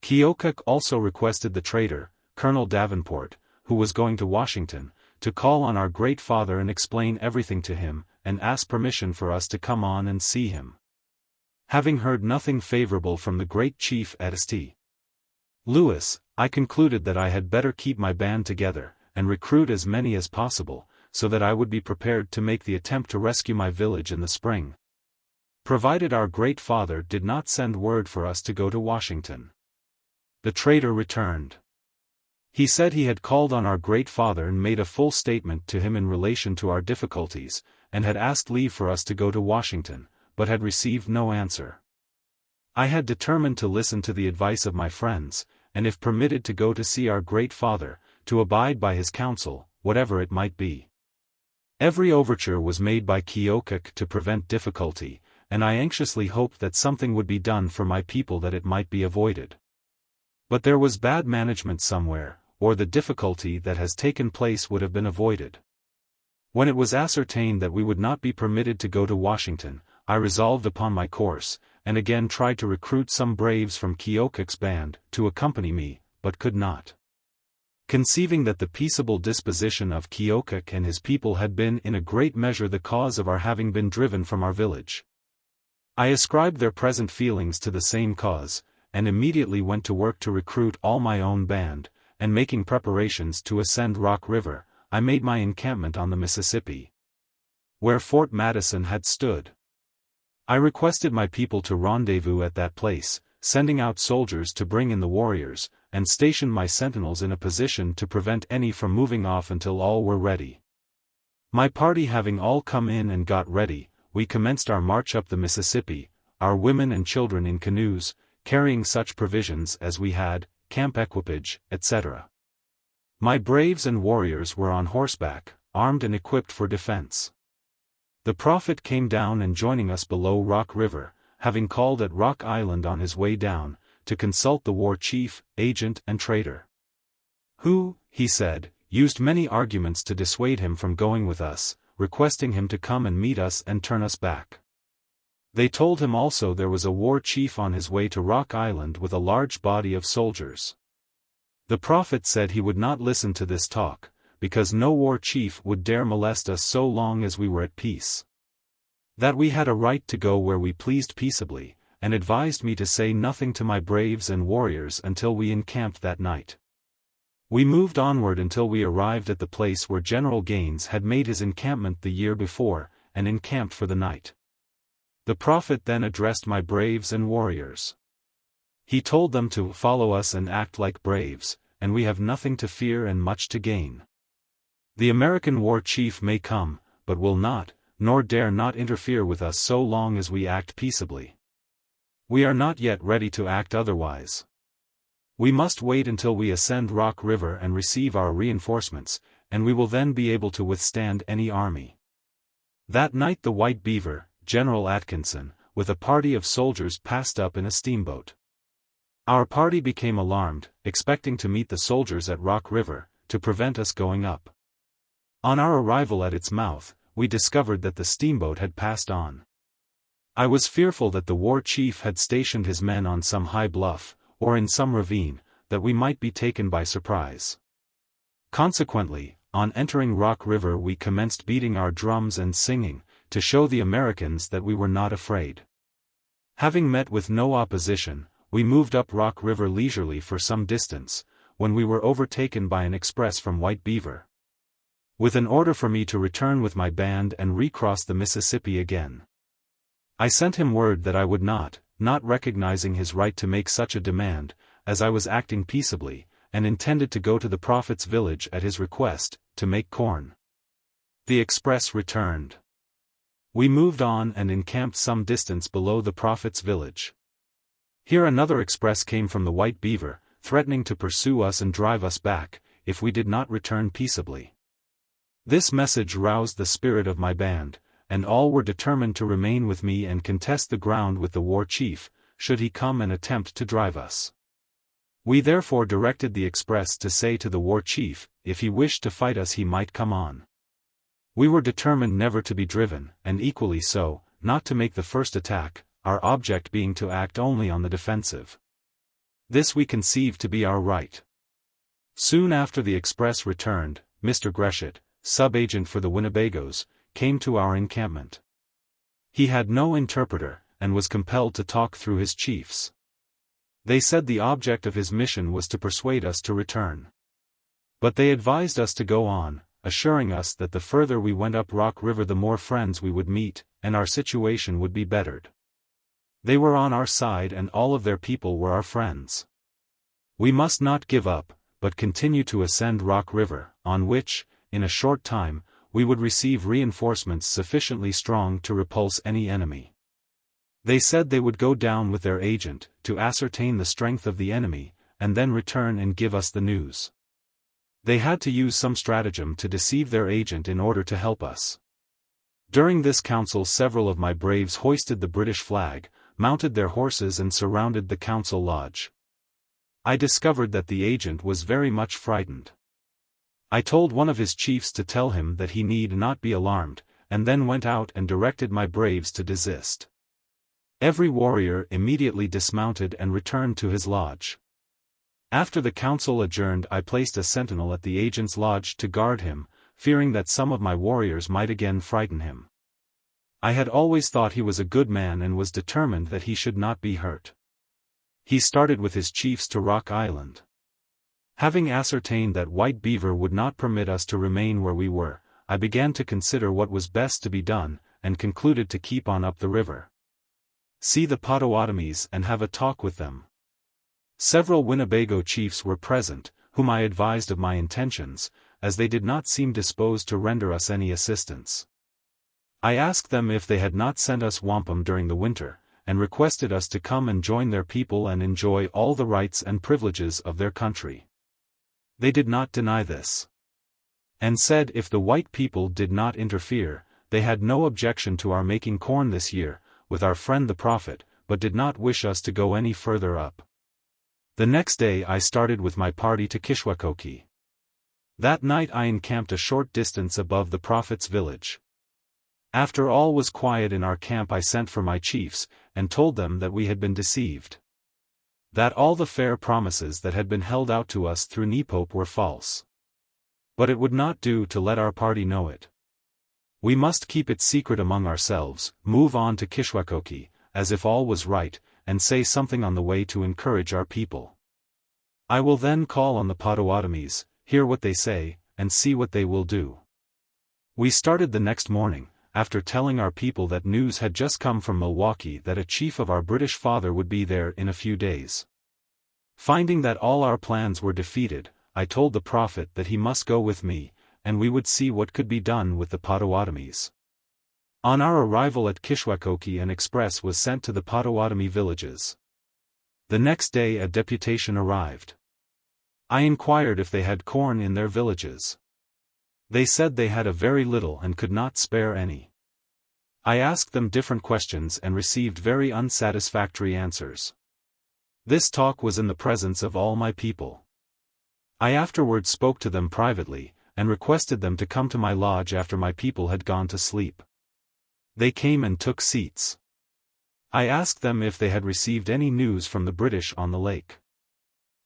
Speaker 1: Kiokuk also requested the trader, Colonel Davenport, who was going to Washington, to call on our great father and explain everything to him, and ask permission for us to come on and see him. Having heard nothing favorable from the great chief at St. Louis, I concluded that I had better keep my band together, and recruit as many as possible, so that I would be prepared to make the attempt to rescue my village in the spring, provided our great father did not send word for us to go to Washington. The trader returned. He said he had called on our great father and made a full statement to him in relation to our difficulties, and had asked leave for us to go to Washington, but had received no answer. I had determined to listen to the advice of my friends, and if permitted to go to see our great father, to abide by his counsel, whatever it might be. Every overture was made by Kiokuk to prevent difficulty, and I anxiously hoped that something would be done for my people that it might be avoided. But there was bad management somewhere, or the difficulty that has taken place would have been avoided. When it was ascertained that we would not be permitted to go to Washington, I resolved upon my course, and again tried to recruit some braves from Kiokuk's band to accompany me, but could not. Conceiving that the peaceable disposition of Kiokuk and his people had been in a great measure the cause of our having been driven from our village, I ascribed their present feelings to the same cause, and immediately went to work to recruit all my own band, and making preparations to ascend Rock River, I made my encampment on the Mississippi, where Fort Madison had stood. I requested my people to rendezvous at that place, sending out soldiers to bring in the warriors, and stationed my sentinels in a position to prevent any from moving off until all were ready. My party having all come in and got ready, we commenced our march up the Mississippi, our women and children in canoes, carrying such provisions as we had, camp equipage, etc. My braves and warriors were on horseback, armed and equipped for defense. The prophet came down and joining us below Rock River, having called at Rock Island on his way down, to consult the war chief, agent and trader, who, he said, used many arguments to dissuade him from going with us, requesting him to come and meet us and turn us back. They told him also there was a war chief on his way to Rock Island with a large body of soldiers. The prophet said he would not listen to this talk, because no war chief would dare molest us so long as we were at peace. That we had a right to go where we pleased peaceably, and advised me to say nothing to my braves and warriors until we encamped that night. We moved onward until we arrived at the place where General Gaines had made his encampment the year before, and encamped for the night. The prophet then addressed my braves and warriors. He told them to follow us and act like braves, and we have nothing to fear and much to gain. The American war chief may come, but will not, nor dare not interfere with us so long as we act peaceably. We are not yet ready to act otherwise. We must wait until we ascend Rock River and receive our reinforcements, and we will then be able to withstand any army. That night the White Beaver, General Atkinson, with a party of soldiers passed up in a steamboat. Our party became alarmed, expecting to meet the soldiers at Rock River, to prevent us going up. On our arrival at its mouth, we discovered that the steamboat had passed on. I was fearful that the war chief had stationed his men on some high bluff, or in some ravine, that we might be taken by surprise. Consequently, on entering Rock River we commenced beating our drums and singing, to show the Americans that we were not afraid. Having met with no opposition, we moved up Rock River leisurely for some distance, when we were overtaken by an express from White Beaver, with an order for me to return with my band and recross the Mississippi again. I sent him word that I would not recognizing his right to make such a demand, as I was acting peaceably, and intended to go to the prophet's village at his request, to make corn. The express returned. We moved on and encamped some distance below the prophet's village. Here another express came from the White Beaver, threatening to pursue us and drive us back, if we did not return peaceably. This message roused the spirit of my band, and all were determined to remain with me and contest the ground with the war chief, should he come and attempt to drive us. We therefore directed the express to say to the war chief, if he wished to fight us he might come on. We were determined never to be driven, and equally so, not to make the first attack, our object being to act only on the defensive. This we conceived to be our right. Soon after the express returned, Mr. Greshett, sub-agent for the Winnebagos, came to our encampment. He had no interpreter, and was compelled to talk through his chiefs. They said the object of his mission was to persuade us to return. But they advised us to go on, assuring us that the further we went up Rock River the more friends we would meet, and our situation would be bettered. They were on our side and all of their people were our friends. We must not give up, but continue to ascend Rock River, on which, in a short time, we would receive reinforcements sufficiently strong to repulse any enemy. They said they would go down with their agent, to ascertain the strength of the enemy, and then return and give us the news. They had to use some stratagem to deceive their agent in order to help us. During this council several of my braves hoisted the British flag, mounted their horses and surrounded the council lodge. I discovered that the agent was very much frightened. I told one of his chiefs to tell him that he need not be alarmed, and then went out and directed my braves to desist. Every warrior immediately dismounted and returned to his lodge. After the council adjourned I placed a sentinel at the agent's lodge to guard him, fearing that some of my warriors might again frighten him. I had always thought he was a good man and was determined that he should not be hurt. He started with his chiefs to Rock Island. Having ascertained that White Beaver would not permit us to remain where we were, I began to consider what was best to be done, and concluded to keep on up the river. See the Potawatomis and have a talk with them. Several Winnebago chiefs were present, whom I advised of my intentions, as they did not seem disposed to render us any assistance. I asked them if they had not sent us wampum during the winter, and requested us to come and join their people and enjoy all the rights and privileges of their country. They did not deny this, and said if the white people did not interfere, they had no objection to our making corn this year, with our friend the prophet, but did not wish us to go any further up. The next day I started with my party to Kishwaukee. That night I encamped a short distance above the prophet's village. After all was quiet in our camp I sent for my chiefs, and told them that we had been deceived. That all the fair promises that had been held out to us through Nepope were false. But it would not do to let our party know it. We must keep it secret among ourselves, move on to Kishwaukee, as if all was right, and say something on the way to encourage our people. I will then call on the Potawatomis, hear what they say, and see what they will do. We started the next morning, after telling our people that news had just come from Milwaukee that a chief of our British father would be there in a few days. Finding that all our plans were defeated, I told the prophet that he must go with me, and we would see what could be done with the Potawatomis. On our arrival at Kishwaukee an express was sent to the Potawatomi villages. The next day a deputation arrived. I inquired if they had corn in their villages. They said they had a very little and could not spare any. I asked them different questions and received very unsatisfactory answers. This talk was in the presence of all my people. I afterwards spoke to them privately, and requested them to come to my lodge after my people had gone to sleep. They came and took seats. I asked them if they had received any news from the British on the lake.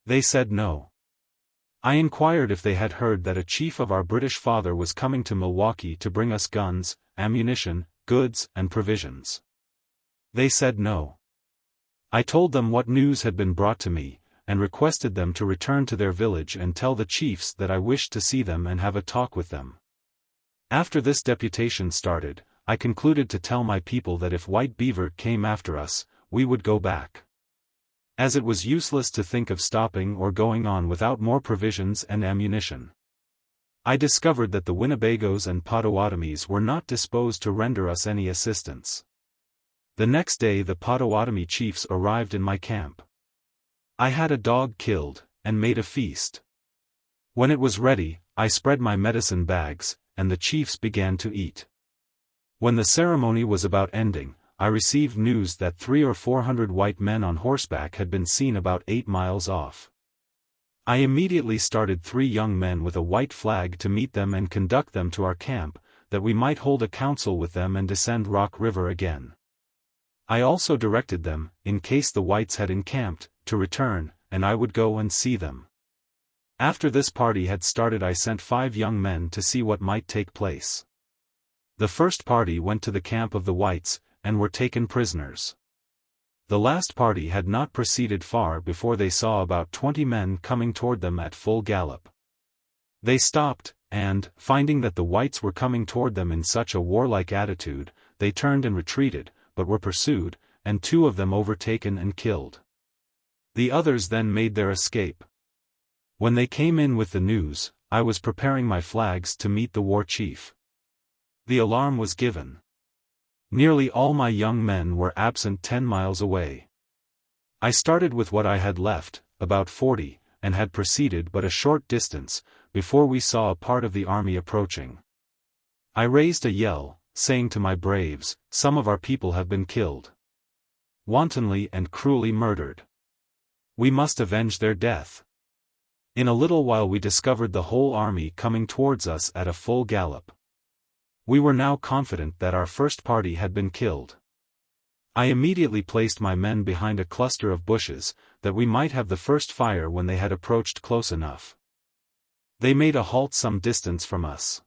Speaker 1: They said no. I inquired if they had heard that a chief of our British father was coming to Milwaukee to bring us guns, ammunition, goods, and provisions. They said no. I told them what news had been brought to me, and requested them to return to their village and tell the chiefs that I wished to see them and have a talk with them. After this deputation started, I concluded to tell my people that if White Beaver came after us, we would go back. As it was useless to think of stopping or going on without more provisions and ammunition. I discovered that the Winnebagos and Potawatomis were not disposed to render us any assistance. The next day the Potawatomi chiefs arrived in my camp. I had a dog killed, and made a feast. When it was ready, I spread my medicine bags, and the chiefs began to eat. When the ceremony was about ending, I received news that 300 or 400 white men on horseback had been seen about 8 miles off. I immediately started 3 young men with a white flag to meet them and conduct them to our camp, that we might hold a council with them and descend Rock River again. I also directed them, in case the whites had encamped, to return, and I would go and see them. After this party had started, I sent 5 young men to see what might take place. The first party went to the camp of the whites, and were taken prisoners. The last party had not proceeded far before they saw about 20 men coming toward them at full gallop. They stopped, and, finding that the whites were coming toward them in such a warlike attitude, they turned and retreated, but were pursued, and 2 of them overtaken and killed. The others then made their escape. When they came in with the news, I was preparing my flags to meet the war chief. The alarm was given. Nearly all my young men were absent 10 miles away. I started with what I had left, about 40, and had proceeded but a short distance, before we saw a part of the army approaching. I raised a yell, saying to my braves, "Some of our people have been killed. Wantonly and cruelly murdered. We must avenge their death." In a little while we discovered the whole army coming towards us at a full gallop. We were now confident that our first party had been killed. I immediately placed my men behind a cluster of bushes, that we might have the first fire when they had approached close enough. They made a halt some distance from us.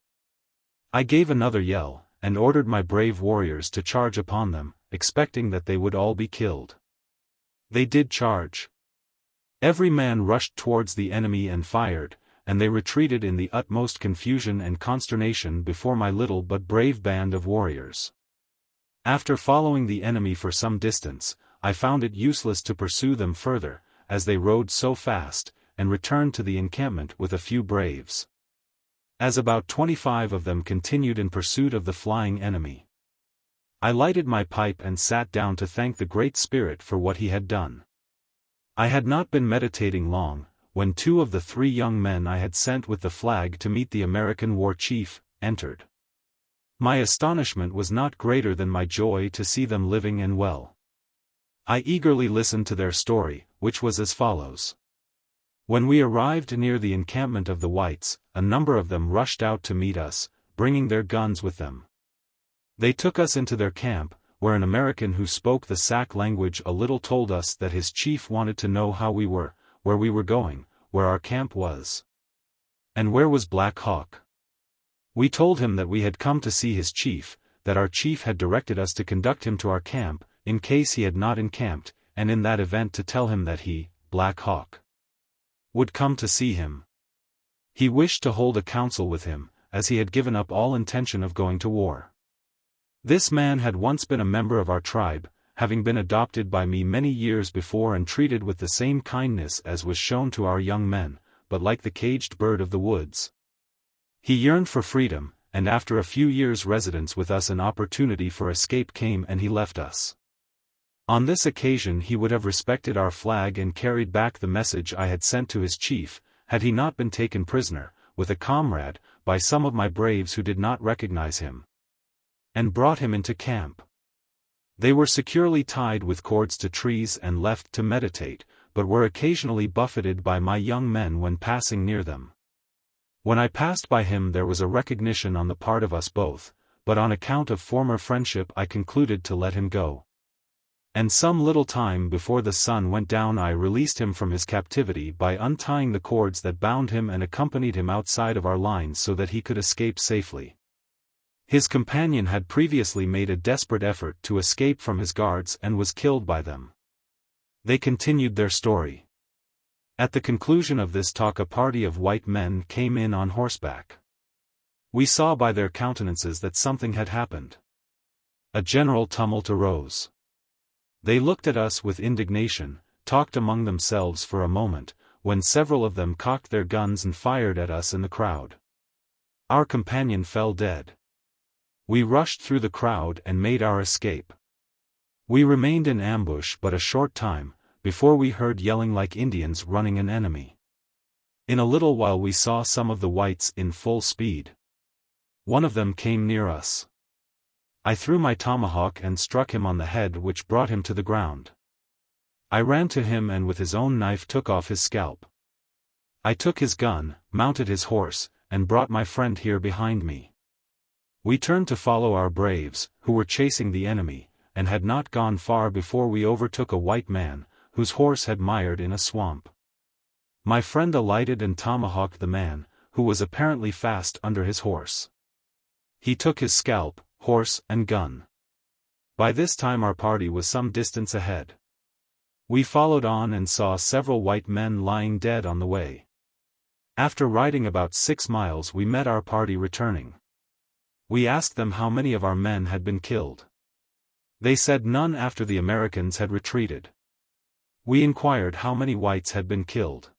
Speaker 1: I gave another yell, and ordered my brave warriors to charge upon them, expecting that they would all be killed. They did charge. Every man rushed towards the enemy and fired, and they retreated in the utmost confusion and consternation before my little but brave band of warriors. After following the enemy for some distance, I found it useless to pursue them further, as they rode so fast, and returned to the encampment with a few braves. As about 25 of them continued in pursuit of the flying enemy. I lighted my pipe and sat down to thank the Great Spirit for what he had done. I had not been meditating long, when 2 of the 3 young men I had sent with the flag to meet the American war chief, entered. My astonishment was not greater than my joy to see them living and well. I eagerly listened to their story, which was as follows. When we arrived near the encampment of the whites, a number of them rushed out to meet us, bringing their guns with them. They took us into their camp, where an American who spoke the Sauk language a little told us that his chief wanted to know how we were, where we were going, where our camp was, and where was Black Hawk. We told him that we had come to see his chief, that our chief had directed us to conduct him to our camp, in case he had not encamped, and in that event to tell him that he, Black Hawk, would come to see him. He wished to hold a council with him, as he had given up all intention of going to war. This man had once been a member of our tribe, having been adopted by me many years before and treated with the same kindness as was shown to our young men, but like the caged bird of the woods. He yearned for freedom, and after a few years' residence with us an opportunity for escape came and he left us. On this occasion he would have respected our flag and carried back the message I had sent to his chief, had he not been taken prisoner, with a comrade, by some of my braves who did not recognize him, and brought him into camp. They were securely tied with cords to trees and left to meditate, but were occasionally buffeted by my young men when passing near them. When I passed by him there was a recognition on the part of us both, but on account of former friendship I concluded to let him go. And some little time before the sun went down I released him from his captivity by untying the cords that bound him and accompanied him outside of our lines so that he could escape safely. His companion had previously made a desperate effort to escape from his guards and was killed by them. They continued their story. At the conclusion of this talk a party of white men came in on horseback. We saw by their countenances that something had happened. A general tumult arose. They looked at us with indignation, talked among themselves for a moment, when several of them cocked their guns and fired at us in the crowd. Our companion fell dead. We rushed through the crowd and made our escape. We remained in ambush but a short time, before we heard yelling like Indians running an enemy. In a little while we saw some of the whites in full speed. One of them came near us. I threw my tomahawk and struck him on the head, which brought him to the ground. I ran to him and with his own knife took off his scalp. I took his gun, mounted his horse, and brought my friend here behind me. We turned to follow our braves, who were chasing the enemy, and had not gone far before we overtook a white man, whose horse had mired in a swamp. My friend alighted and tomahawked the man, who was apparently fast under his horse. He took his scalp, horse, and gun. By this time our party was some distance ahead. We followed on and saw several white men lying dead on the way. After riding about 6 miles we met our party returning. We asked them how many of our men had been killed. They said none after the Americans had retreated. We inquired how many whites had been killed.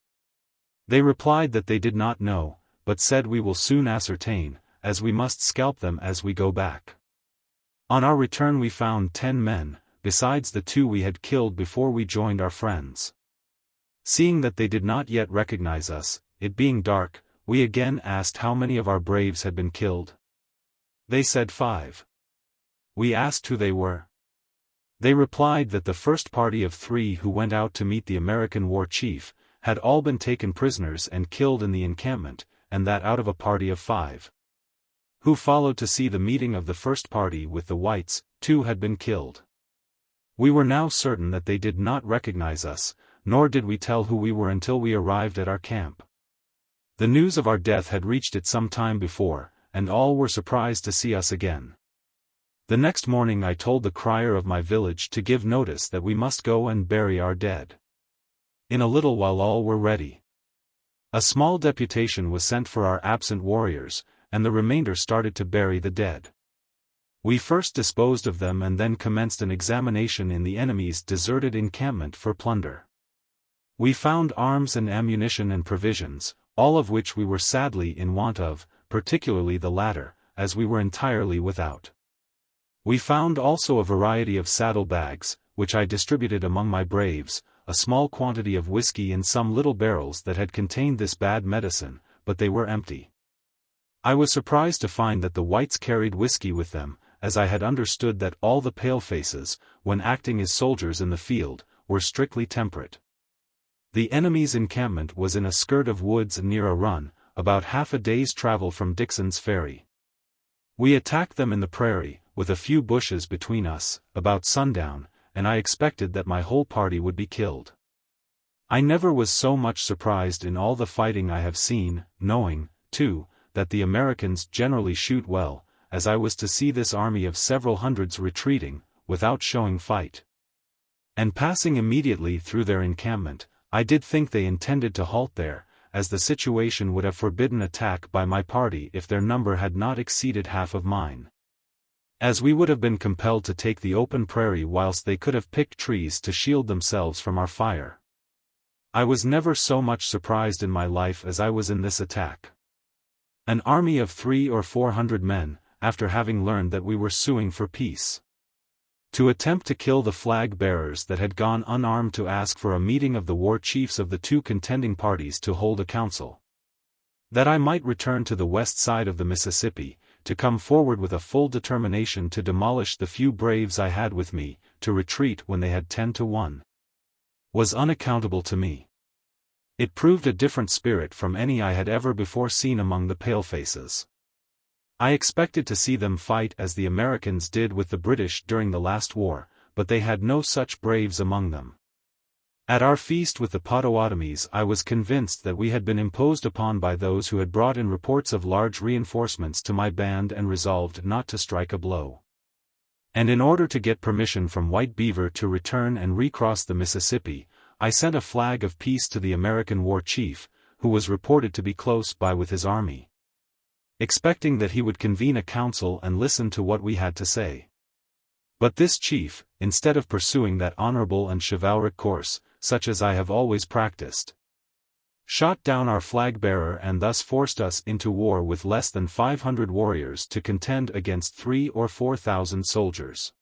Speaker 1: They replied that they did not know, but said we will soon ascertain, as we must scalp them as we go back. On our return we found 10 men, besides the 2 we had killed before we joined our friends. Seeing that they did not yet recognize us, it being dark, we again asked how many of our braves had been killed. They said 5. We asked who they were. They replied that the first party of 3 who went out to meet the American war chief, had all been taken prisoners and killed in the encampment, and that out of a party of 5 who followed to see the meeting of the first party with the whites, 2 had been killed. We were now certain that they did not recognize us, nor did we tell who we were until we arrived at our camp. The news of our death had reached it some time before, and all were surprised to see us again. The next morning I told the crier of my village to give notice that we must go and bury our dead. In a little while all were ready. A small deputation was sent for our absent warriors, and the remainder started to bury the dead. We first disposed of them and then commenced an examination in the enemy's deserted encampment for plunder. We found arms and ammunition and provisions, all of which we were sadly in want of, particularly the latter, as we were entirely without. We found also a variety of saddle bags, which I distributed among my braves, a small quantity of whiskey in some little barrels that had contained this bad medicine, but they were empty. I was surprised to find that the whites carried whiskey with them, as I had understood that all the palefaces, when acting as soldiers in the field, were strictly temperate. The enemy's encampment was in a skirt of woods near a run, about half a day's travel from Dixon's Ferry. We attacked them in the prairie, with a few bushes between us, about sundown, and I expected that my whole party would be killed. I never was so much surprised in all the fighting I have seen, knowing, too, that the Americans generally shoot well, as I was to see this army of several hundreds retreating, without showing fight. And passing immediately through their encampment, I did think they intended to halt there, as the situation would have forbidden attack by my party if their number had not exceeded half of mine. As we would have been compelled to take the open prairie whilst they could have picked trees to shield themselves from our fire. I was never so much surprised in my life as I was in this attack. An army of 300 or 400 men, after having learned that we were suing for peace. To attempt to kill the flag bearers that had gone unarmed to ask for a meeting of the war chiefs of the 2 contending parties to hold a council. That I might return to the west side of the Mississippi, to come forward with a full determination to demolish the few braves I had with me, to retreat when they had 10 to 1. Was unaccountable to me. It proved a different spirit from any I had ever before seen among the palefaces. I expected to see them fight as the Americans did with the British during the last war, but they had no such braves among them. At our feast with the Potawatomis I was convinced that we had been imposed upon by those who had brought in reports of large reinforcements to my band and resolved not to strike a blow. And in order to get permission from White Beaver to return and recross the Mississippi, I sent a flag of peace to the American war chief, who was reported to be close by with his army, expecting that he would convene a council and listen to what we had to say. But this chief, instead of pursuing that honorable and chivalric course, such as I have always practiced, shot down our flag-bearer and thus forced us into war with less than 500 warriors to contend against 3,000 or 4,000 soldiers.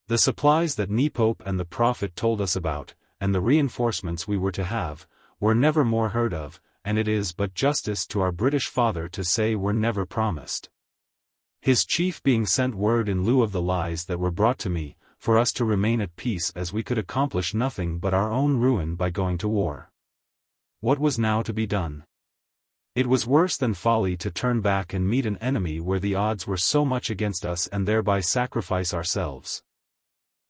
Speaker 1: The supplies that Nepope and the prophet told us about, and the reinforcements we were to have, were never more heard of, and it is but justice to our British father to say were never promised. His chief being sent word in lieu of the lies that were brought to me, for us to remain at peace as we could accomplish nothing but our own ruin by going to war. What was now to be done? It was worse than folly to turn back and meet an enemy where the odds were so much against us and thereby sacrifice ourselves,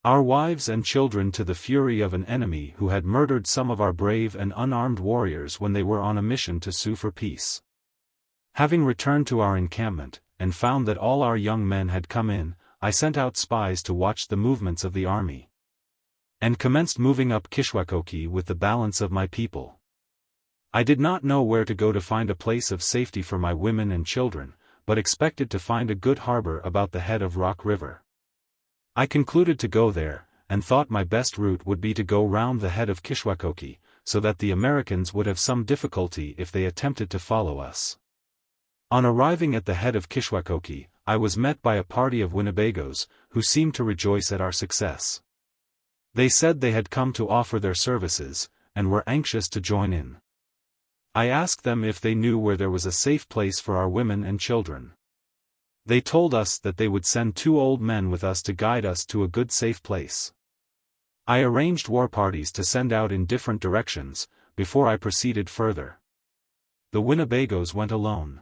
Speaker 1: our wives and children to the fury of an enemy who had murdered some of our brave and unarmed warriors when they were on a mission to sue for peace. Having returned to our encampment, and found that all our young men had come in, I sent out spies to watch the movements of the army, and commenced moving up Kishwaukee with the balance of my people. I did not know where to go to find a place of safety for my women and children, but expected to find a good harbor about the head of Rock River. I concluded to go there, and thought my best route would be to go round the head of Kishwaukee, so that the Americans would have some difficulty if they attempted to follow us. On arriving at the head of Kishwaukee, I was met by a party of Winnebagos, who seemed to rejoice at our success. They said they had come to offer their services, and were anxious to join in. I asked them if they knew where there was a safe place for our women and children. They told us that they would send 2 old men with us to guide us to a good safe place. I arranged war parties to send out in different directions, before I proceeded further. The Winnebagos went alone.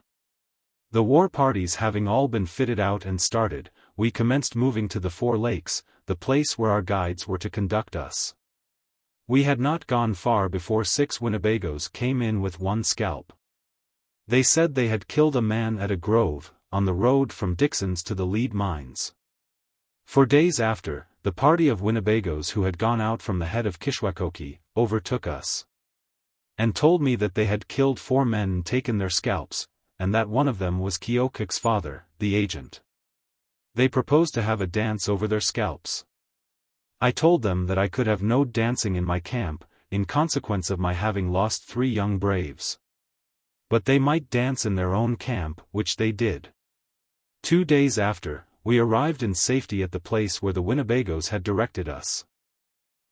Speaker 1: The war parties having all been fitted out and started, we commenced moving to the 4 lakes, the place where our guides were to conduct us. We had not gone far before 6 Winnebagos came in with 1 scalp. They said they had killed a man at a grove, on the road from Dixon's to the lead mines. For days after, the party of Winnebagos who had gone out from the head of Kishwaukee, overtook us, and told me that they had killed 4 men and taken their scalps, and that one of them was Keokuk's father, the agent. They proposed to have a dance over their scalps. I told them that I could have no dancing in my camp, in consequence of my having lost 3 young braves. But they might dance in their own camp, which they did. 2 days after, we arrived in safety at the place where the Winnebagos had directed us.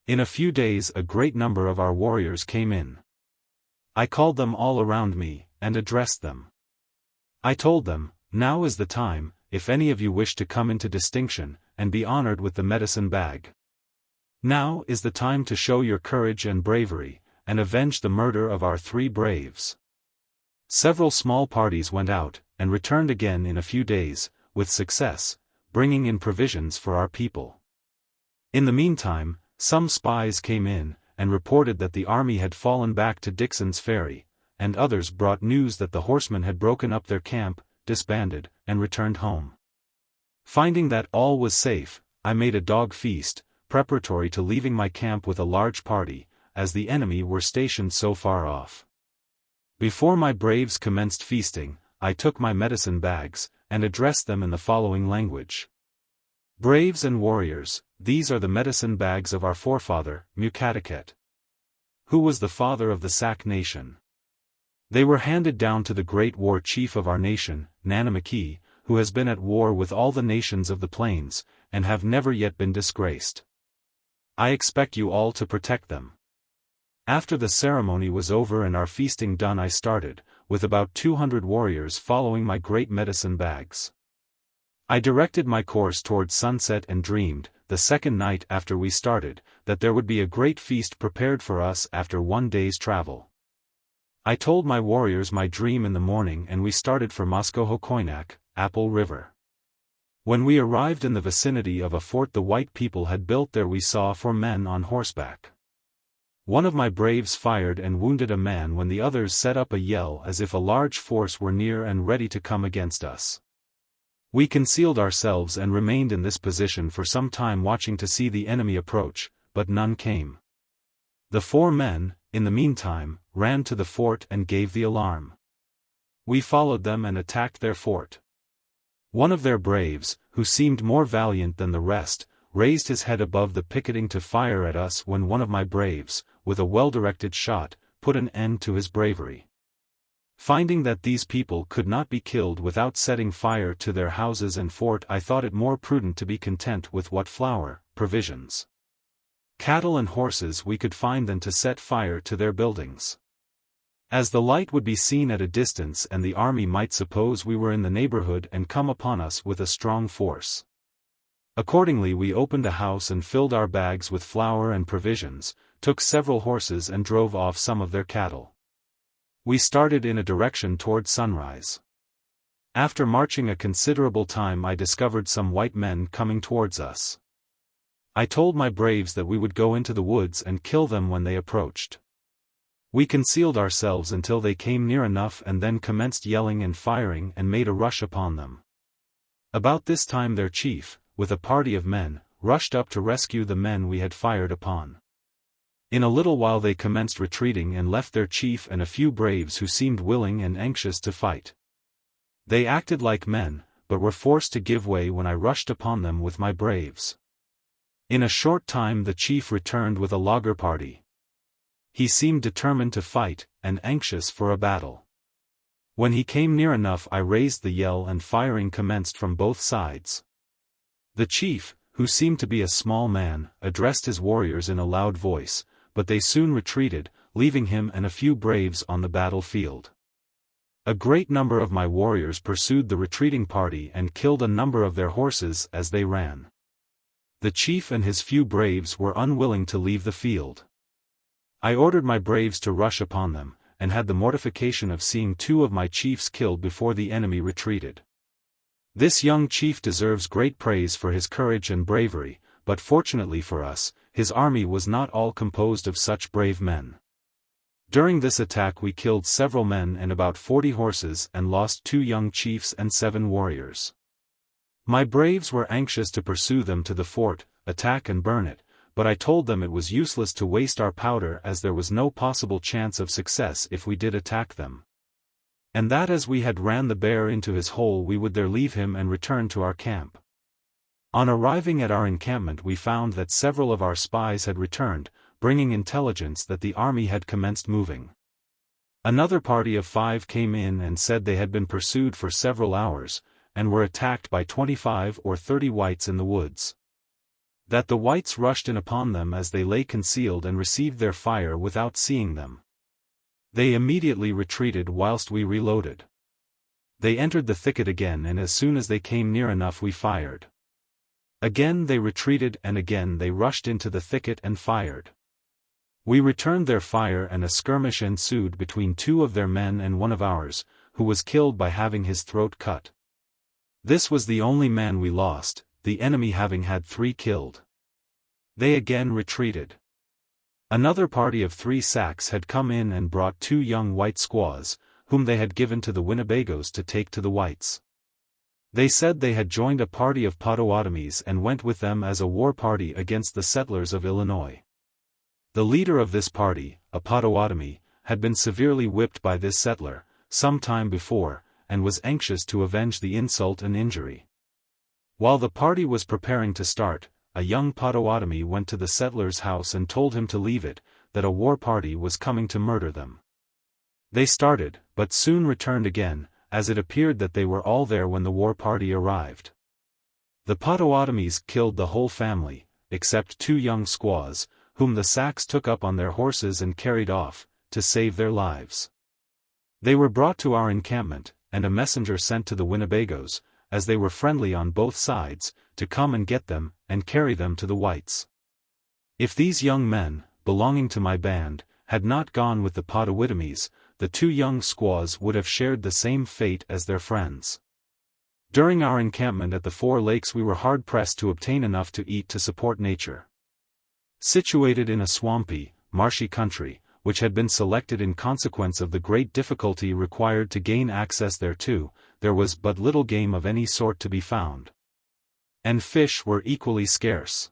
Speaker 1: In a few days a great number of our warriors came in. I called them all around me, and addressed them. I told them, now is the time, if any of you wish to come into distinction, and be honored with the medicine bag. Now is the time to show your courage and bravery, and avenge the murder of our 3 braves. Several small parties went out, and returned again in a few days, with success, bringing in provisions for our people. In the meantime, some spies came in, and reported that the army had fallen back to Dixon's Ferry, and others brought news that the horsemen had broken up their camp, disbanded, and returned home. Finding that all was safe, I made a dog feast, preparatory to leaving my camp with a large party, as the enemy were stationed so far off. Before my braves commenced feasting, I took my medicine bags, and addressed them in the following language. Braves and warriors, these are the medicine bags of our forefather, Ma-Ka-Tai-Me-She-Kia-Kiak, who was the father of the Sauk nation. They were handed down to the great war chief of our nation, Ne-Ka-Na-Wen, who has been at war with all the nations of the plains, and have never yet been disgraced. I expect you all to protect them. After the ceremony was over and our feasting done, I started, with about 200 warriors following my great medicine bags. I directed my course towards sunset and dreamed, the second night after we started, that there would be a great feast prepared for us after 1 day's travel. I told my warriors my dream in the morning and we started for Moskohokoinak, Apple River. When we arrived in the vicinity of a fort the white people had built there, we saw 4 men on horseback. One of my braves fired and wounded a man when the others set up a yell as if a large force were near and ready to come against us. We concealed ourselves and remained in this position for some time watching to see the enemy approach, but none came. The 4 men, in the meantime, ran to the fort and gave the alarm. We followed them and attacked their fort. One of their braves, who seemed more valiant than the rest, raised his head above the picketing to fire at us when one of my braves, with a well-directed shot, put an end to his bravery. Finding that these people could not be killed without setting fire to their houses and fort, I thought it more prudent to be content with what flour, provisions, cattle and horses we could find than to set fire to their buildings. as the light would be seen at a distance and the army might suppose we were in the neighborhood and come upon us with a strong force. Accordingly we opened a house and filled our bags with flour and provisions, took several horses and drove off some of their cattle. We started in a direction toward sunrise. After marching a considerable time I discovered some white men coming towards us. I told my braves that we would go into the woods and kill them when they approached. We concealed ourselves until they came near enough and then commenced yelling and firing and made a rush upon them. About this time their chief, with a party of men, rushed up to rescue the men we had fired upon. In a little while they commenced retreating and left their chief and a few braves who seemed willing and anxious to fight. They acted like men, but were forced to give way when I rushed upon them with my braves. In a short time the chief returned with a logger party. He seemed determined to fight, and anxious for a battle. When he came near enough I raised the yell and firing commenced from both sides. The chief, who seemed to be a small man, addressed his warriors in a loud voice, but they soon retreated, leaving him and a few braves on the battlefield. A great number of my warriors pursued the retreating party and killed a number of their horses as they ran. The chief and his few braves were unwilling to leave the field. I ordered my braves to rush upon them, and had the mortification of seeing 2 of my chiefs killed before the enemy retreated. This young chief deserves great praise for his courage and bravery, but fortunately for us, his army was not all composed of such brave men. During this attack we killed several men and about 40 horses and lost 2 young chiefs and 7 warriors. My braves were anxious to pursue them to the fort, attack and burn it, but I told them it was useless to waste our powder as there was no possible chance of success if we did attack them. And that as we had ran the bear into his hole we would there leave him and return to our camp. On arriving at our encampment we found that several of our spies had returned, bringing intelligence that the army had commenced moving. Another party of 5 came in and said they had been pursued for several hours, and were attacked by 25 or 30 whites in the woods. That the whites rushed in upon them as they lay concealed and received their fire without seeing them. They immediately retreated whilst we reloaded. They entered the thicket again and as soon as they came near enough we fired. Again they retreated and again they rushed into the thicket and fired. We returned their fire and a skirmish ensued between 2 of their men and one of ours, who was killed by having his throat cut. This was the only man we lost, the enemy having had 3 killed. They again retreated. Another party of 3 Sacs had come in and brought 2 young white squaws, whom they had given to the Winnebagos to take to the whites. They said they had joined a party of Potawatomis and went with them as a war party against the settlers of Illinois. The leader of this party, a Potawatomi, had been severely whipped by this settler, some time before, and was anxious to avenge the insult and injury. While the party was preparing to start, a young Potawatomi went to the settler's house and told him to leave it, that a war party was coming to murder them. They started, but soon returned again, as it appeared that they were all there when the war party arrived. The Potawatomis killed the whole family, except 2 young squaws, whom the Sacs took up on their horses and carried off, to save their lives. They were brought to our encampment, and a messenger sent to the Winnebagos, as they were friendly on both sides, to come and get them, and carry them to the whites. If these young men, belonging to my band, had not gone with the Potawatomis, the 2 young squaws would have shared the same fate as their friends. During our encampment at the 4 lakes we were hard-pressed to obtain enough to eat to support nature. Situated in a swampy, marshy country, which had been selected in consequence of the great difficulty required to gain access thereto, there was but little game of any sort to be found. And fish were equally scarce.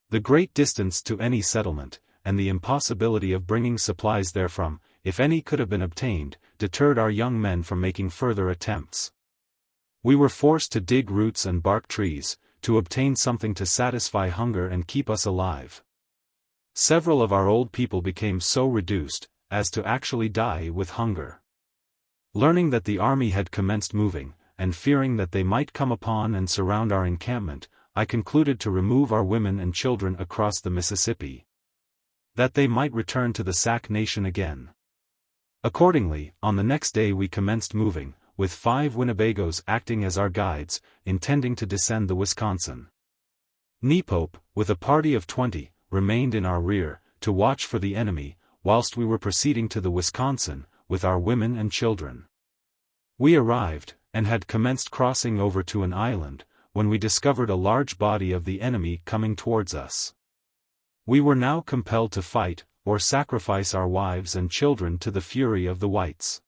Speaker 1: The great distance to any settlement, and the impossibility of bringing supplies therefrom, if any could have been obtained, deterred our young men from making further attempts. We were forced to dig roots and bark trees, to obtain something to satisfy hunger and keep us alive. Several of our old people became so reduced, as to actually die with hunger. Learning that the army had commenced moving, and fearing that they might come upon and surround our encampment, I concluded to remove our women and children across the Mississippi, that they might return to the Sac nation again. Accordingly, on the next day we commenced moving, with 5 Winnebagos acting as our guides, intending to descend the Wisconsin. Ne-Pope, with a party of 20, remained in our rear, to watch for the enemy, whilst we were proceeding to the Wisconsin, with our women and children. We arrived, and had commenced crossing over to an island, when we discovered a large body of the enemy coming towards us. We were now compelled to fight, or sacrifice our wives and children to the fury of the whites.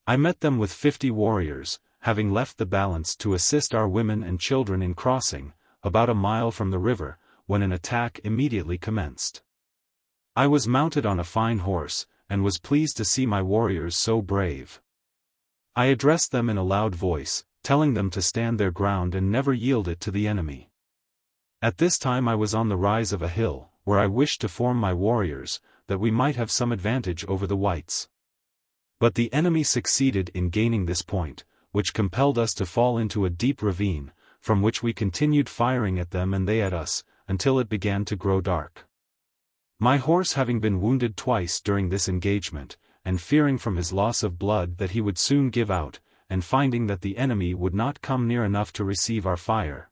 Speaker 1: I met them with 50 warriors, having left the balance to assist our women and children in crossing, about a mile from the river, when an attack immediately commenced. I was mounted on a fine horse, and was pleased to see my warriors so brave. I addressed them in a loud voice, telling them to stand their ground and never yield it to the enemy. At this time I was on the rise of a hill, where I wished to form my warriors, that we might have some advantage over the whites. But the enemy succeeded in gaining this point, which compelled us to fall into a deep ravine, from which we continued firing at them and they at us, until it began to grow dark. My horse having been wounded twice during this engagement, and fearing from his loss of blood that he would soon give out, and finding that the enemy would not come near enough to receive our fire.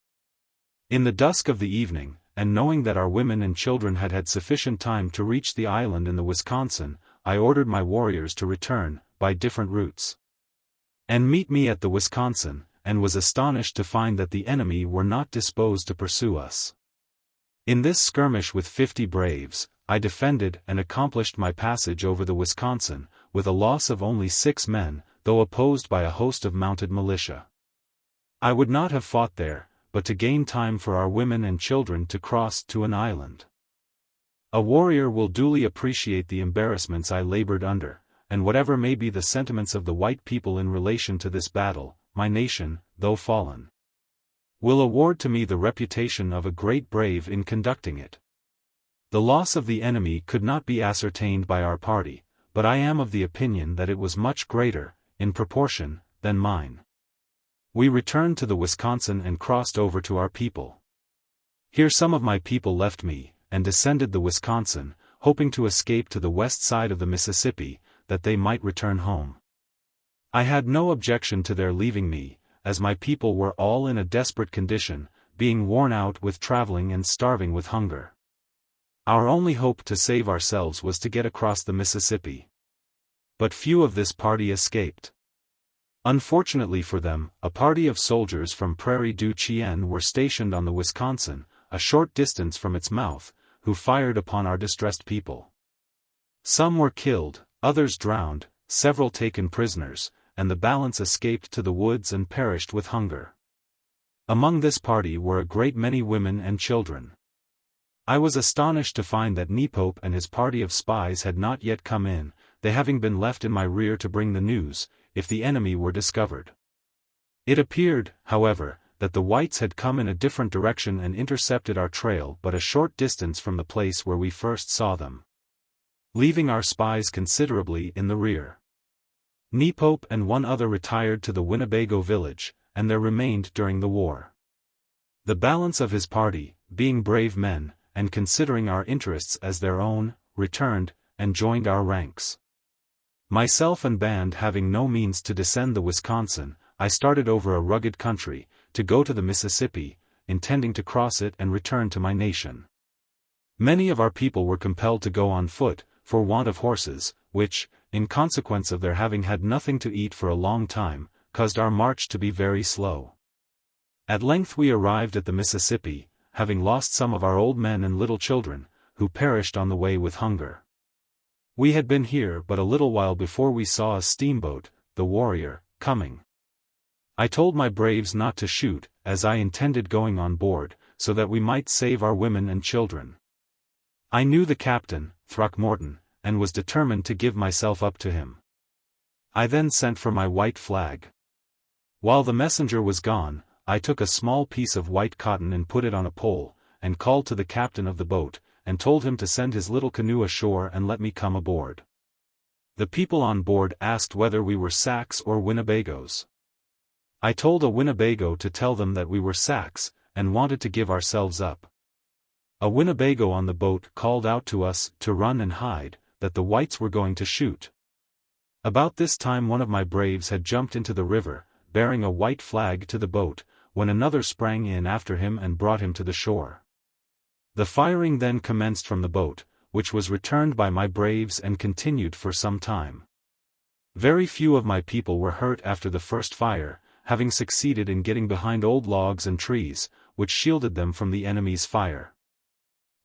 Speaker 1: In the dusk of the evening, and knowing that our women and children had had sufficient time to reach the island in the Wisconsin, I ordered my warriors to return, by different routes, and meet me at the Wisconsin, and was astonished to find that the enemy were not disposed to pursue us. In this skirmish with 50 braves, I defended and accomplished my passage over the Wisconsin, with a loss of only 6 men, though opposed by a host of mounted militia. I would not have fought there, but to gain time for our women and children to cross to an island. A warrior will duly appreciate the embarrassments I labored under, and whatever may be the sentiments of the white people in relation to this battle, my nation, though fallen, will award to me the reputation of a great brave in conducting it. The loss of the enemy could not be ascertained by our party, but I am of the opinion that it was much greater, in proportion, than mine. We returned to the Wisconsin and crossed over to our people. Here some of my people left me, and descended the Wisconsin, hoping to escape to the west side of the Mississippi, that they might return home. I had no objection to their leaving me, as my people were all in a desperate condition, being worn out with traveling and starving with hunger. Our only hope to save ourselves was to get across the Mississippi. But few of this party escaped. Unfortunately for them, a party of soldiers from Prairie du Chien were stationed on the Wisconsin, a short distance from its mouth, who fired upon our distressed people. Some were killed, others drowned, several taken prisoners, and the balance escaped to the woods and perished with hunger. Among this party were a great many women and children. I was astonished to find that Ne-Pope and his party of spies had not yet come in, they having been left in my rear to bring the news, if the enemy were discovered. It appeared, however, that the whites had come in a different direction and intercepted our trail but a short distance from the place where we first saw them, leaving our spies considerably in the rear. Ne-Pope and one other retired to the Winnebago village, and there remained during the war. The balance of his party, being brave men, and considering our interests as their own, returned, and joined our ranks. Myself and band having no means to descend the Wisconsin, I started over a rugged country, to go to the Mississippi, intending to cross it and return to my nation. Many of our people were compelled to go on foot, for want of horses, which, in consequence of their having had nothing to eat for a long time, caused our march to be very slow. At length we arrived at the Mississippi, having lost some of our old men and little children, who perished on the way with hunger. We had been here but a little while before we saw a steamboat, the Warrior, coming. I told my braves not to shoot, as I intended going on board, so that we might save our women and children. I knew the captain, Throckmorton, and was determined to give myself up to him. I then sent for my white flag. While the messenger was gone, I took a small piece of white cotton and put it on a pole, and called to the captain of the boat, and told him to send his little canoe ashore and let me come aboard. The people on board asked whether we were Sacs or Winnebagos. I told a Winnebago to tell them that we were Sacs, and wanted to give ourselves up. A Winnebago on the boat called out to us to run and hide, that the whites were going to shoot. About this time one of my braves had jumped into the river, bearing a white flag to the boat, when another sprang in after him and brought him to the shore. The firing then commenced from the boat, which was returned by my braves and continued for some time. Very few of my people were hurt after the first fire, having succeeded in getting behind old logs and trees, which shielded them from the enemy's fire.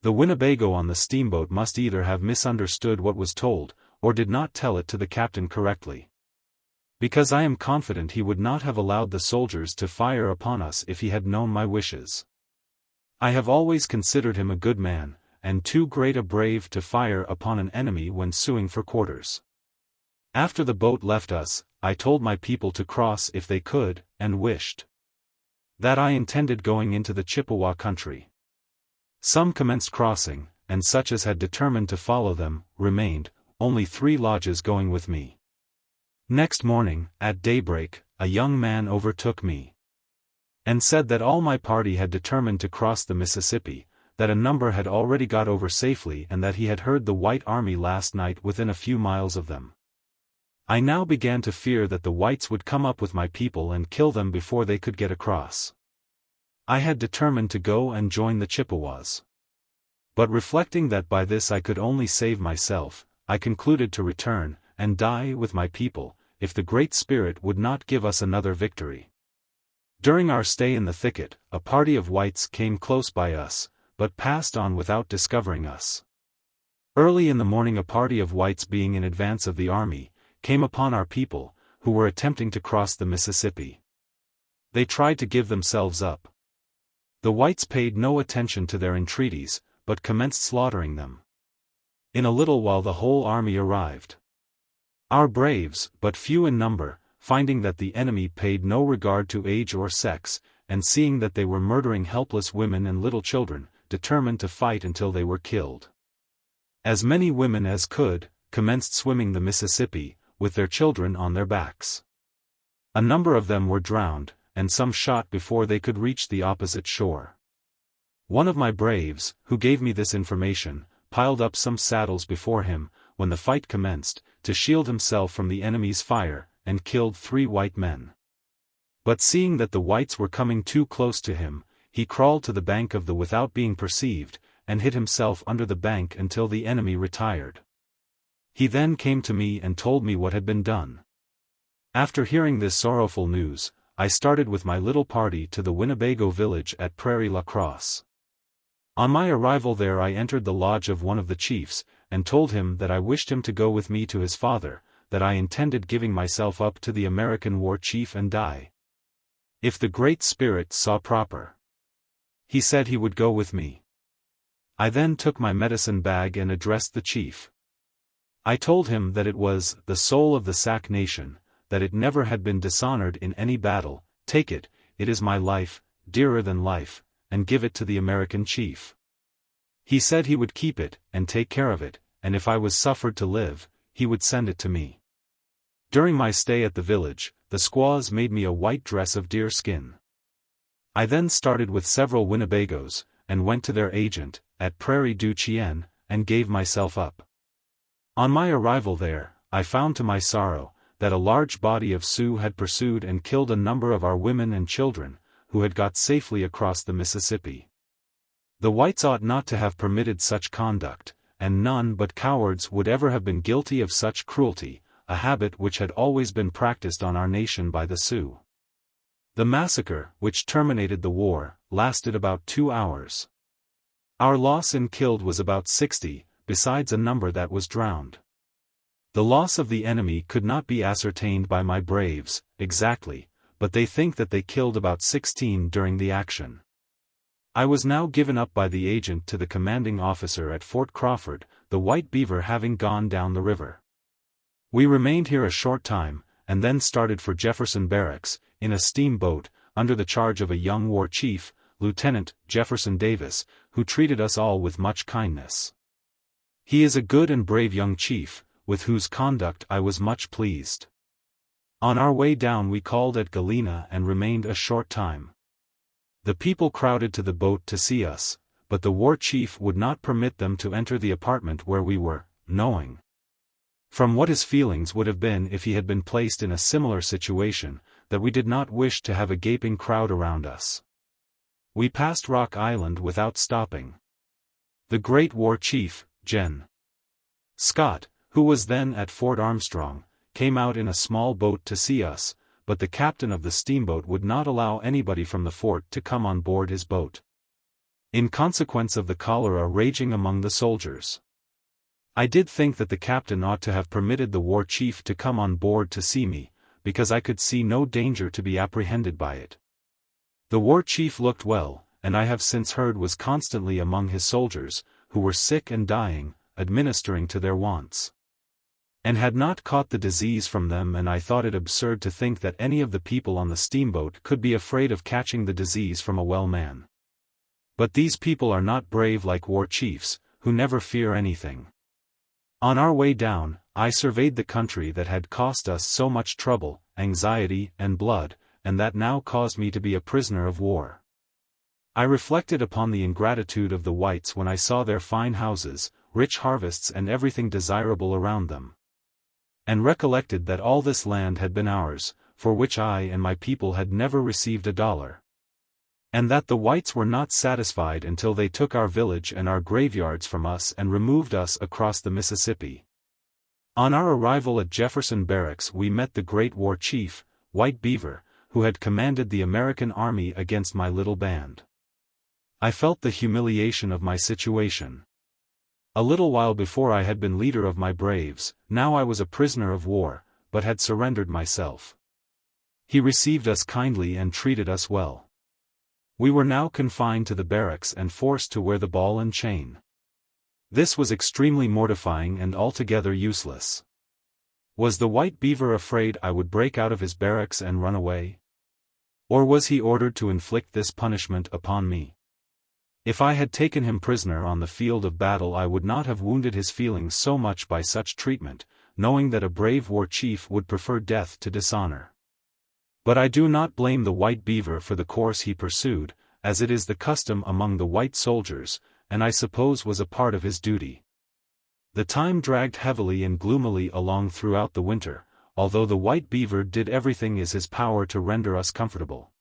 Speaker 1: The Winnebago on the steamboat must either have misunderstood what was told, or did not tell it to the captain correctly. Because I am confident he would not have allowed the soldiers to fire upon us if he had known my wishes. I have always considered him a good man, and too great a brave to fire upon an enemy when suing for quarters. After the boat left us, I told my people to cross if they could, and wished. That I intended going into the Chippewa country. Some commenced crossing, and such as had determined to follow them, remained, only 3 lodges going with me. Next morning, at daybreak, a young man overtook me, and said that all my party had determined to cross the Mississippi, that a number had already got over safely and that he had heard the white army last night within a few miles of them. I now began to fear that the whites would come up with my people and kill them before they could get across. I had determined to go and join the Chippewas. But reflecting that by this I could only save myself, I concluded to return, and die with my people, if the Great Spirit would not give us another victory. During our stay in the thicket, a party of whites came close by us, but passed on without discovering us. Early in the morning a party of whites being in advance of the army, came upon our people, who were attempting to cross the Mississippi. They tried to give themselves up. The whites paid no attention to their entreaties, but commenced slaughtering them. In a little while the whole army arrived. Our braves, but few in number, finding that the enemy paid no regard to age or sex, and seeing that they were murdering helpless women and little children, determined to fight until they were killed. As many women as could, commenced swimming the Mississippi, with their children on their backs. A number of them were drowned, and some shot before they could reach the opposite shore. One of my braves, who gave me this information, piled up some saddles before him, when the fight commenced, to shield himself from the enemy's fire, and killed 3 white men. But seeing that the whites were coming too close to him, he crawled to the bank of the without being perceived, and hid himself under the bank until the enemy retired. He then came to me and told me what had been done. After hearing this sorrowful news, I started with my little party to the Winnebago village at Prairie La Crosse. On my arrival there I entered the lodge of one of the chiefs, and told him that I wished him to go with me to his father, that I intended giving myself up to the American war chief and die, if the Great Spirit saw proper. He said he would go with me. I then took my medicine bag and addressed the chief. I told him that it was the soul of the Sac nation, that it never had been dishonored in any battle. Take it, it is my life, dearer than life, and give it to the American chief. He said he would keep it, and take care of it, and if I was suffered to live, he would send it to me. During my stay at the village, the squaws made me a white dress of deer skin. I then started with several Winnebagos, and went to their agent, at Prairie du Chien, and gave myself up. On my arrival there, I found to my sorrow, that a large body of Sioux had pursued and killed a number of our women and children, who had got safely across the Mississippi. The whites ought not to have permitted such conduct, and none but cowards would ever have been guilty of such cruelty, a habit which had always been practiced on our nation by the Sioux. The massacre, which terminated the war, lasted about 2 hours. Our loss in killed was about 60, besides a number that was drowned. The loss of the enemy could not be ascertained by my braves, exactly, but they think that they killed about 16 during the action. I was now given up by the agent to the commanding officer at Fort Crawford, the White Beaver having gone down the river. We remained here a short time, and then started for Jefferson Barracks, in a steamboat, under the charge of a young war chief, Lieutenant Jefferson Davis, who treated us all with much kindness. He is a good and brave young chief, with whose conduct I was much pleased. On our way down we called at Galena and remained a short time. The people crowded to the boat to see us, but the war chief would not permit them to enter the apartment where we were, knowing From what his feelings would have been if he had been placed in a similar situation, that we did not wish to have a gaping crowd around us. We passed Rock Island without stopping. The great war chief, Gen. Scott, who was then at Fort Armstrong, came out in a small boat to see us, but the captain of the steamboat would not allow anybody from the fort to come on board his boat, in consequence of the cholera raging among the soldiers. I did think that the captain ought to have permitted the war chief to come on board to see me, because I could see no danger to be apprehended by it. The war chief looked well, and I have since heard was constantly among his soldiers, who were sick and dying, administering to their wants, and had not caught the disease from them, and I thought it absurd to think that any of the people on the steamboat could be afraid of catching the disease from a well man. But these people are not brave like war chiefs, who never fear anything. On our way down, I surveyed the country that had cost us so much trouble, anxiety, and blood, and that now caused me to be a prisoner of war. I reflected upon the ingratitude of the whites when I saw their fine houses, rich harvests and everything desirable around them, and recollected that all this land had been ours, for which I and my people had never received a dollar, and that the whites were not satisfied until they took our village and our graveyards from us and removed us across the Mississippi. On our arrival at Jefferson Barracks we met the great war chief, White Beaver, who had commanded the American army against my little band. I felt the humiliation of my situation. A little while before I had been leader of my braves, now I was a prisoner of war, but had surrendered myself. He received us kindly and treated us well. We were now confined to the barracks and forced to wear the ball and chain. This was extremely mortifying and altogether useless. Was the White Beaver afraid I would break out of his barracks and run away? Or was he ordered to inflict this punishment upon me? If I had taken him prisoner on the field of battle I would not have wounded his feelings so much by such treatment, knowing that a brave war chief would prefer death to dishonor. But I do not blame the White Beaver for the course he pursued, as it is the custom among the white soldiers, and I suppose was a part of his duty. The time dragged heavily and gloomily along throughout the winter, although the White Beaver did everything in his power to render us comfortable.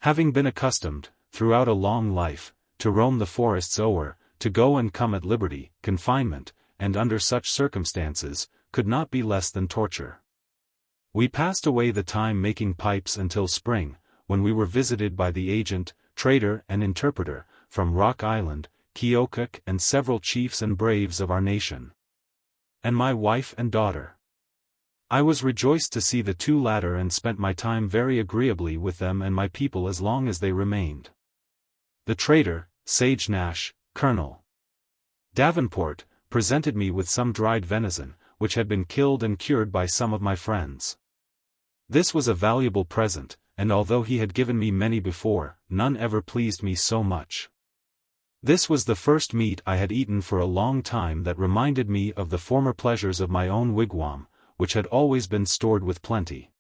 Speaker 1: Having been accustomed, throughout a long life, to roam the forests o'er, to go and come at liberty, confinement, and under such circumstances, could not be less than torture. We passed away the time making pipes until spring, when we were visited by the agent, trader and interpreter, from Rock Island, Keokuk and several chiefs and braves of our nation, and my wife and daughter. I was rejoiced to see the two latter and spent my time very agreeably with them and my people as long as they remained. The trader, Sage Nash, Colonel Davenport, presented me with some dried venison, which had been killed and cured by some of my friends. This was a valuable present, and although he had given me many before, none ever pleased me so much. This was the first meat I had eaten for a long time that reminded me of the former pleasures of my own wigwam, which had always been stored with plenty.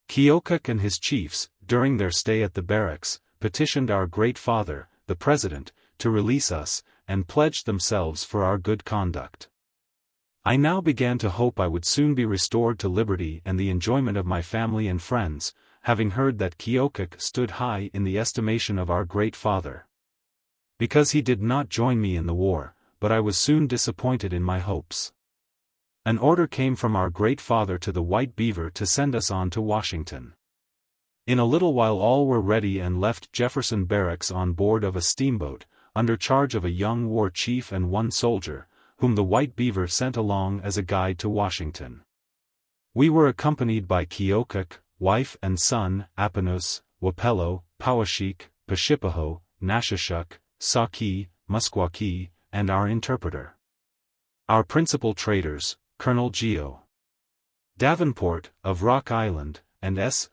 Speaker 1: Keokuk and his chiefs, during their stay at the barracks, petitioned our great father, the President, to release us, and pledged themselves for our good conduct. I now began to hope I would soon be restored to liberty and the enjoyment of my family and friends, having heard that Keokuk stood high in the estimation of our great father. Because he did not join me in the war, but I was soon disappointed in my hopes. An order came from our great father to the White Beaver to send us on to Washington. In a little while all were ready and left Jefferson Barracks on board of a steamboat, under charge of a young war chief and one soldier, whom the White Beaver sent along as a guide to Washington. We were accompanied by Keokuk, wife and son, Apenus, Wapello, Powashik, Pashipaho, Nashashuk, Sauk, Muskwaki, and our interpreter. Our principal traders, Colonel Geo. Davenport, of Rock Island, and S.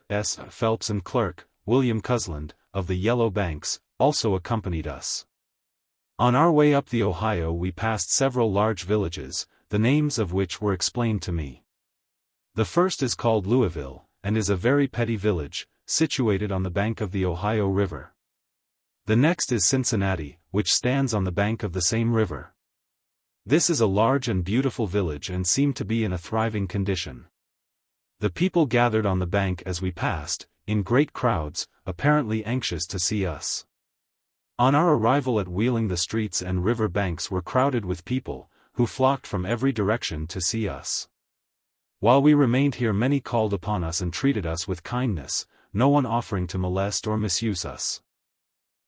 Speaker 1: Phelps and clerk, William Cusland, of the Yellow Banks, also accompanied us. On our way up the Ohio we passed several large villages, the names of which were explained to me. The first is called Louisville, and is a very petty village, situated on the bank of the Ohio River. The next is Cincinnati, which stands on the bank of the same river. This is a large and beautiful village and seemed to be in a thriving condition. The people gathered on the bank as we passed, in great crowds, apparently anxious to see us. On our arrival at Wheeling, the streets and river banks were crowded with people, who flocked from every direction to see us. While we remained here, many called upon us and treated us with kindness, no one offering to molest or misuse us.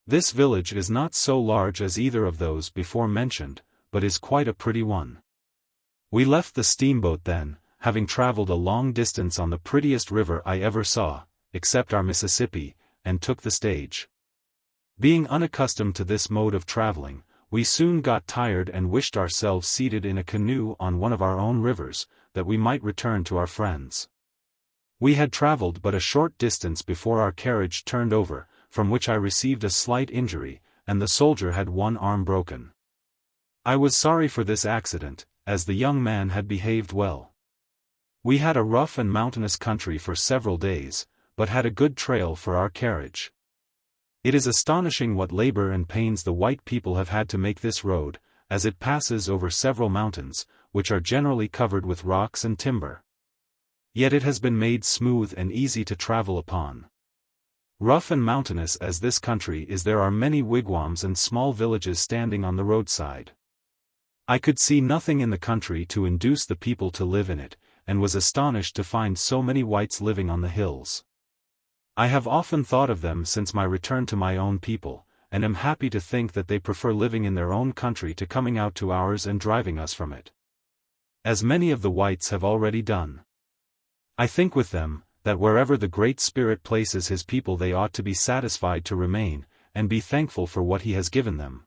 Speaker 1: This village is not so large as either of those before mentioned, but is quite a pretty one. We left the steamboat then, having traveled a long distance on the prettiest river I ever saw, except our Mississippi, and took the stage. Being unaccustomed to this mode of traveling, we soon got tired and wished ourselves seated in a canoe on one of our own rivers, that we might return to our friends. We had traveled but a short distance before our carriage turned over, from which I received a slight injury, and the soldier had one arm broken. I was sorry for this accident, as the young man had behaved well. We had a rough and mountainous country for several days, but had a good trail for our carriage. It is astonishing what labor and pains the white people have had to make this road, as it passes over several mountains, which are generally covered with rocks and timber. Yet it has been made smooth and easy to travel upon. Rough and mountainous as this country is, there are many wigwams and small villages standing on the roadside. I could see nothing in the country to induce the people to live in it, and was astonished to find so many whites living on the hills. I have often thought of them since my return to my own people, and am happy to think that they prefer living in their own country to coming out to ours and driving us from it, as many of the whites have already done. I think with them, that wherever the Great Spirit places his people they ought to be satisfied to remain, and be thankful for what he has given them,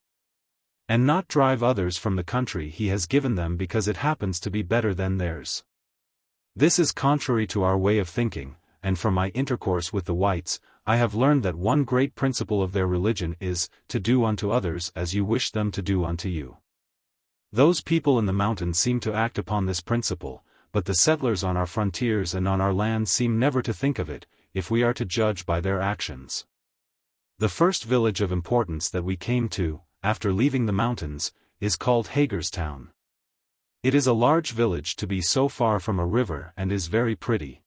Speaker 1: and not drive others from the country he has given them because it happens to be better than theirs. This is contrary to our way of thinking, and from my intercourse with the whites, I have learned that one great principle of their religion is, to do unto others as you wish them to do unto you. Those people in the mountains seem to act upon this principle, but the settlers on our frontiers and on our land seem never to think of it, if we are to judge by their actions. The first village of importance that we came to, after leaving the mountains, is called Hagerstown. It is a large village to be so far from a river and is very pretty.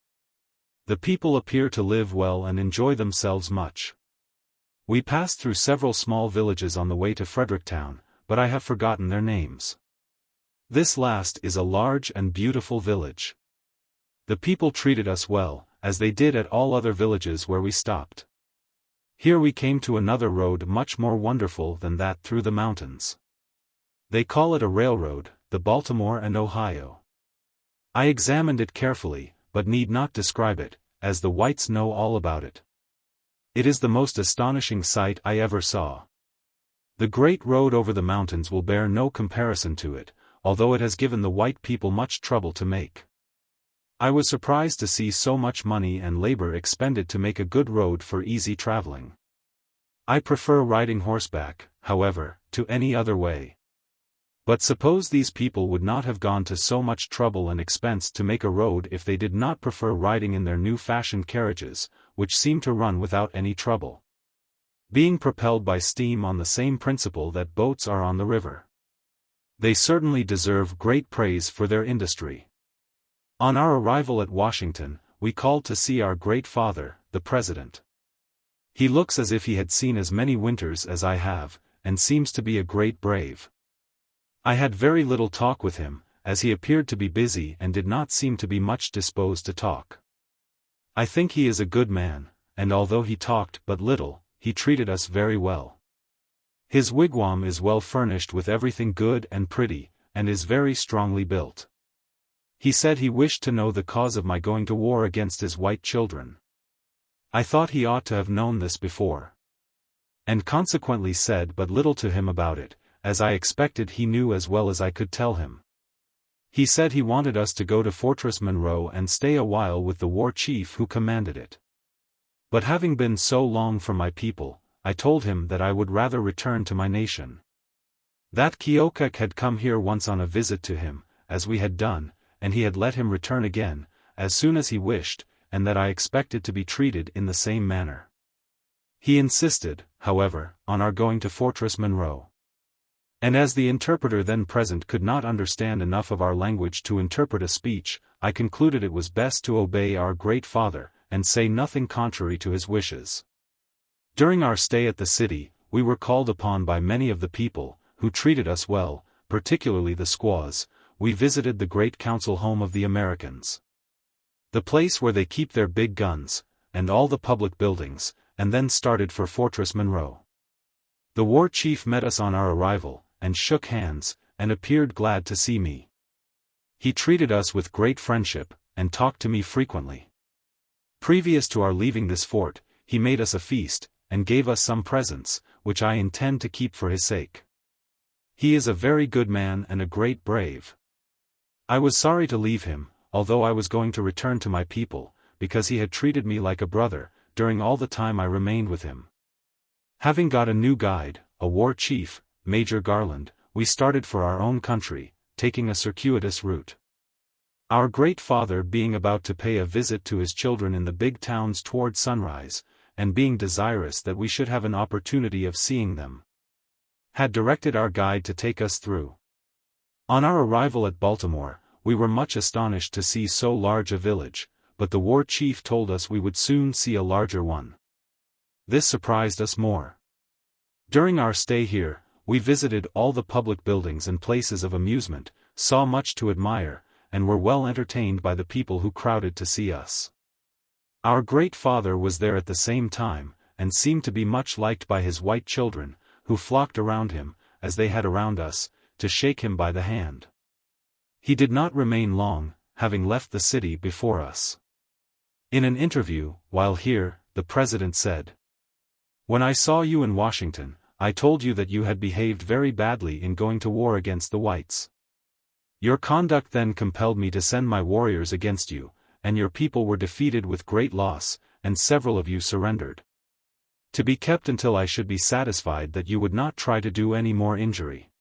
Speaker 1: The people appear to live well and enjoy themselves much. We passed through several small villages on the way to Fredericktown, but I have forgotten their names. This last is a large and beautiful village. The people treated us well, as they did at all other villages where we stopped. Here we came to another road much more wonderful than that through the mountains. They call it a railroad, the Baltimore and Ohio. I examined it carefully, but need not describe it, as the whites know all about it. It is the most astonishing sight I ever saw. The great road over the mountains will bear no comparison to it, although it has given the white people much trouble to make. I was surprised to see so much money and labor expended to make a good road for easy traveling. I prefer riding horseback, however, to any other way. But suppose these people would not have gone to so much trouble and expense to make a road if they did not prefer riding in their new-fashioned carriages, which seem to run without any trouble, being propelled by steam on the same principle that boats are on the river. They certainly deserve great praise for their industry. On our arrival at Washington, we called to see our great father, the President. He looks as if he had seen as many winters as I have, and seems to be a great brave. I had very little talk with him, as he appeared to be busy and did not seem to be much disposed to talk. I think he is a good man, and although he talked but little, he treated us very well. His wigwam is well furnished with everything good and pretty, and is very strongly built. He said he wished to know the cause of my going to war against his white children. I thought he ought to have known this before, and consequently said but little to him about it, as I expected he knew as well as I could tell him. He said he wanted us to go to Fortress Monroe and stay a while with the war chief who commanded it. But having been so long from my people, I told him that I would rather return to my nation. That Keokuk had come here once on a visit to him, as we had done, and he had let him return again, as soon as he wished, and that I expected to be treated in the same manner. He insisted, however, on our going to Fortress Monroe. And as the interpreter then present could not understand enough of our language to interpret a speech, I concluded it was best to obey our great father, and say nothing contrary to his wishes. During our stay at the city, we were called upon by many of the people, who treated us well, particularly the squaws. We visited the great council home of the Americans, the place where they keep their big guns, and all the public buildings, and then started for Fortress Monroe. The war chief met us on our arrival, and shook hands, and appeared glad to see me. He treated us with great friendship, and talked to me frequently. Previous to our leaving this fort, he made us a feast, and gave us some presents, which I intend to keep for his sake. He is a very good man and a great brave. I was sorry to leave him, although I was going to return to my people, because he had treated me like a brother, during all the time I remained with him. Having got a new guide, a war chief, Major Garland, we started for our own country, taking a circuitous route. Our great father being about to pay a visit to his children in the big towns toward sunrise, and being desirous that we should have an opportunity of seeing them, had directed our guide to take us through. On our arrival at Baltimore, we were much astonished to see so large a village, but the war chief told us we would soon see a larger one. This surprised us more. During our stay here, we visited all the public buildings and places of amusement, saw much to admire, and were well entertained by the people who crowded to see us. Our great father was there at the same time, and seemed to be much liked by his white children, who flocked around him, as they had around us, to shake him by the hand. He did not remain long, having left the city before us. In an interview, while here, the president said, "When I saw you in Washington, I told you that you had behaved very badly in going to war against the whites. Your conduct then compelled me to send my warriors against you, and your people were defeated with great loss, and several of you surrendered. To be kept until I should be satisfied that you would not try to do any more injury.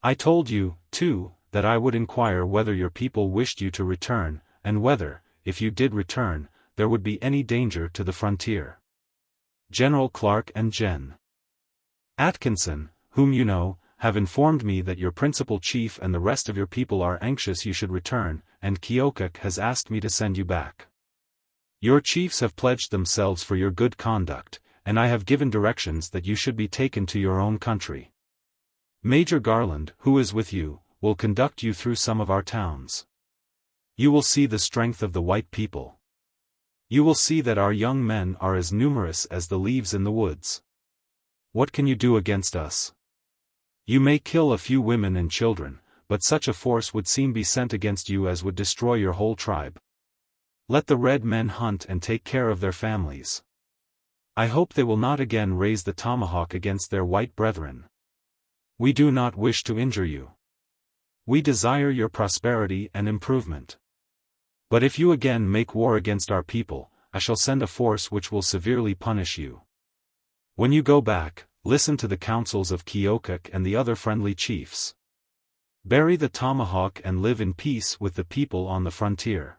Speaker 1: I told you, too, that I would inquire whether your people wished you to return, and whether, if you did return, there would be any danger to the frontier. General Clark and Gen. Atkinson, whom you know, have informed me that your principal chief and the rest of your people are anxious you should return, and Keokuk has asked me to send you back. Your chiefs have pledged themselves for your good conduct, and I have given directions that you should be taken to your own country. Major Garland, who is with you, will conduct you through some of our towns. You will see the strength of the white people. You will see that our young men are as numerous as the leaves in the woods. What can you do against us? You may kill a few women and children, but such a force would soon be sent against you as would destroy your whole tribe. Let the red men hunt and take care of their families. I hope they will not again raise the tomahawk against their white brethren. We do not wish to injure you. We desire your prosperity and improvement. But if you again make war against our people, I shall send a force which will severely punish you. When you go back, listen to the counsels of Keokuk and the other friendly chiefs. Bury the tomahawk and live in peace with the people on the frontier.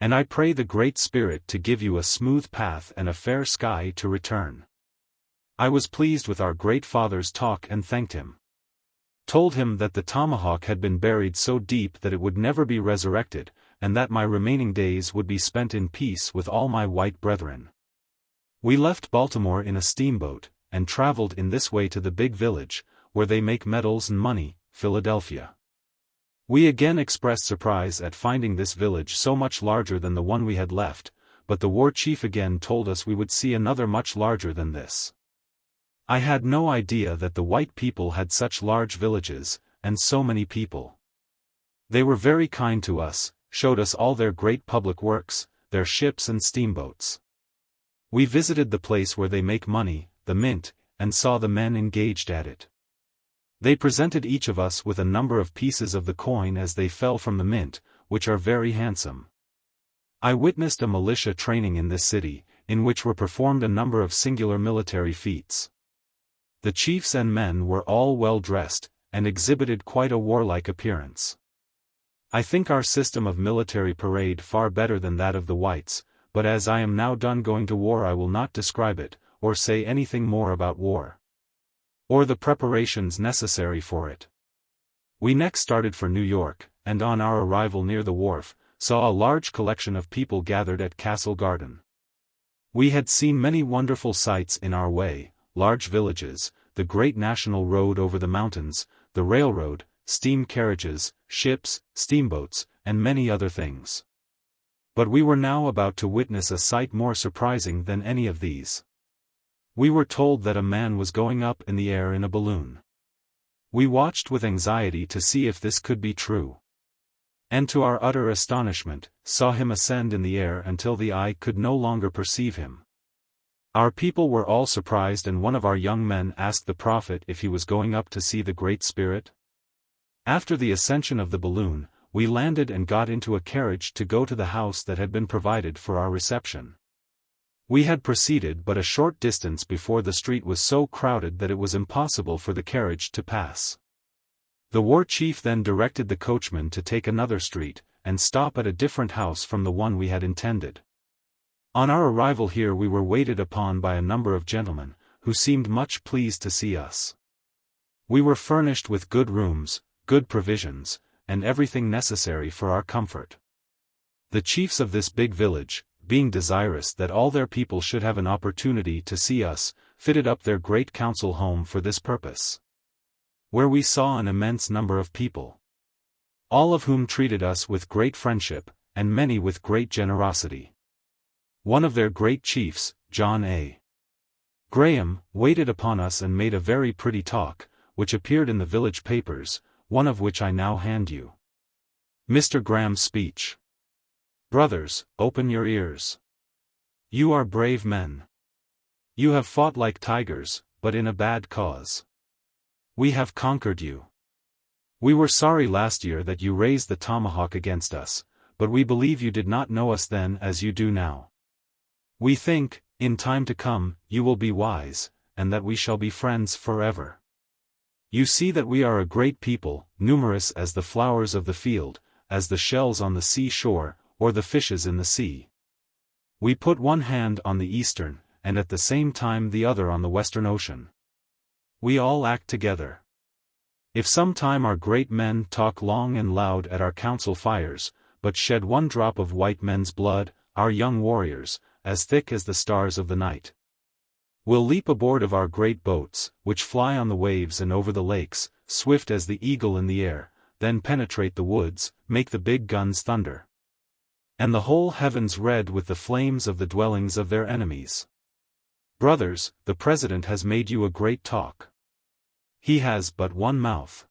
Speaker 1: And I pray the Great Spirit to give you a smooth path and a fair sky to return." I was pleased with our great father's talk and thanked him. Told him that the tomahawk had been buried so deep that it would never be resurrected, and that my remaining days would be spent in peace with all my white brethren. We left Baltimore in a steamboat, and traveled in this way to the big village, where they make medals and money, Philadelphia. We again expressed surprise at finding this village so much larger than the one we had left, but the war chief again told us we would see another much larger than this. I had no idea that the white people had such large villages, and so many people. They were very kind to us, showed us all their great public works, their ships and steamboats. We visited the place where they make money, the mint, and saw the men engaged at it. They presented each of us with a number of pieces of the coin as they fell from the mint, which are very handsome. I witnessed a militia training in this city, in which were performed a number of singular military feats. The chiefs and men were all well dressed, and exhibited quite a warlike appearance. I think our system of military parade far better than that of the whites, but as I am now done going to war I will not describe it, or say anything more about war. or the preparations necessary for it. We next started for New York, and on our arrival near the wharf, saw a large collection of people gathered at Castle Garden. We had seen many wonderful sights in our way, large villages, the great national road over the mountains, the railroad, steam carriages, ships, steamboats, and many other things. But we were now about to witness a sight more surprising than any of these. We were told that a man was going up in the air in a balloon. We watched with anxiety to see if this could be true. And to our utter astonishment, saw him ascend in the air until the eye could no longer perceive him. Our people were all surprised, and one of our young men asked the prophet if he was going up to see the Great Spirit. After the ascension of the balloon, we landed and got into a carriage to go to the house that had been provided for our reception. We had proceeded but a short distance before the street was so crowded that it was impossible for the carriage to pass. The war chief then directed the coachman to take another street, and stop at a different house from the one we had intended. On our arrival here we were waited upon by a number of gentlemen, who seemed much pleased to see us. We were furnished with good rooms, good provisions, and everything necessary for our comfort. The chiefs of this big village, being desirous that all their people should have an opportunity to see us, fitted up their great council home for this purpose, where we saw an immense number of people, all of whom treated us with great friendship, and many with great generosity. One of their great chiefs, John A. Graham, waited upon us and made a very pretty talk, which appeared in the village papers, one of which I now hand you. Mr. Graham's speech. Brothers, open your ears. You are brave men. You have fought like tigers, but in a bad cause. We have conquered you. We were sorry last year that you raised the tomahawk against us, but we believe you did not know us then as you do now. We think, in time to come, you will be wise, and that we shall be friends forever. You see that we are a great people, numerous as the flowers of the field, as the shells on the sea shore, or the fishes in the sea. We put one hand on the eastern, and at the same time the other on the western ocean. We all act together. If some time our great men talk long and loud at our council fires, but shed one drop of white men's blood, our young warriors, as thick as the stars of the night, will leap aboard of our great boats, which fly on the waves and over the lakes, swift as the eagle in the air, then penetrate the woods, make the big guns thunder, and the whole heavens red with the flames of the dwellings of their enemies. Brothers, the President has made you a great talk. He has but one mouth.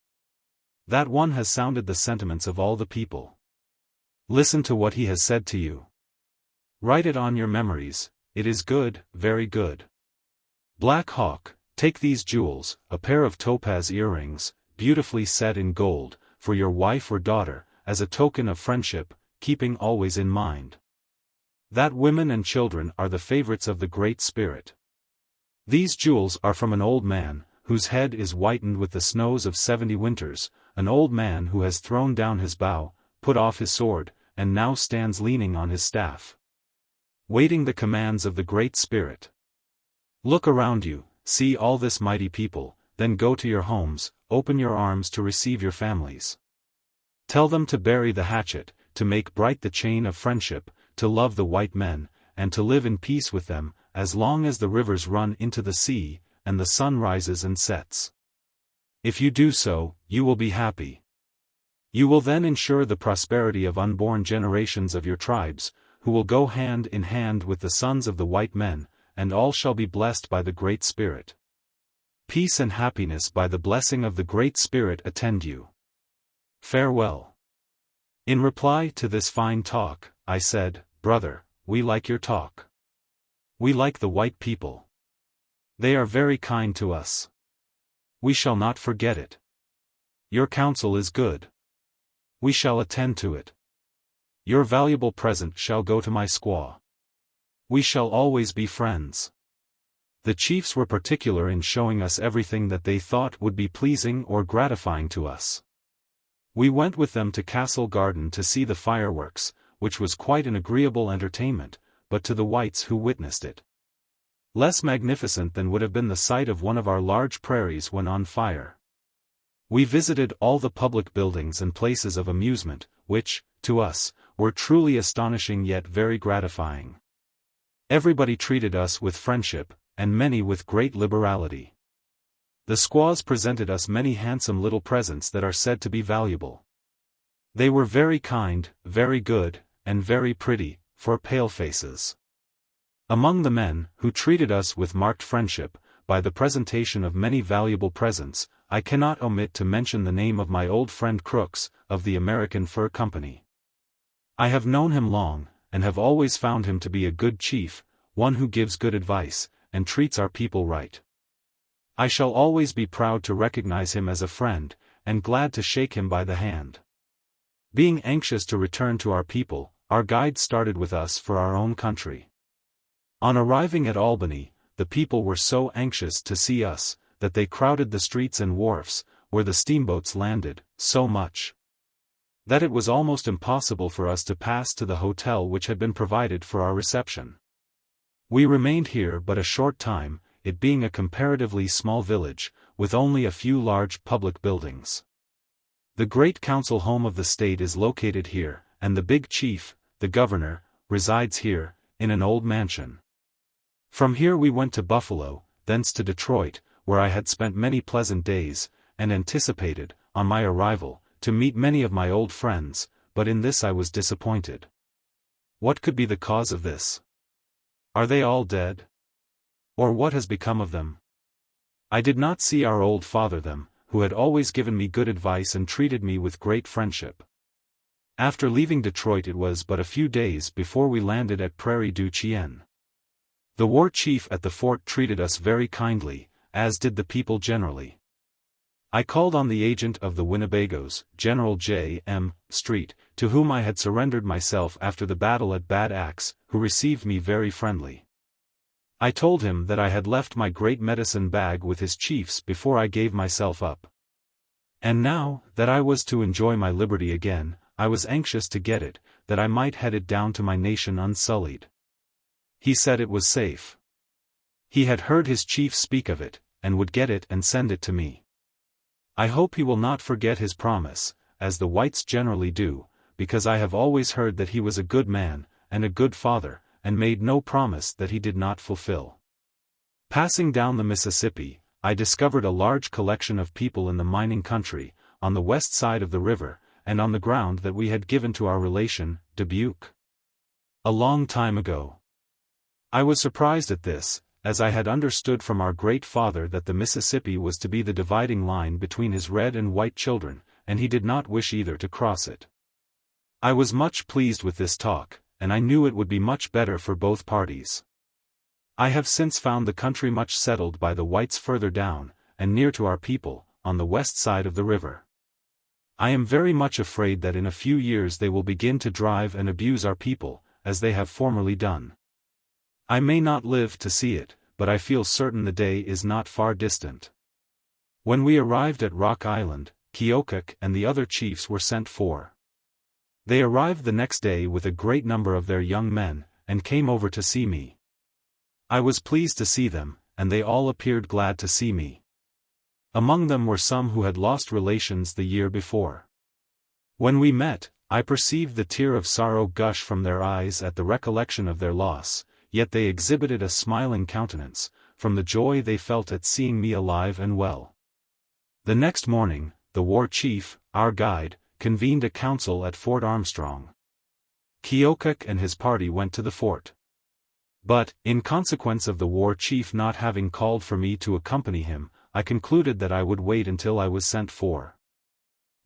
Speaker 1: That one has sounded the sentiments of all the people. Listen to what he has said to you. Write it on your memories, it is good, very good. Black Hawk, take these jewels, a pair of topaz earrings, beautifully set in gold, for your wife or daughter, as a token of friendship, keeping always in mind that women and children are the favorites of the Great Spirit. These jewels are from an old man, whose head is whitened with the snows of 70 winters, an old man who has thrown down his bow, put off his sword, and now stands leaning on his staff, waiting the commands of the Great Spirit. Look around you, see all this mighty people, then go to your homes, open your arms to receive your families. Tell them to bury the hatchet, to make bright the chain of friendship, to love the white men, and to live in peace with them, as long as the rivers run into the sea, and the sun rises and sets. If you do so, you will be happy. You will then ensure the prosperity of unborn generations of your tribes, who will go hand in hand with the sons of the white men, and all shall be blessed by the Great Spirit. Peace and happiness by the blessing of the Great Spirit attend you. Farewell. In reply to this fine talk, I said, Brother, we like your talk. We like the white people. They are very kind to us. We shall not forget it. Your counsel is good. We shall attend to it. Your valuable present shall go to my squaw. We shall always be friends. The chiefs were particular in showing us everything that they thought would be pleasing or gratifying to us. We went with them to Castle Garden to see the fireworks, which was quite an agreeable entertainment, but to the whites who witnessed it, less magnificent than would have been the sight of one of our large prairies when on fire. We visited all the public buildings and places of amusement, which, to us, were truly astonishing yet very gratifying. Everybody treated us with friendship, and many with great liberality. The squaws presented us many handsome little presents that are said to be valuable. They were very kind, very good, and very pretty, for pale-faces. Among the men, who treated us with marked friendship, by the presentation of many valuable presents, I cannot omit to mention the name of my old friend Crooks, of the American Fur Company. I have known him long, and have always found him to be a good chief, one who gives good advice, and treats our people right. I shall always be proud to recognize him as a friend, and glad to shake him by the hand. Being anxious to return to our people, our guide started with us for our own country. On arriving at Albany, the people were so anxious to see us, that they crowded the streets and wharfs, where the steamboats landed, so much that it was almost impossible for us to pass to the hotel which had been provided for our reception. We remained here but a short time, it being a comparatively small village, with only a few large public buildings. The great council home of the state is located here, and the big chief, the governor, resides here, in an old mansion. From here we went to Buffalo, thence to Detroit, where I had spent many pleasant days, and anticipated, on my arrival, to meet many of my old friends, but in this I was disappointed. What could be the cause of this? Are they all dead? Or what has become of them? I did not see our old father them, who had always given me good advice and treated me with great friendship. After leaving Detroit it was but a few days before we landed at Prairie du Chien. The war chief at the fort treated us very kindly, as did the people generally. I called on the agent of the Winnebagos, General J. M. Street, to whom I had surrendered myself after the battle at Bad Axe, who received me very friendly. I told him that I had left my great medicine bag with his chiefs before I gave myself up. And now, that I was to enjoy my liberty again, I was anxious to get it, that I might head it down to my nation unsullied. He said it was safe. He had heard his chief speak of it, and would get it and send it to me. I hope he will not forget his promise, as the whites generally do, because I have always heard that he was a good man, and a good father, and made no promise that he did not fulfill. Passing down the Mississippi, I discovered a large collection of people in the mining country, on the west side of the river, and on the ground that we had given to our relation, Dubuque, a long time ago. I was surprised at this, as I had understood from our great father that the Mississippi was to be the dividing line between his red and white children, and he did not wish either to cross it. I was much pleased with this talk, and I knew it would be much better for both parties. I have since found the country much settled by the whites further down, and near to our people, on the west side of the river. I am very much afraid that in a few years they will begin to drive and abuse our people, as they have formerly done. I may not live to see it, but I feel certain the day is not far distant. When we arrived at Rock Island, Keokuk and the other chiefs were sent for. They arrived the next day with a great number of their young men, and came over to see me. I was pleased to see them, and they all appeared glad to see me. Among them were some who had lost relations the year before. When we met, I perceived the tear of sorrow gush from their eyes at the recollection of their loss, yet they exhibited a smiling countenance, from the joy they felt at seeing me alive and well. The next morning, the war chief, our guide, convened a council at Fort Armstrong. Keokuk and his party went to the fort. But, in consequence of the war chief not having called for me to accompany him, I concluded that I would wait until I was sent for.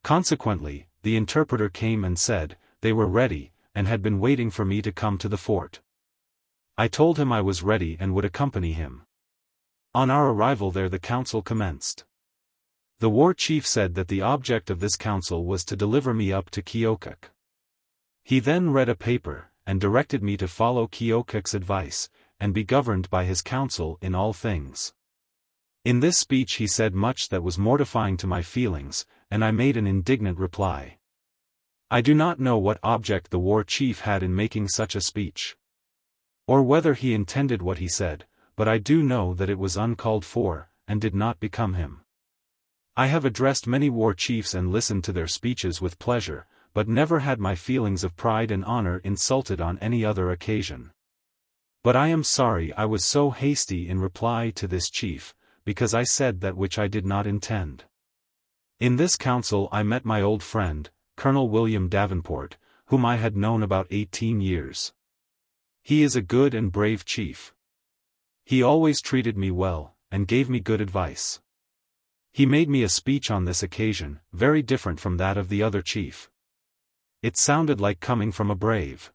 Speaker 1: Consequently, the interpreter came and said, they were ready, and had been waiting for me to come to the fort. I told him I was ready and would accompany him. On our arrival there the council commenced. The war chief said that the object of this council was to deliver me up to Keokuk. He then read a paper, and directed me to follow Keokuk's advice, and be governed by his counsel in all things. In this speech he said much that was mortifying to my feelings, and I made an indignant reply. I do not know what object the war chief had in making such a speech, or whether he intended what he said, but I do know that it was uncalled for, and did not become him. I have addressed many war chiefs and listened to their speeches with pleasure, but never had my feelings of pride and honor insulted on any other occasion. But I am sorry I was so hasty in reply to this chief, because I said that which I did not intend. In this council I met my old friend, Colonel William Davenport, whom I had known about 18 years. He is a good and brave chief. He always treated me well, and gave me good advice. He made me a speech on this occasion, very different from that of the other chief. It sounded like coming from a brave.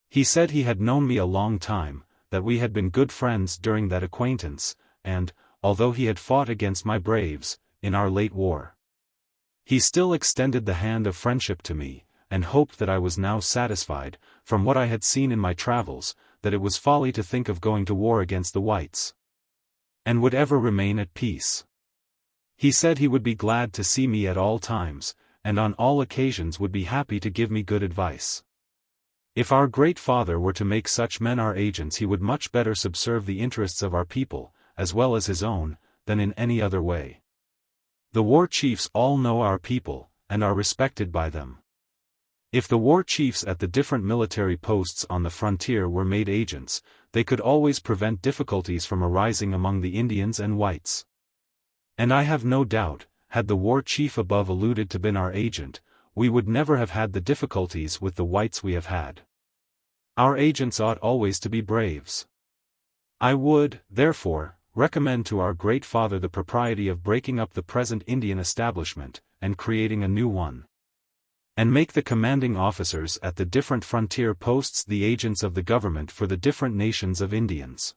Speaker 1: He said he had known me a long time, that we had been good friends during that acquaintance, and, although he had fought against my braves, in our late war, he still extended the hand of friendship to me, and hoped that I was now satisfied, from what I had seen in my travels, that it was folly to think of going to war against the whites, and would ever remain at peace. He said he would be glad to see me at all times, and on all occasions would be happy to give me good advice. If our great father were to make such men our agents, he would much better subserve the interests of our people, as well as his own, than in any other way. The war chiefs all know our people, and are respected by them. If the war chiefs at the different military posts on the frontier were made agents, they could always prevent difficulties from arising among the Indians and whites. And I have no doubt, had the war chief above alluded to been our agent, we would never have had the difficulties with the whites we have had. Our agents ought always to be braves. I would, therefore, recommend to our great father the propriety of breaking up the present Indian establishment, and creating a new one. And make the commanding officers at the different frontier posts the agents of the government for the different nations of Indians.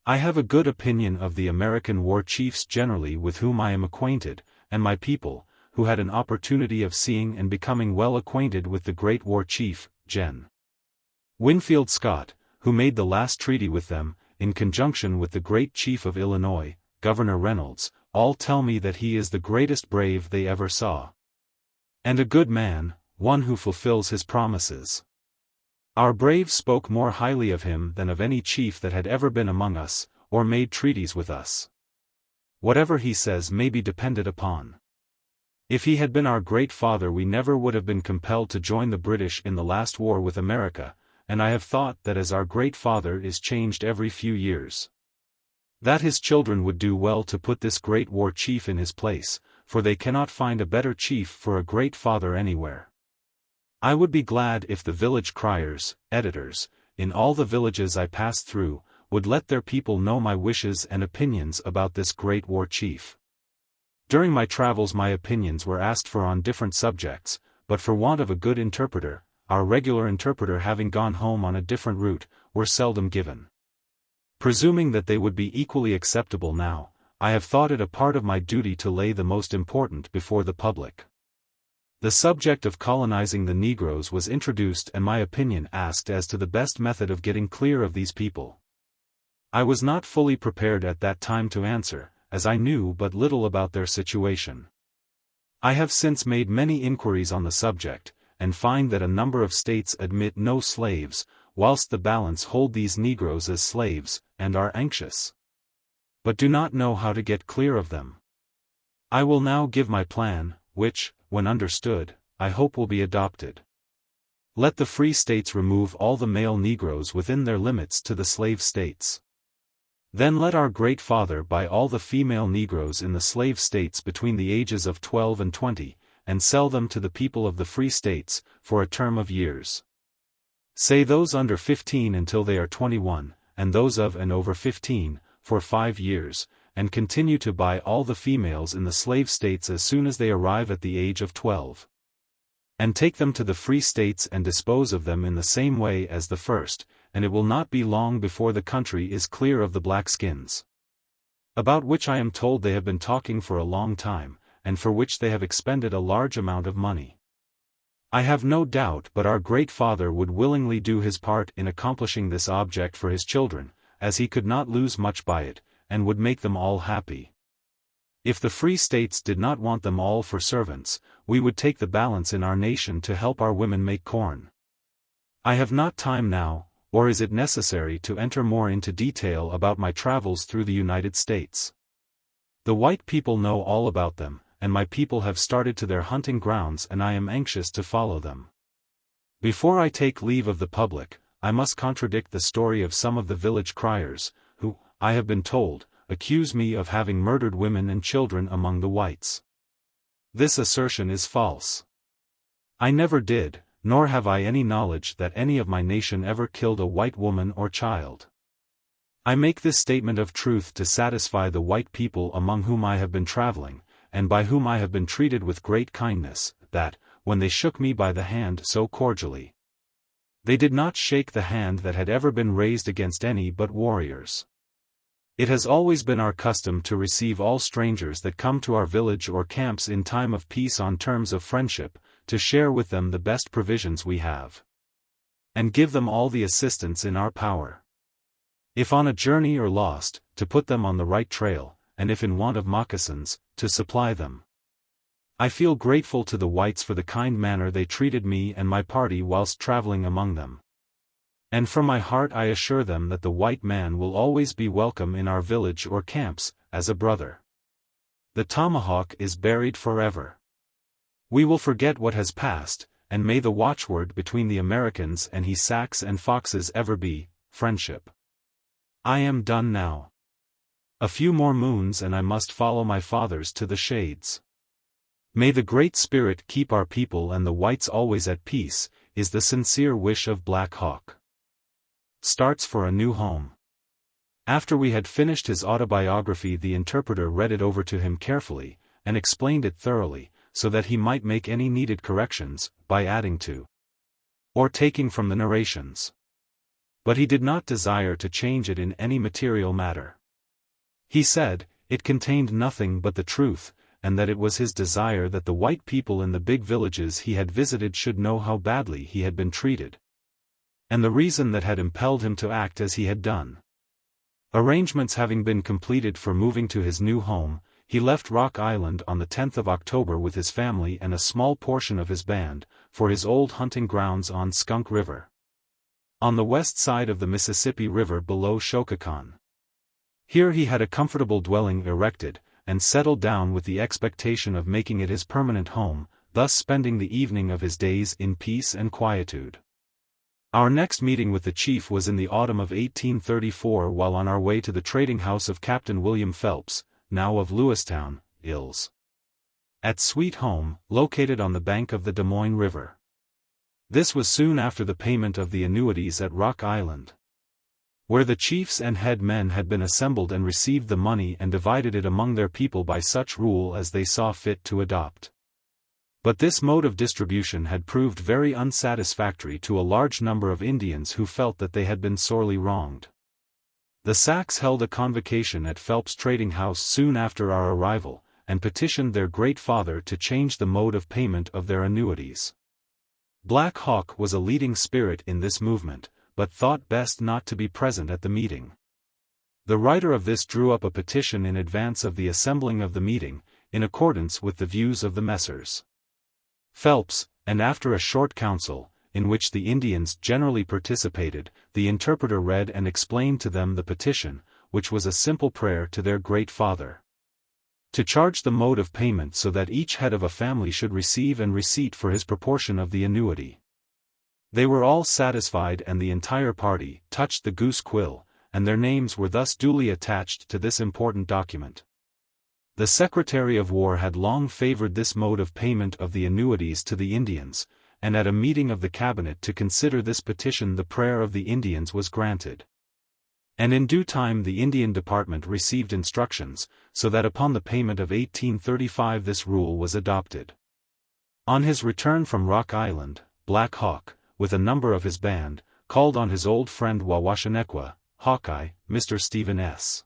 Speaker 1: I have a good opinion of the American war chiefs generally with whom I am acquainted, and my people, who had an opportunity of seeing and becoming well acquainted with the great war chief, Gen. Winfield Scott, who made the last treaty with them, in conjunction with the great chief of Illinois, Governor Reynolds, all tell me that he is the greatest brave they ever saw. And a good man, one who fulfills his promises. Our braves spoke more highly of him than of any chief that had ever been among us, or made treaties with us. Whatever he says may be depended upon. If he had been our great father, we never would have been compelled to join the British in the last war with America, and I have thought that as our great father is changed every few years, that his children would do well to put this great war chief in his place, for they cannot find a better chief for a great father anywhere. I would be glad if the village criers, editors, in all the villages I passed through, would let their people know my wishes and opinions about this great war chief. During my travels my opinions were asked for on different subjects, but for want of a good interpreter, our regular interpreter having gone home on a different route, were seldom given. Presuming that they would be equally acceptable now, I have thought it a part of my duty to lay the most important before the public. The subject of colonizing the Negroes was introduced and my opinion asked as to the best method of getting clear of these people. I was not fully prepared at that time to answer, as I knew but little about their situation. I have since made many inquiries on the subject, and find that a number of states admit no slaves, whilst the balance hold these Negroes as slaves, and are anxious, but do not know how to get clear of them. I will now give my plan, which, when understood, I hope will be adopted. Let the free states remove all the male Negroes within their limits to the slave states. Then let our great father buy all the female Negroes in the slave states between the ages of 12 and 20, and sell them to the people of the free states, for a term of years. Say those under 15 until they are 21, and those of and over 15, for 5 years, and continue to buy all the females in the slave states as soon as they arrive at the age of 12. And take them to the free states and dispose of them in the same way as the first, and it will not be long before the country is clear of the blackskins. About which I am told they have been talking for a long time, and for which they have expended a large amount of money. I have no doubt but our great father would willingly do his part in accomplishing this object for his children, as he could not lose much by it, and would make them all happy. If the free states did not want them all for servants, we would take the balance in our nation to help our women make corn. I have not time now, or is it necessary to enter more into detail about my travels through the United States? The white people know all about them, and my people have started to their hunting grounds and I am anxious to follow them. Before I take leave of the public, I must contradict the story of some of the village criers, who, I have been told, accuse me of having murdered women and children among the whites. This assertion is false. I never did, nor have I any knowledge that any of my nation ever killed a white woman or child. I make this statement of truth to satisfy the white people among whom I have been traveling, and by whom I have been treated with great kindness, that, when they shook me by the hand so cordially, they did not shake the hand that had ever been raised against any but warriors. It has always been our custom to receive all strangers that come to our village or camps in time of peace on terms of friendship, to share with them the best provisions we have, and give them all the assistance in our power. If on a journey or lost, to put them on the right trail, and if in want of moccasins, to supply them. I feel grateful to the whites for the kind manner they treated me and my party whilst traveling among them. And from my heart I assure them that the white man will always be welcome in our village or camps, as a brother. The tomahawk is buried forever. We will forget what has passed, and may the watchword between the Americans and he Sacs and Foxes ever be, friendship. I am done now. A few more moons and I must follow my fathers to the shades. May the Great Spirit keep our people and the whites always at peace, is the sincere wish of Black Hawk. Starts for a new home. After we had finished his autobiography, the interpreter read it over to him carefully, and explained it thoroughly, so that he might make any needed corrections, by adding to or taking from the narrations. But he did not desire to change it in any material matter. He said, it contained nothing but the truth, and that it was his desire that the white people in the big villages he had visited should know how badly he had been treated, and the reason that had impelled him to act as he had done. Arrangements having been completed for moving to his new home, he left Rock Island on the 10th of October with his family and a small portion of his band, for his old hunting grounds on Skunk River, on the west side of the Mississippi River below Shokokan. Here he had a comfortable dwelling erected, and settled down with the expectation of making it his permanent home, thus spending the evening of his days in peace and quietude. Our next meeting with the chief was in the autumn of 1834 while on our way to the trading house of Captain William Phelps, now of Lewistown, Ills, at Sweet Home, located on the bank of the Des Moines River. This was soon after the payment of the annuities at Rock Island, where the chiefs and head men had been assembled and received the money and divided it among their people by such rule as they saw fit to adopt. But this mode of distribution had proved very unsatisfactory to a large number of Indians who felt that they had been sorely wronged. The Sacs held a convocation at Phelps' trading house soon after our arrival, and petitioned their great father to change the mode of payment of their annuities. Black Hawk was a leading spirit in this movement, but thought best not to be present at the meeting. The writer of this drew up a petition in advance of the assembling of the meeting, in accordance with the views of the Messrs. Phelps, and after a short council, in which the Indians generally participated, the interpreter read and explained to them the petition, which was a simple prayer to their great father, to charge the mode of payment so that each head of a family should receive and receipt for his proportion of the annuity. They were all satisfied and the entire party touched the goose quill, and their names were thus duly attached to this important document. The Secretary of War had long favored this mode of payment of the annuities to the Indians, and at a meeting of the cabinet to consider this petition the prayer of the Indians was granted. And in due time the Indian Department received instructions, so that upon the payment of 1835 this rule was adopted. On his return from Rock Island, Black Hawk, with a number of his band, called on his old friend Wawashinequa, Hawkeye, Mr. Stephen S.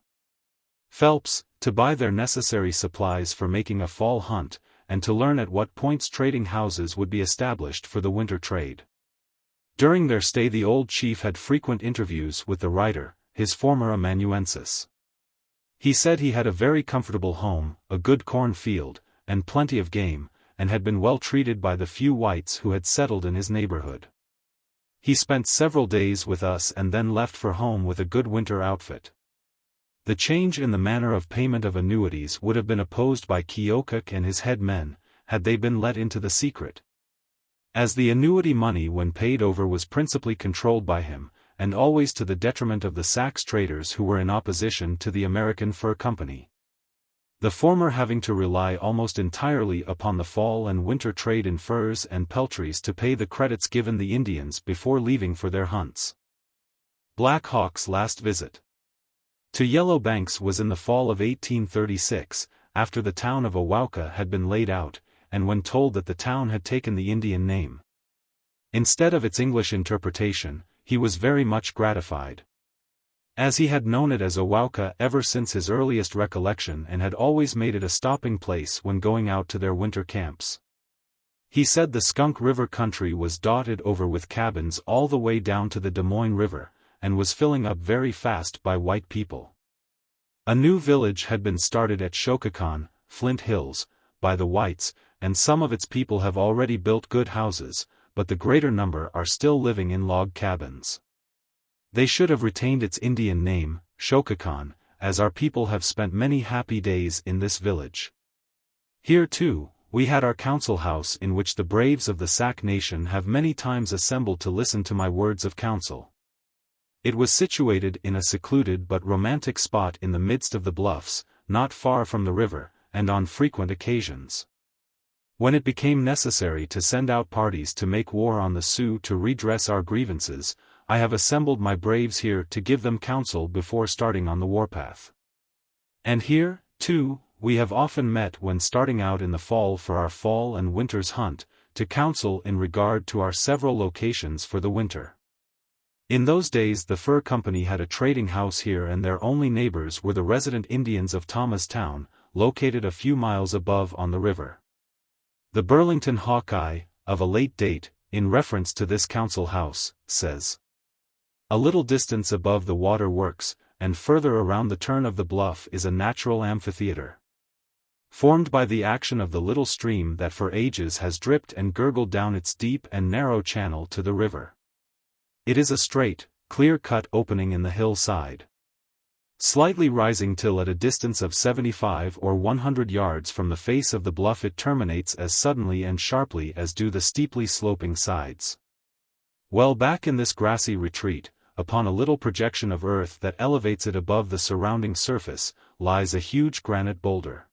Speaker 1: Phelps, to buy their necessary supplies for making a fall hunt, and to learn at what points trading houses would be established for the winter trade. During their stay the old chief had frequent interviews with the writer, his former amanuensis. He said he had a very comfortable home, a good corn field, and plenty of game, and had been well treated by the few whites who had settled in his neighborhood. He spent several days with us and then left for home with a good winter outfit. The change in the manner of payment of annuities would have been opposed by Keokuk and his head men, had they been let into the secret. As the annuity money when paid over was principally controlled by him, and always to the detriment of the Sacs traders who were in opposition to the American Fur Company. The former having to rely almost entirely upon the fall and winter trade in furs and peltries to pay the credits given the Indians before leaving for their hunts. Black Hawk's last visit to Yellow Banks was in the fall of 1836, after the town of Awauka had been laid out, and when told that the town had taken the Indian name instead of its English interpretation, he was very much gratified. As he had known it as Awauka ever since his earliest recollection and had always made it a stopping place when going out to their winter camps. He said the Skunk River country was dotted over with cabins all the way down to the Des Moines River, and was filling up very fast by white people. A new village had been started at Shokokan, Flint Hills, by the whites, and some of its people have already built good houses, but the greater number are still living in log cabins. They should have retained its Indian name, Shokokan, as our people have spent many happy days in this village. Here too, we had our council house in which the braves of the Sac nation have many times assembled to listen to my words of counsel. It was situated in a secluded but romantic spot in the midst of the bluffs, not far from the river, and on frequent occasions, when it became necessary to send out parties to make war on the Sioux to redress our grievances, I have assembled my braves here to give them counsel before starting on the warpath. And here, too, we have often met when starting out in the fall for our fall and winter's hunt, to counsel in regard to our several locations for the winter. In those days the Fur Company had a trading house here and their only neighbors were the resident Indians of Thomastown, located a few miles above on the river. The Burlington Hawkeye, of a late date, in reference to this council house, says, "A little distance above the water works, and further around the turn of the bluff is a natural amphitheater, formed by the action of the little stream that for ages has dripped and gurgled down its deep and narrow channel to the river. It is a straight, clear-cut opening in the hillside, slightly rising till at a distance of 75 or 100 yards from the face of the bluff it terminates as suddenly and sharply as do the steeply sloping sides. Well back in this grassy retreat, upon a little projection of earth that elevates it above the surrounding surface, lies a huge granite boulder.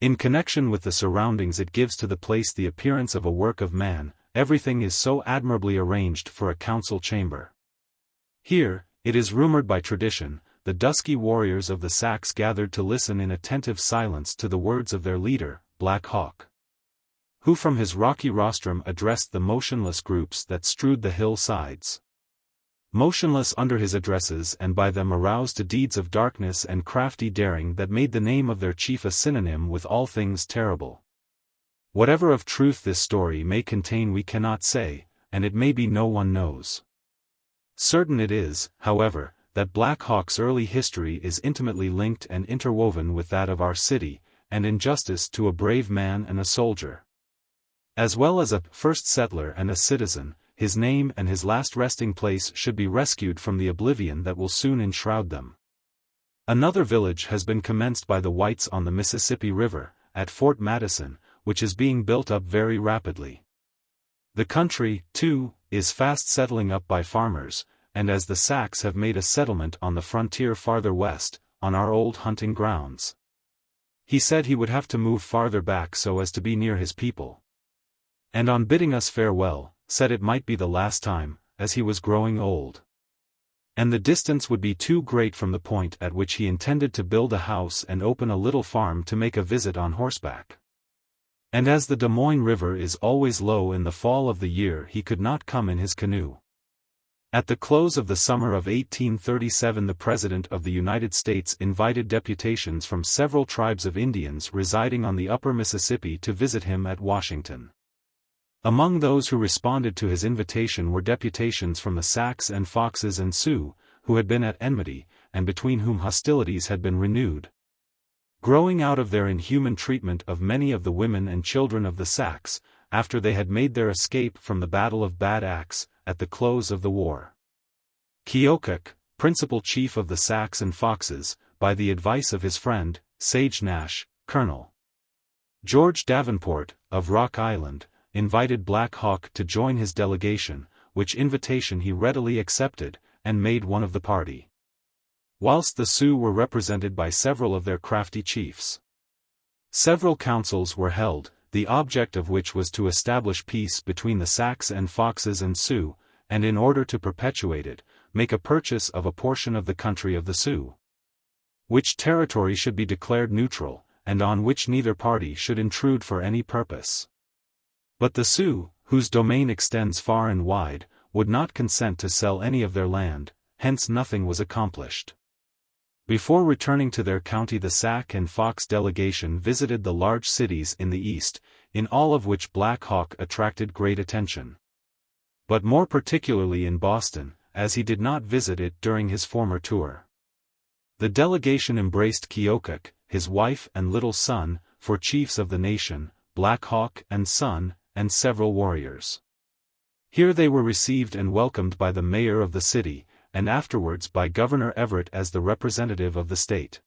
Speaker 1: In connection with the surroundings it gives to the place the appearance of a work of man, everything is so admirably arranged for a council chamber. Here, it is rumored by tradition, the dusky warriors of the Sacs gathered to listen in attentive silence to the words of their leader, Black Hawk, who from his rocky rostrum addressed the motionless groups that strewed the hillsides. Motionless under his addresses and by them aroused to deeds of darkness and crafty daring that made the name of their chief a synonym with all things terrible. Whatever of truth this story may contain we cannot say, and it may be no one knows. Certain it is, however, that Black Hawk's early history is intimately linked and interwoven with that of our city, and in justice to a brave man and a soldier, as well as a first settler and a citizen, his name and his last resting place should be rescued from the oblivion that will soon enshroud them. Another village has been commenced by the whites on the Mississippi River, at Fort Madison, which is being built up very rapidly. The country, too, is fast settling up by farmers, and as the Sacs have made a settlement on the frontier farther west, on our old hunting grounds. He said he would have to move farther back so as to be near his people. And on bidding us farewell, said it might be the last time, as he was growing old. And the distance would be too great from the point at which he intended to build a house and open a little farm to make a visit on horseback. And as the Des Moines River is always low in the fall of the year he could not come in his canoe. At the close of the summer of 1837 the President of the United States invited deputations from several tribes of Indians residing on the upper Mississippi to visit him at Washington. Among those who responded to his invitation were deputations from the Sacs and Foxes and Sioux, who had been at enmity, and between whom hostilities had been renewed, growing out of their inhuman treatment of many of the women and children of the Sacs, after they had made their escape from the Battle of Bad Axe, at the close of the war. Kiokuk, principal chief of the Sacs and Foxes, by the advice of his friend, Sage Nash, Colonel George Davenport, of Rock Island, invited Black Hawk to join his delegation, which invitation he readily accepted, and made one of the party. Whilst the Sioux were represented by several of their crafty chiefs. Several councils were held, the object of which was to establish peace between the Sacs and Foxes and Sioux, and in order to perpetuate it, make a purchase of a portion of the country of the Sioux, which territory should be declared neutral, and on which neither party should intrude for any purpose. But the Sioux, whose domain extends far and wide, would not consent to sell any of their land, hence nothing was accomplished. Before returning to their county, the Sac and Fox delegation visited the large cities in the east, in all of which Black Hawk attracted great attention. But more particularly in Boston, as he did not visit it during his former tour. The delegation embraced Kiokuk, his wife and little son, for chiefs of the nation, Black Hawk and Son, and several warriors. Here they were received and welcomed by the mayor of the city, and afterwards by Governor Everett as the representative of the state.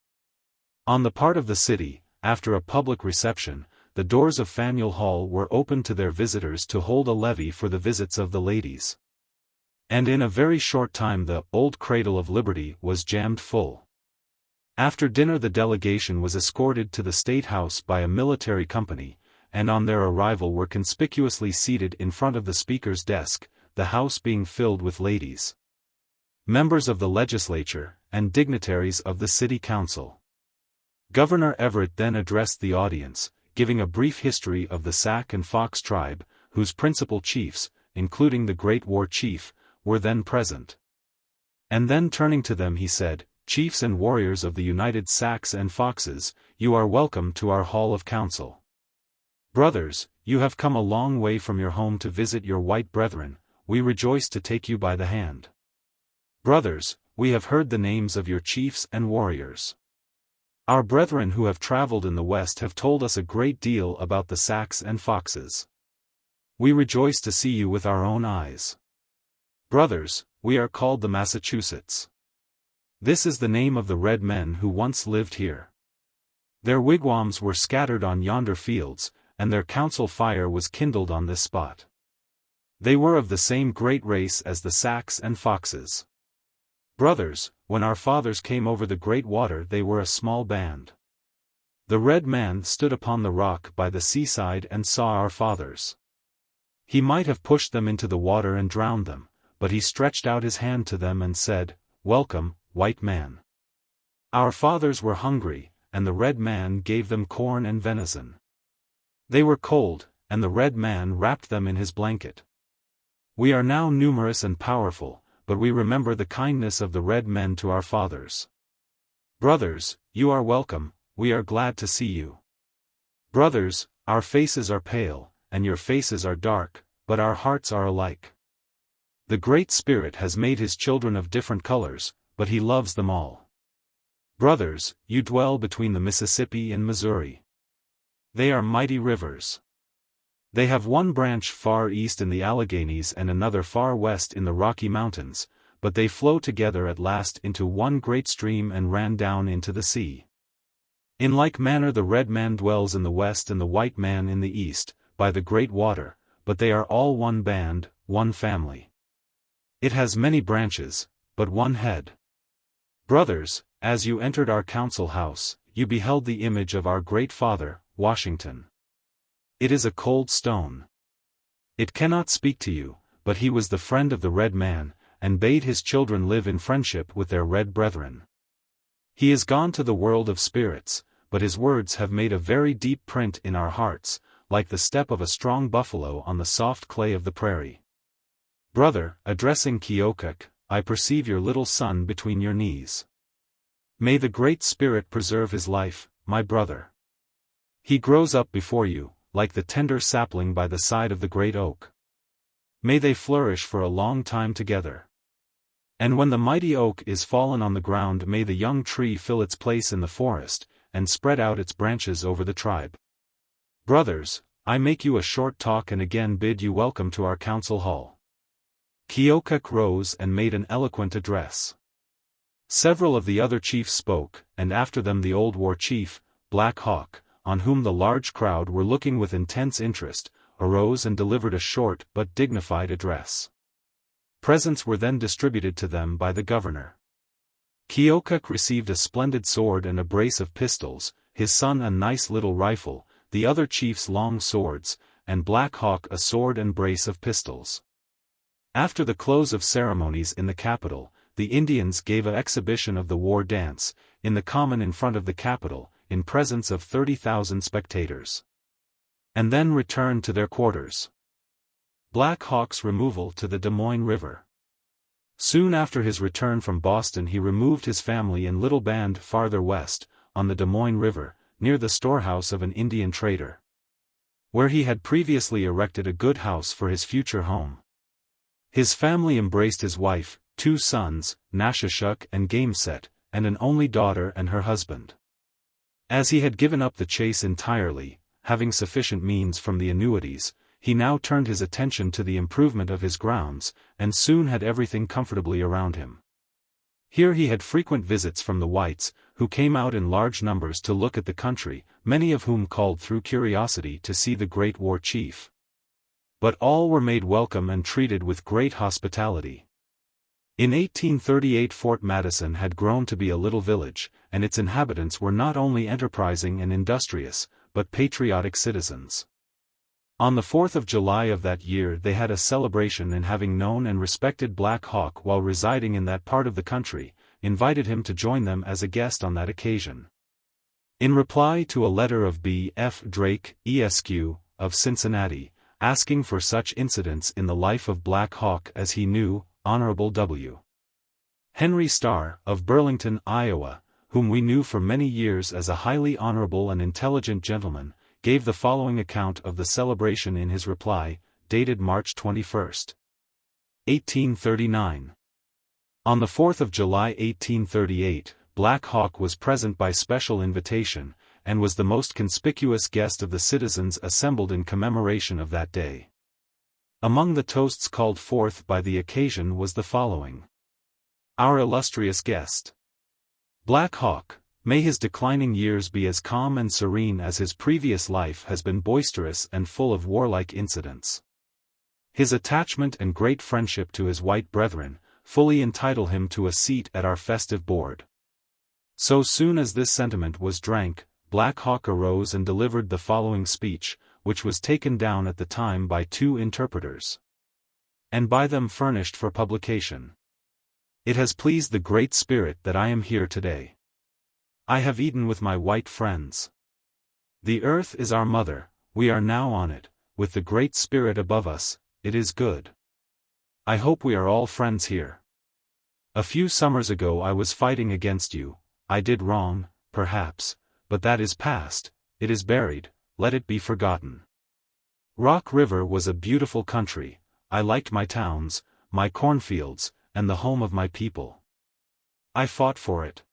Speaker 1: On the part of the city, after a public reception, the doors of Faneuil Hall were opened to their visitors to hold a levee for the visits of the ladies. And in a very short time the Old Cradle of Liberty was jammed full. After dinner the delegation was escorted to the State House by a military company, and on their arrival were conspicuously seated in front of the Speaker's desk, the house being filled with ladies, members of the legislature, and dignitaries of the city council. Governor Everett then addressed the audience, giving a brief history of the Sac and Fox tribe, whose principal chiefs, including the Great War Chief, were then present. And then turning to them he said, "Chiefs and warriors of the United Sacs and Foxes, you are welcome to our Hall of Council. Brothers, you have come a long way from your home to visit your white brethren, we rejoice to take you by the hand. Brothers, we have heard the names of your chiefs and warriors. Our brethren who have traveled in the West have told us a great deal about the Sacs and Foxes. We rejoice to see you with our own eyes. Brothers, we are called the Massachusetts. This is the name of the red men who once lived here. Their wigwams were scattered on yonder fields, and their council fire was kindled on this spot. They were of the same great race as the Sacs and Foxes. Brothers, when our fathers came over the great water they were a small band. The red man stood upon the rock by the seaside and saw our fathers. He might have pushed them into the water and drowned them, but he stretched out his hand to them and said, 'Welcome, white man.' Our fathers were hungry, and the red man gave them corn and venison. They were cold, and the red man wrapped them in his blanket. We are now numerous and powerful, but we remember the kindness of the red men to our fathers. Brothers, you are welcome, we are glad to see you. Brothers, our faces are pale, and your faces are dark, but our hearts are alike. The Great Spirit has made his children of different colors, but he loves them all. Brothers, you dwell between the Mississippi and Missouri. They are mighty rivers. They have one branch far east in the Alleghenies and another far west in the Rocky Mountains, but they flow together at last into one great stream and ran down into the sea. In like manner the red man dwells in the west and the white man in the east, by the great water, but they are all one band, one family. It has many branches, but one head. Brothers, as you entered our council house, you beheld the image of our great father, Washington. It is a cold stone. It cannot speak to you, but he was the friend of the red man, and bade his children live in friendship with their red brethren. He is gone to the world of spirits, but his words have made a very deep print in our hearts, like the step of a strong buffalo on the soft clay of the prairie. Brother, addressing Kiokuk, I perceive your little son between your knees. May the Great Spirit preserve his life, my brother. He grows up before you, like the tender sapling by the side of the great oak. May they flourish for a long time together. And when the mighty oak is fallen on the ground, may the young tree fill its place in the forest, and spread out its branches over the tribe. Brothers, I make you a short talk and again bid you welcome to our council hall. Keokuk rose and made an eloquent address. Several of the other chiefs spoke, and after them the old war chief, Black Hawk, on whom the large crowd were looking with intense interest, arose and delivered a short but dignified address. Presents were then distributed to them by the governor. Keokuk received a splendid sword and a brace of pistols, his son a nice little rifle, the other chiefs long swords, and Black Hawk a sword and brace of pistols. After the close of ceremonies in the capital, the Indians gave an exhibition of the war dance, in the common in front of the capital, in presence of 30,000 spectators. And then returned to their quarters. Black Hawk's removal to the Des Moines River. Soon after his return from Boston he removed his family and little band farther west, on the Des Moines River, near the storehouse of an Indian trader, where he had previously erected a good house for his future home. His family embraced his wife, 2 sons, Nashashuk and Gameset, and an only daughter and her husband. As he had given up the chase entirely, having sufficient means from the annuities, he now turned his attention to the improvement of his grounds, and soon had everything comfortably around him. Here he had frequent visits from the whites, who came out in large numbers to look at the country, many of whom called through curiosity to see the great war chief. But all were made welcome and treated with great hospitality. In 1838 Fort Madison had grown to be a little village, and its inhabitants were not only enterprising and industrious, but patriotic citizens. On the 4th of July of that year they had a celebration, and having known and respected Black Hawk while residing in that part of the country, invited him to join them as a guest on that occasion. In reply to a letter of B. F. Drake, Esq., of Cincinnati, asking for such incidents in the life of Black Hawk as he knew, Hon. W. Henry Starr, of Burlington, Iowa, whom we knew for many years as a highly honorable and intelligent gentleman, gave the following account of the celebration in his reply, dated March 21, 1839. On the 4th of July 1838, Black Hawk was present by special invitation, and was the most conspicuous guest of the citizens assembled in commemoration of that day. Among the toasts called forth by the occasion was the following. Our illustrious guest, Black Hawk, may his declining years be as calm and serene as his previous life has been boisterous and full of warlike incidents. His attachment and great friendship to his white brethren, fully entitle him to a seat at our festive board. So soon as this sentiment was drank, Black Hawk arose and delivered the following speech, which was taken down at the time by 2 interpreters, and by them furnished for publication. It has pleased the Great Spirit that I am here today. I have eaten with my white friends. The earth is our mother, we are now on it, with the Great Spirit above us, it is good. I hope we are all friends here. A few summers ago I was fighting against you, I did wrong, perhaps, but that is past, it is buried, let it be forgotten. Rock River was a beautiful country, I liked my towns, my cornfields, and the home of my people. I fought for it.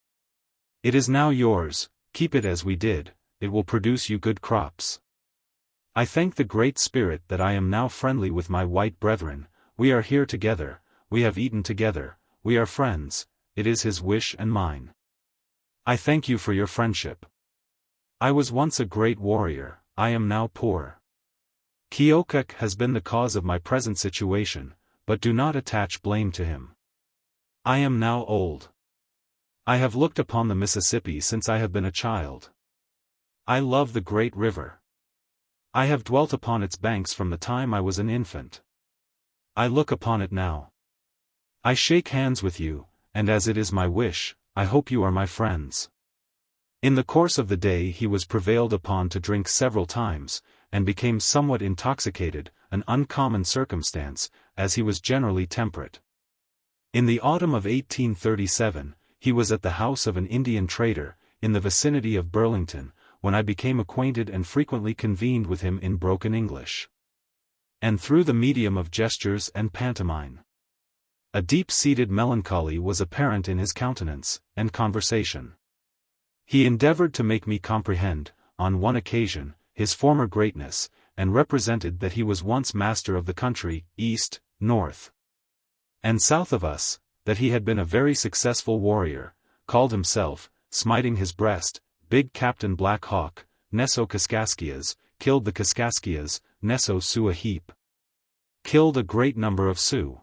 Speaker 1: It is now yours, keep it as we did, it will produce you good crops. I thank the Great Spirit that I am now friendly with my white brethren, we are here together, we have eaten together, we are friends, it is His wish and mine. I thank you for your friendship. I was once a great warrior, I am now poor. Keokuk has been the cause of my present situation, but do not attach blame to him. I am now old. I have looked upon the Mississippi since I have been a child. I love the great river. I have dwelt upon its banks from the time I was an infant. I look upon it now. I shake hands with you, and as it is my wish, I hope you are my friends. In the course of the day he was prevailed upon to drink several times, and became somewhat intoxicated, an uncommon circumstance, as he was generally temperate. In the autumn of 1837, he was at the house of an Indian trader, in the vicinity of Burlington, when I became acquainted and frequently convened with him in broken English, and through the medium of gestures and pantomime. A deep-seated melancholy was apparent in his countenance and conversation. He endeavored to make me comprehend, on one occasion, his former greatness, and represented that he was once master of the country, east, north, And south of us, that he had been a very successful warrior, called himself, smiting his breast, Big Captain Black Hawk, Neso Kaskaskias, killed the Kaskaskias, Neso Sioux a heap. Killed a great number of Sioux.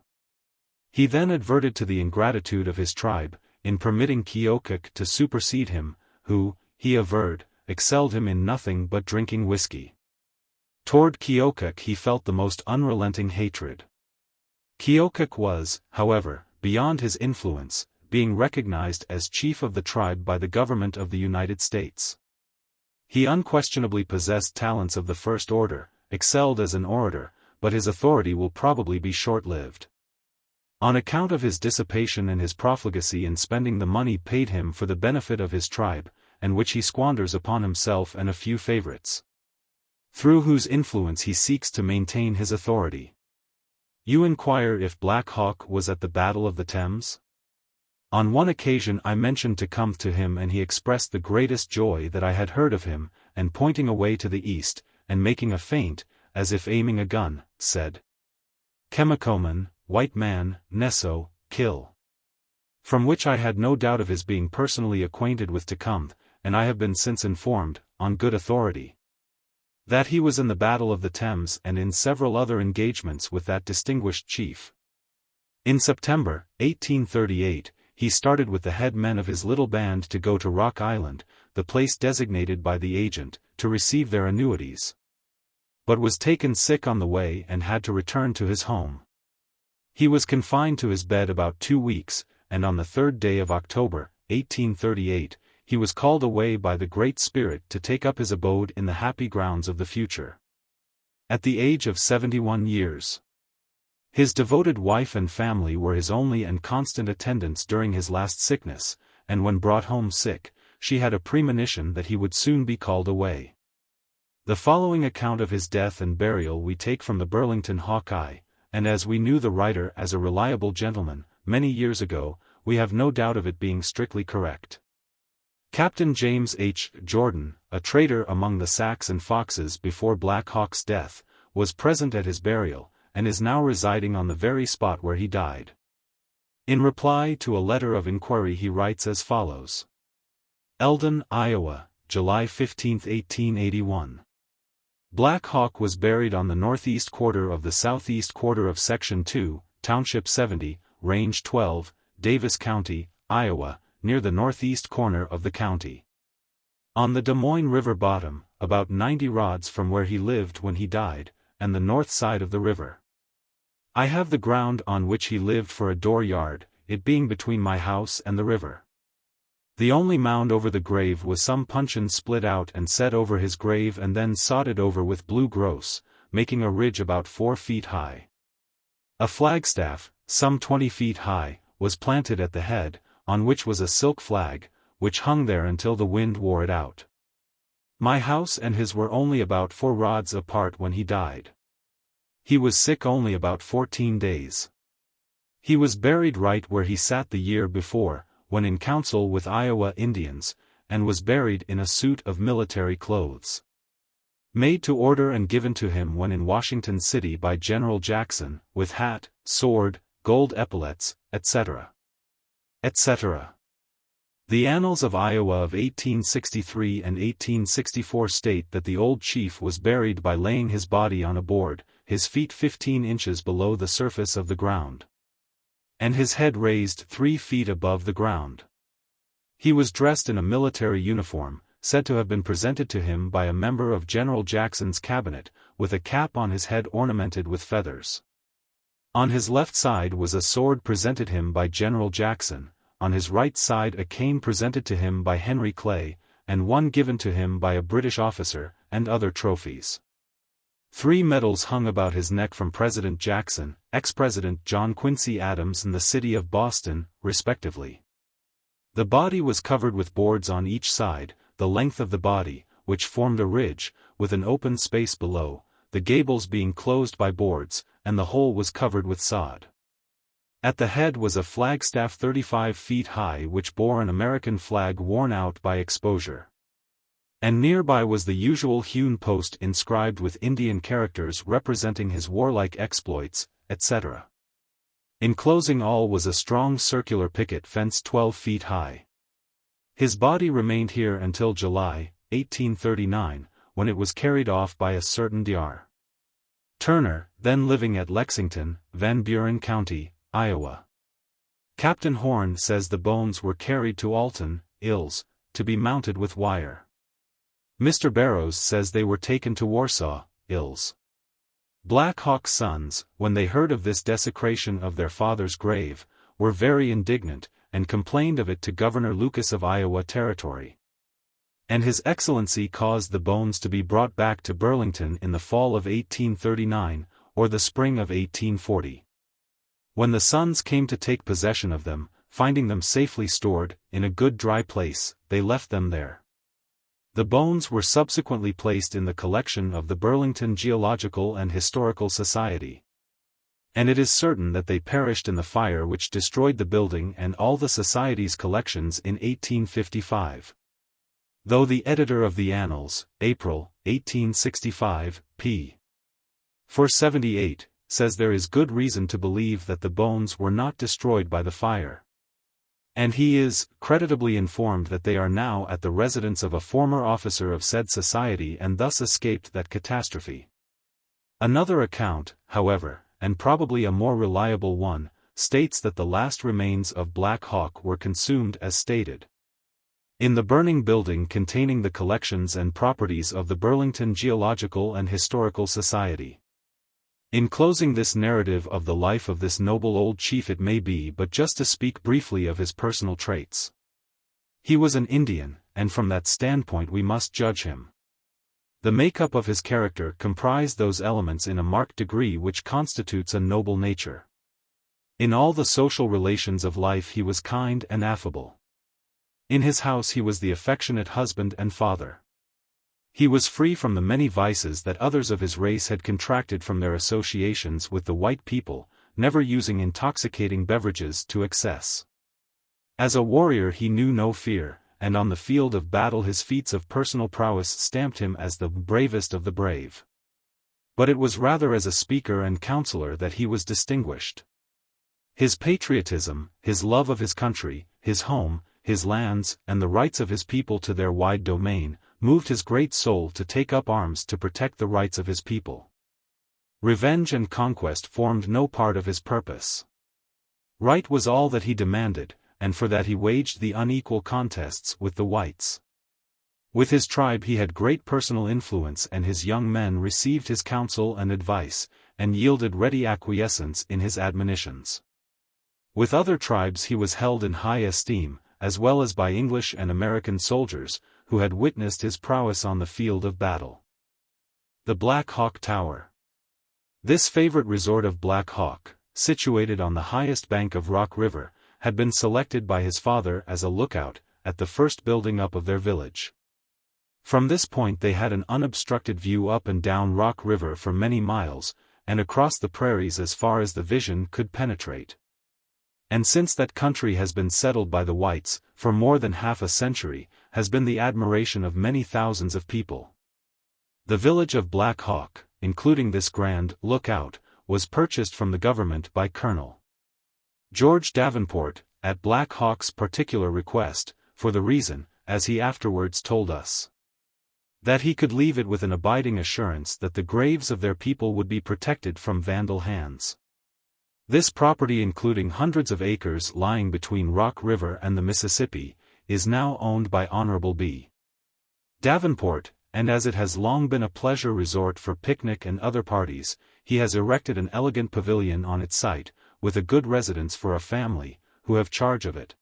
Speaker 1: He then adverted to the ingratitude of his tribe, in permitting Keokuk to supersede him, who, he averred, excelled him in nothing but drinking whiskey. Toward Keokuk he felt the most unrelenting hatred. Keokuk was, however, beyond his influence, being recognized as chief of the tribe by the government of the United States. He unquestionably possessed talents of the first order, excelled as an orator, but his authority will probably be short-lived. On account of his dissipation and his profligacy in spending the money paid him for the benefit of his tribe, and which he squanders upon himself and a few favorites, through whose influence he seeks to maintain his authority. You inquire if Black Hawk was at the Battle of the Thames? On one occasion I mentioned to come to him and he expressed the greatest joy that I had heard of him, and pointing away to the east, and making a feint, as if aiming a gun, said, "Kemikoman, white man, Neso, kill." From which I had no doubt of his being personally acquainted with Tecumseh, and I have been since informed, on good authority, that he was in the Battle of the Thames and in several other engagements with that distinguished chief. In September, 1838, he started with the head men of his little band to go to Rock Island, the place designated by the agent, to receive their annuities, but was taken sick on the way and had to return to his home. He was confined to his bed about 2 weeks, and on the 3rd day of October, 1838, he was called away by the Great Spirit to take up his abode in the happy grounds of the future. At the age of 71 years. His devoted wife and family were his only and constant attendants during his last sickness, and when brought home sick, she had a premonition that he would soon be called away. The following account of his death and burial we take from the Burlington Hawkeye, and as we knew the writer as a reliable gentleman, many years ago, we have no doubt of it being strictly correct. Captain James H. Jordan, a trader among the Sacs and Foxes before Black Hawk's death, was present at his burial, and is now residing on the very spot where he died. In reply to a letter of inquiry he writes as follows. Eldon, Iowa, July 15, 1881. Black Hawk was buried on the northeast quarter of the southeast quarter of Section 2, Township 70, Range 12, Davis County, Iowa, near the northeast corner of the county. On the Des Moines River bottom, about 90 rods from where he lived when he died, and the north side of the river. I have the ground on which he lived for a dooryard, it being between my house and the river. The only mound over the grave was some puncheon split out and set over his grave and then sodded over with blue gross, making a ridge about 4 feet high. A flagstaff, some 20 feet high, was planted at the head, on which was a silk flag, which hung there until the wind wore it out. My house and his were only about 4 rods apart when he died. He was sick only about 14 days. He was buried right where he sat the year before, when in council with Iowa Indians, and was buried in a suit of military clothes, made to order and given to him when in Washington City by General Jackson, with hat, sword, gold epaulets, etc. etc. The Annals of Iowa of 1863 and 1864 state that the old chief was buried by laying his body on a board, his feet 15 inches below the surface of the ground, and his head raised 3 feet above the ground. He was dressed in a military uniform, said to have been presented to him by a member of General Jackson's cabinet, with a cap on his head ornamented with feathers. On his left side was a sword presented him by General Jackson, on his right side a cane presented to him by Henry Clay, and one given to him by a British officer, and other trophies. 3 medals hung about his neck from President Jackson, ex-President John Quincy Adams and the city of Boston, respectively. The body was covered with boards on each side, the length of the body, which formed a ridge, with an open space below, the gables being closed by boards, and the whole was covered with sod. At the head was a flagstaff 35 feet high which bore an American flag worn out by exposure. And nearby was the usual hewn post inscribed with Indian characters representing his warlike exploits, etc. Enclosing all was a strong circular picket fence 12 feet high. His body remained here until July, 1839, when it was carried off by a certain Dr. Turner, then living at Lexington, Van Buren County, Iowa. Captain Horn says the bones were carried to Alton, Ills, to be mounted with wire. Mr. Barrows says they were taken to Warsaw, Ills. Black Hawk's sons, when they heard of this desecration of their father's grave, were very indignant, and complained of it to Governor Lucas of Iowa Territory. And His Excellency caused the bones to be brought back to Burlington in the fall of 1839, or the spring of 1840. When the sons came to take possession of them, finding them safely stored, in a good dry place, they left them there. The bones were subsequently placed in the collection of the Burlington Geological and Historical Society. And it is certain that they perished in the fire which destroyed the building and all the Society's collections in 1855. Though the editor of the Annals, April, 1865, p. 478, says there is good reason to believe that the bones were not destroyed by the fire. And he is creditably informed that they are now at the residence of a former officer of said society and thus escaped that catastrophe. Another account, however, and probably a more reliable one, states that the last remains of Black Hawk were consumed as stated in the burning building containing the collections and properties of the Burlington Geological and Historical Society. In closing this narrative of the life of this noble old chief, it may be but just to speak briefly of his personal traits. He was an Indian, and from that standpoint we must judge him. The makeup of his character comprised those elements in a marked degree which constitutes a noble nature. In all the social relations of life he was kind and affable. In his house he was the affectionate husband and father. He was free from the many vices that others of his race had contracted from their associations with the white people, never using intoxicating beverages to excess. As a warrior he knew no fear, and on the field of battle his feats of personal prowess stamped him as the bravest of the brave. But it was rather as a speaker and counselor that he was distinguished. His patriotism, his love of his country, his home, his lands, and the rights of his people to their wide domain, moved his great soul to take up arms to protect the rights of his people. Revenge and conquest formed no part of his purpose. Right was all that he demanded, and for that he waged the unequal contests with the whites. With his tribe he had great personal influence, and his young men received his counsel and advice, and yielded ready acquiescence in his admonitions. With other tribes he was held in high esteem, as well as by English and American soldiers, who had witnessed his prowess on the field of battle. The Black Hawk Tower. This favorite resort of Black Hawk, situated on the highest bank of Rock River, had been selected by his father as a lookout, at the first building up of their village. From this point they had an unobstructed view up and down Rock River for many miles, and across the prairies as far as the vision could penetrate. And since that country has been settled by the whites, for more than half a century, has been the admiration of many thousands of people. The village of Black Hawk, including this grand lookout, was purchased from the government by Colonel George Davenport, at Black Hawk's particular request, for the reason, as he afterwards told us, that he could leave it with an abiding assurance that the graves of their people would be protected from vandal hands. This property, including hundreds of acres lying between Rock River and the Mississippi, is now owned by Honorable B. Davenport, and as it has long been a pleasure resort for picnic and other parties, he has erected an elegant pavilion on its site, with a good residence for a family, who have charge of it,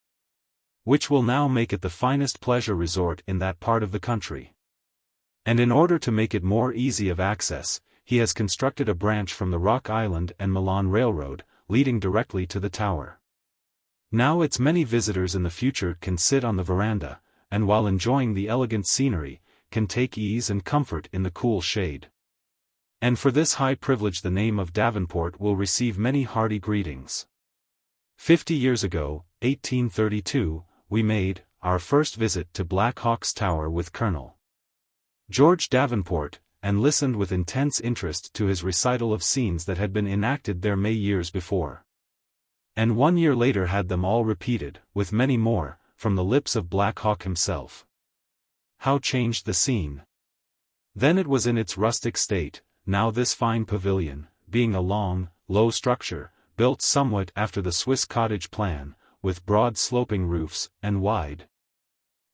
Speaker 1: which will now make it the finest pleasure resort in that part of the country. And in order to make it more easy of access, he has constructed a branch from the Rock Island and Milan Railroad, leading directly to the tower. Now its many visitors in the future can sit on the veranda, and while enjoying the elegant scenery, can take ease and comfort in the cool shade. And for this high privilege the name of Davenport will receive many hearty greetings. 50 years ago, 1832, we made our first visit to Black Hawk's Tower with Colonel George Davenport, and listened with intense interest to his recital of scenes that had been enacted there many years before. And 1 year later had them all repeated, with many more, from the lips of Black Hawk himself. How changed the scene! Then it was in its rustic state, now this fine pavilion, being a long, low structure, built somewhat after the Swiss cottage plan, with broad sloping roofs, and wide,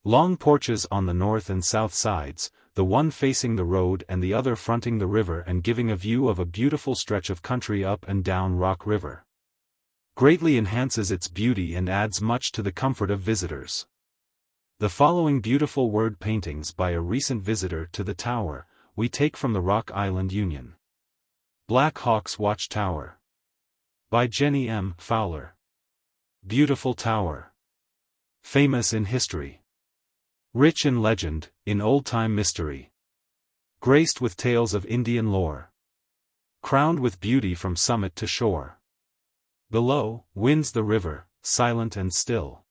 Speaker 1: long porches on the north and south sides, the one facing the road and the other fronting the river and giving a view of a beautiful stretch of country up and down Rock River. Greatly enhances its beauty and adds much to the comfort of visitors. The following beautiful word paintings by a recent visitor to the tower, we take from the Rock Island Union. Black Hawk's Watchtower. By Jenny M. Fowler. Beautiful tower. Famous in history. Rich in legend, in old-time mystery. Graced with tales of Indian lore. Crowned with beauty from summit to shore. Below, winds the river, silent and still.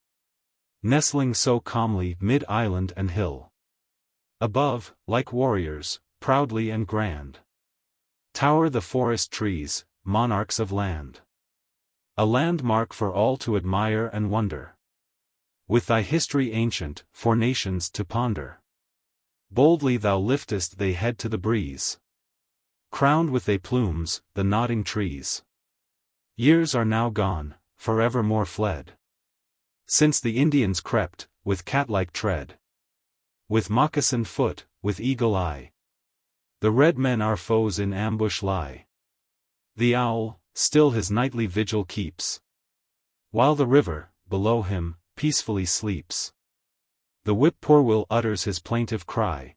Speaker 1: Nestling so calmly mid island and hill. Above, like warriors, proudly and grand, tower the forest trees, monarchs of land. A landmark for all to admire and wonder. With thy history ancient, for nations to ponder. Boldly thou liftest they head to the breeze. Crowned with they plumes, the nodding trees. Years are now gone, forevermore fled. Since the Indians crept, with cat-like tread. With moccasined foot, with eagle eye. The red men our foes in ambush lie. The owl, still his nightly vigil keeps. While the river, below him, peacefully sleeps. The whippoorwill utters his plaintive cry.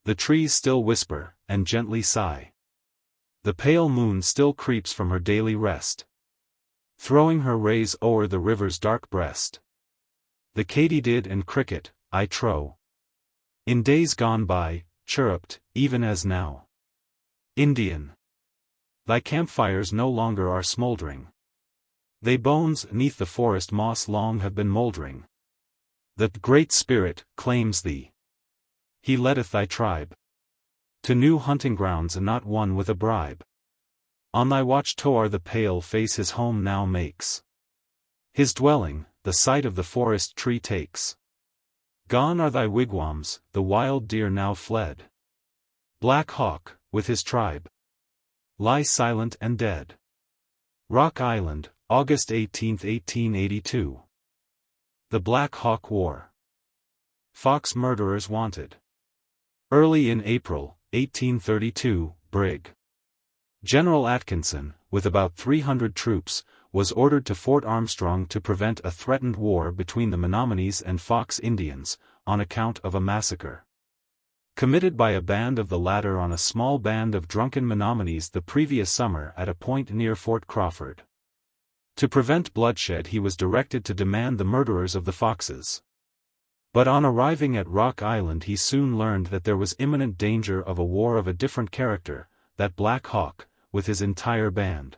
Speaker 1: The trees still whisper, and gently sigh. The pale moon still creeps from her daily rest, throwing her rays o'er the river's dark breast. The katydid and cricket, I trow, in days gone by, chirruped, even as now. Indian, thy campfires no longer are smoldering. They bones 'neath the forest moss long have been moldering. The Great Spirit claims thee. He leadeth thy tribe to new hunting grounds and not one with a bribe. On thy watchtower the pale face his home now makes. His dwelling, the site of the forest tree takes. Gone are thy wigwams, the wild deer now fled. Black Hawk, with his tribe, lie silent and dead. Rock Island, August 18, 1882. The Black Hawk War. Fox murderers wanted. Early in April, 1832, Brig. General Atkinson, with about 300 troops, was ordered to Fort Armstrong to prevent a threatened war between the Menomonies and Fox Indians, on account of a massacre committed by a band of the latter on a small band of drunken Menomonies the previous summer at a point near Fort Crawford. To prevent bloodshed he was directed to demand the murderers of the Foxes. But on arriving at Rock Island he soon learned that there was imminent danger of a war of a different character, that Black Hawk, with his entire band,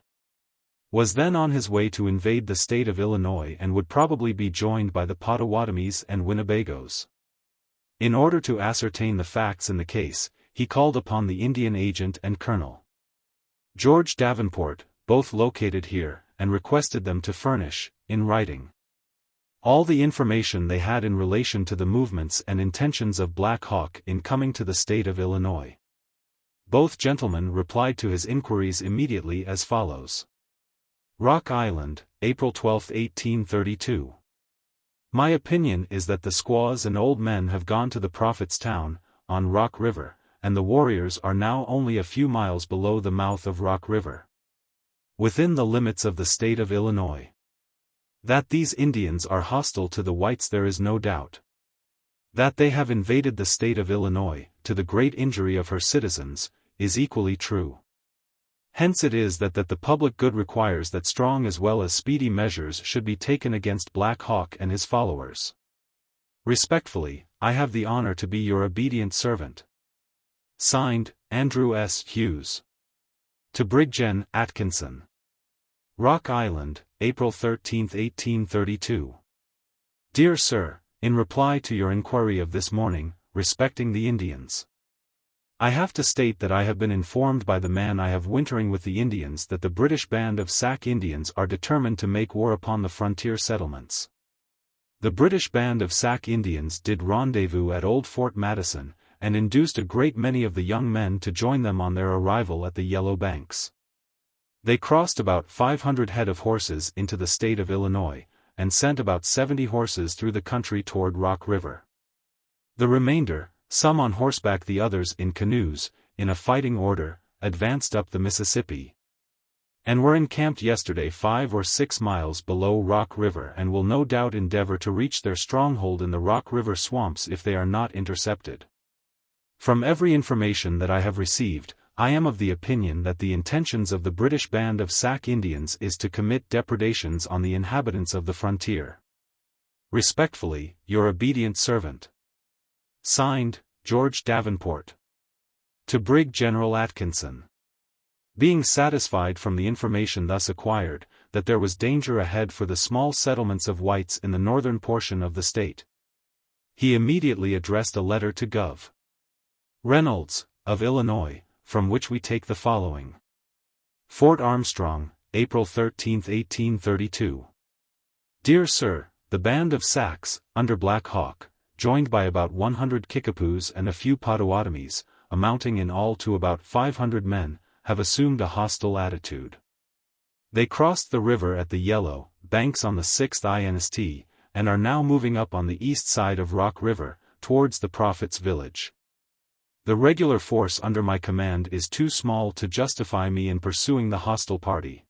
Speaker 1: was then on his way to invade the state of Illinois and would probably be joined by the Potawatomis and Winnebagos. In order to ascertain the facts in the case, he called upon the Indian agent and Colonel George Davenport, both located here, and requested them to furnish, in writing, all the information they had in relation to the movements and intentions of Black Hawk in coming to the state of Illinois. Both gentlemen replied to his inquiries immediately as follows. Rock Island, April 12, 1832. My opinion is that the squaws and old men have gone to the Prophet's Town, on Rock River, and the warriors are now only a few miles below the mouth of Rock River, within the limits of the state of Illinois. That these Indians are hostile to the whites there is no doubt. That they have invaded the state of Illinois, to the great injury of her citizens, is equally true. Hence it is that the public good requires that strong as well as speedy measures should be taken against Black Hawk and his followers. Respectfully, I have the honor to be your obedient servant. Signed, Andrew S. Hughes. To Briggen Atkinson. Rock Island, April 13, 1832. Dear Sir, in reply to your inquiry of this morning, respecting the Indians, I have to state that I have been informed by the man I have wintering with the Indians that the British band of Sauk Indians are determined to make war upon the frontier settlements. The British band of Sauk Indians did rendezvous at old Fort Patterson, and induced a great many of the young men to join them on their arrival at the Yellow Banks. They crossed about 500 head of horses into the state of Illinois, and sent about 70 horses through the country toward Rock River. The remainder, some on horseback the others in canoes, in a fighting order, advanced up the Mississippi, and were encamped yesterday 5 or 6 miles below Rock River and will no doubt endeavor to reach their stronghold in the Rock River swamps if they are not intercepted. From every information that I have received, I am of the opinion that the intentions of the British band of Sauk Indians is to commit depredations on the inhabitants of the frontier. Respectfully, your obedient servant. Signed, George Davenport. To Brig General Atkinson. Being satisfied from the information thus acquired, that there was danger ahead for the small settlements of whites in the northern portion of the state, he immediately addressed a letter to Gov. Reynolds, of Illinois, from which we take the following. Fort Armstrong, April 13, 1832. Dear Sir, the band of Sacs, under Black Hawk, joined by about 100 Kickapoos and a few Potawatomis, amounting in all to about 500 men, have assumed a hostile attitude. They crossed the river at the Yellow Banks on the 6th inst, and are now moving up on the east side of Rock River, towards the Prophet's village. The regular force under my command is too small to justify me in pursuing the hostile party.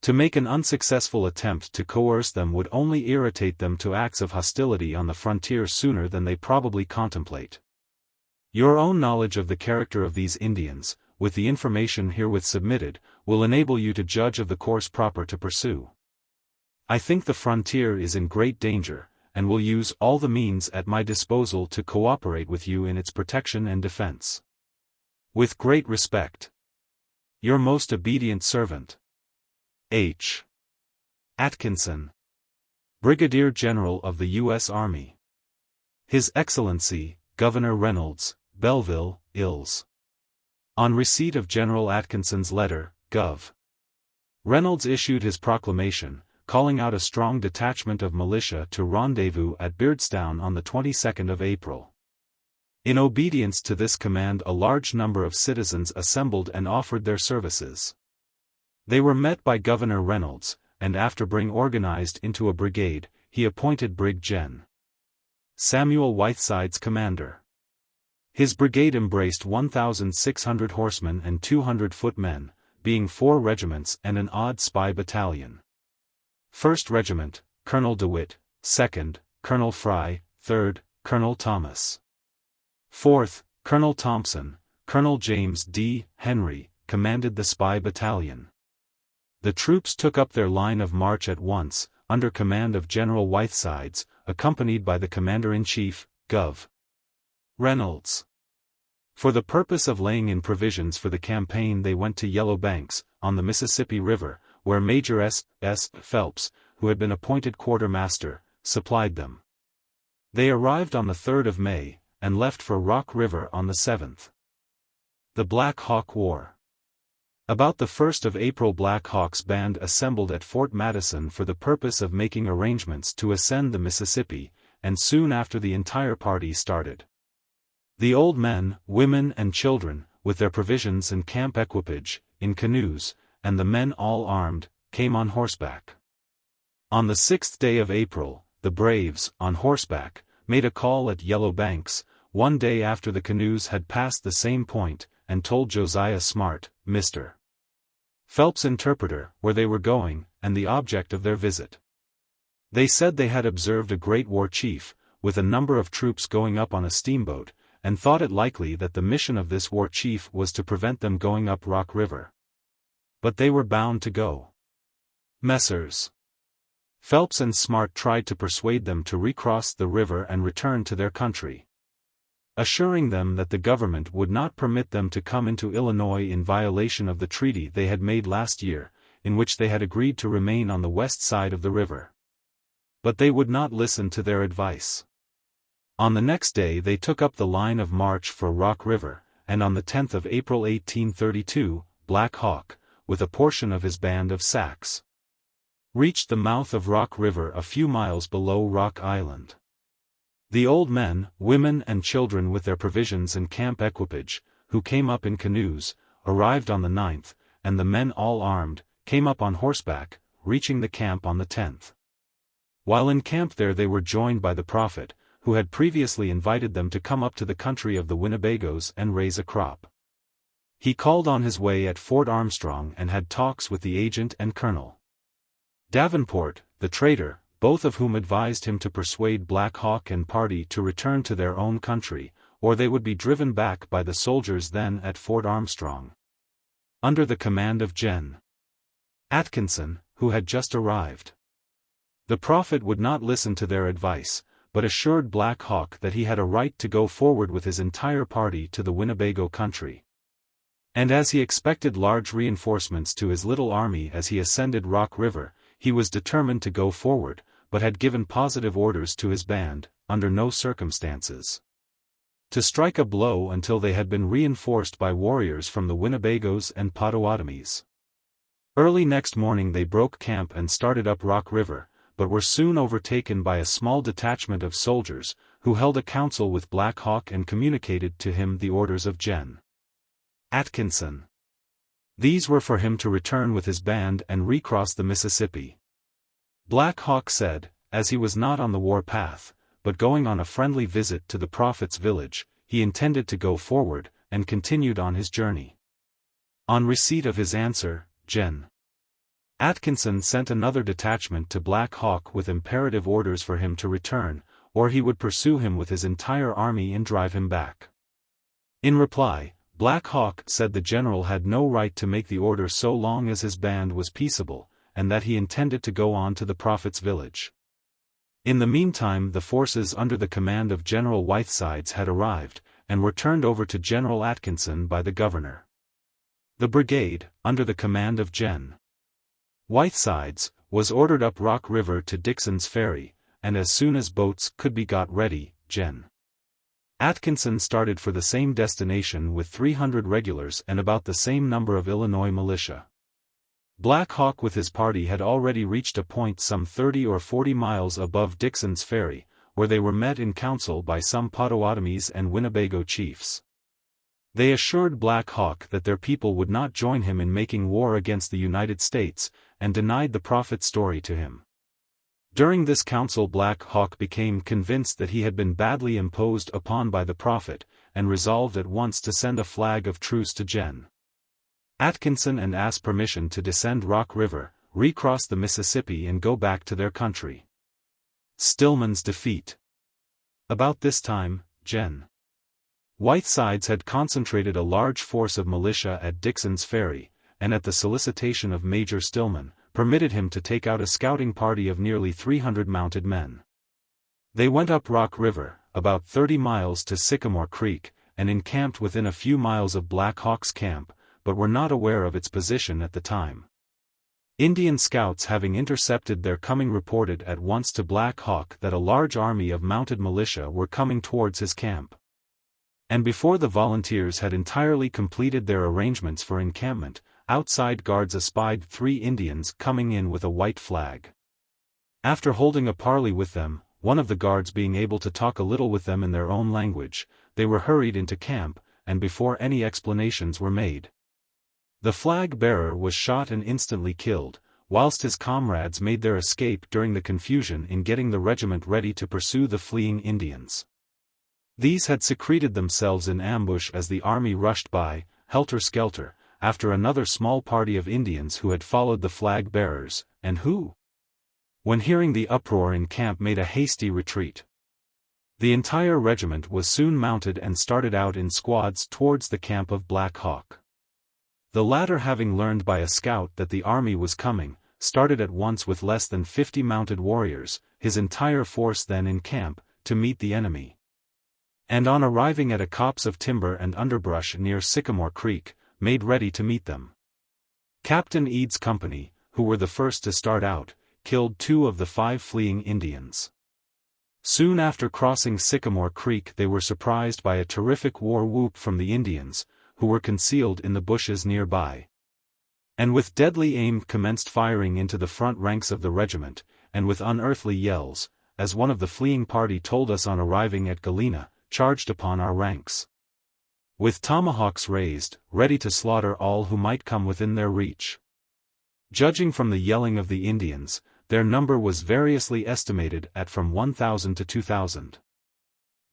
Speaker 1: To make an unsuccessful attempt to coerce them would only irritate them to acts of hostility on the frontier sooner than they probably contemplate. Your own knowledge of the character of these Indians, with the information herewith submitted, will enable you to judge of the course proper to pursue. I think the frontier is in great danger, and will use all the means at my disposal to cooperate with you in its protection and defense. With great respect. Your most obedient servant. H. Atkinson, Brigadier General of the U.S. Army. His Excellency, Governor Reynolds, Belleville, Ills. On receipt of General Atkinson's letter, Gov. Reynolds issued his proclamation, calling out a strong detachment of militia to rendezvous at Beardstown on the 22nd of April. In obedience to this command, a large number of citizens assembled and offered their services. They were met by Governor Reynolds, and after being organized into a brigade, he appointed Brig Gen. Samuel Whiteside's commander. His brigade embraced 1,600 horsemen and 200 footmen, being 4 regiments and an odd spy battalion. 1st Regiment, Colonel DeWitt; 2nd, Colonel Fry; 3rd, Colonel Thomas. 4th, Colonel Thompson. Colonel James D. Henry commanded the spy battalion. The troops took up their line of march at once, under command of General Whitesides, accompanied by the Commander-in-Chief, Gov. Reynolds. For the purpose of laying in provisions for the campaign, they went to Yellow Banks, on the Mississippi River, where Major S. Phelps, who had been appointed quartermaster, supplied them. They arrived on the 3rd of May, and left for Rock River on the 7th. The Black Hawk War. About the 1st of April, Black Hawk's band assembled at Fort Patterson for the purpose of making arrangements to ascend the Mississippi, and soon after the entire party started. The old men, women and children, with their provisions and camp equipage, in canoes, and the men all armed, came on horseback. On the 6th day of April, the braves, on horseback, made a call at Yellow Banks, one day after the canoes had passed the same point, and told Josiah Smart, Mr. Phelps' interpreter, where they were going, and the object of their visit. They said they had observed a great war chief, with a number of troops going up on a steamboat, and thought it likely that the mission of this war chief was to prevent them going up Rock River. But they were bound to go. Messrs. Phelps and Smart tried to persuade them to recross the river and return to their country, assuring them that the government would not permit them to come into Illinois in violation of the treaty they had made last year, in which they had agreed to remain on the west side of the river. But they would not listen to their advice. On the next day they took up the line of march for Rock River, and on the 10th of April 1832, Black Hawk, with a portion of his band of Sacs, reached the mouth of Rock River a few miles below Rock Island. The old men, women and children with their provisions and camp equipage, who came up in canoes, arrived on the 9th, and the men all armed, came up on horseback, reaching the camp on the 10th. While in camp there they were joined by the prophet, who had previously invited them to come up to the country of the Winnebagos and raise a crop. He called on his way at Fort Armstrong and had talks with the agent and Colonel Davenport, the trader, both of whom advised him to persuade Black Hawk and party to return to their own country, or they would be driven back by the soldiers then at Fort Armstrong, under the command of Gen. Atkinson, who had just arrived. The prophet would not listen to their advice, but assured Black Hawk that he had a right to go forward with his entire party to the Winnebago country. And as he expected large reinforcements to his little army as he ascended Rock River, he was determined to go forward, but had given positive orders to his band, under no circumstances, to strike a blow until they had been reinforced by warriors from the Winnebagos and Potawatomis. Early next morning they broke camp and started up Rock River, but were soon overtaken by a small detachment of soldiers, who held a council with Black Hawk and communicated to him the orders of Gen. Atkinson. These were for him to return with his band and recross the Mississippi. Black Hawk said, as he was not on the war path, but going on a friendly visit to the prophet's village, he intended to go forward, and continued on his journey. On receipt of his answer, Gen. Atkinson sent another detachment to Black Hawk with imperative orders for him to return, or he would pursue him with his entire army and drive him back. In reply, Black Hawk said the general had no right to make the order so long as his band was peaceable, and that he intended to go on to the prophet's village. In the meantime the forces under the command of General Whitesides had arrived, and were turned over to General Atkinson by the governor. The brigade, under the command of Gen. Whitesides, was ordered up Rock River to Dixon's Ferry, and as soon as boats could be got ready, Gen. Atkinson started for the same destination with 300 regulars and about the same number of Illinois militia. Black Hawk with his party had already reached a point some 30 or 40 miles above Dixon's Ferry, where they were met in council by some Potawatomis and Winnebago chiefs. They assured Black Hawk that their people would not join him in making war against the United States, and denied the prophet's story to him. During this council Black Hawk became convinced that he had been badly imposed upon by the prophet, and resolved at once to send a flag of truce to Gen. Atkinson and ask permission to descend Rock River, recross the Mississippi and go back to their country. Stillman's defeat. About this time, Gen. Whitesides had concentrated a large force of militia at Dixon's Ferry, and at the solicitation of Major Stillman, permitted him to take out a scouting party of nearly 300 mounted men. They went up Rock River, about 30 miles to Sycamore Creek, and encamped within a few miles of Black Hawk's camp, but were not aware of its position at the time. Indian scouts having intercepted their coming reported at once to Black Hawk that a large army of mounted militia were coming towards his camp. And before the volunteers had entirely completed their arrangements for encampment, outside guards espied 3 Indians coming in with a white flag. After holding a parley with them, one of the guards being able to talk a little with them in their own language, they were hurried into camp, and before any explanations were made, the flag-bearer was shot and instantly killed, whilst his comrades made their escape during the confusion in getting the regiment ready to pursue the fleeing Indians. These had secreted themselves in ambush as the army rushed by, helter-skelter, after another small party of Indians who had followed the flag-bearers, and who, when hearing the uproar in camp, made a hasty retreat. The entire regiment was soon mounted and started out in squads towards the camp of Black Hawk. The latter, having learned by a scout that the army was coming, started at once with less than 50 mounted warriors, his entire force then in camp, to meet the enemy. And on arriving at a copse of timber and underbrush near Sycamore Creek, made ready to meet them. Captain Eads' company, who were the first to start out, killed 2 of the 5 fleeing Indians. Soon after crossing Sycamore Creek they were surprised by a terrific war whoop from the Indians, who were concealed in the bushes nearby. And with deadly aim commenced firing into the front ranks of the regiment, and with unearthly yells, as one of the fleeing party told us on arriving at Galena, charged upon our ranks, with tomahawks raised, ready to slaughter all who might come within their reach. Judging from the yelling of the Indians, their number was variously estimated at from 1,000 to 2,000.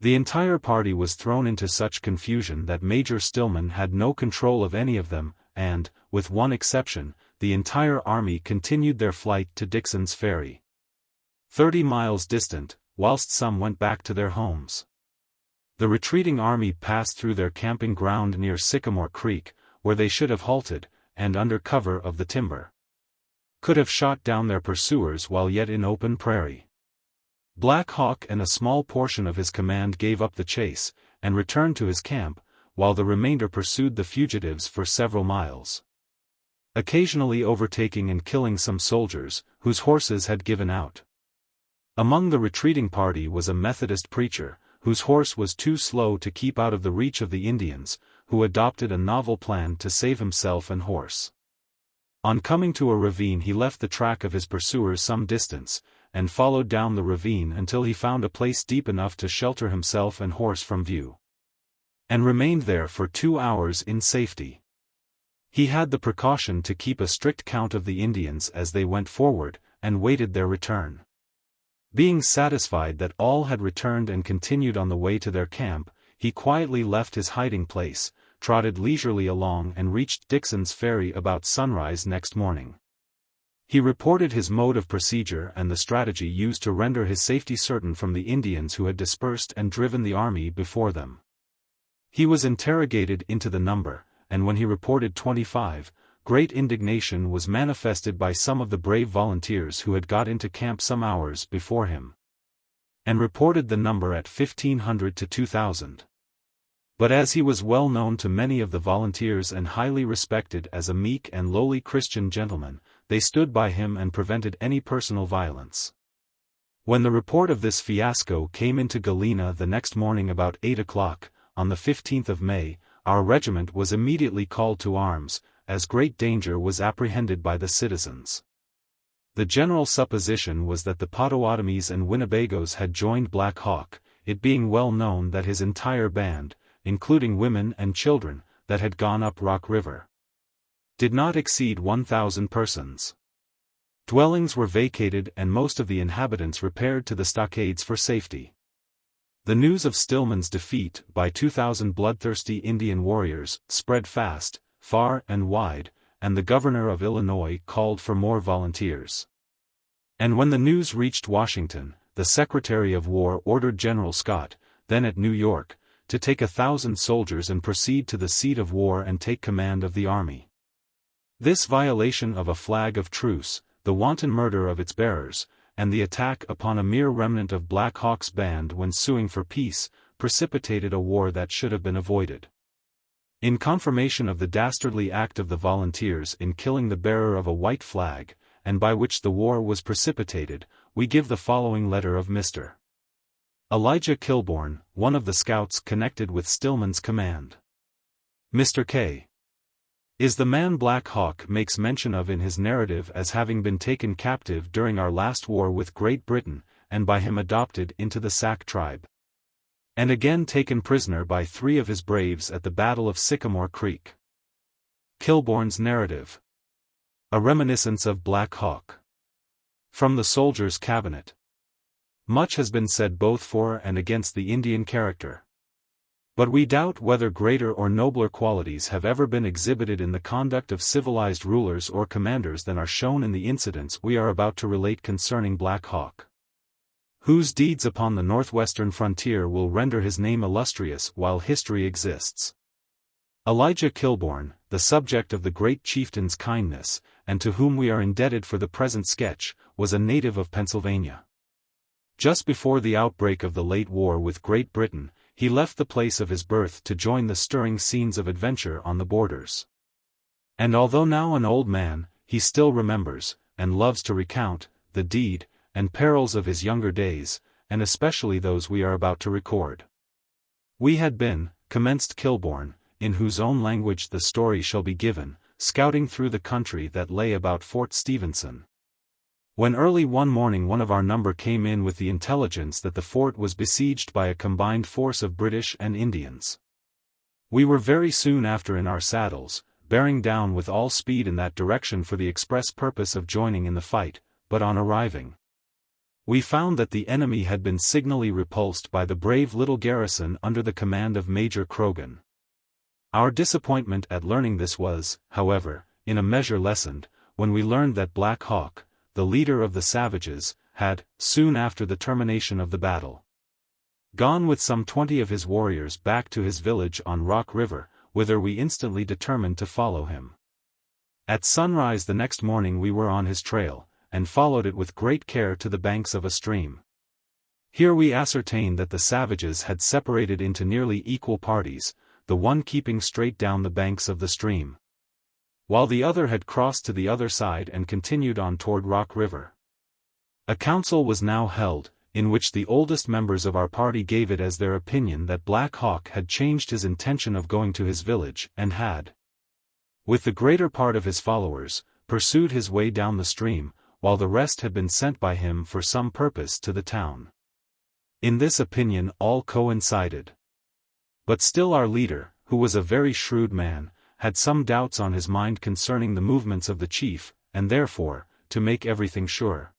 Speaker 1: The entire party was thrown into such confusion that Major Stillman had no control of any of them, and, with one exception, the entire army continued their flight to Dixon's Ferry, 30 miles distant, whilst some went back to their homes. The retreating army passed through their camping ground near Sycamore Creek, where they should have halted, and under cover of the timber, could have shot down their pursuers while yet in open prairie. Black Hawk and a small portion of his command gave up the chase, and returned to his camp, while the remainder pursued the fugitives for several miles, occasionally overtaking and killing some soldiers, whose horses had given out. Among the retreating party was a Methodist preacher, whose horse was too slow to keep out of the reach of the Indians, who adopted a novel plan to save himself and horse. On coming to a ravine he left the track of his pursuers some distance, and followed down the ravine until he found a place deep enough to shelter himself and horse from view, and remained there for 2 hours in safety. He had the precaution to keep a strict count of the Indians as they went forward, and waited their return. Being satisfied that all had returned and continued on the way to their camp, he quietly left his hiding place, trotted leisurely along and reached Dixon's Ferry about sunrise next morning. He reported his mode of procedure and the strategy used to render his safety certain from the Indians who had dispersed and driven the army before them. He was interrogated into the number, and when he reported 25, great indignation was manifested by some of the brave volunteers who had got into camp some hours before him, and reported the number at 1,500 to 2,000. But as he was well known to many of the volunteers and highly respected as a meek and lowly Christian gentleman, they stood by him and prevented any personal violence. When the report of this fiasco came into Galena the next morning about 8 o'clock, on the 15th of May, our regiment was immediately called to arms, as great danger was apprehended by the citizens. The general supposition was that the Potawatomis and Winnebagos had joined Black Hawk, it being well known that his entire band, including women and children, that had gone up Rock River, did not exceed 1,000 persons. Dwellings were vacated and most of the inhabitants repaired to the stockades for safety. The news of Stillman's defeat by 2,000 bloodthirsty Indian warriors spread fast, far and wide, and the governor of Illinois called for more volunteers. And when the news reached Washington, the Secretary of War ordered General Scott, then at New York, to take 1,000 soldiers and proceed to the seat of war and take command of the army. This violation of a flag of truce, the wanton murder of its bearers, and the attack upon a mere remnant of Black Hawk's band when suing for peace, precipitated a war that should have been avoided. In confirmation of the dastardly act of the volunteers in killing the bearer of a white flag, and by which the war was precipitated, we give the following letter of Mr. Elijah Kilbourn, one of the scouts connected with Stillman's command. Mr. K. is the man Black Hawk makes mention of in his narrative as having been taken captive during our last war with Great Britain, and by him adopted into the Sauk tribe, and again taken prisoner by 3 of his braves at the Battle of Sycamore Creek. Kilbourn's narrative. A reminiscence of Black Hawk. From the Soldier's Cabinet. Much has been said both for and against the Indian character. But we doubt whether greater or nobler qualities have ever been exhibited in the conduct of civilized rulers or commanders than are shown in the incidents we are about to relate concerning Black Hawk, whose deeds upon the northwestern frontier will render his name illustrious while history exists. Elijah Kilbourn, the subject of the great chieftain's kindness, and to whom we are indebted for the present sketch, was a native of Pennsylvania. Just before the outbreak of the late war with Great Britain, he left the place of his birth to join the stirring scenes of adventure on the borders. And although now an old man, he still remembers, and loves to recount, the deed, and perils of his younger days, and especially those we are about to record. We had been, commenced Kilbourn, in whose own language the story shall be given, scouting through the country that lay about Fort Stephenson. When early one morning one of our number came in with the intelligence that the fort was besieged by a combined force of British and Indians. We were very soon after in our saddles, bearing down with all speed in that direction for the express purpose of joining in the fight, but on arriving, we found that the enemy had been signally repulsed by the brave little garrison under the command of Major Croghan. Our disappointment at learning this was, however, in a measure lessened, when we learned that Black Hawk, the leader of the savages, had, soon after the termination of the battle, gone with some 20 of his warriors back to his village on Rock River, whither we instantly determined to follow him. At sunrise the next morning we were on his trail, and followed it with great care to the banks of a stream. Here we ascertained that the savages had separated into nearly equal parties, the one keeping straight down the banks of the stream, while the other had crossed to the other side and continued on toward Rock River. A council was now held, in which the oldest members of our party gave it as their opinion that Black Hawk had changed his intention of going to his village and had, with the greater part of his followers, pursued his way down the stream, while the rest had been sent by him for some purpose to the town. In this opinion all coincided. But still our leader, who was a very shrewd man, had some doubts on his mind concerning the movements of the chief, and therefore, to make everything sure,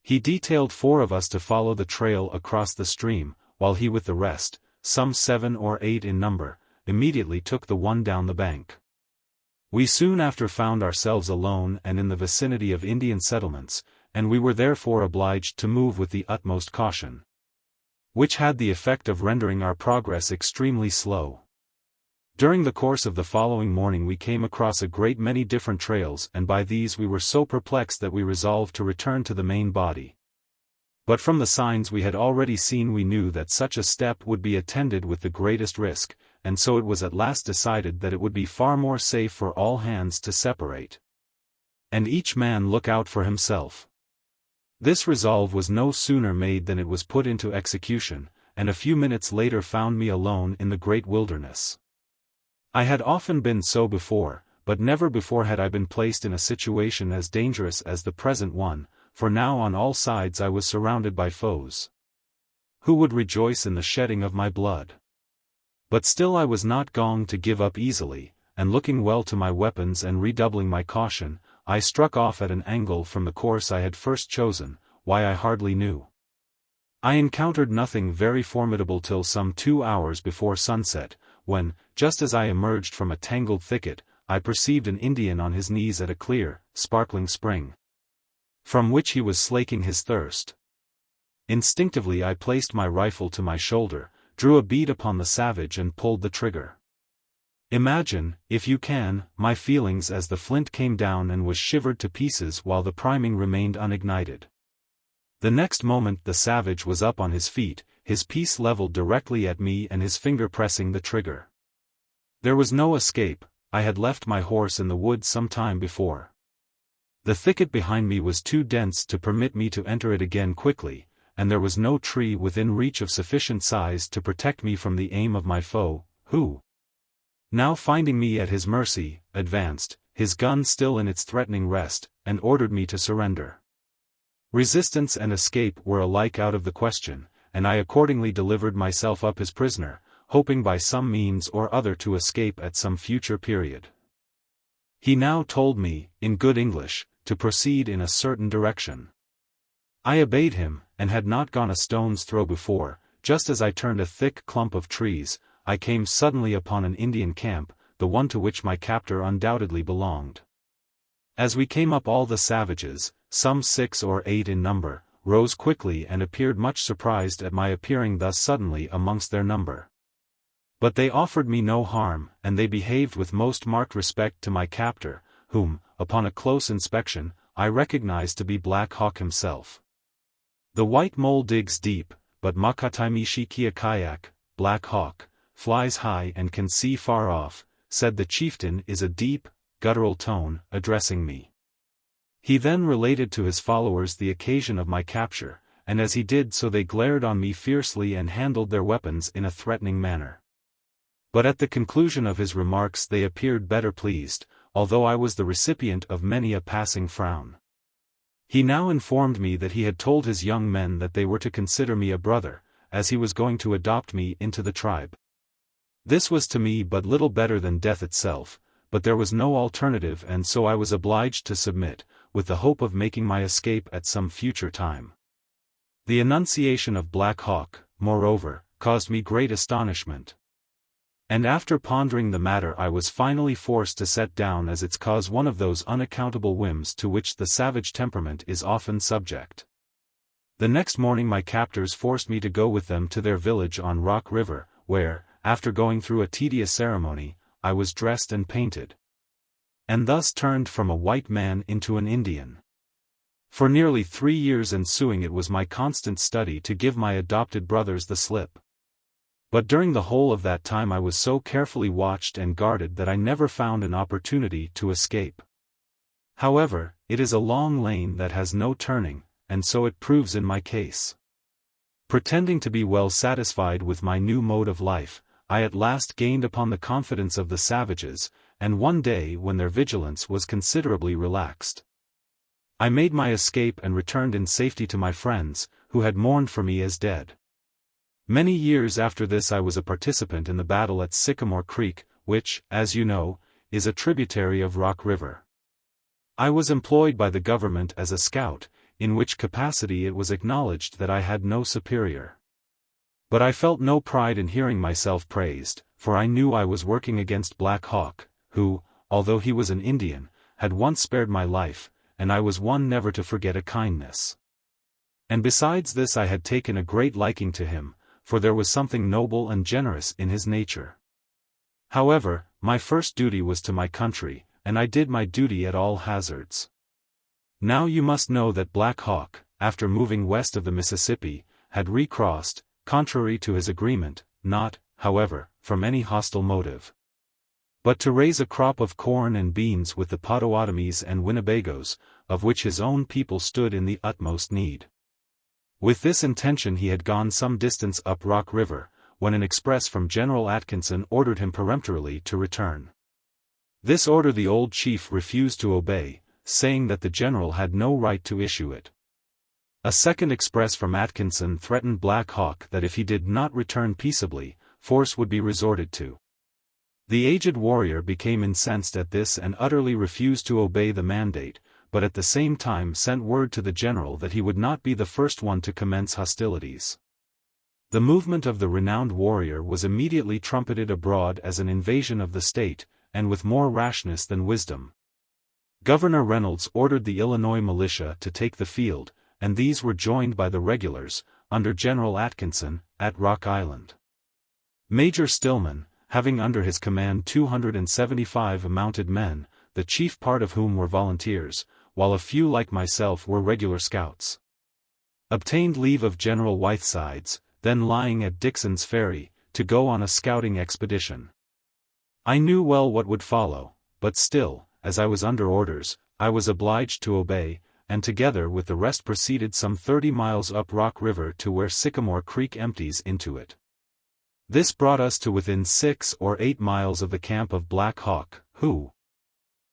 Speaker 1: he detailed 4 of us to follow the trail across the stream, while he with the rest, some 7 or 8 in number, immediately took the one down the bank. We soon after found ourselves alone and in the vicinity of Indian settlements, and we were therefore obliged to move with the utmost caution, which had the effect of rendering our progress extremely slow. During the course of the following morning we came across a great many different trails, and by these we were so perplexed that we resolved to return to the main body. But from the signs we had already seen we knew that such a step would be attended with the greatest risk, and so it was at last decided that it would be far more safe for all hands to separate, and each man look out for himself. This resolve was no sooner made than it was put into execution, and a few minutes later found me alone in the great wilderness. I had often been so before, but never before had I been placed in a situation as dangerous as the present one, for now on all sides I was surrounded by foes, who would rejoice in the shedding of my blood. But still I was not going to give up easily, and looking well to my weapons and redoubling my caution, I struck off at an angle from the course I had first chosen, why I hardly knew. I encountered nothing very formidable till some 2 hours before sunset, when, just as I emerged from a tangled thicket, I perceived an Indian on his knees at a clear, sparkling spring, from which he was slaking his thirst. Instinctively I placed my rifle to my shoulder, drew a bead upon the savage and pulled the trigger. Imagine, if you can, my feelings as the flint came down and was shivered to pieces while the priming remained unignited. The next moment the savage was up on his feet, his piece leveled directly at me and his finger pressing the trigger. There was no escape, I had left my horse in the woods some time before. The thicket behind me was too dense to permit me to enter it again quickly, and there was no tree within reach of sufficient size to protect me from the aim of my foe, who, now finding me at his mercy, advanced, his gun still in its threatening rest, and ordered me to surrender. Resistance and escape were alike out of the question, and I accordingly delivered myself up his prisoner, hoping by some means or other to escape at some future period. He now told me, in good English, to proceed in a certain direction. I obeyed him, and had not gone a stone's throw before, just as I turned a thick clump of trees, I came suddenly upon an Indian camp, the one to which my captor undoubtedly belonged. As we came up all the savages, some 6 or 8 in number, rose quickly and appeared much surprised at my appearing thus suddenly amongst their number. But they offered me no harm, and they behaved with most marked respect to my captor, whom, upon a close inspection, I recognized to be Black Hawk himself. The white mole digs deep, but Ma-Ka-Tai-Me-She-Kia-Kiak, Black Hawk, flies high and can see far off, said the chieftain in a deep, guttural tone, addressing me. He then related to his followers the occasion of my capture, and as he did so they glared on me fiercely and handled their weapons in a threatening manner. But at the conclusion of his remarks they appeared better pleased, although I was the recipient of many a passing frown. He now informed me that he had told his young men that they were to consider me a brother, as he was going to adopt me into the tribe. This was to me but little better than death itself, but there was no alternative and so I was obliged to submit, with the hope of making my escape at some future time. The enunciation of Black Hawk, moreover, caused me great astonishment. And after pondering the matter I was finally forced to set down as its cause one of those unaccountable whims to which the savage temperament is often subject. The next morning my captors forced me to go with them to their village on Rock River, where, after going through a tedious ceremony, I was dressed and painted. And thus turned from a white man into an Indian. For nearly 3 years ensuing it was my constant study to give my adopted brothers the slip. But during the whole of that time I was so carefully watched and guarded that I never found an opportunity to escape. However, it is a long lane that has no turning, and so it proves in my case. Pretending to be well satisfied with my new mode of life, I at last gained upon the confidence of the savages, and one day when their vigilance was considerably relaxed, I made my escape and returned in safety to my friends, who had mourned for me as dead. Many years after this I was a participant in the battle at Sycamore Creek, which, as you know, is a tributary of Rock River. I was employed by the government as a scout, in which capacity it was acknowledged that I had no superior. But I felt no pride in hearing myself praised, for I knew I was working against Black Hawk, who, although he was an Indian, had once spared my life, and I was one never to forget a kindness. And besides this I had taken a great liking to him, for there was something noble and generous in his nature. However, my first duty was to my country, and I did my duty at all hazards. Now you must know that Black Hawk, after moving west of the Mississippi, had recrossed, contrary to his agreement, not, however, from any hostile motive, but to raise a crop of corn and beans with the Potawatomis and Winnebagos, of which his own people stood in the utmost need. With this intention he had gone some distance up Rock River, when an express from General Atkinson ordered him peremptorily to return. This order the old chief refused to obey, saying that the general had no right to issue it. A second express from Atkinson threatened Black Hawk that if he did not return peaceably, force would be resorted to. The aged warrior became incensed at this and utterly refused to obey the mandate, but at the same time sent word to the general that he would not be the first one to commence hostilities. The movement of the renowned warrior was immediately trumpeted abroad as an invasion of the state, and with more rashness than wisdom. Governor Reynolds ordered the Illinois militia to take the field, and these were joined by the regulars, under General Atkinson, at Rock Island. Major Stillman, having under his command 275 mounted men, the chief part of whom were volunteers, while a few like myself were regular scouts, obtained leave of General Whitesides, then lying at Dixon's Ferry, to go on a scouting expedition. I knew well what would follow, but still, as I was under orders, I was obliged to obey, and together with the rest proceeded some 30 miles up Rock River to where Sycamore Creek empties into it. This brought us to within 6 or 8 miles of the camp of Black Hawk, who,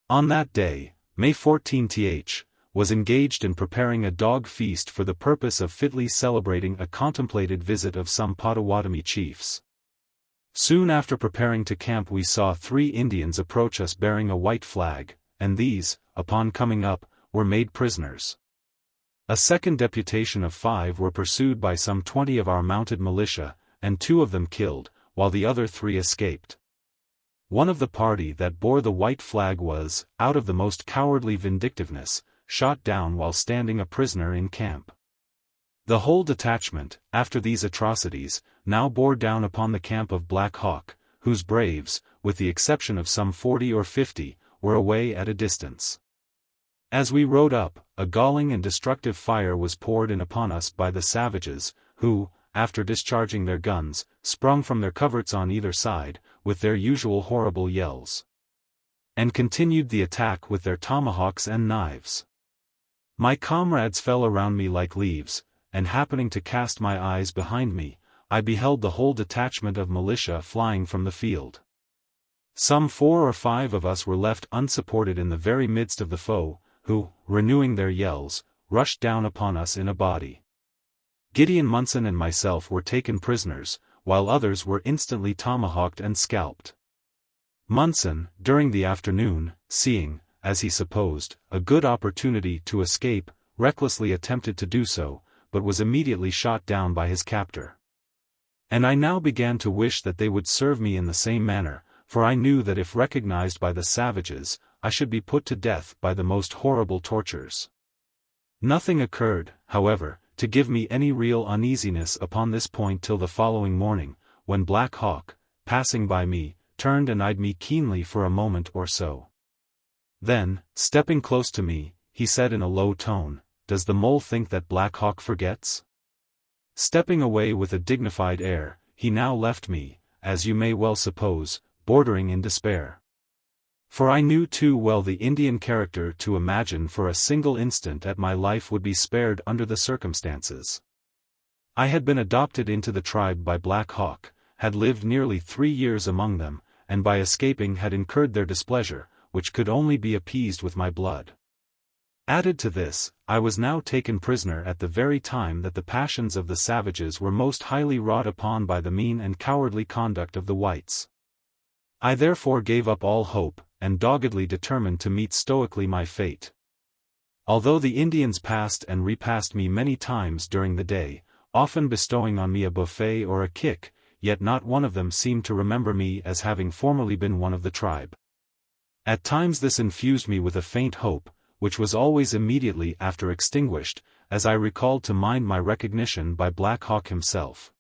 Speaker 1: on that day, May 14th, was engaged in preparing a dog feast for the purpose of fitly celebrating a contemplated visit of some Potawatomi chiefs. Soon after preparing to camp we saw 3 Indians approach us bearing a white flag, and these, upon coming up, were made prisoners. A second deputation of 5 were pursued by some 20 of our mounted militia, and 2 of them killed, while the other 3 escaped. One of the party that bore the white flag was, out of the most cowardly vindictiveness, shot down while standing a prisoner in camp. The whole detachment, after these atrocities, now bore down upon the camp of Black Hawk, whose braves, with the exception of some 40 or 50, were away at a distance. As we rode up, a galling and destructive fire was poured in upon us by the savages, who, after discharging their guns, sprung from their coverts on either side, with their usual horrible yells, and continued the attack with their tomahawks and knives. My comrades fell around me like leaves, and happening to cast my eyes behind me, I beheld the whole detachment of militia flying from the field. Some 4 or 5 of us were left unsupported in the very midst of the foe, who, renewing their yells, rushed down upon us in a body. Gideon Munson and myself were taken prisoners, while others were instantly tomahawked and scalped. Munson, during the afternoon, seeing, as he supposed, a good opportunity to escape, recklessly attempted to do so, but was immediately shot down by his captor. And I now began to wish that they would serve me in the same manner, for I knew that if recognized by the savages, I should be put to death by the most horrible tortures. Nothing occurred, however, to give me any real uneasiness upon this point till the following morning, when Black Hawk, passing by me, turned and eyed me keenly for a moment or so. Then, stepping close to me, he said in a low tone, "Does the mole think that Black Hawk forgets?" Stepping away with a dignified air, he now left me, as you may well suppose, bordering in despair. For I knew too well the Indian character to imagine for a single instant that my life would be spared under the circumstances. I had been adopted into the tribe by Black Hawk, had lived nearly 3 years among them, and by escaping had incurred their displeasure, which could only be appeased with my blood. Added to this, I was now taken prisoner at the very time that the passions of the savages were most highly wrought upon by the mean and cowardly conduct of the whites. I therefore gave up all hope, and doggedly determined to meet stoically my fate. Although the Indians passed and repassed me many times during the day, often bestowing on me a buffet or a kick, yet not one of them seemed to remember me as having formerly been one of the tribe. At times this infused me with a faint hope, which was always immediately after extinguished, as I recalled to mind my recognition by Black Hawk himself.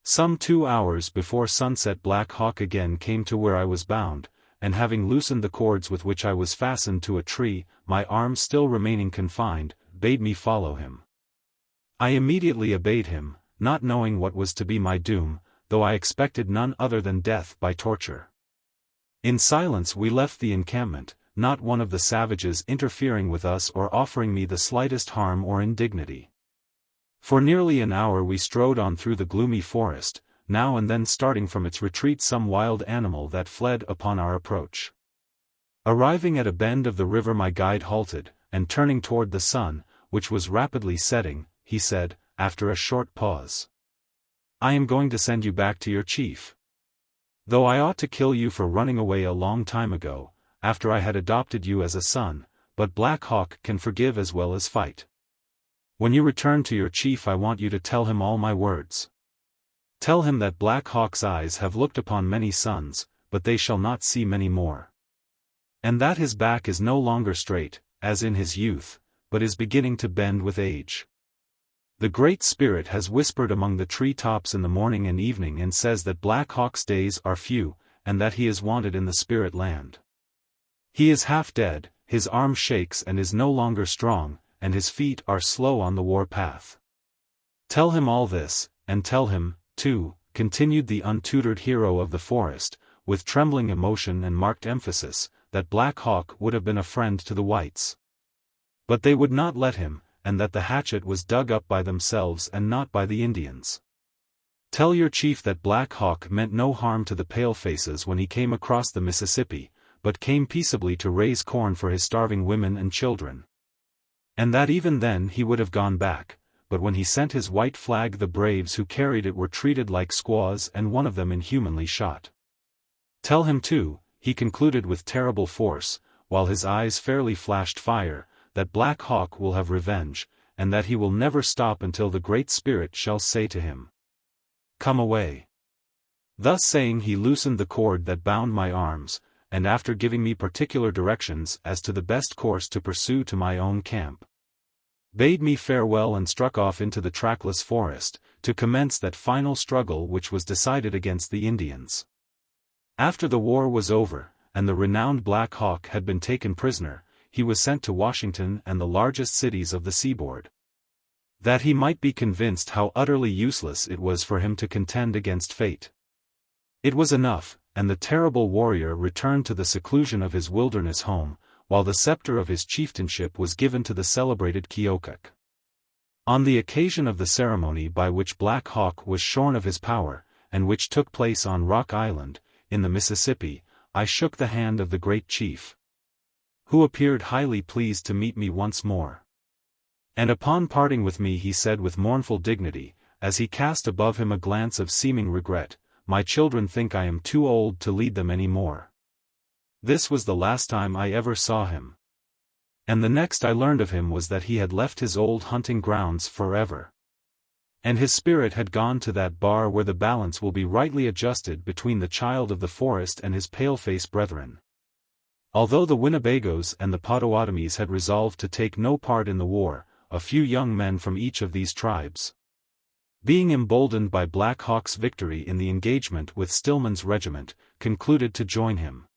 Speaker 1: Some 2 hours before sunset Black Hawk again came to where I was bound, and having loosened the cords with which I was fastened to a tree, my arms still remaining confined, bade me follow him. I immediately obeyed him, not knowing what was to be my doom, though I expected none other than death by torture. In silence we left the encampment, not one of the savages interfering with us or offering me the slightest harm or indignity. For nearly an hour we strode on through the gloomy forest, now and then starting from its retreat some wild animal that fled upon our approach. Arriving at a bend of the river my guide halted, and turning toward the sun, which was rapidly setting, he said, after a short pause, "I am going to send you back to your chief. Though I ought to kill you for running away a long time ago, after I had adopted you as a son, but Black Hawk can forgive as well as fight. When you return to your chief I want you to tell him all my words. Tell him that Black Hawk's eyes have looked upon many sons, but they shall not see many more. And that his back is no longer straight, as in his youth, but is beginning to bend with age. The Great Spirit has whispered among the tree tops in the morning and evening and says that Black Hawk's days are few, and that he is wanted in the spirit land. He is half dead, his arm shakes and is no longer strong, and his feet are slow on the war path. Tell him all this, and tell him, too," continued the untutored hero of the forest, with trembling emotion and marked emphasis, that Black Hawk would have been a friend to the whites. But they would not let him, and that the hatchet was dug up by themselves and not by the Indians. Tell your chief that Black Hawk meant no harm to the palefaces when he came across the Mississippi, but came peaceably to raise corn for his starving women and children. And that even then he would have gone back, but when he sent his white flag the braves who carried it were treated like squaws and one of them inhumanly shot. Tell him too," he concluded with terrible force, while his eyes fairly flashed fire, "that Black Hawk will have revenge, and that he will never stop until the Great Spirit shall say to him, 'Come away.'" Thus saying he loosened the cord that bound my arms, and after giving me particular directions as to the best course to pursue to my own camp, bade me farewell and struck off into the trackless forest, to commence that final struggle which was decided against the Indians. After the war was over, and the renowned Black Hawk had been taken prisoner, he was sent to Washington and the largest cities of the seaboard, that he might be convinced how utterly useless it was for him to contend against fate. It was enough, and the terrible warrior returned to the seclusion of his wilderness home, while the scepter of his chieftainship was given to the celebrated Keokuk. On the occasion of the ceremony by which Black Hawk was shorn of his power, and which took place on Rock Island, in the Mississippi, I shook the hand of the great chief, who appeared highly pleased to meet me once more. And upon parting with me he said with mournful dignity, as he cast above him a glance of seeming regret, "My children think I am too old to lead them any more." This was the last time I ever saw him. And the next I learned of him was that he had left his old hunting grounds forever. And his spirit had gone to that bar where the balance will be rightly adjusted between the child of the forest and his pale-face brethren. Although the Winnebagoes and the Potawatomis had resolved to take no part in the war, a few young men from each of these tribes, being emboldened by Black Hawk's victory in the engagement with Stillman's regiment, concluded to join him.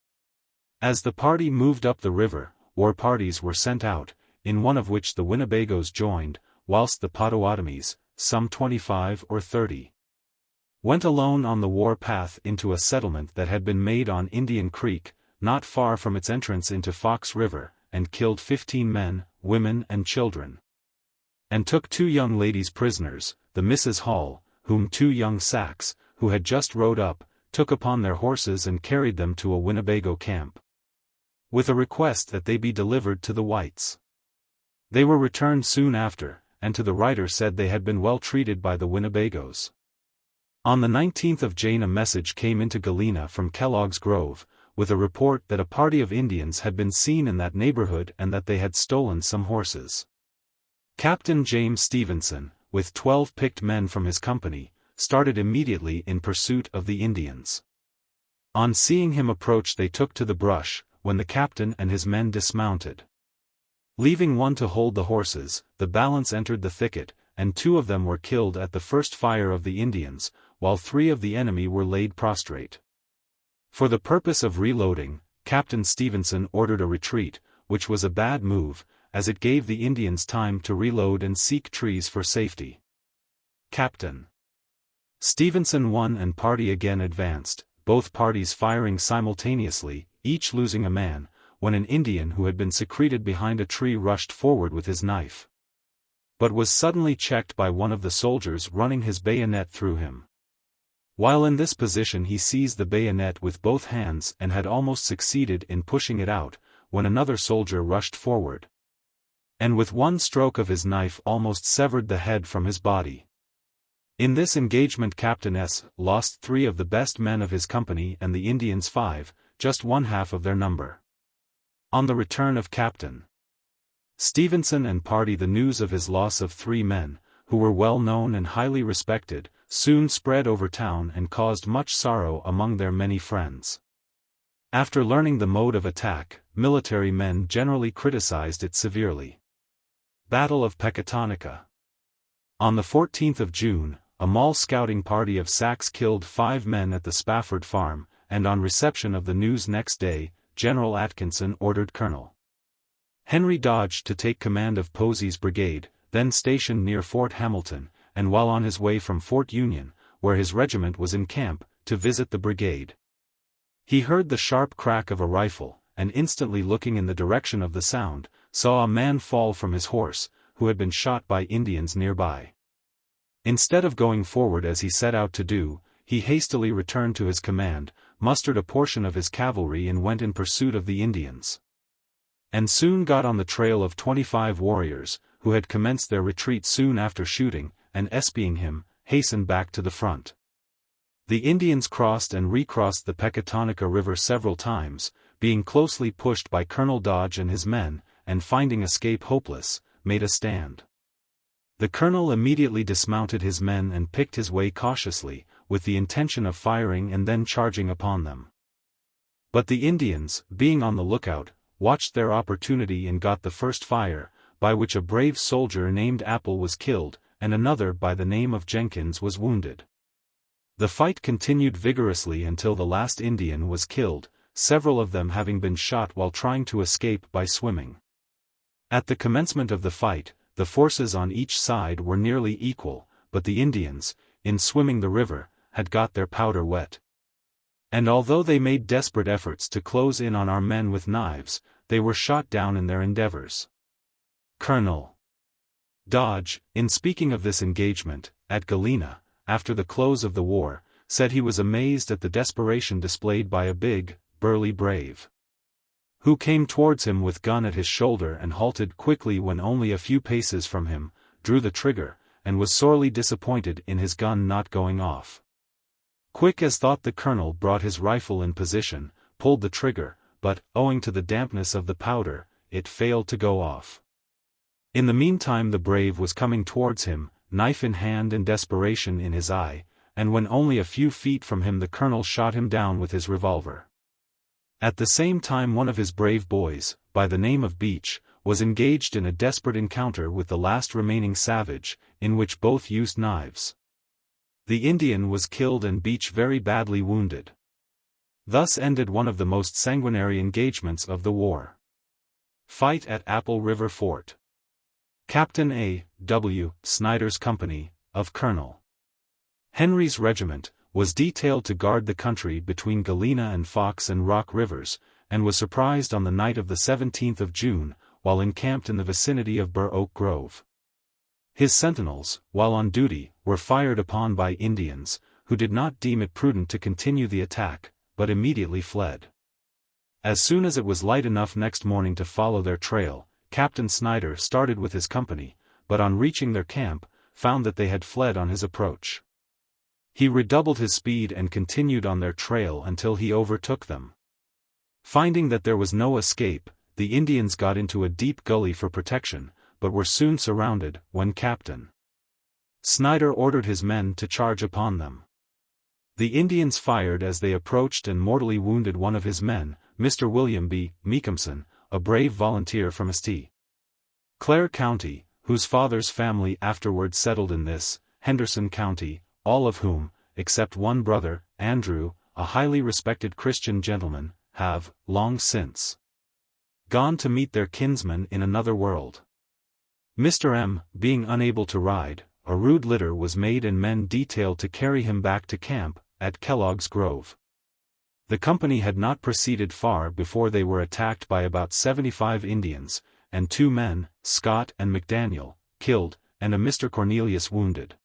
Speaker 1: As the party moved up the river, war parties were sent out, in one of which the Winnebagoes joined, whilst the Potawatomis, some 25 or 30, went alone on the war path into a settlement that had been made on Indian Creek, not far from its entrance into Fox River, and killed 15 men, women and children, and took 2 young ladies prisoners, the Misses Hall, whom 2 young Sacs, who had just rode up, took upon their horses and carried them to a Winnebago camp, with a request that they be delivered to the whites. They were returned soon after, and to the writer said they had been well treated by the Winnebagoes. On the 19th of June a message came into Galena from Kellogg's Grove, with a report that a party of Indians had been seen in that neighborhood and that they had stolen some horses. Captain James Stevenson, with 12 picked men from his company, started immediately in pursuit of the Indians. On seeing him approach they took to the brush, when the captain and his men dismounted. Leaving one to hold the horses, the balance entered the thicket, and 2 of them were killed at the first fire of the Indians, while 3 of the enemy were laid prostrate. For the purpose of reloading, Captain Stevenson ordered a retreat, which was a bad move, as it gave the Indians time to reload and seek trees for safety. Captain Stevenson won and party again advanced, both parties firing simultaneously, each losing a man, when an Indian who had been secreted behind a tree rushed forward with his knife, but was suddenly checked by one of the soldiers running his bayonet through him. While in this position he seized the bayonet with both hands and had almost succeeded in pushing it out, when another soldier rushed forward, and with one stroke of his knife almost severed the head from his body. In this engagement Captain S. lost 3 of the best men of his company and the Indians 5, just 1/2 of their number. On the return of Captain Stevenson and party the news of his loss of 3 men, who were well known and highly respected, soon spread over town and caused much sorrow among their many friends. After learning the mode of attack, military men generally criticized it severely. Battle of Pecatonica. On the 14th of June, a mall scouting party of Sacs killed 5 men at the Spafford farm, and on reception of the news next day, General Atkinson ordered Colonel Henry Dodge to take command of Posey's brigade, then stationed near Fort Hamilton, and while on his way from Fort Union, where his regiment was in camp, to visit the brigade. He heard the sharp crack of a rifle, and instantly looking in the direction of the sound, saw a man fall from his horse, who had been shot by Indians nearby. Instead of going forward as he set out to do, he hastily returned to his command, mustered a portion of his cavalry and went in pursuit of the Indians, and soon got on the trail of 25 warriors, who had commenced their retreat soon after shooting, and espying him, hastened back to the front. The Indians crossed and recrossed the Pecatonica River several times, being closely pushed by Colonel Dodge and his men, and finding escape hopeless, made a stand. The colonel immediately dismounted his men and picked his way cautiously, with the intention of firing and then charging upon them. But the Indians, being on the lookout, watched their opportunity and got the first fire, by which a brave soldier named Apple was killed, and another by the name of Jenkins was wounded. The fight continued vigorously until the last Indian was killed, several of them having been shot while trying to escape by swimming. At the commencement of the fight, the forces on each side were nearly equal, but the Indians, in swimming the river, had got their powder wet. And although they made desperate efforts to close in on our men with knives, they were shot down in their endeavors. Colonel Dodge, in speaking of this engagement, at Galena, after the close of the war, said he was amazed at the desperation displayed by a big, burly brave, who came towards him with gun at his shoulder and halted quickly when only a few paces from him, drew the trigger, and was sorely disappointed in his gun not going off. Quick as thought the colonel brought his rifle in position, pulled the trigger, but, owing to the dampness of the powder, it failed to go off. In the meantime the brave was coming towards him, knife in hand and desperation in his eye, and when only a few feet from him the colonel shot him down with his revolver. At the same time one of his brave boys, by the name of Beach, was engaged in a desperate encounter with the last remaining savage, in which both used knives. The Indian was killed and Beach very badly wounded. Thus ended one of the most sanguinary engagements of the war. Fight at Apple River Fort. Captain A. W. Snyder's company, of Colonel Henry's regiment, was detailed to guard the country between Galena and Fox and Rock Rivers, and was surprised on the night of the 17th of June, while encamped in the vicinity of Burr Oak Grove. His sentinels, while on duty, were fired upon by Indians, who did not deem it prudent to continue the attack, but immediately fled. As soon as it was light enough next morning to follow their trail, Captain Snyder started with his company, but on reaching their camp, found that they had fled on his approach. He redoubled his speed and continued on their trail until he overtook them. Finding that there was no escape, the Indians got into a deep gully for protection, but were soon surrounded, when Captain Snyder ordered his men to charge upon them. The Indians fired as they approached and mortally wounded one of his men, Mr. William B. Meakumson, a brave volunteer from St. Clair County, whose father's family afterward settled in this, Henderson County, all of whom, except one brother, Andrew, a highly respected Christian gentleman, have, long since, gone to meet their kinsmen in another world. Mr. M. being unable to ride, a rude litter was made and men detailed to carry him back to camp, at Kellogg's Grove. The company had not proceeded far before they were attacked by about 75 Indians, and 2 men, Scott and McDaniel, killed, and a Mr. Cornelius wounded.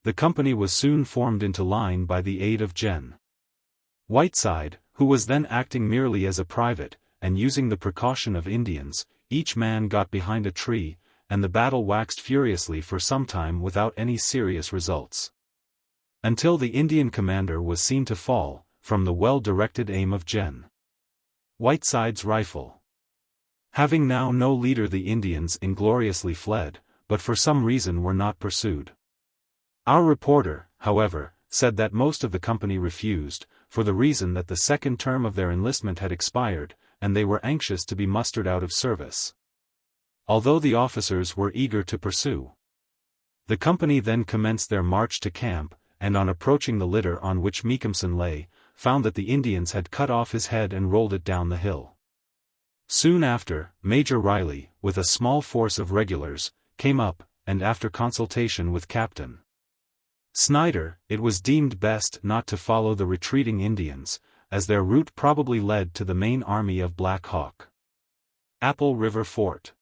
Speaker 1: The company was soon formed into line by the aid of Gen. Whiteside, who was then acting merely as a private, and using the precaution of Indians. Each man got behind a tree, and the battle waxed furiously for some time without any serious results, until the Indian commander was seen to fall, from the well-directed aim of Gen. Whiteside's rifle. Having now no leader, the Indians ingloriously fled, but for some reason were not pursued. Our reporter, however, said that most of the company refused, for the reason that the second term of their enlistment had expired, and they were anxious to be mustered out of service, although the officers were eager to pursue. The company then commenced their march to camp, and on approaching the litter on which Meakumson lay, found that the Indians had cut off his head and rolled it down the hill. Soon after, Major Riley, with a small force of regulars, came up, and after consultation with Captain Snyder, it was deemed best not to follow the retreating Indians, as their route probably led to the main army of Black Hawk. Apple River Fort.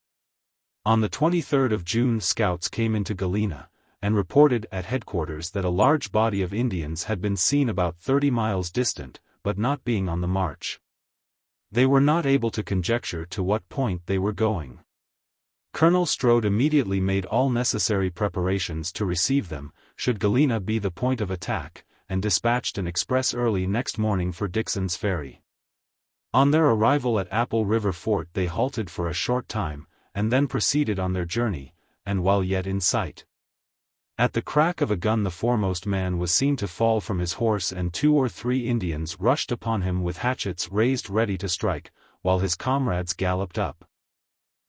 Speaker 1: On the 23rd of June, scouts came into Galena, and reported at headquarters that a large body of Indians had been seen about 30 miles distant, but not being on the march, they were not able to conjecture to what point they were going. Colonel Strode immediately made all necessary preparations to receive them, should Galena be the point of attack, and dispatched an express early next morning for Dixon's Ferry. On their arrival at Apple River Fort they halted for a short time, and then proceeded on their journey, and while yet in sight, at the crack of a gun the foremost man was seen to fall from his horse, and 2 or 3 Indians rushed upon him with hatchets raised ready to strike, while his comrades galloped up,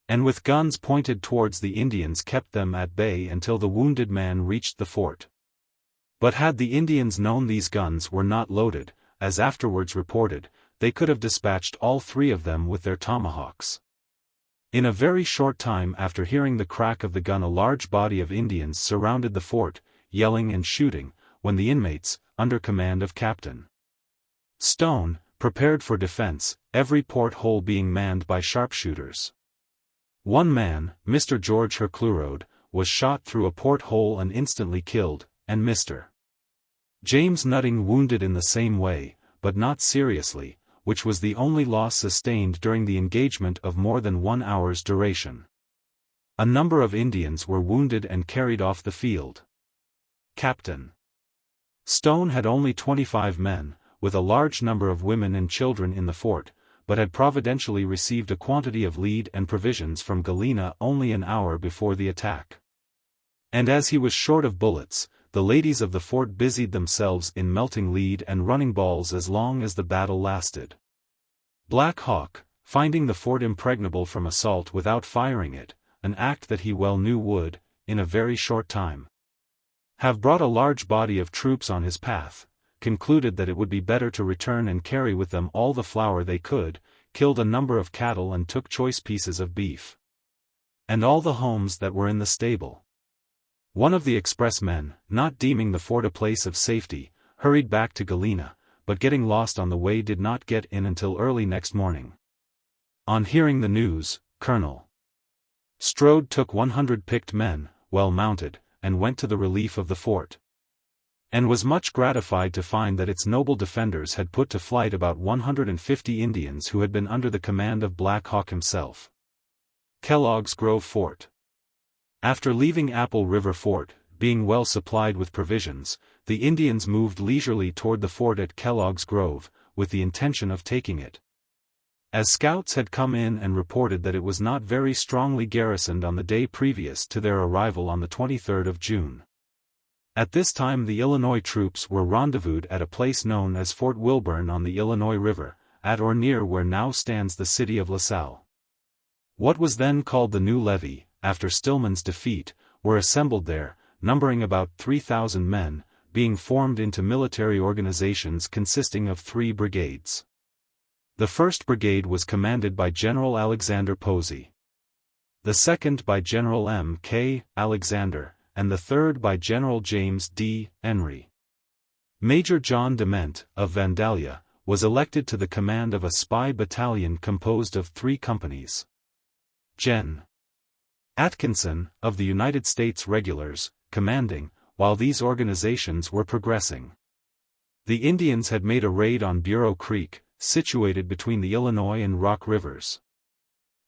Speaker 1: and with guns pointed towards the Indians kept them at bay until the wounded man reached the fort. But had the Indians known these guns were not loaded, as afterwards reported, they could have dispatched all 3 of them with their tomahawks. In a very short time after hearing the crack of the gun a large body of Indians surrounded the fort, yelling and shooting, when the inmates, under command of Captain Stone, prepared for defense, every port-hole being manned by sharpshooters. One man, Mr. George Herclurode, was shot through a porthole and instantly killed, and Mr. James Nutting wounded in the same way, but not seriously, which was the only loss sustained during the engagement of more than 1 hour's duration. A number of Indians were wounded and carried off the field. Captain Stone had only 25 men, with a large number of women and children in the fort, but had providentially received a quantity of lead and provisions from Galena only an hour before the attack. And as he was short of bullets, the ladies of the fort busied themselves in melting lead and running balls as long as the battle lasted. Black Hawk, finding the fort impregnable from assault without firing it, an act that he well knew would, in a very short time, have brought a large body of troops on his path, concluded that it would be better to return and carry with them all the flour they could, killed a number of cattle and took choice pieces of beef, and all the homes that were in the stable. One of the expressmen, not deeming the fort a place of safety, hurried back to Galena, but getting lost on the way did not get in until early next morning. On hearing the news, Colonel Strode took 100 picked men, well mounted, and went to the relief of the fort, and was much gratified to find that its noble defenders had put to flight about 150 Indians who had been under the command of Black Hawk himself. Kellogg's Grove Fort. After leaving Apple River Fort, being well supplied with provisions, the Indians moved leisurely toward the fort at Kellogg's Grove, with the intention of taking it. As scouts had come in and reported that it was not very strongly garrisoned on the day previous to their arrival on the 23rd of June. At this time the Illinois troops were rendezvoused at a place known as Fort Wilburn on the Illinois River, at or near where now stands the city of LaSalle. What was then called the New Levy, after Stillman's defeat, were assembled there, numbering about 3,000 men, being formed into military organizations consisting of 3 brigades. The 1st Brigade was commanded by General Alexander Posey, the 2nd by General M.K. Alexander, and the 3rd by General James D. Henry. Major John Dement, of Vandalia, was elected to the command of a spy battalion composed of 3 companies. Gen. Atkinson, of the United States Regulars, commanding, while these organizations were progressing. The Indians had made a raid on Bureau Creek, situated between the Illinois and Rock Rivers.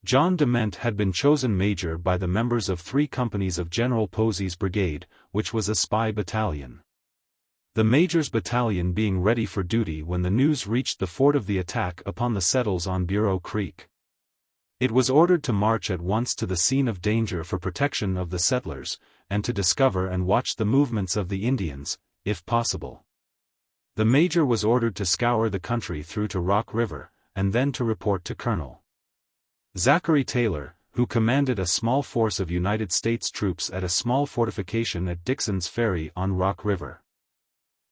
Speaker 1: John Dement had been chosen major by the members of 3 companies of General Posey's brigade, which was a spy battalion. The major's battalion being ready for duty when the news reached the fort of the attack upon the settles on Bureau Creek. It was ordered to march at once to the scene of danger for protection of the settlers, and to discover and watch the movements of the Indians, if possible. The major was ordered to scour the country through to Rock River, and then to report to Colonel Zachary Taylor, who commanded a small force of United States troops at a small fortification at Dixon's Ferry on Rock River.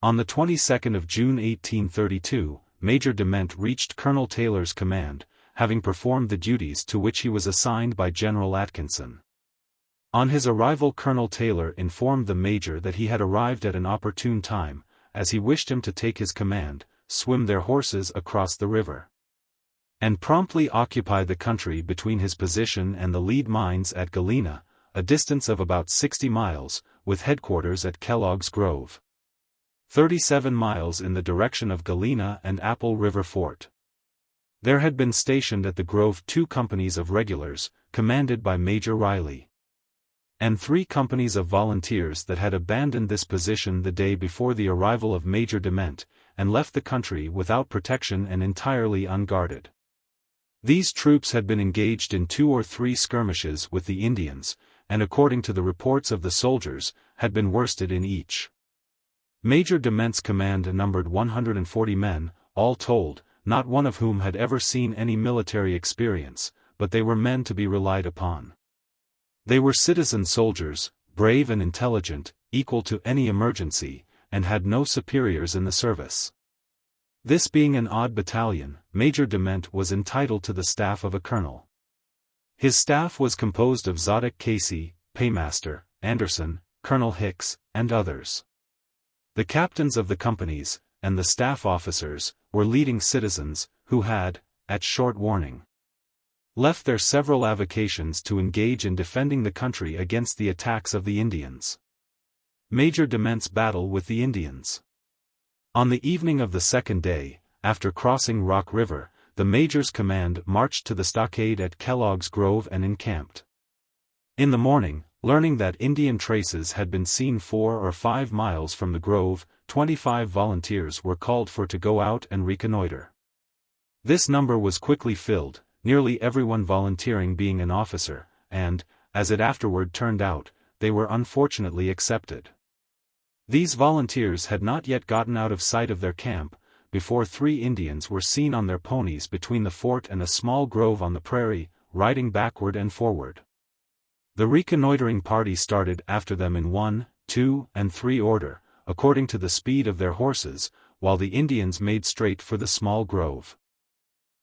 Speaker 1: On the 22nd of June 1832, Major Dement reached Colonel Taylor's command, having performed the duties to which he was assigned by General Atkinson. On his arrival Colonel Taylor informed the major that he had arrived at an opportune time, as he wished him to take his command, swim their horses across the river, and promptly occupy the country between his position and the lead mines at Galena, a distance of about 60 miles, with headquarters at Kellogg's Grove, 37 miles in the direction of Galena and Apple River Fort. There had been stationed at the Grove 2 companies of regulars, commanded by Major Riley, and 3 companies of volunteers that had abandoned this position the day before the arrival of Major Dement, and left the country without protection and entirely unguarded. These troops had been engaged in 2 or 3 skirmishes with the Indians, and according to the reports of the soldiers, had been worsted in each. Major Dement's command numbered 140 men, all told, not one of whom had ever seen any military experience, but they were men to be relied upon. They were citizen soldiers, brave and intelligent, equal to any emergency, and had no superiors in the service. This being an odd battalion, Major Dement was entitled to the staff of a colonel. His staff was composed of Zoddick Casey, Paymaster, Anderson, Colonel Hicks, and others. The captains of the companies, and the staff officers, were leading citizens, who had, at short warning, left there several avocations to engage in defending the country against the attacks of the Indians. Major Dement's battle with the Indians. On the evening of the second day, after crossing Rock River, the Major's command marched to the stockade at Kellogg's Grove and encamped. In the morning, learning that Indian traces had been seen 4 or 5 miles from the grove, 25 volunteers were called for to go out and reconnoiter. This number was quickly filled, nearly everyone volunteering being an officer, and, as it afterward turned out, they were unfortunately accepted. These volunteers had not yet gotten out of sight of their camp, before 3 Indians were seen on their ponies between the fort and a small grove on the prairie, riding backward and forward. The reconnoitering party started after them in 1, 2, and 3 order, according to the speed of their horses, while the Indians made straight for the small grove.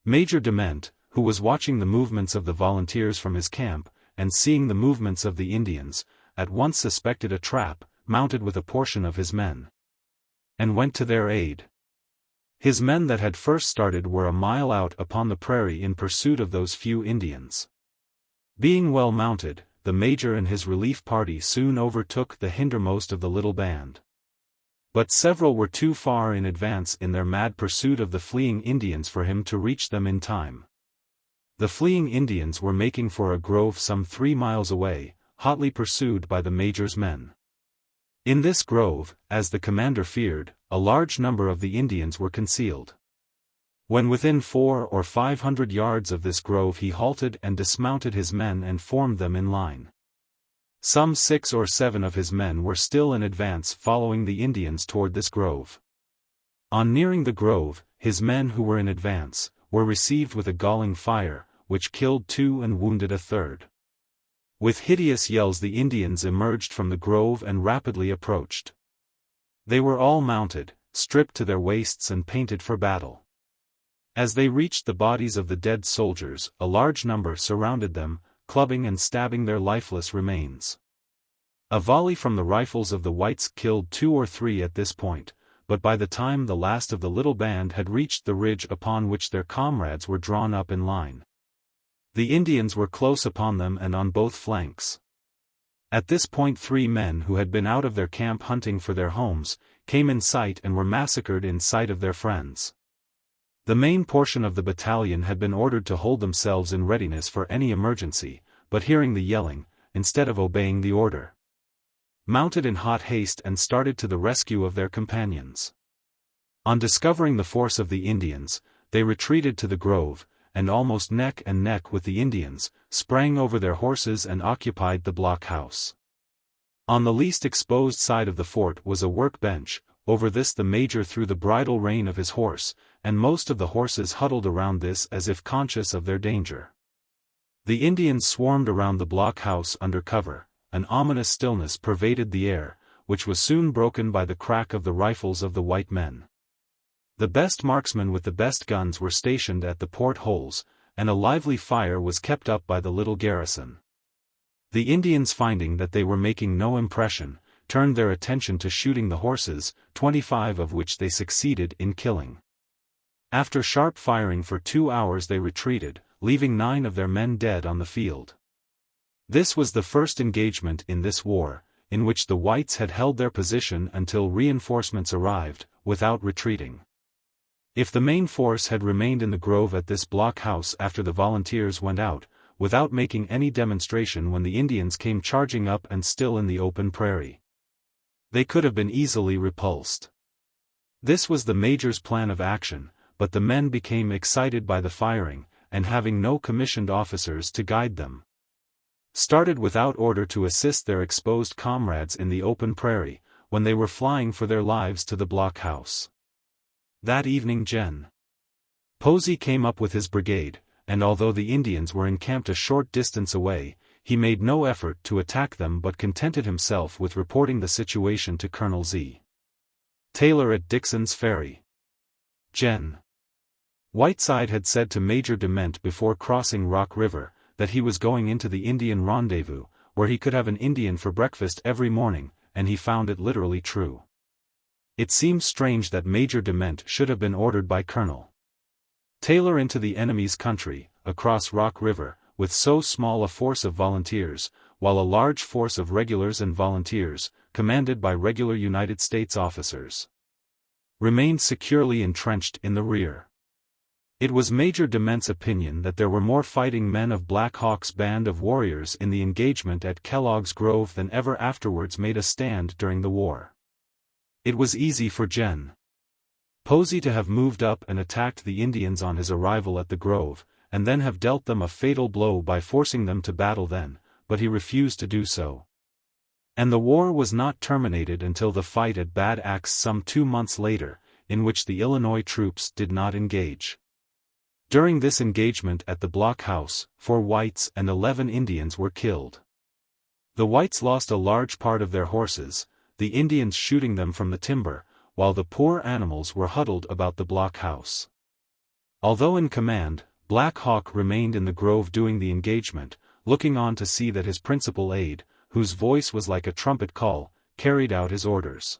Speaker 1: Major Dement, who was watching the movements of the volunteers from his camp, and seeing the movements of the Indians, at once suspected a trap, mounted with a portion of his men, and went to their aid. His men that had first started were a mile out upon the prairie in pursuit of those few Indians. Being well mounted, the Major and his relief party soon overtook the hindermost of the little band. But several were too far in advance in their mad pursuit of the fleeing Indians for him to reach them in time. The fleeing Indians were making for a grove some 3 miles away, hotly pursued by the Major's men. In this grove, as the commander feared, a large number of the Indians were concealed. When within 400 or 500 yards of this grove he halted and dismounted his men and formed them in line. Some 6 or 7 of his men were still in advance following the Indians toward this grove. On nearing the grove, his men who were in advance, were received with a galling fire, which killed 2 and wounded a third. With hideous yells the Indians emerged from the grove and rapidly approached. They were all mounted, stripped to their waists and painted for battle. As they reached the bodies of the dead soldiers, a large number surrounded them, clubbing and stabbing their lifeless remains. A volley from the rifles of the whites killed 2 or 3 at this point, but by the time the last of the little band had reached the ridge upon which their comrades were drawn up in line, the Indians were close upon them and on both flanks. At this point 3 men who had been out of their camp hunting for their homes, came in sight and were massacred in sight of their friends. The main portion of the battalion had been ordered to hold themselves in readiness for any emergency, but hearing the yelling, instead of obeying the order, mounted in hot haste and started to the rescue of their companions. On discovering the force of the Indians, they retreated to the grove, and almost neck and neck with the Indians, sprang over their horses and occupied the blockhouse. On the least exposed side of the fort was a workbench. Over this the Major threw the bridle rein of his horse, and most of the horses huddled around this as if conscious of their danger. The Indians swarmed around the blockhouse under cover. An ominous stillness pervaded the air, which was soon broken by the crack of the rifles of the white men. The best marksmen with the best guns were stationed at the port-holes, and a lively fire was kept up by the little garrison. The Indians, finding that they were making no impression, turned their attention to shooting the horses, 25 of which they succeeded in killing. After sharp firing for 2 hours they retreated, leaving 9 of their men dead on the field. This was the first engagement in this war, in which the whites had held their position until reinforcements arrived, without retreating. If the main force had remained in the grove at this blockhouse after the volunteers went out, without making any demonstration when the Indians came charging up and still in the open prairie, they could have been easily repulsed. This was the Major's plan of action, but the men became excited by the firing, and having no commissioned officers to guide them, started without order to assist their exposed comrades in the open prairie, when they were flying for their lives to the blockhouse. That evening Gen. Posey came up with his brigade, and although the Indians were encamped a short distance away, he made no effort to attack them but contented himself with reporting the situation to Colonel Z. Taylor at Dixon's Ferry. Gen. Whiteside had said to Major Dement before crossing Rock River, that he was going into the Indian rendezvous, where he could have an Indian for breakfast every morning, and he found it literally true. It seems strange that Major Dement should have been ordered by Colonel Taylor into the enemy's country, across Rock River, with so small a force of volunteers, while a large force of regulars and volunteers, commanded by regular United States officers, remained securely entrenched in the rear. It was Major Dement's opinion that there were more fighting men of Black Hawk's band of warriors in the engagement at Kellogg's Grove than ever afterwards made a stand during the war. It was easy for Gen. Posey to have moved up and attacked the Indians on his arrival at the Grove, and then have dealt them a fatal blow by forcing them to battle then, but he refused to do so. And the war was not terminated until the fight at Bad Axe some 2 months later, in which the Illinois troops did not engage. During this engagement at the blockhouse, 4 whites and 11 Indians were killed. The whites lost a large part of their horses, the Indians shooting them from the timber, while the poor animals were huddled about the blockhouse. Although in command, Black Hawk remained in the grove doing the engagement, looking on to see that his principal aide, whose voice was like a trumpet call, carried out his orders.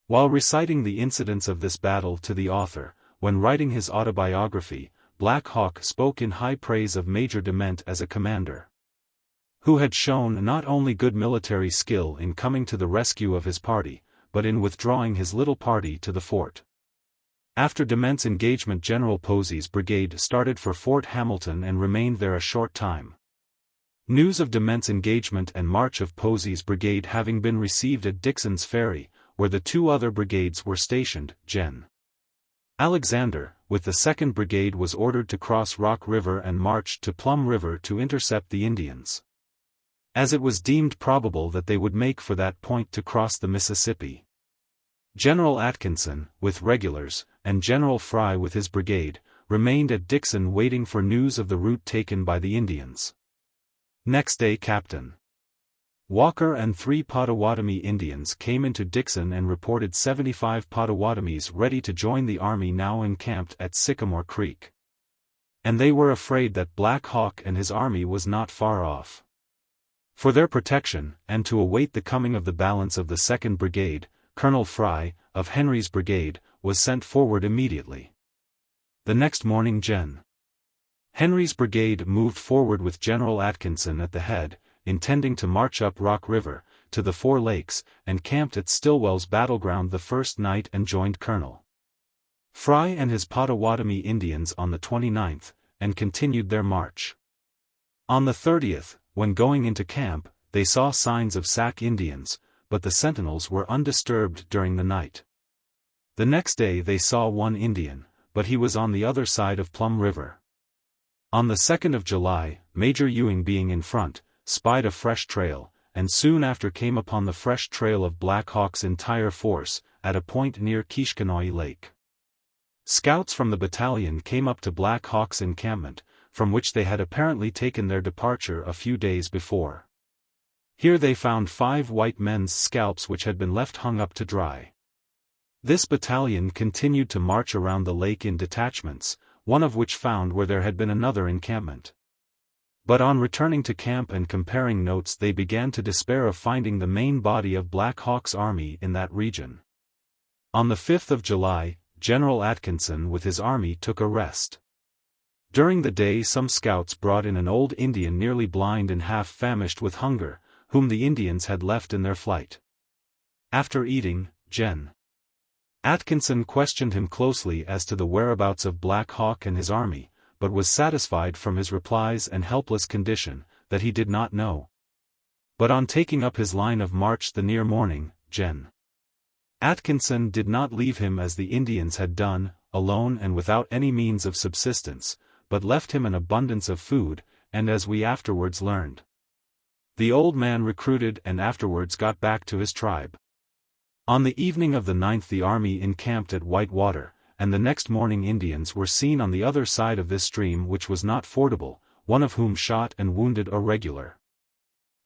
Speaker 1: While reciting the incidents of this battle to the author, when writing his autobiography, Black Hawk spoke in high praise of Major Dement as a commander, who had shown not only good military skill in coming to the rescue of his party, but in withdrawing his little party to the fort. After Dement's engagement, General Posey's brigade started for Fort Hamilton and remained there a short time. News of Dement's engagement and march of Posey's brigade having been received at Dixon's Ferry, where the 2 other brigades were stationed, Gen. Alexander, with the 2nd Brigade, was ordered to cross Rock River and march to Plum River to intercept the Indians, as it was deemed probable that they would make for that point to cross the Mississippi. General Atkinson, with regulars, and General Fry with his brigade, remained at Dixon waiting for news of the route taken by the Indians. Next day Captain Walker and 3 Potawatomi Indians came into Dixon and reported 75 Potawatomis ready to join the army now encamped at Sycamore Creek. And they were afraid that Black Hawk and his army was not far off. For their protection, and to await the coming of the balance of the 2nd Brigade, Colonel Fry, of Henry's brigade, was sent forward immediately. The next morning Gen. Henry's brigade moved forward with General Atkinson at the head, intending to march up Rock River, to the 4 lakes, and camped at Stillwell's battleground the first night and joined Colonel Fry and his Potawatomi Indians on the 29th, and continued their march. On the 30th, when going into camp, they saw signs of Sac Indians, but the sentinels were undisturbed during the night. The next day they saw 1 Indian, but he was on the other side of Plum River. On the 2nd of July, Major Ewing being in front, spied a fresh trail, and soon after came upon the fresh trail of Black Hawk's entire force, at a point near Kishkanoe Lake. Scouts from the battalion came up to Black Hawk's encampment, from which they had apparently taken their departure a few days before. Here they found 5 white men's scalps which had been left hung up to dry. This battalion continued to march around the lake in detachments, one of which found where there had been another encampment. But on returning to camp and comparing notes they began to despair of finding the main body of Black Hawk's army in that region. On the 5th of July, General Atkinson with his army took a rest. During the day some scouts brought in an old Indian nearly blind and half famished with hunger, whom the Indians had left in their flight. After eating, Gen. Atkinson questioned him closely as to the whereabouts of Black Hawk and his army, but was satisfied from his replies and helpless condition, that he did not know. But on taking up his line of march the near morning, Gen. Atkinson did not leave him as the Indians had done, alone and without any means of subsistence, but left him an abundance of food, and as we afterwards learned, the old man recruited and afterwards got back to his tribe. On the evening of the 9th the army encamped at Whitewater, and the next morning Indians were seen on the other side of this stream which was not fordable, one of whom shot and wounded a regular.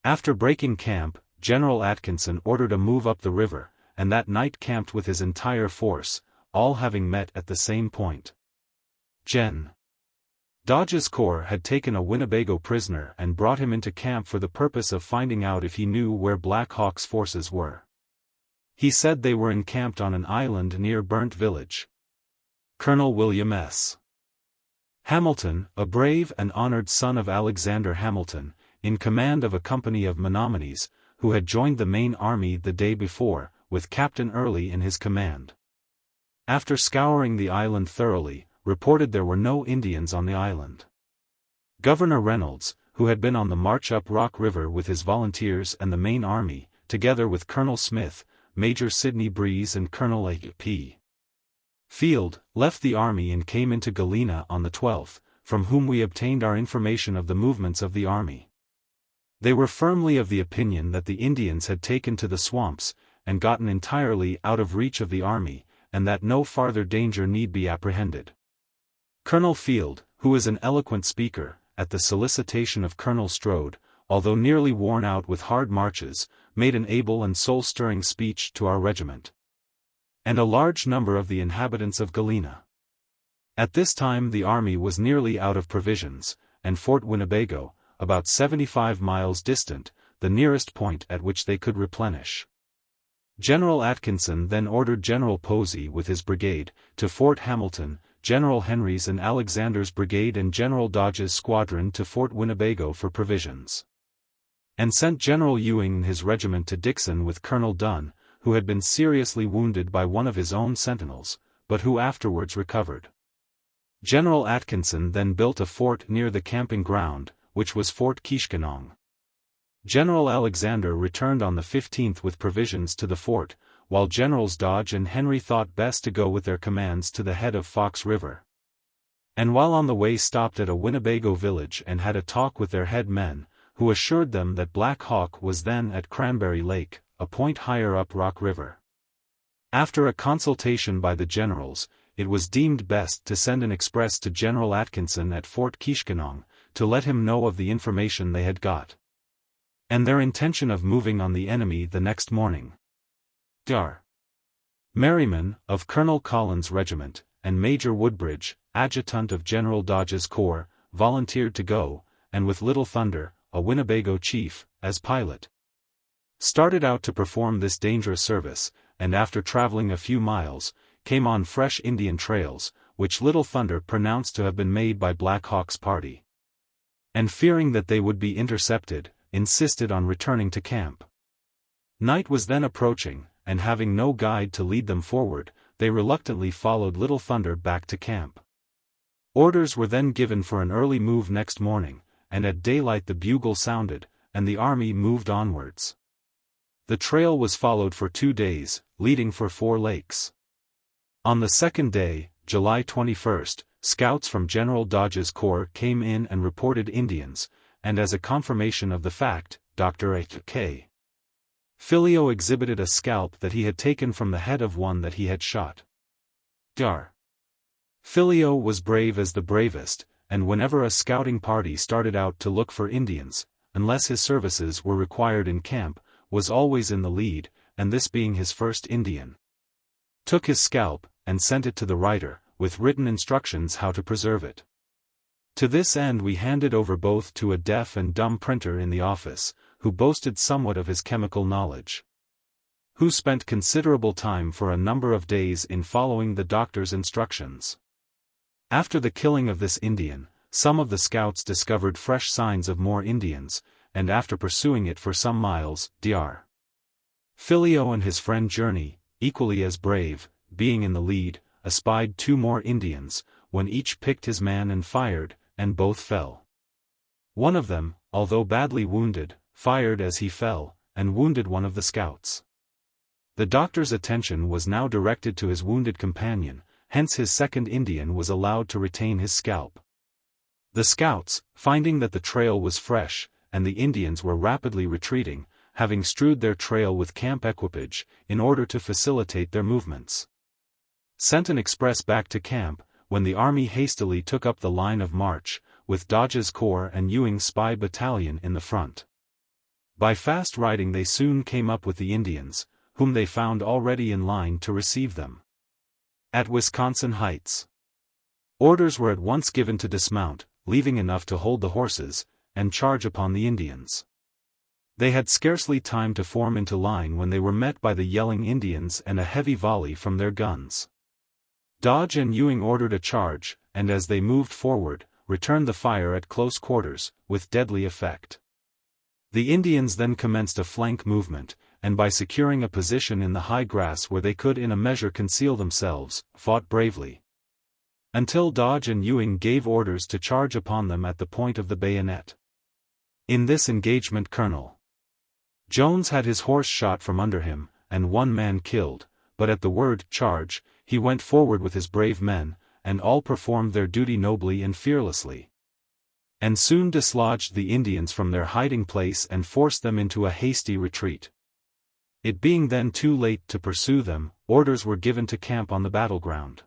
Speaker 1: After breaking camp, General Atkinson ordered a move up the river, and that night camped with his entire force, all having met at the same point. Gen. Dodge's corps had taken a Winnebago prisoner and brought him into camp for the purpose of finding out if he knew where Black Hawk's forces were. He said they were encamped on an island near Burnt Village. Colonel William S. Hamilton, a brave and honored son of Alexander Hamilton, in command of a company of Menominees, who had joined the main army the day before, with Captain Early in his command. After scouring the island thoroughly, reported there were no Indians on the island. Governor Reynolds, who had been on the march up Rock River with his volunteers and the main army, together with Colonel Smith, Major Sidney Breeze and Colonel A.P. Field, left the army and came into Galena on the 12th, from whom we obtained our information of the movements of the army. They were firmly of the opinion that the Indians had taken to the swamps, and gotten entirely out of reach of the army, and that no farther danger need be apprehended. Colonel Field, who is an eloquent speaker, at the solicitation of Colonel Strode, although nearly worn out with hard marches, made an able and soul-stirring speech to our regiment, and a large number of the inhabitants of Galena. At this time the army was nearly out of provisions, and Fort Winnebago, about 75 miles distant, the nearest point at which they could replenish. General Atkinson then ordered General Posey with his brigade, to Fort Hamilton, General Henry's and Alexander's brigade and General Dodge's squadron to Fort Winnebago for provisions. And sent General Ewing and his regiment to Dixon with Colonel Dunn, who had been seriously wounded by one of his own sentinels, but who afterwards recovered. General Atkinson then built a fort near the camping ground, which was Fort Kishkonong. General Alexander returned on the 15th with provisions to the fort, while Generals Dodge and Henry thought best to go with their commands to the head of Fox River. And while on the way stopped at a Winnebago village and had a talk with their head men, who assured them that Black Hawk was then at Cranberry Lake, a point higher up Rock River. After a consultation by the generals, it was deemed best to send an express to General Atkinson at Fort Kishkonong, to let him know of the information they had got, and their intention of moving on the enemy the next morning. Dr. Merriman, of Colonel Collins' regiment, and Major Woodbridge, adjutant of General Dodge's corps, volunteered to go, and with Little Thunder, a Winnebago chief, as pilot, started out to perform this dangerous service, and after traveling a few miles, came on fresh Indian trails, which Little Thunder pronounced to have been made by Black Hawk's party. And fearing that they would be intercepted, insisted on returning to camp. Night was then approaching, and having no guide to lead them forward, they reluctantly followed Little Thunder back to camp. Orders were then given for an early move next morning, and at daylight the bugle sounded, and the army moved onwards. The trail was followed for 2 days, leading for 4 lakes. On the second day, July 21st, scouts from General Dodge's corps came in and reported Indians, and as a confirmation of the fact, Dr. A.K. Filio exhibited a scalp that he had taken from the head of one that he had shot. Dr. Filio was brave as the bravest, and whenever a scouting party started out to look for Indians, unless his services were required in camp, was always in the lead, and this being his first Indian, took his scalp, and sent it to the writer, with written instructions how to preserve it. To this end we handed over both to a deaf and dumb printer in the office, who boasted somewhat of his chemical knowledge, who spent considerable time for a number of days in following the doctor's instructions. After the killing of this Indian, some of the scouts discovered fresh signs of more Indians, and after pursuing it for some miles, Dr. Filio and his friend Journey, equally as brave, being in the lead, espied 2 more Indians, when each picked his man and fired, and both fell. One of them, although badly wounded, fired as he fell, and wounded one of the scouts. The doctor's attention was now directed to his wounded companion, hence his second Indian was allowed to retain his scalp. The scouts, finding that the trail was fresh, and the Indians were rapidly retreating, having strewed their trail with camp equipage, in order to facilitate their movements, sent an express back to camp, when the army hastily took up the line of march, with Dodge's corps and Ewing's spy battalion in the front. By fast riding they soon came up with the Indians, whom they found already in line to receive them. At Wisconsin Heights, orders were at once given to dismount, leaving enough to hold the horses, and charge upon the Indians. They had scarcely time to form into line when they were met by the yelling Indians and a heavy volley from their guns. Dodge and Ewing ordered a charge, and as they moved forward, returned the fire at close quarters, with deadly effect. The Indians then commenced a flank movement, and by securing a position in the high grass where they could in a measure conceal themselves, fought bravely. Until Dodge and Ewing gave orders to charge upon them at the point of the bayonet. In this engagement Colonel Jones had his horse shot from under him, and one man killed, but at the word "charge," he went forward with his brave men, and all performed their duty nobly and fearlessly, and soon dislodged the Indians from their hiding place and forced them into a hasty retreat. It being then too late to pursue them, orders were given to camp on the battleground.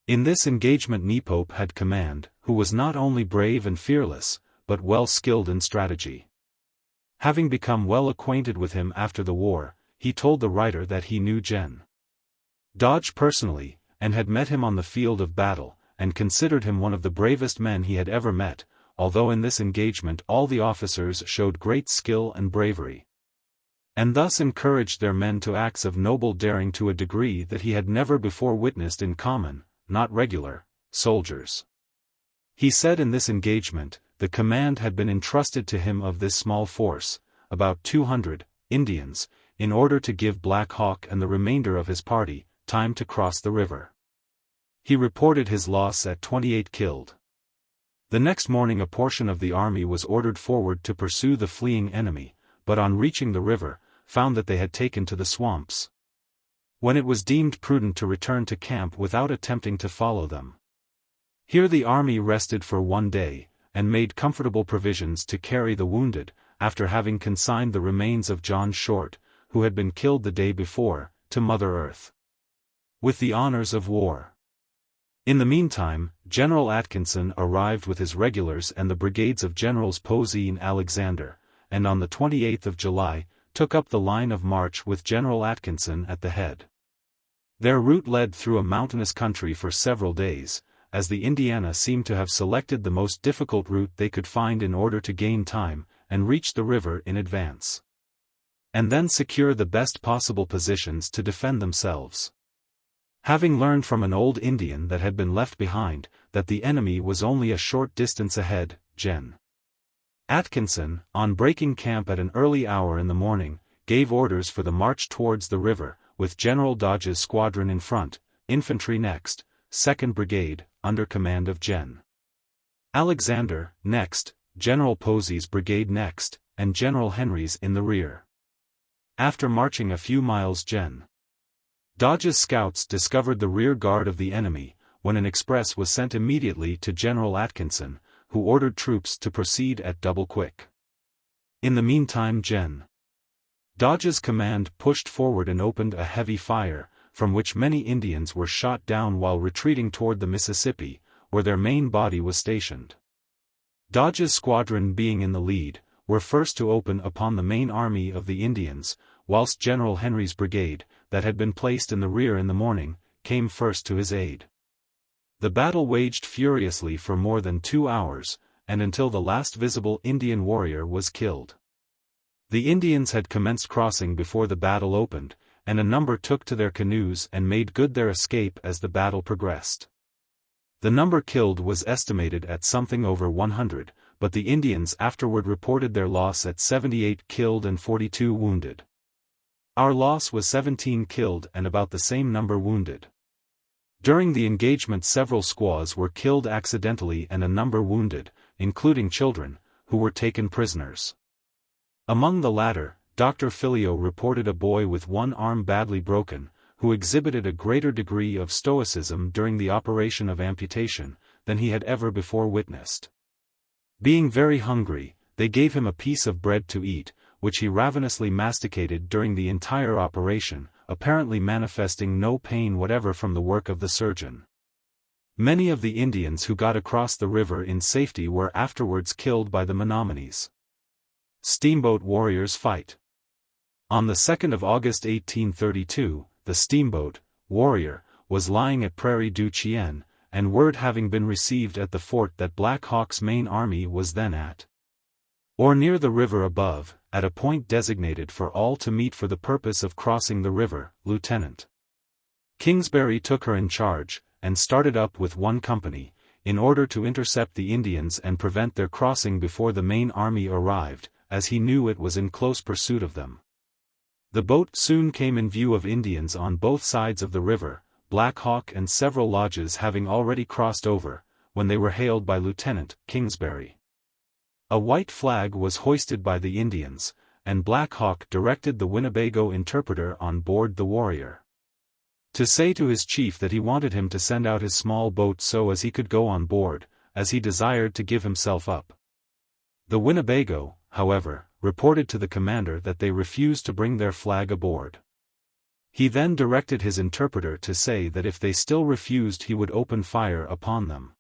Speaker 1: In this engagement Nepope had command, who was not only brave and fearless, but well skilled in strategy. Having become well acquainted with him after the war, he told the writer that he knew Gen. Dodge personally, and had met him on the field of battle, and considered him one of the bravest men he had ever met, although in this engagement all the officers showed great skill and bravery, and thus encouraged their men to acts of noble daring to a degree that he had never before witnessed in common, not regular, soldiers. He said in this engagement, the command had been entrusted to him of this small force, about 200, Indians, in order to give Black Hawk and the remainder of his party time to cross the river. He reported his loss at 28 killed. The next morning a portion of the army was ordered forward to pursue the fleeing enemy, but on reaching the river, found that they had taken to the swamps, when it was deemed prudent to return to camp without attempting to follow them. Here the army rested for one day, and made comfortable provisions to carry the wounded, after having consigned the remains of John Short, who had been killed the day before, to Mother Earth, with the honors of war. In the meantime, General Atkinson arrived with his regulars and the brigades of Generals Posey and Alexander, and on the 28th of July, took up the line of march with General Atkinson at the head. Their route led through a mountainous country for several days, as the Indiana seemed to have selected the most difficult route they could find in order to gain time, and reach the river in advance, and then secure the best possible positions to defend themselves. Having learned from an old Indian that had been left behind, that the enemy was only a short distance ahead, Gen. Atkinson, on breaking camp at an early hour in the morning, gave orders for the march towards the river, with General Dodge's squadron in front, infantry next, 2nd Brigade, under command of Gen. Alexander, next, General Posey's brigade next, and General Henry's in the rear. After marching a few miles Gen. Dodge's scouts discovered the rear guard of the enemy, when an express was sent immediately to General Atkinson, who ordered troops to proceed at double quick. In the meantime Gen. Dodge's command pushed forward and opened a heavy fire, from which many Indians were shot down while retreating toward the Mississippi, where their main body was stationed. Dodge's squadron being in the lead, were first to open upon the main army of the Indians, whilst General Henry's brigade, that had been placed in the rear in the morning, came first to his aid. The battle waged furiously for more than 2 hours, and until the last visible Indian warrior was killed. The Indians had commenced crossing before the battle opened, and a number took to their canoes and made good their escape as the battle progressed. The number killed was estimated at something over 100, but the Indians afterward reported their loss at 78 killed and 42 wounded. Our loss was 17 killed and about the same number wounded. During the engagement several squaws were killed accidentally and a number wounded, including children, who were taken prisoners. Among the latter, Dr. Filio reported a boy with one arm badly broken, who exhibited a greater degree of stoicism during the operation of amputation, than he had ever before witnessed. Being very hungry, they gave him a piece of bread to eat, which he ravenously masticated during the entire operation, apparently manifesting no pain whatever from the work of the surgeon. Many of the Indians who got across the river in safety were afterwards killed by the Menominees. Steamboat warriors fight. On the 2nd of August 1832, the steamboat, Warrior, was lying at Prairie du Chien, and word having been received at the fort that Black Hawk's main army was then at, or near the river above, at a point designated for all to meet for the purpose of crossing the river, Lieutenant Kingsbury took her in charge, and started up with one company, in order to intercept the Indians and prevent their crossing before the main army arrived, as he knew it was in close pursuit of them. The boat soon came in view of Indians on both sides of the river, Black Hawk and several lodges having already crossed over, when they were hailed by Lieutenant Kingsbury. A white flag was hoisted by the Indians, and Black Hawk directed the Winnebago interpreter on board the Warrior to say to his chief that he wanted him to send out his small boat so as he could go on board, as he desired to give himself up. The Winnebago, however, reported to the commander that they refused to bring their flag aboard. He then directed his interpreter to say that if they still refused he would open fire upon them.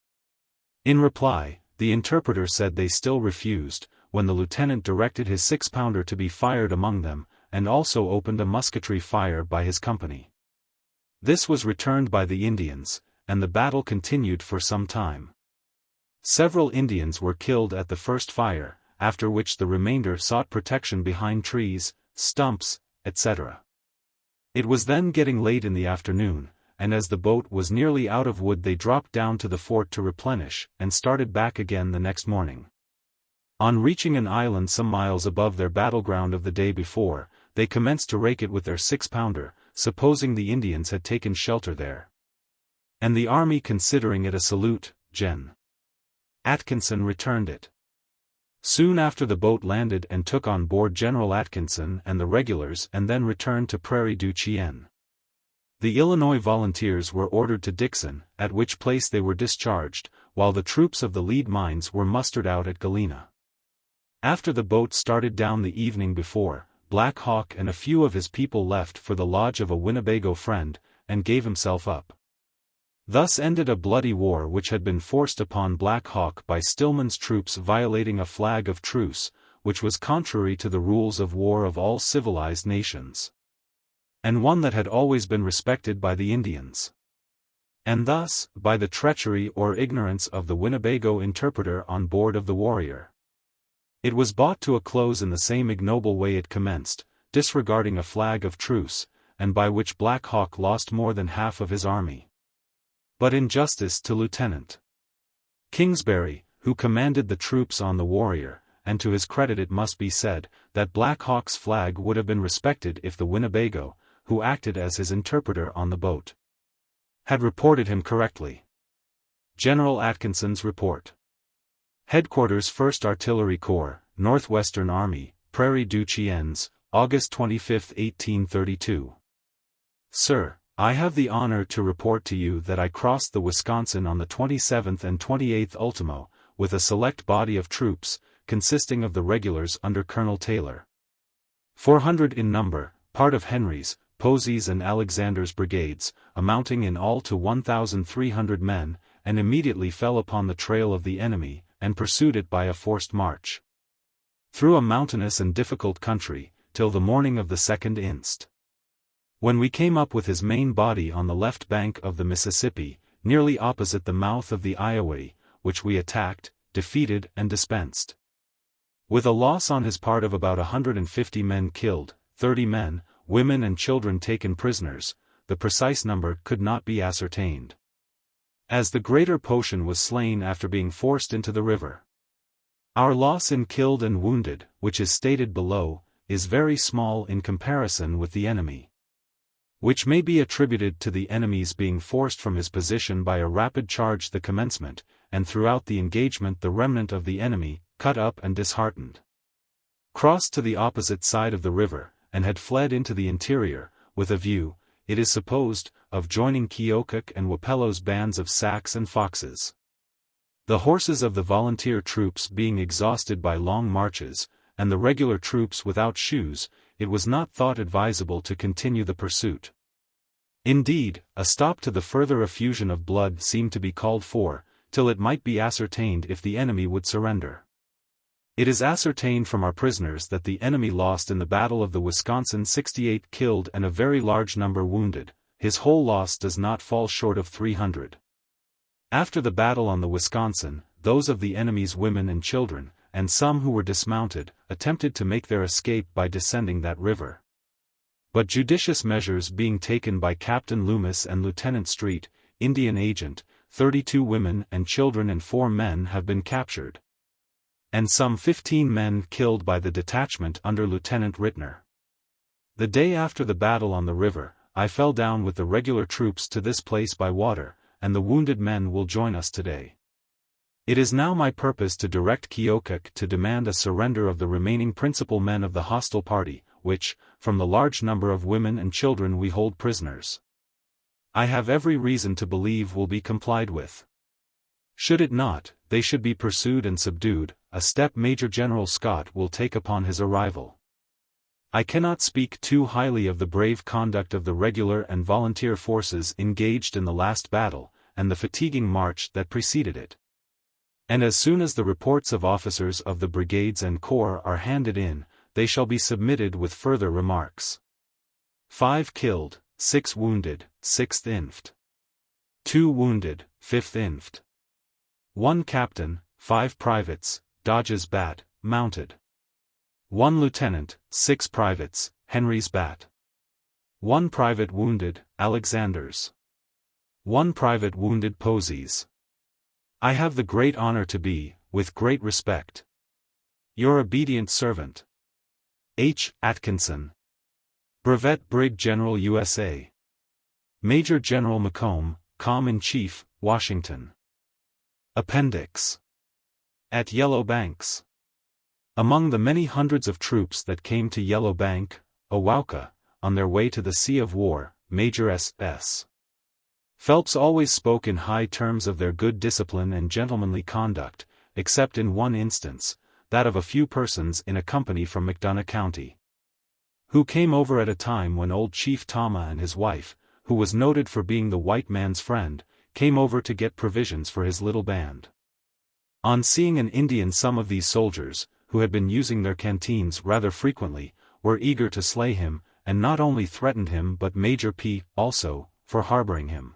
Speaker 1: In reply, the interpreter said they still refused, when the lieutenant directed his 6-pounder to be fired among them, and also opened a musketry fire by his company. This was returned by the Indians, and the battle continued for some time. Several Indians were killed at the first fire, after which the remainder sought protection behind trees, stumps, etc. It was then getting late in the afternoon, and as the boat was nearly out of wood they dropped down to the fort to replenish, and started back again the next morning. On reaching an island some miles above their battleground of the day before, they commenced to rake it with their 6-pounder, supposing the Indians had taken shelter there. And the army considering it a salute, Gen. Atkinson returned it. Soon after the boat landed and took on board General Atkinson and the regulars and then returned to Prairie du Chien. The Illinois volunteers were ordered to Dixon, at which place they were discharged, while the troops of the lead mines were mustered out at Galena. After the boat started down the evening before, Black Hawk and a few of his people left for the lodge of a Winnebago friend, and gave himself up. Thus ended a bloody war which had been forced upon Black Hawk by Stillman's troops violating a flag of truce, which was contrary to the rules of war of all civilized nations, and one that had always been respected by the Indians. And thus, by the treachery or ignorance of the Winnebago interpreter on board of the Warrior, it was brought to a close in the same ignoble way it commenced, disregarding a flag of truce, and by which Black Hawk lost more than half of his army. But in justice to Lieutenant Kingsbury, who commanded the troops on the Warrior, and to his credit it must be said, that Black Hawk's flag would have been respected if the Winnebago, who acted as his interpreter on the boat, had reported him correctly. General Atkinson's report. Headquarters 1st Artillery Corps, Northwestern Army, Prairie du Chiens, August 25, 1832. Sir, I have the honor to report to you that I crossed the Wisconsin on the 27th and 28th ultimo, with a select body of troops, consisting of the regulars under Colonel Taylor, 400 in number, part of Henry's, Posey's and Alexander's brigades, amounting in all to 1,300 men, and immediately fell upon the trail of the enemy, and pursued it by a forced march through a mountainous and difficult country, till the morning of the 2nd inst. When we came up with his main body on the left bank of the Mississippi, nearly opposite the mouth of the Iowa, which we attacked, defeated and dispensed. With a loss on his part of about 150 men killed, 30 men, women and children taken prisoners, the precise number could not be ascertained, as the greater portion was slain after being forced into the river. Our loss in killed and wounded, which is stated below, is very small in comparison with the enemy, which may be attributed to the enemy's being forced from his position by a rapid charge the commencement, and throughout the engagement the remnant of the enemy, cut up and disheartened, crossed to the opposite side of the river, and had fled into the interior, with a view, it is supposed, of joining Keokuk and Wapello's bands of Sacs and Foxes. The horses of the volunteer troops being exhausted by long marches, and the regular troops without shoes, it was not thought advisable to continue the pursuit. Indeed, a stop to the further effusion of blood seemed to be called for, till it might be ascertained if the enemy would surrender. It is ascertained from our prisoners that the enemy lost in the Battle of the Wisconsin 68 killed and a very large number wounded. His whole loss does not fall short of 300. After the battle on the Wisconsin, those of the enemy's women and children, and some who were dismounted, attempted to make their escape by descending that river. But judicious measures being taken by Captain Loomis and Lieutenant Street, Indian agent, 32 women and children and 4 men have been captured. And some 15 men killed by the detachment under Lieutenant Rittner. The day after the battle on the river, I fell down with the regular troops to this place by water, and the wounded men will join us today. It is now my purpose to direct Keokuk to demand a surrender of the remaining principal men of the hostile party, which, from the large number of women and children we hold prisoners, I have every reason to believe will be complied with. Should it not, they should be pursued and subdued, a step Major General Scott will take upon his arrival. I cannot speak too highly of the brave conduct of the regular and volunteer forces engaged in the last battle, and the fatiguing march that preceded it. And as soon as the reports of officers of the brigades and corps are handed in, they shall be submitted with further remarks. 5 killed, 6 wounded, 6th Inft. 2 wounded, 5th Inft. 1 captain, 5 privates, Dodge's Bat, mounted. 1 lieutenant, 6 privates, Henry's Bat. 1 private wounded, Alexander's. 1 private wounded, Posey's. I have the great honor to be, with great respect, your obedient servant, H. Atkinson, Brevet Brig General USA. Major General McComb, Com-in-Chief, Washington. Appendix. At Yellow Banks. Among the many hundreds of troops that came to Yellow Bank, Owauka, on their way to the Sea of War, Major S.S. Phelps always spoke in high terms of their good discipline and gentlemanly conduct, except in one instance, that of a few persons in a company from McDonough County, who came over at a time when old Chief Tama and his wife, who was noted for being the white man's friend, came over to get provisions for his little band. On seeing an Indian, some of these soldiers, who had been using their canteens rather frequently, were eager to slay him, and not only threatened him but Major P. also, for harboring him.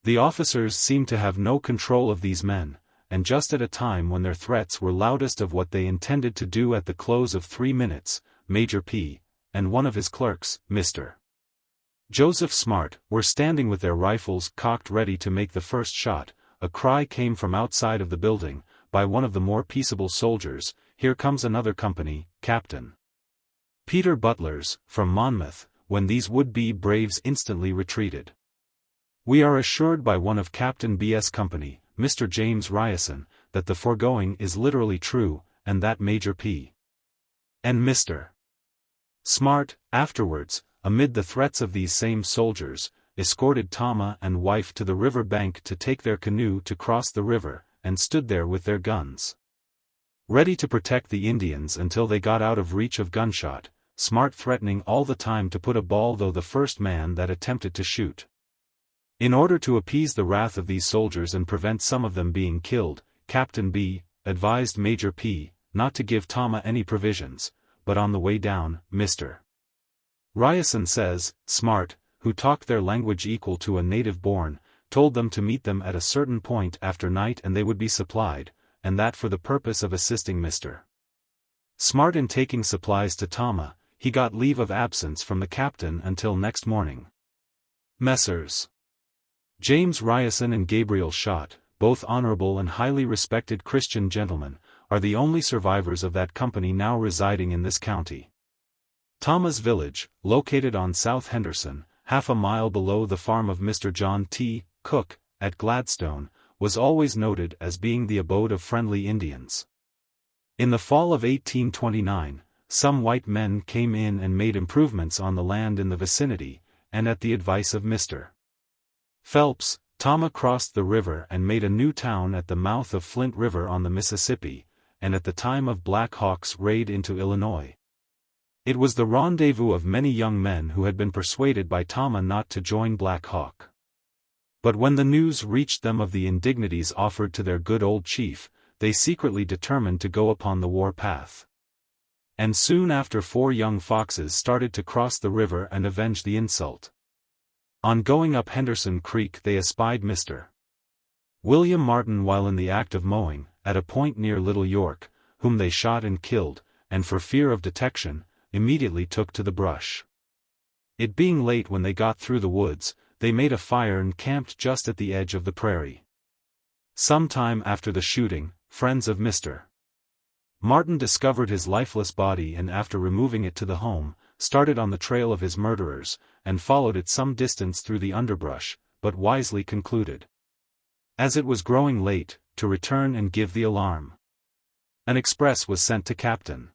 Speaker 1: The officers seemed to have no control of these men, and just at a time when their threats were loudest of what they intended to do, at the close of 3 minutes, Major P. and one of his clerks, Mr. Joseph Smart, were standing with their rifles cocked ready to make the first shot. A cry came from outside of the building, by one of the more peaceable soldiers, "Here comes another company, Captain Peter Butler's, from Monmouth," when these would-be braves instantly retreated. We are assured by one of Captain B.'s company, Mr. James Ryerson, that the foregoing is literally true, and that Major P. and Mr. Smart, afterwards, amid the threats of these same soldiers, escorted Tama and wife to the river bank to take their canoe to cross the river, and stood there with their guns ready to protect the Indians until they got out of reach of gunshot, Smart threatening all the time to put a ball through the first man that attempted to shoot. In order to appease the wrath of these soldiers and prevent some of them being killed, Captain B. advised Major P. not to give Tama any provisions, but on the way down, Mr. Ryerson says, Smart, who talked their language equal to a native born, told them to meet them at a certain point after night and they would be supplied, and that for the purpose of assisting Mr. Smart in taking supplies to Tama, he got leave of absence from the captain until next morning. Messrs. James Ryerson and Gabriel Schott, both honorable and highly respected Christian gentlemen, are the only survivors of that company now residing in this county. Tama's village, located on South Henderson, half a mile below the farm of Mr. John T. Cook, at Gladstone, was always noted as being the abode of friendly Indians. In the fall of 1829, some white men came in and made improvements on the land in the vicinity, and at the advice of Mr. Phelps, Tama crossed the river and made a new town at the mouth of Flint River on the Mississippi, and at the time of Black Hawk's raid into Illinois, it was the rendezvous of many young men who had been persuaded by Tama not to join Black Hawk. But when the news reached them of the indignities offered to their good old chief, they secretly determined to go upon the war path. And soon after 4 young foxes started to cross the river and avenge the insult. On going up Henderson Creek they espied Mr. William Martin while in the act of mowing, at a point near Little York, whom they shot and killed, and for fear of detection, immediately took to the brush. It being late when they got through the woods, they made a fire and camped just at the edge of the prairie. Some time after the shooting, friends of Mr. Martin discovered his lifeless body and after removing it to the home, started on the trail of his murderers, and followed it some distance through the underbrush, but wisely concluded, as it was growing late, to return and give the alarm. An express was sent to Captain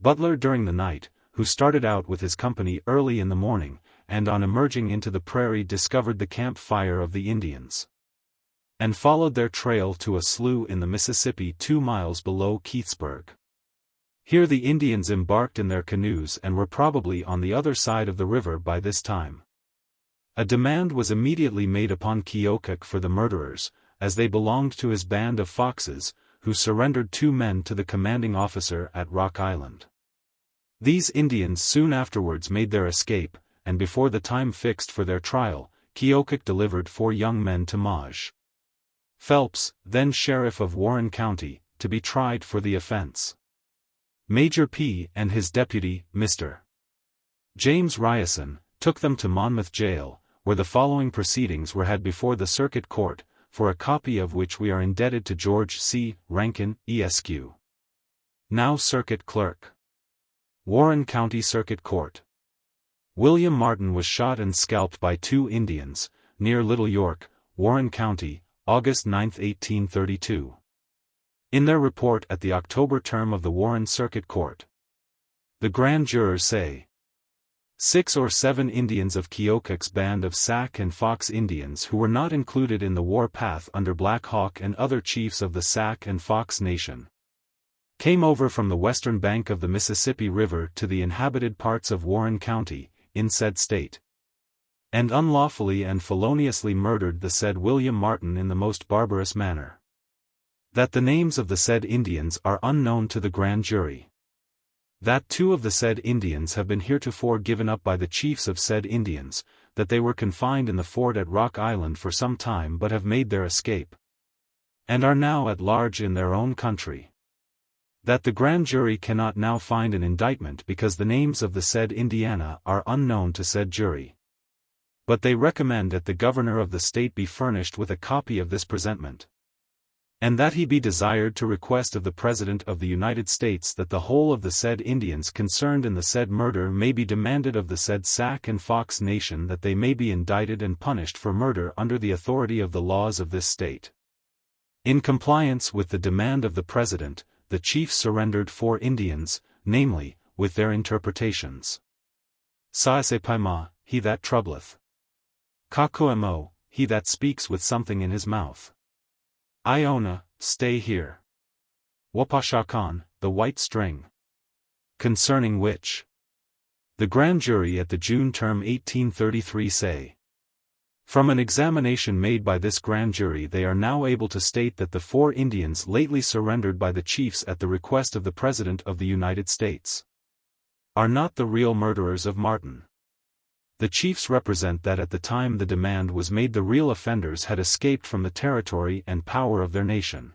Speaker 1: Butler during the night, who started out with his company early in the morning, and on emerging into the prairie discovered the camp fire of the Indians, and followed their trail to a slough in the Mississippi 2 miles below Keithsburg. Here the Indians embarked in their canoes and were probably on the other side of the river by this time. A demand was immediately made upon Keokuk for the murderers, as they belonged to his band of foxes, who surrendered 2 men to the commanding officer at Rock Island. These Indians soon afterwards made their escape, and before the time fixed for their trial, Keokuk delivered 4 young men to Maj. Phelps, then sheriff of Warren County, to be tried for the offense. Major P. and his deputy, Mr. James Ryerson, took them to Monmouth Jail, where the following proceedings were had before the Circuit Court, for a copy of which we are indebted to George C. Rankin, Esq. Now Circuit Clerk. Warren County Circuit Court. William Martin was shot and scalped by 2 Indians, near Little York, Warren County, August 9, 1832. In their report at the October term of the Warren Circuit Court, the grand jurors say, 6 or 7 Indians of Keokuk's band of Sac and Fox Indians who were not included in the war path under Black Hawk and other chiefs of the Sac and Fox Nation, came over from the western bank of the Mississippi River to the inhabited parts of Warren County, in said state, and unlawfully and feloniously murdered the said William Martin in the most barbarous manner. That the names of the said Indians are unknown to the grand jury. That 2 of the said Indians have been heretofore given up by the chiefs of said Indians, that they were confined in the fort at Rock Island for some time but have made their escape, and are now at large in their own country. That the grand jury cannot now find an indictment because the names of the said Indiana are unknown to said jury. But they recommend that the governor of the state be furnished with a copy of this presentment, and that he be desired to request of the President of the United States that the whole of the said Indians concerned in the said murder may be demanded of the said Sac and Fox Nation that they may be indicted and punished for murder under the authority of the laws of this state. In compliance with the demand of the President, the chiefs surrendered 4 Indians, namely, with their interpretations. Sa-se-pai-ma, he that troubleth. Ka-ko-mo, he that speaks with something in his mouth. Iona, stay here. Wapashakan, the white string. Concerning which the grand jury at the June term 1833 say, from an examination made by this grand jury they are now able to state that the 4 Indians lately surrendered by the chiefs at the request of the President of the United States are not the real murderers of Martin. The chiefs represent that at the time the demand was made the real offenders had escaped from the territory and power of their nation.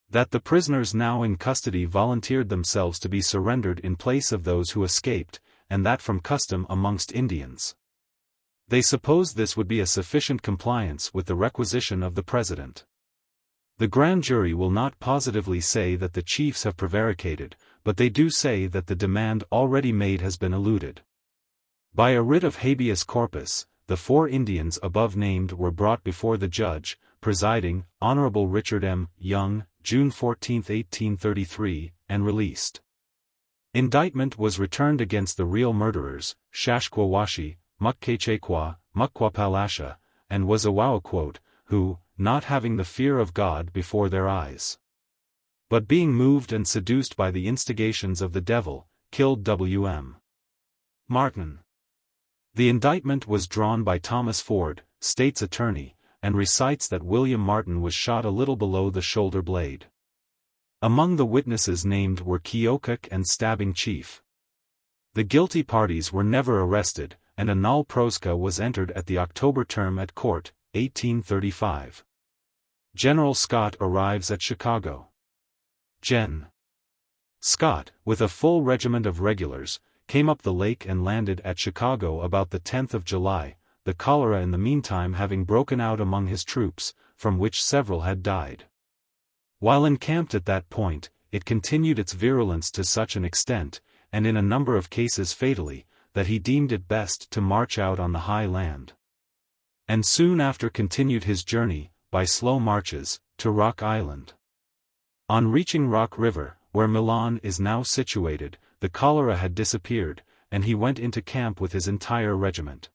Speaker 1: That the prisoners now in custody volunteered themselves to be surrendered in place of those who escaped, and that from custom amongst Indians. They supposed this would be a sufficient compliance with the requisition of the President. The grand jury will not positively say that the chiefs have prevaricated, but they do say that the demand already made has been eluded. By a writ of habeas corpus, the 4 Indians above named were brought before the judge, presiding, Honorable Richard M. Young, June 14, 1833, and released. Indictment was returned against the real murderers, Shashquawashi, Mukkechekwa, Mukwapalasha, and Wazawaoquote, who, not having the fear of God before their eyes, but being moved and seduced by the instigations of the devil, killed W.M. Martin. The indictment was drawn by Thomas Ford, state's attorney, and recites that William Martin was shot a little below the shoulder blade. Among the witnesses named were Keokuk and Stabbing Chief. The guilty parties were never arrested, and a null proska was entered at the October term at court, 1835. General Scott arrives at Chicago. Gen. Scott, with a full regiment of regulars, came up the lake and landed at Chicago about the 10th of July, the cholera in the meantime having broken out among his troops, from which several had died. While encamped at that point, it continued its virulence to such an extent, and in a number of cases fatally, that he deemed it best to march out on the high land. And soon after continued his journey, by slow marches, to Rock Island. On reaching Rock River, where Milan is now situated, the cholera had disappeared, and he went into camp with his entire regiment.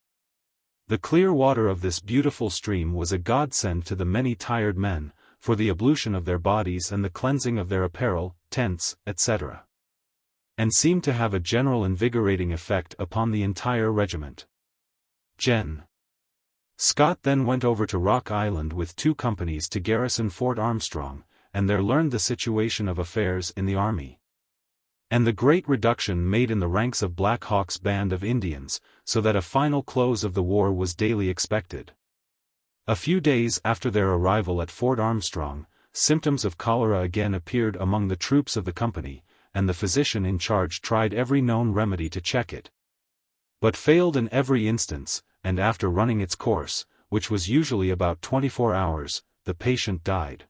Speaker 1: The clear water of this beautiful stream was a godsend to the many tired men, for the ablution of their bodies and the cleansing of their apparel, tents, etc. And seemed to have a general invigorating effect upon the entire regiment. Gen. Scott then went over to Rock Island with 2 companies to garrison Fort Armstrong, and there learned the situation of affairs in the army. And the great reduction made in the ranks of Black Hawk's band of Indians, so that a final close of the war was daily expected. A few days after their arrival at Fort Armstrong, symptoms of cholera again appeared among the troops of the company, and the physician in charge tried every known remedy to check it, but failed in every instance, and after running its course, which was usually about 24 hours, the patient died.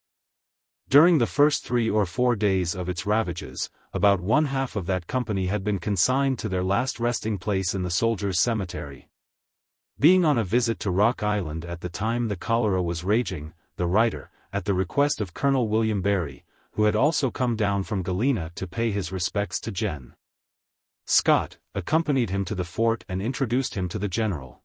Speaker 1: During the first 3 or 4 days of its ravages, about 1/2 of that company had been consigned to their last resting place in the soldiers' cemetery. Being on a visit to Rock Island at the time the cholera was raging, the writer, at the request of Colonel William Barry, who had also come down from Galena to pay his respects to Gen. Scott, accompanied him to the fort and introduced him to the general.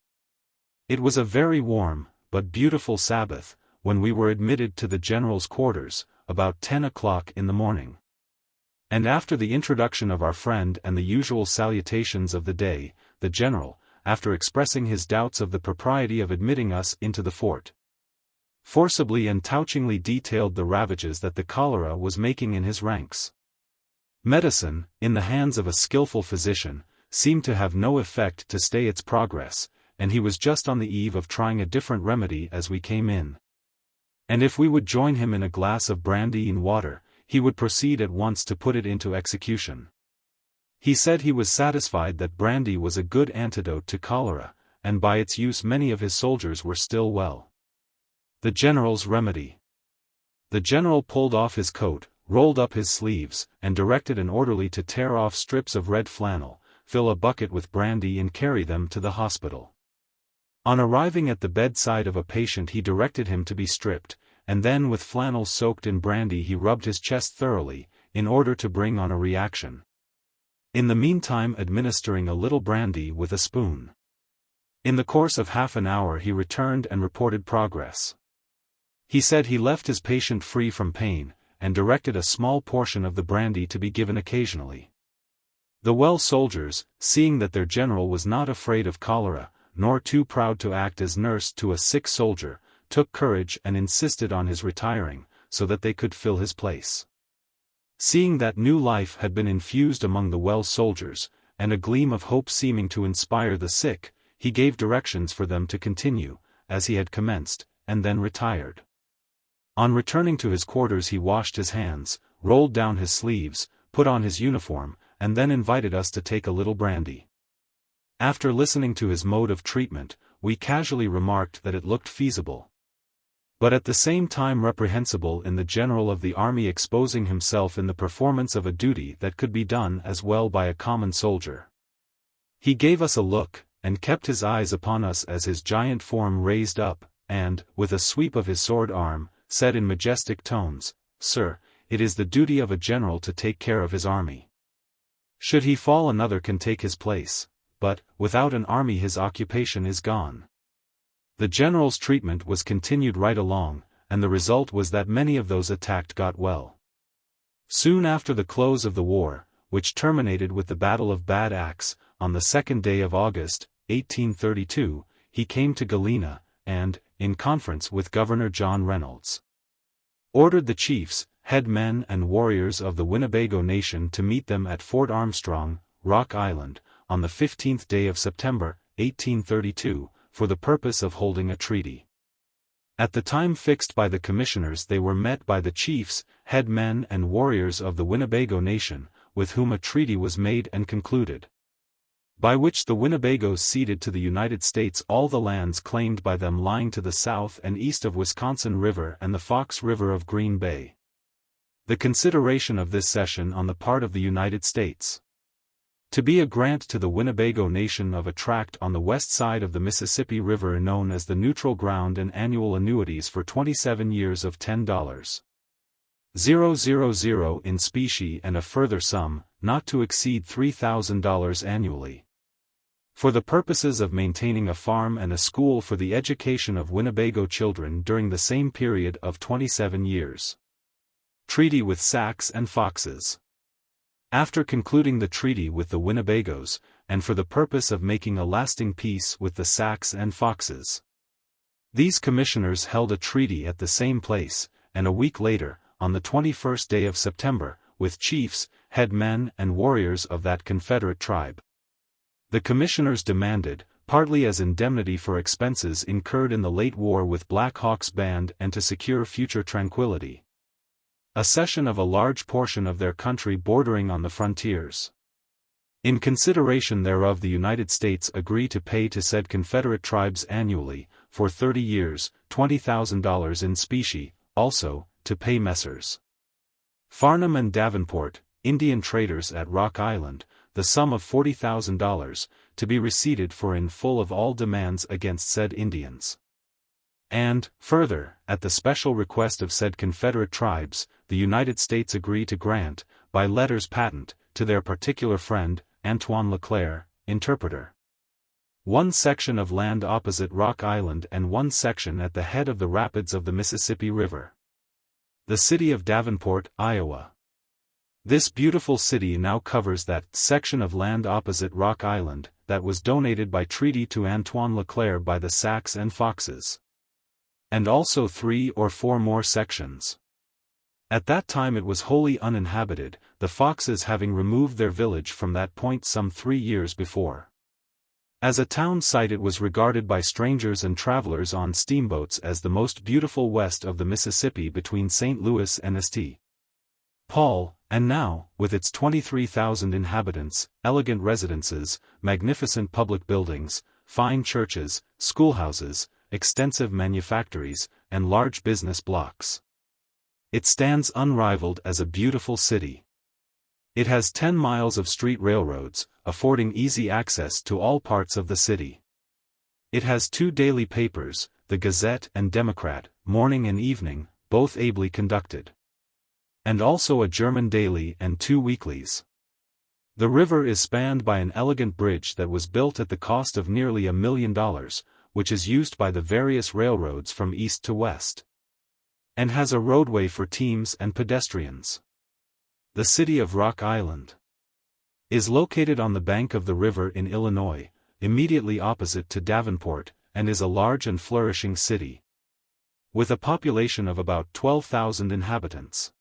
Speaker 1: It was a very warm, but beautiful Sabbath, when we were admitted to the general's quarters, about 10 o'clock in the morning. And after the introduction of our friend and the usual salutations of the day, the general, after expressing his doubts of the propriety of admitting us into the fort, forcibly and touchingly detailed the ravages that the cholera was making in his ranks. Medicine, in the hands of a skillful physician, seemed to have no effect to stay its progress, and he was just on the eve of trying a different remedy as we came in. And if we would join him in a glass of brandy and water, he would proceed at once to put it into execution. He said he was satisfied that brandy was a good antidote to cholera, and by its use many of his soldiers were still well. The general's remedy. The general pulled off his coat, rolled up his sleeves, and directed an orderly to tear off strips of red flannel, fill a bucket with brandy and carry them to the hospital. On arriving at the bedside of a patient he directed him to be stripped, and then with flannel soaked in brandy he rubbed his chest thoroughly, in order to bring on a reaction. In the meantime administering a little brandy with a spoon. In the course of half an hour he returned and reported progress. He said he left his patient free from pain, and directed a small portion of the brandy to be given occasionally. The well soldiers, seeing that their general was not afraid of cholera, nor too proud to act as nurse to a sick soldier, took courage and insisted on his retiring, so that they could fill his place. Seeing that new life had been infused among the well soldiers, and a gleam of hope seeming to inspire the sick, he gave directions for them to continue, as he had commenced, and then retired. On returning to his quarters he washed his hands, rolled down his sleeves, put on his uniform, and then invited us to take a little brandy. After listening to his mode of treatment, we casually remarked that it looked feasible, but at the same time reprehensible in the general of the army exposing himself in the performance of a duty that could be done as well by a common soldier. He gave us a look, and kept his eyes upon us as his giant form raised up, and, with a sweep of his sword arm, said in majestic tones, "Sir, it is the duty of a general to take care of his army. Should he fall another can take his place, but, without an army his occupation is gone." The general's treatment was continued right along, and the result was that many of those attacked got well. Soon after the close of the war, which terminated with the Battle of Bad Axe, on the 2nd day of August, 1832, he came to Galena, and, in conference with Governor John Reynolds, ordered the chiefs, head men and warriors of the Winnebago Nation to meet them at Fort Armstrong, Rock Island, on the 15th day of September, 1832, for the purpose of holding a treaty. At the time fixed by the commissioners they were met by the chiefs, head men and warriors of the Winnebago Nation, with whom a treaty was made and concluded. by which the Winnebagos ceded to the United States all the lands claimed by them lying to the south and east of Wisconsin River and the Fox River of Green Bay. The consideration of this cession on the part of the United States to be a grant to the Winnebago Nation of a tract on the west side of the Mississippi River known as the Neutral Ground and annual annuities for 27 years of $10,000 in specie and a further sum, not to exceed $3,000 annually, for the purposes of maintaining a farm and a school for the education of Winnebago children during the same period of 27 years. Treaty with Sacs and Foxes. After concluding the treaty with the Winnebagos, and for the purpose of making a lasting peace with the Sacs and Foxes, these commissioners held a treaty at the same place, and a week later, on the 21st day of September, with chiefs, head men and warriors of that Confederate tribe. The commissioners demanded, partly as indemnity for expenses incurred in the late war with Black Hawk's band and to secure future tranquility, a cession of a large portion of their country bordering on the frontiers. In consideration thereof the United States agreed to pay to said Confederate tribes annually, for 30 years, $20,000 in specie, also, to pay Messrs. Farnham and Davenport, Indian traders at Rock Island, the sum of $40,000, to be receipted for in full of all demands against said Indians. And, further, at the special request of said Confederate tribes, the United States agree to grant, by letters patent, to their particular friend, Antoine LeClair, interpreter, one section of land opposite Rock Island and one section at the head of the rapids of the Mississippi River. The city of Davenport, Iowa. This beautiful city now covers that section of land opposite Rock Island, that was donated by treaty to Antoine LeClair by the Sacs and Foxes. And also 3 or 4 more sections. At that time it was wholly uninhabited, the Foxes having removed their village from that point some 3 years before. As a town site it was regarded by strangers and travelers on steamboats as the most beautiful west of the Mississippi between St. Louis and St. Paul, and now, with its 23,000 inhabitants, elegant residences, magnificent public buildings, fine churches, schoolhouses, extensive manufactories, and large business blocks. It stands unrivaled as a beautiful city. It has 10 miles of street railroads, affording easy access to all parts of the city. It has 2 daily papers, the Gazette and Democrat, morning and evening, both ably conducted. And also a German daily and 2 weeklies. The river is spanned by an elegant bridge that was built at the cost of nearly $1 million, which is used by the various railroads from east to west, and has a roadway for teams and pedestrians. The city of Rock Island is located on the bank of the river in Illinois, immediately opposite to Davenport, and is a large and flourishing city, with a population of about 12,000 inhabitants.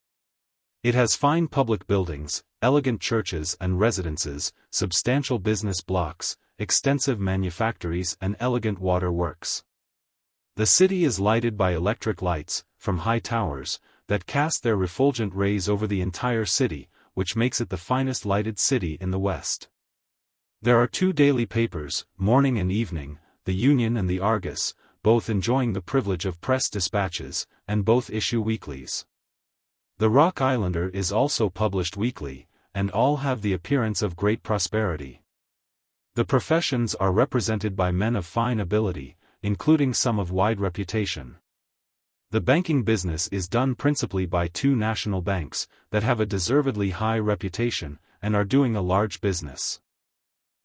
Speaker 1: It has fine public buildings, elegant churches and residences, substantial business blocks, extensive manufactories and elegant water works. The city is lighted by electric lights, from high towers, that cast their refulgent rays over the entire city, which makes it the finest lighted city in the West. There are 2 daily papers, morning and evening, the Union and the Argus, both enjoying the privilege of press dispatches, and both issue weeklies. The Rock Islander is also published weekly, and all have the appearance of great prosperity. The professions are represented by men of fine ability, including some of wide reputation. The banking business is done principally by 2 national banks, that have a deservedly high reputation, and are doing a large business.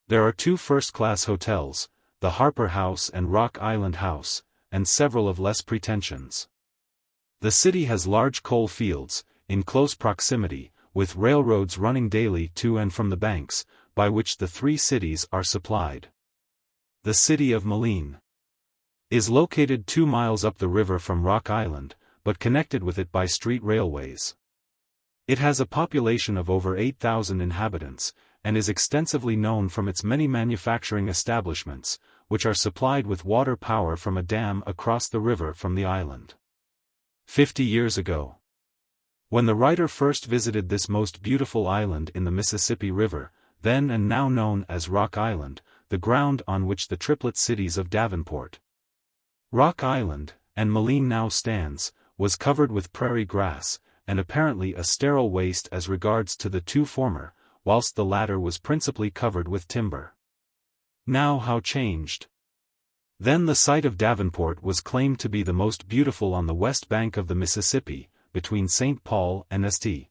Speaker 1: There are 2 first-class hotels, the Harper House and Rock Island House, and several of less pretensions. The city has large coal fields, in close proximity, with railroads running daily to and from the banks, by which the 3 cities are supplied. The city of Moline is located 2 miles up the river from Rock Island, but connected with it by street railways. It has a population of over 8,000 inhabitants, and is extensively known from its many manufacturing establishments, which are supplied with water power from a dam across the river from the island. 50 years ago, when the writer first visited this most beautiful island in the Mississippi River, then and now known as Rock Island, the ground on which the triplet cities of Davenport, Rock Island, and Moline now stands, was covered with prairie grass, and apparently a sterile waste as regards to the two former, whilst the latter was principally covered with timber. Now how changed! Then the site of Davenport was claimed to be the most beautiful on the west bank of the Mississippi, between St. Paul and St.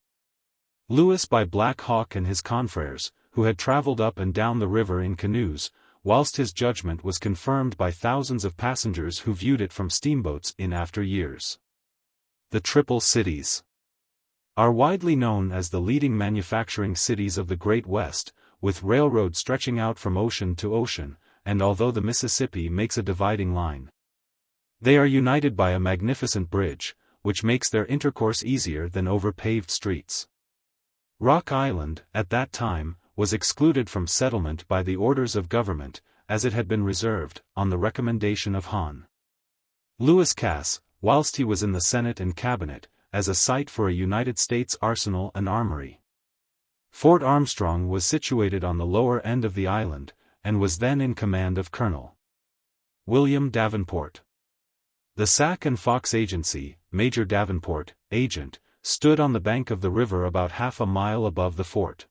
Speaker 1: Louis by Black Hawk and his confreres, who had traveled up and down the river in canoes, whilst his judgment was confirmed by thousands of passengers who viewed it from steamboats in after years. The Triple Cities are widely known as the leading manufacturing cities of the Great West, with railroads stretching out from ocean to ocean, and although the Mississippi makes a dividing line, they are united by a magnificent bridge, which makes their intercourse easier than over paved streets. Rock Island, at that time, was excluded from settlement by the orders of government, as it had been reserved, on the recommendation of Hon. Lewis Cass, whilst he was in the Senate and Cabinet, as a site for a United States arsenal and armory. Fort Armstrong was situated on the lower end of the island, and was then in command of Colonel William Davenport. The Sac and Fox Agency, Major Davenport, agent, stood on the bank of the river about half a mile above the fort.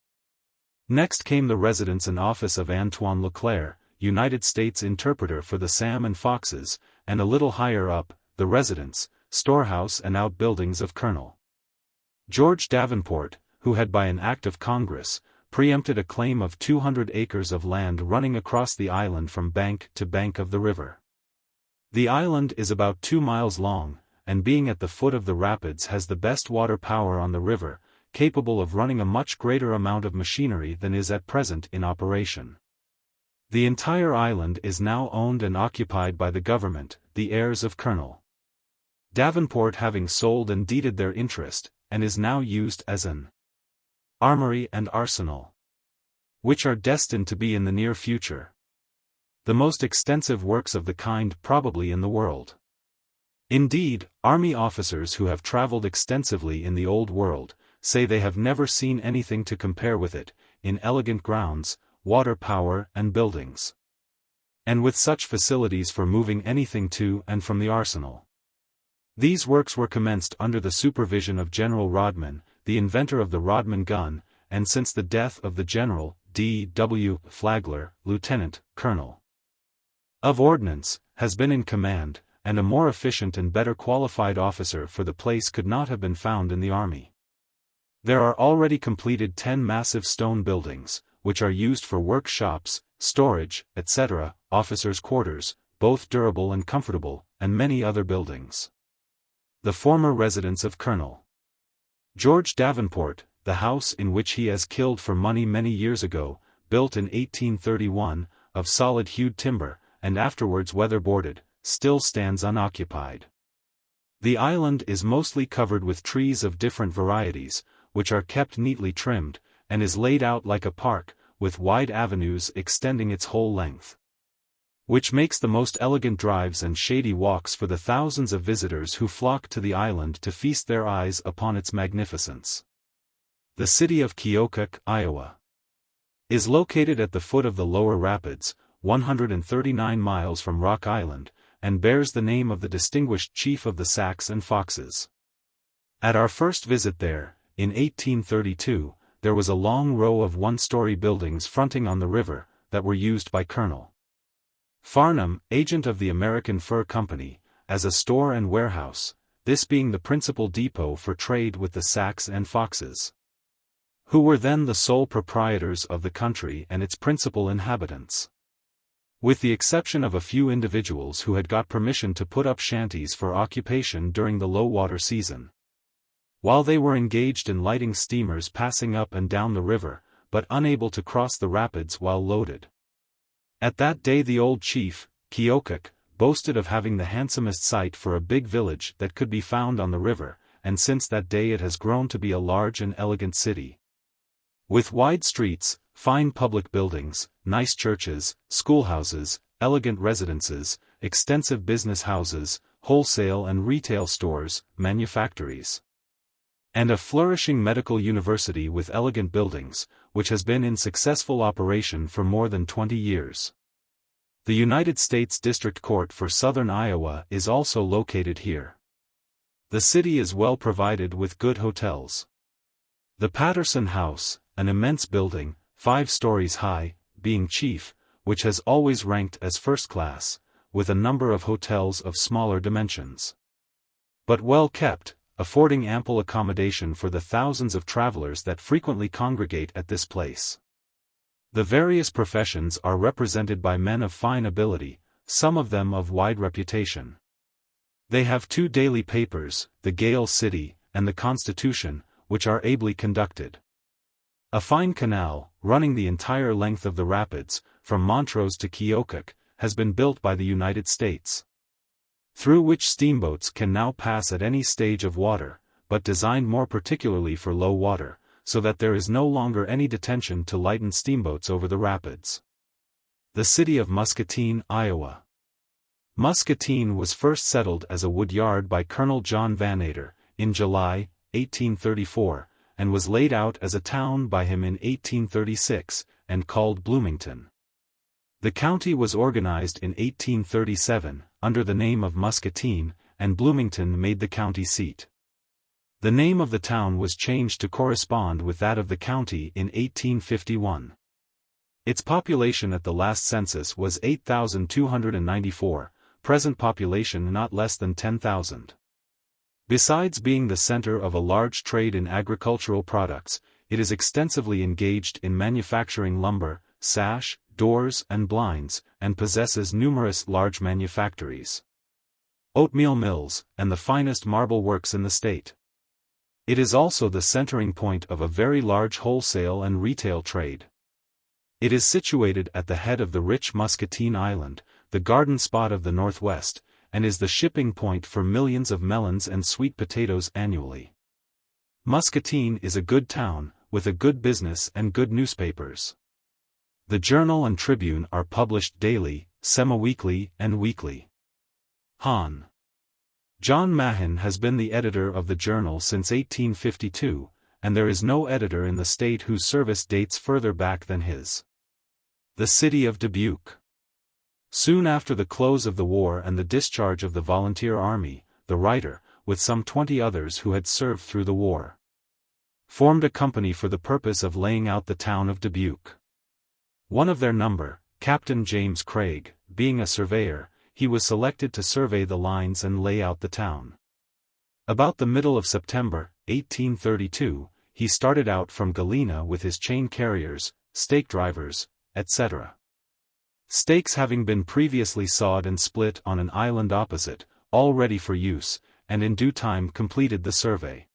Speaker 1: Next came the residence and office of Antoine LeClair, United States interpreter for the Sam and Foxes, and a little higher up, the residence, storehouse and outbuildings of Colonel George Davenport, who had by an act of Congress, preempted a claim of 200 acres of land running across the island from bank to bank of the river. The island is about 2 miles long, and being at the foot of the rapids has the best water power on the river, capable of running a much greater amount of machinery than is at present in operation. The entire island is now owned and occupied by the government, the heirs of Colonel Davenport having sold and deeded their interest, and is now used as an armory and arsenal, which are destined to be in the near future the most extensive works of the kind probably in the world. Indeed, army officers who have traveled extensively in the Old World, say they have never seen anything to compare with it, in elegant grounds, water power and buildings, and with such facilities for moving anything to and from the arsenal. These works were commenced under the supervision of General Rodman, the inventor of the Rodman gun, and since the death of the General, D.W. Flagler, Lieutenant, Colonel of Ordnance, has been in command, and a more efficient and better qualified officer for the place could not have been found in the army. There are already completed 10 massive stone buildings, which are used for workshops, storage, etc., officers' quarters, both durable and comfortable, and many other buildings. The former residence of Colonel George Davenport, the house in which he has killed for money many years ago, built in 1831, of solid-hewed timber, and afterwards weather-boarded, still stands unoccupied. The island is mostly covered with trees of different varieties, which are kept neatly trimmed, and is laid out like a park, with wide avenues extending its whole length, which makes the most elegant drives and shady walks for the thousands of visitors who flock to the island to feast their eyes upon its magnificence. The city of Keokuk, Iowa, is located at the foot of the lower rapids, 139 miles from Rock Island, and bears the name of the distinguished chief of the Sacs and Foxes. At our first visit there, in 1832, there was a long row of one-story buildings fronting on the river, that were used by Colonel Farnham, agent of the American Fur Company, as a store and warehouse, this being the principal depot for trade with the Sacs and Foxes, who were then the sole proprietors of the country and its principal inhabitants, with the exception of a few individuals who had got permission to put up shanties for occupation during the low-water season, while they were engaged in lighting steamers passing up and down the river, but unable to cross the rapids while loaded. At that day the old chief, Keokuk, boasted of having the handsomest site for a big village that could be found on the river, and since that day it has grown to be a large and elegant city, with wide streets, fine public buildings, nice churches, schoolhouses, elegant residences, extensive business houses, wholesale and retail stores, manufactories, and a flourishing medical university with elegant buildings, which has been in successful operation for more than 20 years. The United States District Court for Southern Iowa is also located here. The city is well provided with good hotels. The Patterson House, an immense building, 5 stories high, being chief, which has always ranked as first class, with a number of hotels of smaller dimensions, but well kept, affording ample accommodation for the thousands of travelers that frequently congregate at this place. The various professions are represented by men of fine ability, some of them of wide reputation. They have 2 daily papers, the Gale City, and the Constitution, which are ably conducted. A fine canal, running the entire length of the rapids, from Montrose to Keokuk, has been built by the United States, through which steamboats can now pass at any stage of water, but designed more particularly for low water, so that there is no longer any detention to lighten steamboats over the rapids. The city of Muscatine, Iowa. Muscatine was first settled as a wood yard by Colonel John Vannater, in July, 1834, and was laid out as a town by him in 1836, and called Bloomington. The county was organized in 1837, under the name of Muscatine, and Bloomington made the county seat. The name of the town was changed to correspond with that of the county in 1851. Its population at the last census was 8,294, present population not less than 10,000. Besides being the center of a large trade in agricultural products, it is extensively engaged in manufacturing lumber, sash, doors and blinds, and possesses numerous large manufactories, oatmeal mills, and the finest marble works in the state. It is also the centering point of a very large wholesale and retail trade. It is situated at the head of the rich Muscatine Island, the garden spot of the Northwest, and is the shipping point for millions of melons and sweet potatoes annually. Muscatine is a good town, with a good business and good newspapers. The Journal and Tribune are published daily, semi-weekly, and weekly. Hon. John Mahin has been the editor of the Journal since 1852, and there is no editor in the state whose service dates further back than his. The city of Dubuque. Soon after the close of the war and the discharge of the volunteer army, the writer, with some 20 others who had served through the war, formed a company for the purpose of laying out the town of Dubuque. One of their number, Captain James Craig, being a surveyor, he was selected to survey the lines and lay out the town. About the middle of September, 1832, he started out from Galena with his chain carriers, stake drivers, etc. Stakes having been previously sawed and split on an island opposite, all ready for use, and in due time completed the survey.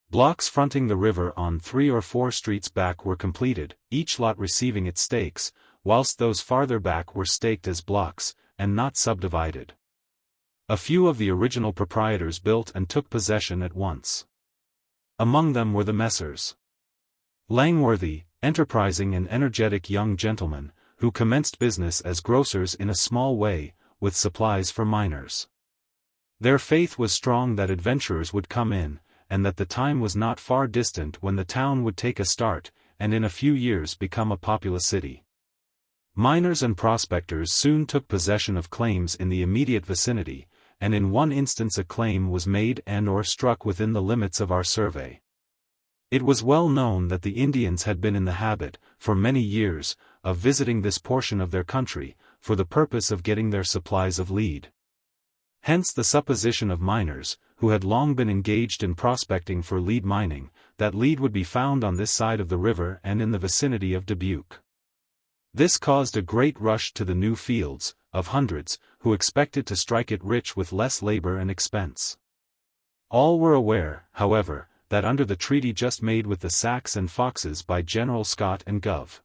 Speaker 1: Blocks fronting the river on 3 or 4 streets back were completed, each lot receiving its stakes, whilst those farther back were staked as blocks, and not subdivided. A few of the original proprietors built and took possession at once. Among them were the Messrs. Langworthy, enterprising and energetic young gentlemen, who commenced business as grocers in a small way, with supplies for miners. Their faith was strong that adventurers would come in, and that the time was not far distant when the town would take a start, and in a few years become a populous city. Miners and prospectors soon took possession of claims in the immediate vicinity, and in one instance a claim was made and/or struck within the limits of our survey. It was well known that the Indians had been in the habit, for many years, of visiting this portion of their country, for the purpose of getting their supplies of lead. Hence the supposition of miners, who had long been engaged in prospecting for lead mining, that lead would be found on this side of the river and in the vicinity of Dubuque. This caused a great rush to the new fields, of hundreds, who expected to strike it rich with less labor and expense. All were aware, however, that under the treaty just made with the Sacs and Foxes by General Scott and Gov.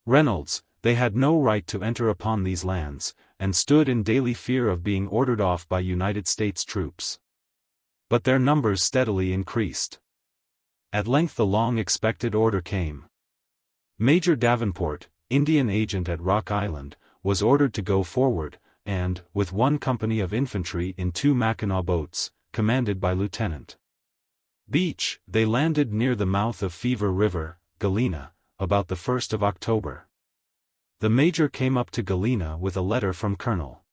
Speaker 1: Reynolds, they had no right to enter upon these lands, and stood in daily fear of being ordered off by United States troops. But their numbers steadily increased. At length the long-expected order came. Major Davenport, Indian agent at Rock Island, was ordered to go forward, and, with 1 company of infantry in 2 Mackinaw boats, commanded by Lt. Beach. They landed near the mouth of Fever River, Galena, about the 1st of October. The Major came up to Galena with a letter from Colonel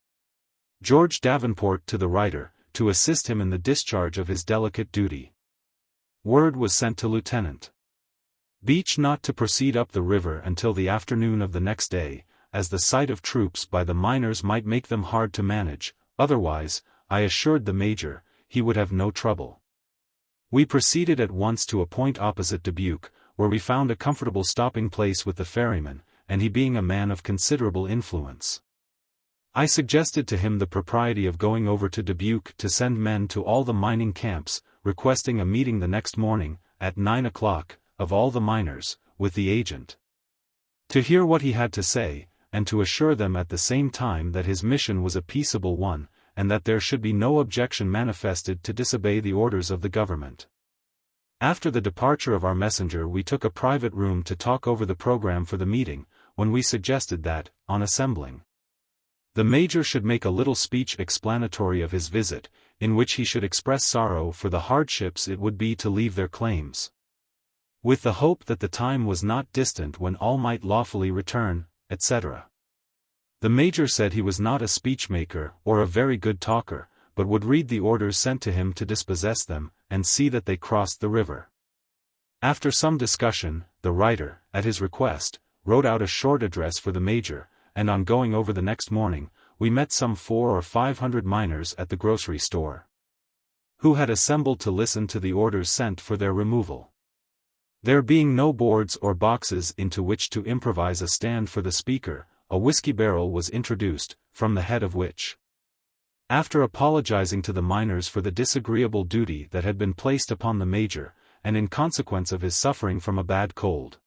Speaker 1: George Davenport to the writer, to assist him in the discharge of his delicate duty. Word was sent to Lieutenant Beach not to proceed up the river until the afternoon of the next day, as the sight of troops by the miners might make them hard to manage. Otherwise, I assured the Major, he would have no trouble. We proceeded at once to a point opposite Dubuque, where we found a comfortable stopping place with the ferryman, and he being a man of considerable influence, I suggested to him the propriety of going over to Dubuque to send men to all the mining camps, requesting a meeting the next morning, at 9 o'clock, of all the miners, with the agent, to hear what he had to say, and to assure them at the same time that his mission was a peaceable one, and that there should be no objection manifested to disobey the orders of the government. After the departure of our messenger we took a private room to talk over the program for the meeting, when we suggested that, on assembling, the Major should make a little speech explanatory of his visit, in which he should express sorrow for the hardships it would be to leave their claims, with the hope that the time was not distant when all might lawfully return, etc. The Major said he was not a speechmaker or a very good talker, but would read the orders sent to him to dispossess them, and see that they crossed the river. After some discussion, the writer, at his request, wrote out a short address for the Major, and on going over the next morning, we met some 400 or 500 miners at the grocery store, who had assembled to listen to the orders sent for their removal. There being no boards or boxes into which to improvise a stand for the speaker, a whiskey barrel was introduced, from the head of which, after apologizing to the miners for the disagreeable duty that had been placed upon the Major, and in consequence of his suffering from a bad cold,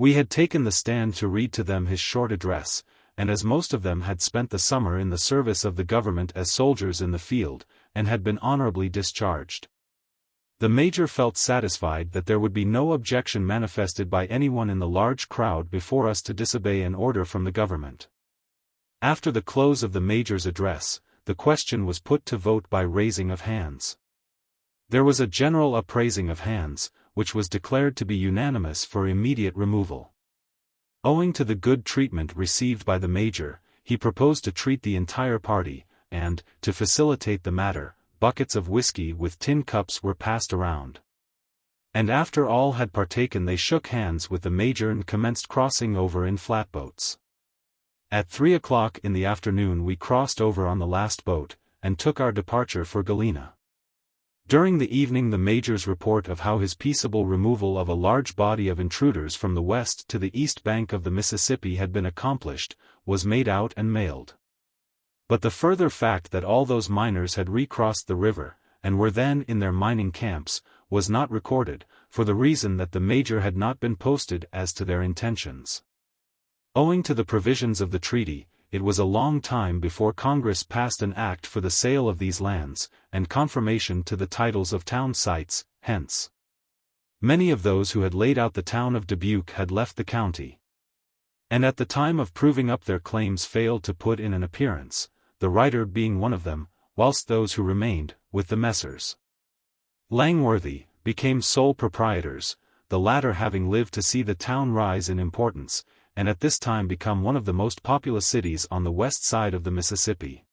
Speaker 1: we had taken the stand to read to them his short address, and as most of them had spent the summer in the service of the government as soldiers in the field, and had been honorably discharged, the Major felt satisfied that there would be no objection manifested by anyone in the large crowd before us to disobey an order from the government. After the close of the Major's address, the question was put to vote by raising of hands. There was a general upraising of hands, which was declared to be unanimous for immediate removal. Owing to the good treatment received by the Major, he proposed to treat the entire party, and, to facilitate the matter, buckets of whiskey with tin cups were passed around. And after all had partaken they shook hands with the Major and commenced crossing over in flatboats. At 3 o'clock in the afternoon we crossed over on the last boat, and took our departure for Galena. During the evening the Major's report of how his peaceable removal of a large body of intruders from the west to the east bank of the Mississippi had been accomplished, was made out and mailed. But the further fact that all those miners had recrossed the river, and were then in their mining camps, was not recorded, for the reason that the Major had not been posted as to their intentions. Owing to the provisions of the treaty, it was a long time before Congress passed an act for the sale of these lands, and confirmation to the titles of town sites. Hence, many of those who had laid out the town of Dubuque had left the county, and at the time of proving up their claims failed to put in an appearance, the writer being one of them, whilst those who remained, with the Messrs. Langworthy, became sole proprietors, the latter having lived to see the town rise in importance, and at this time become one of the most populous cities on the west side of the Mississippi.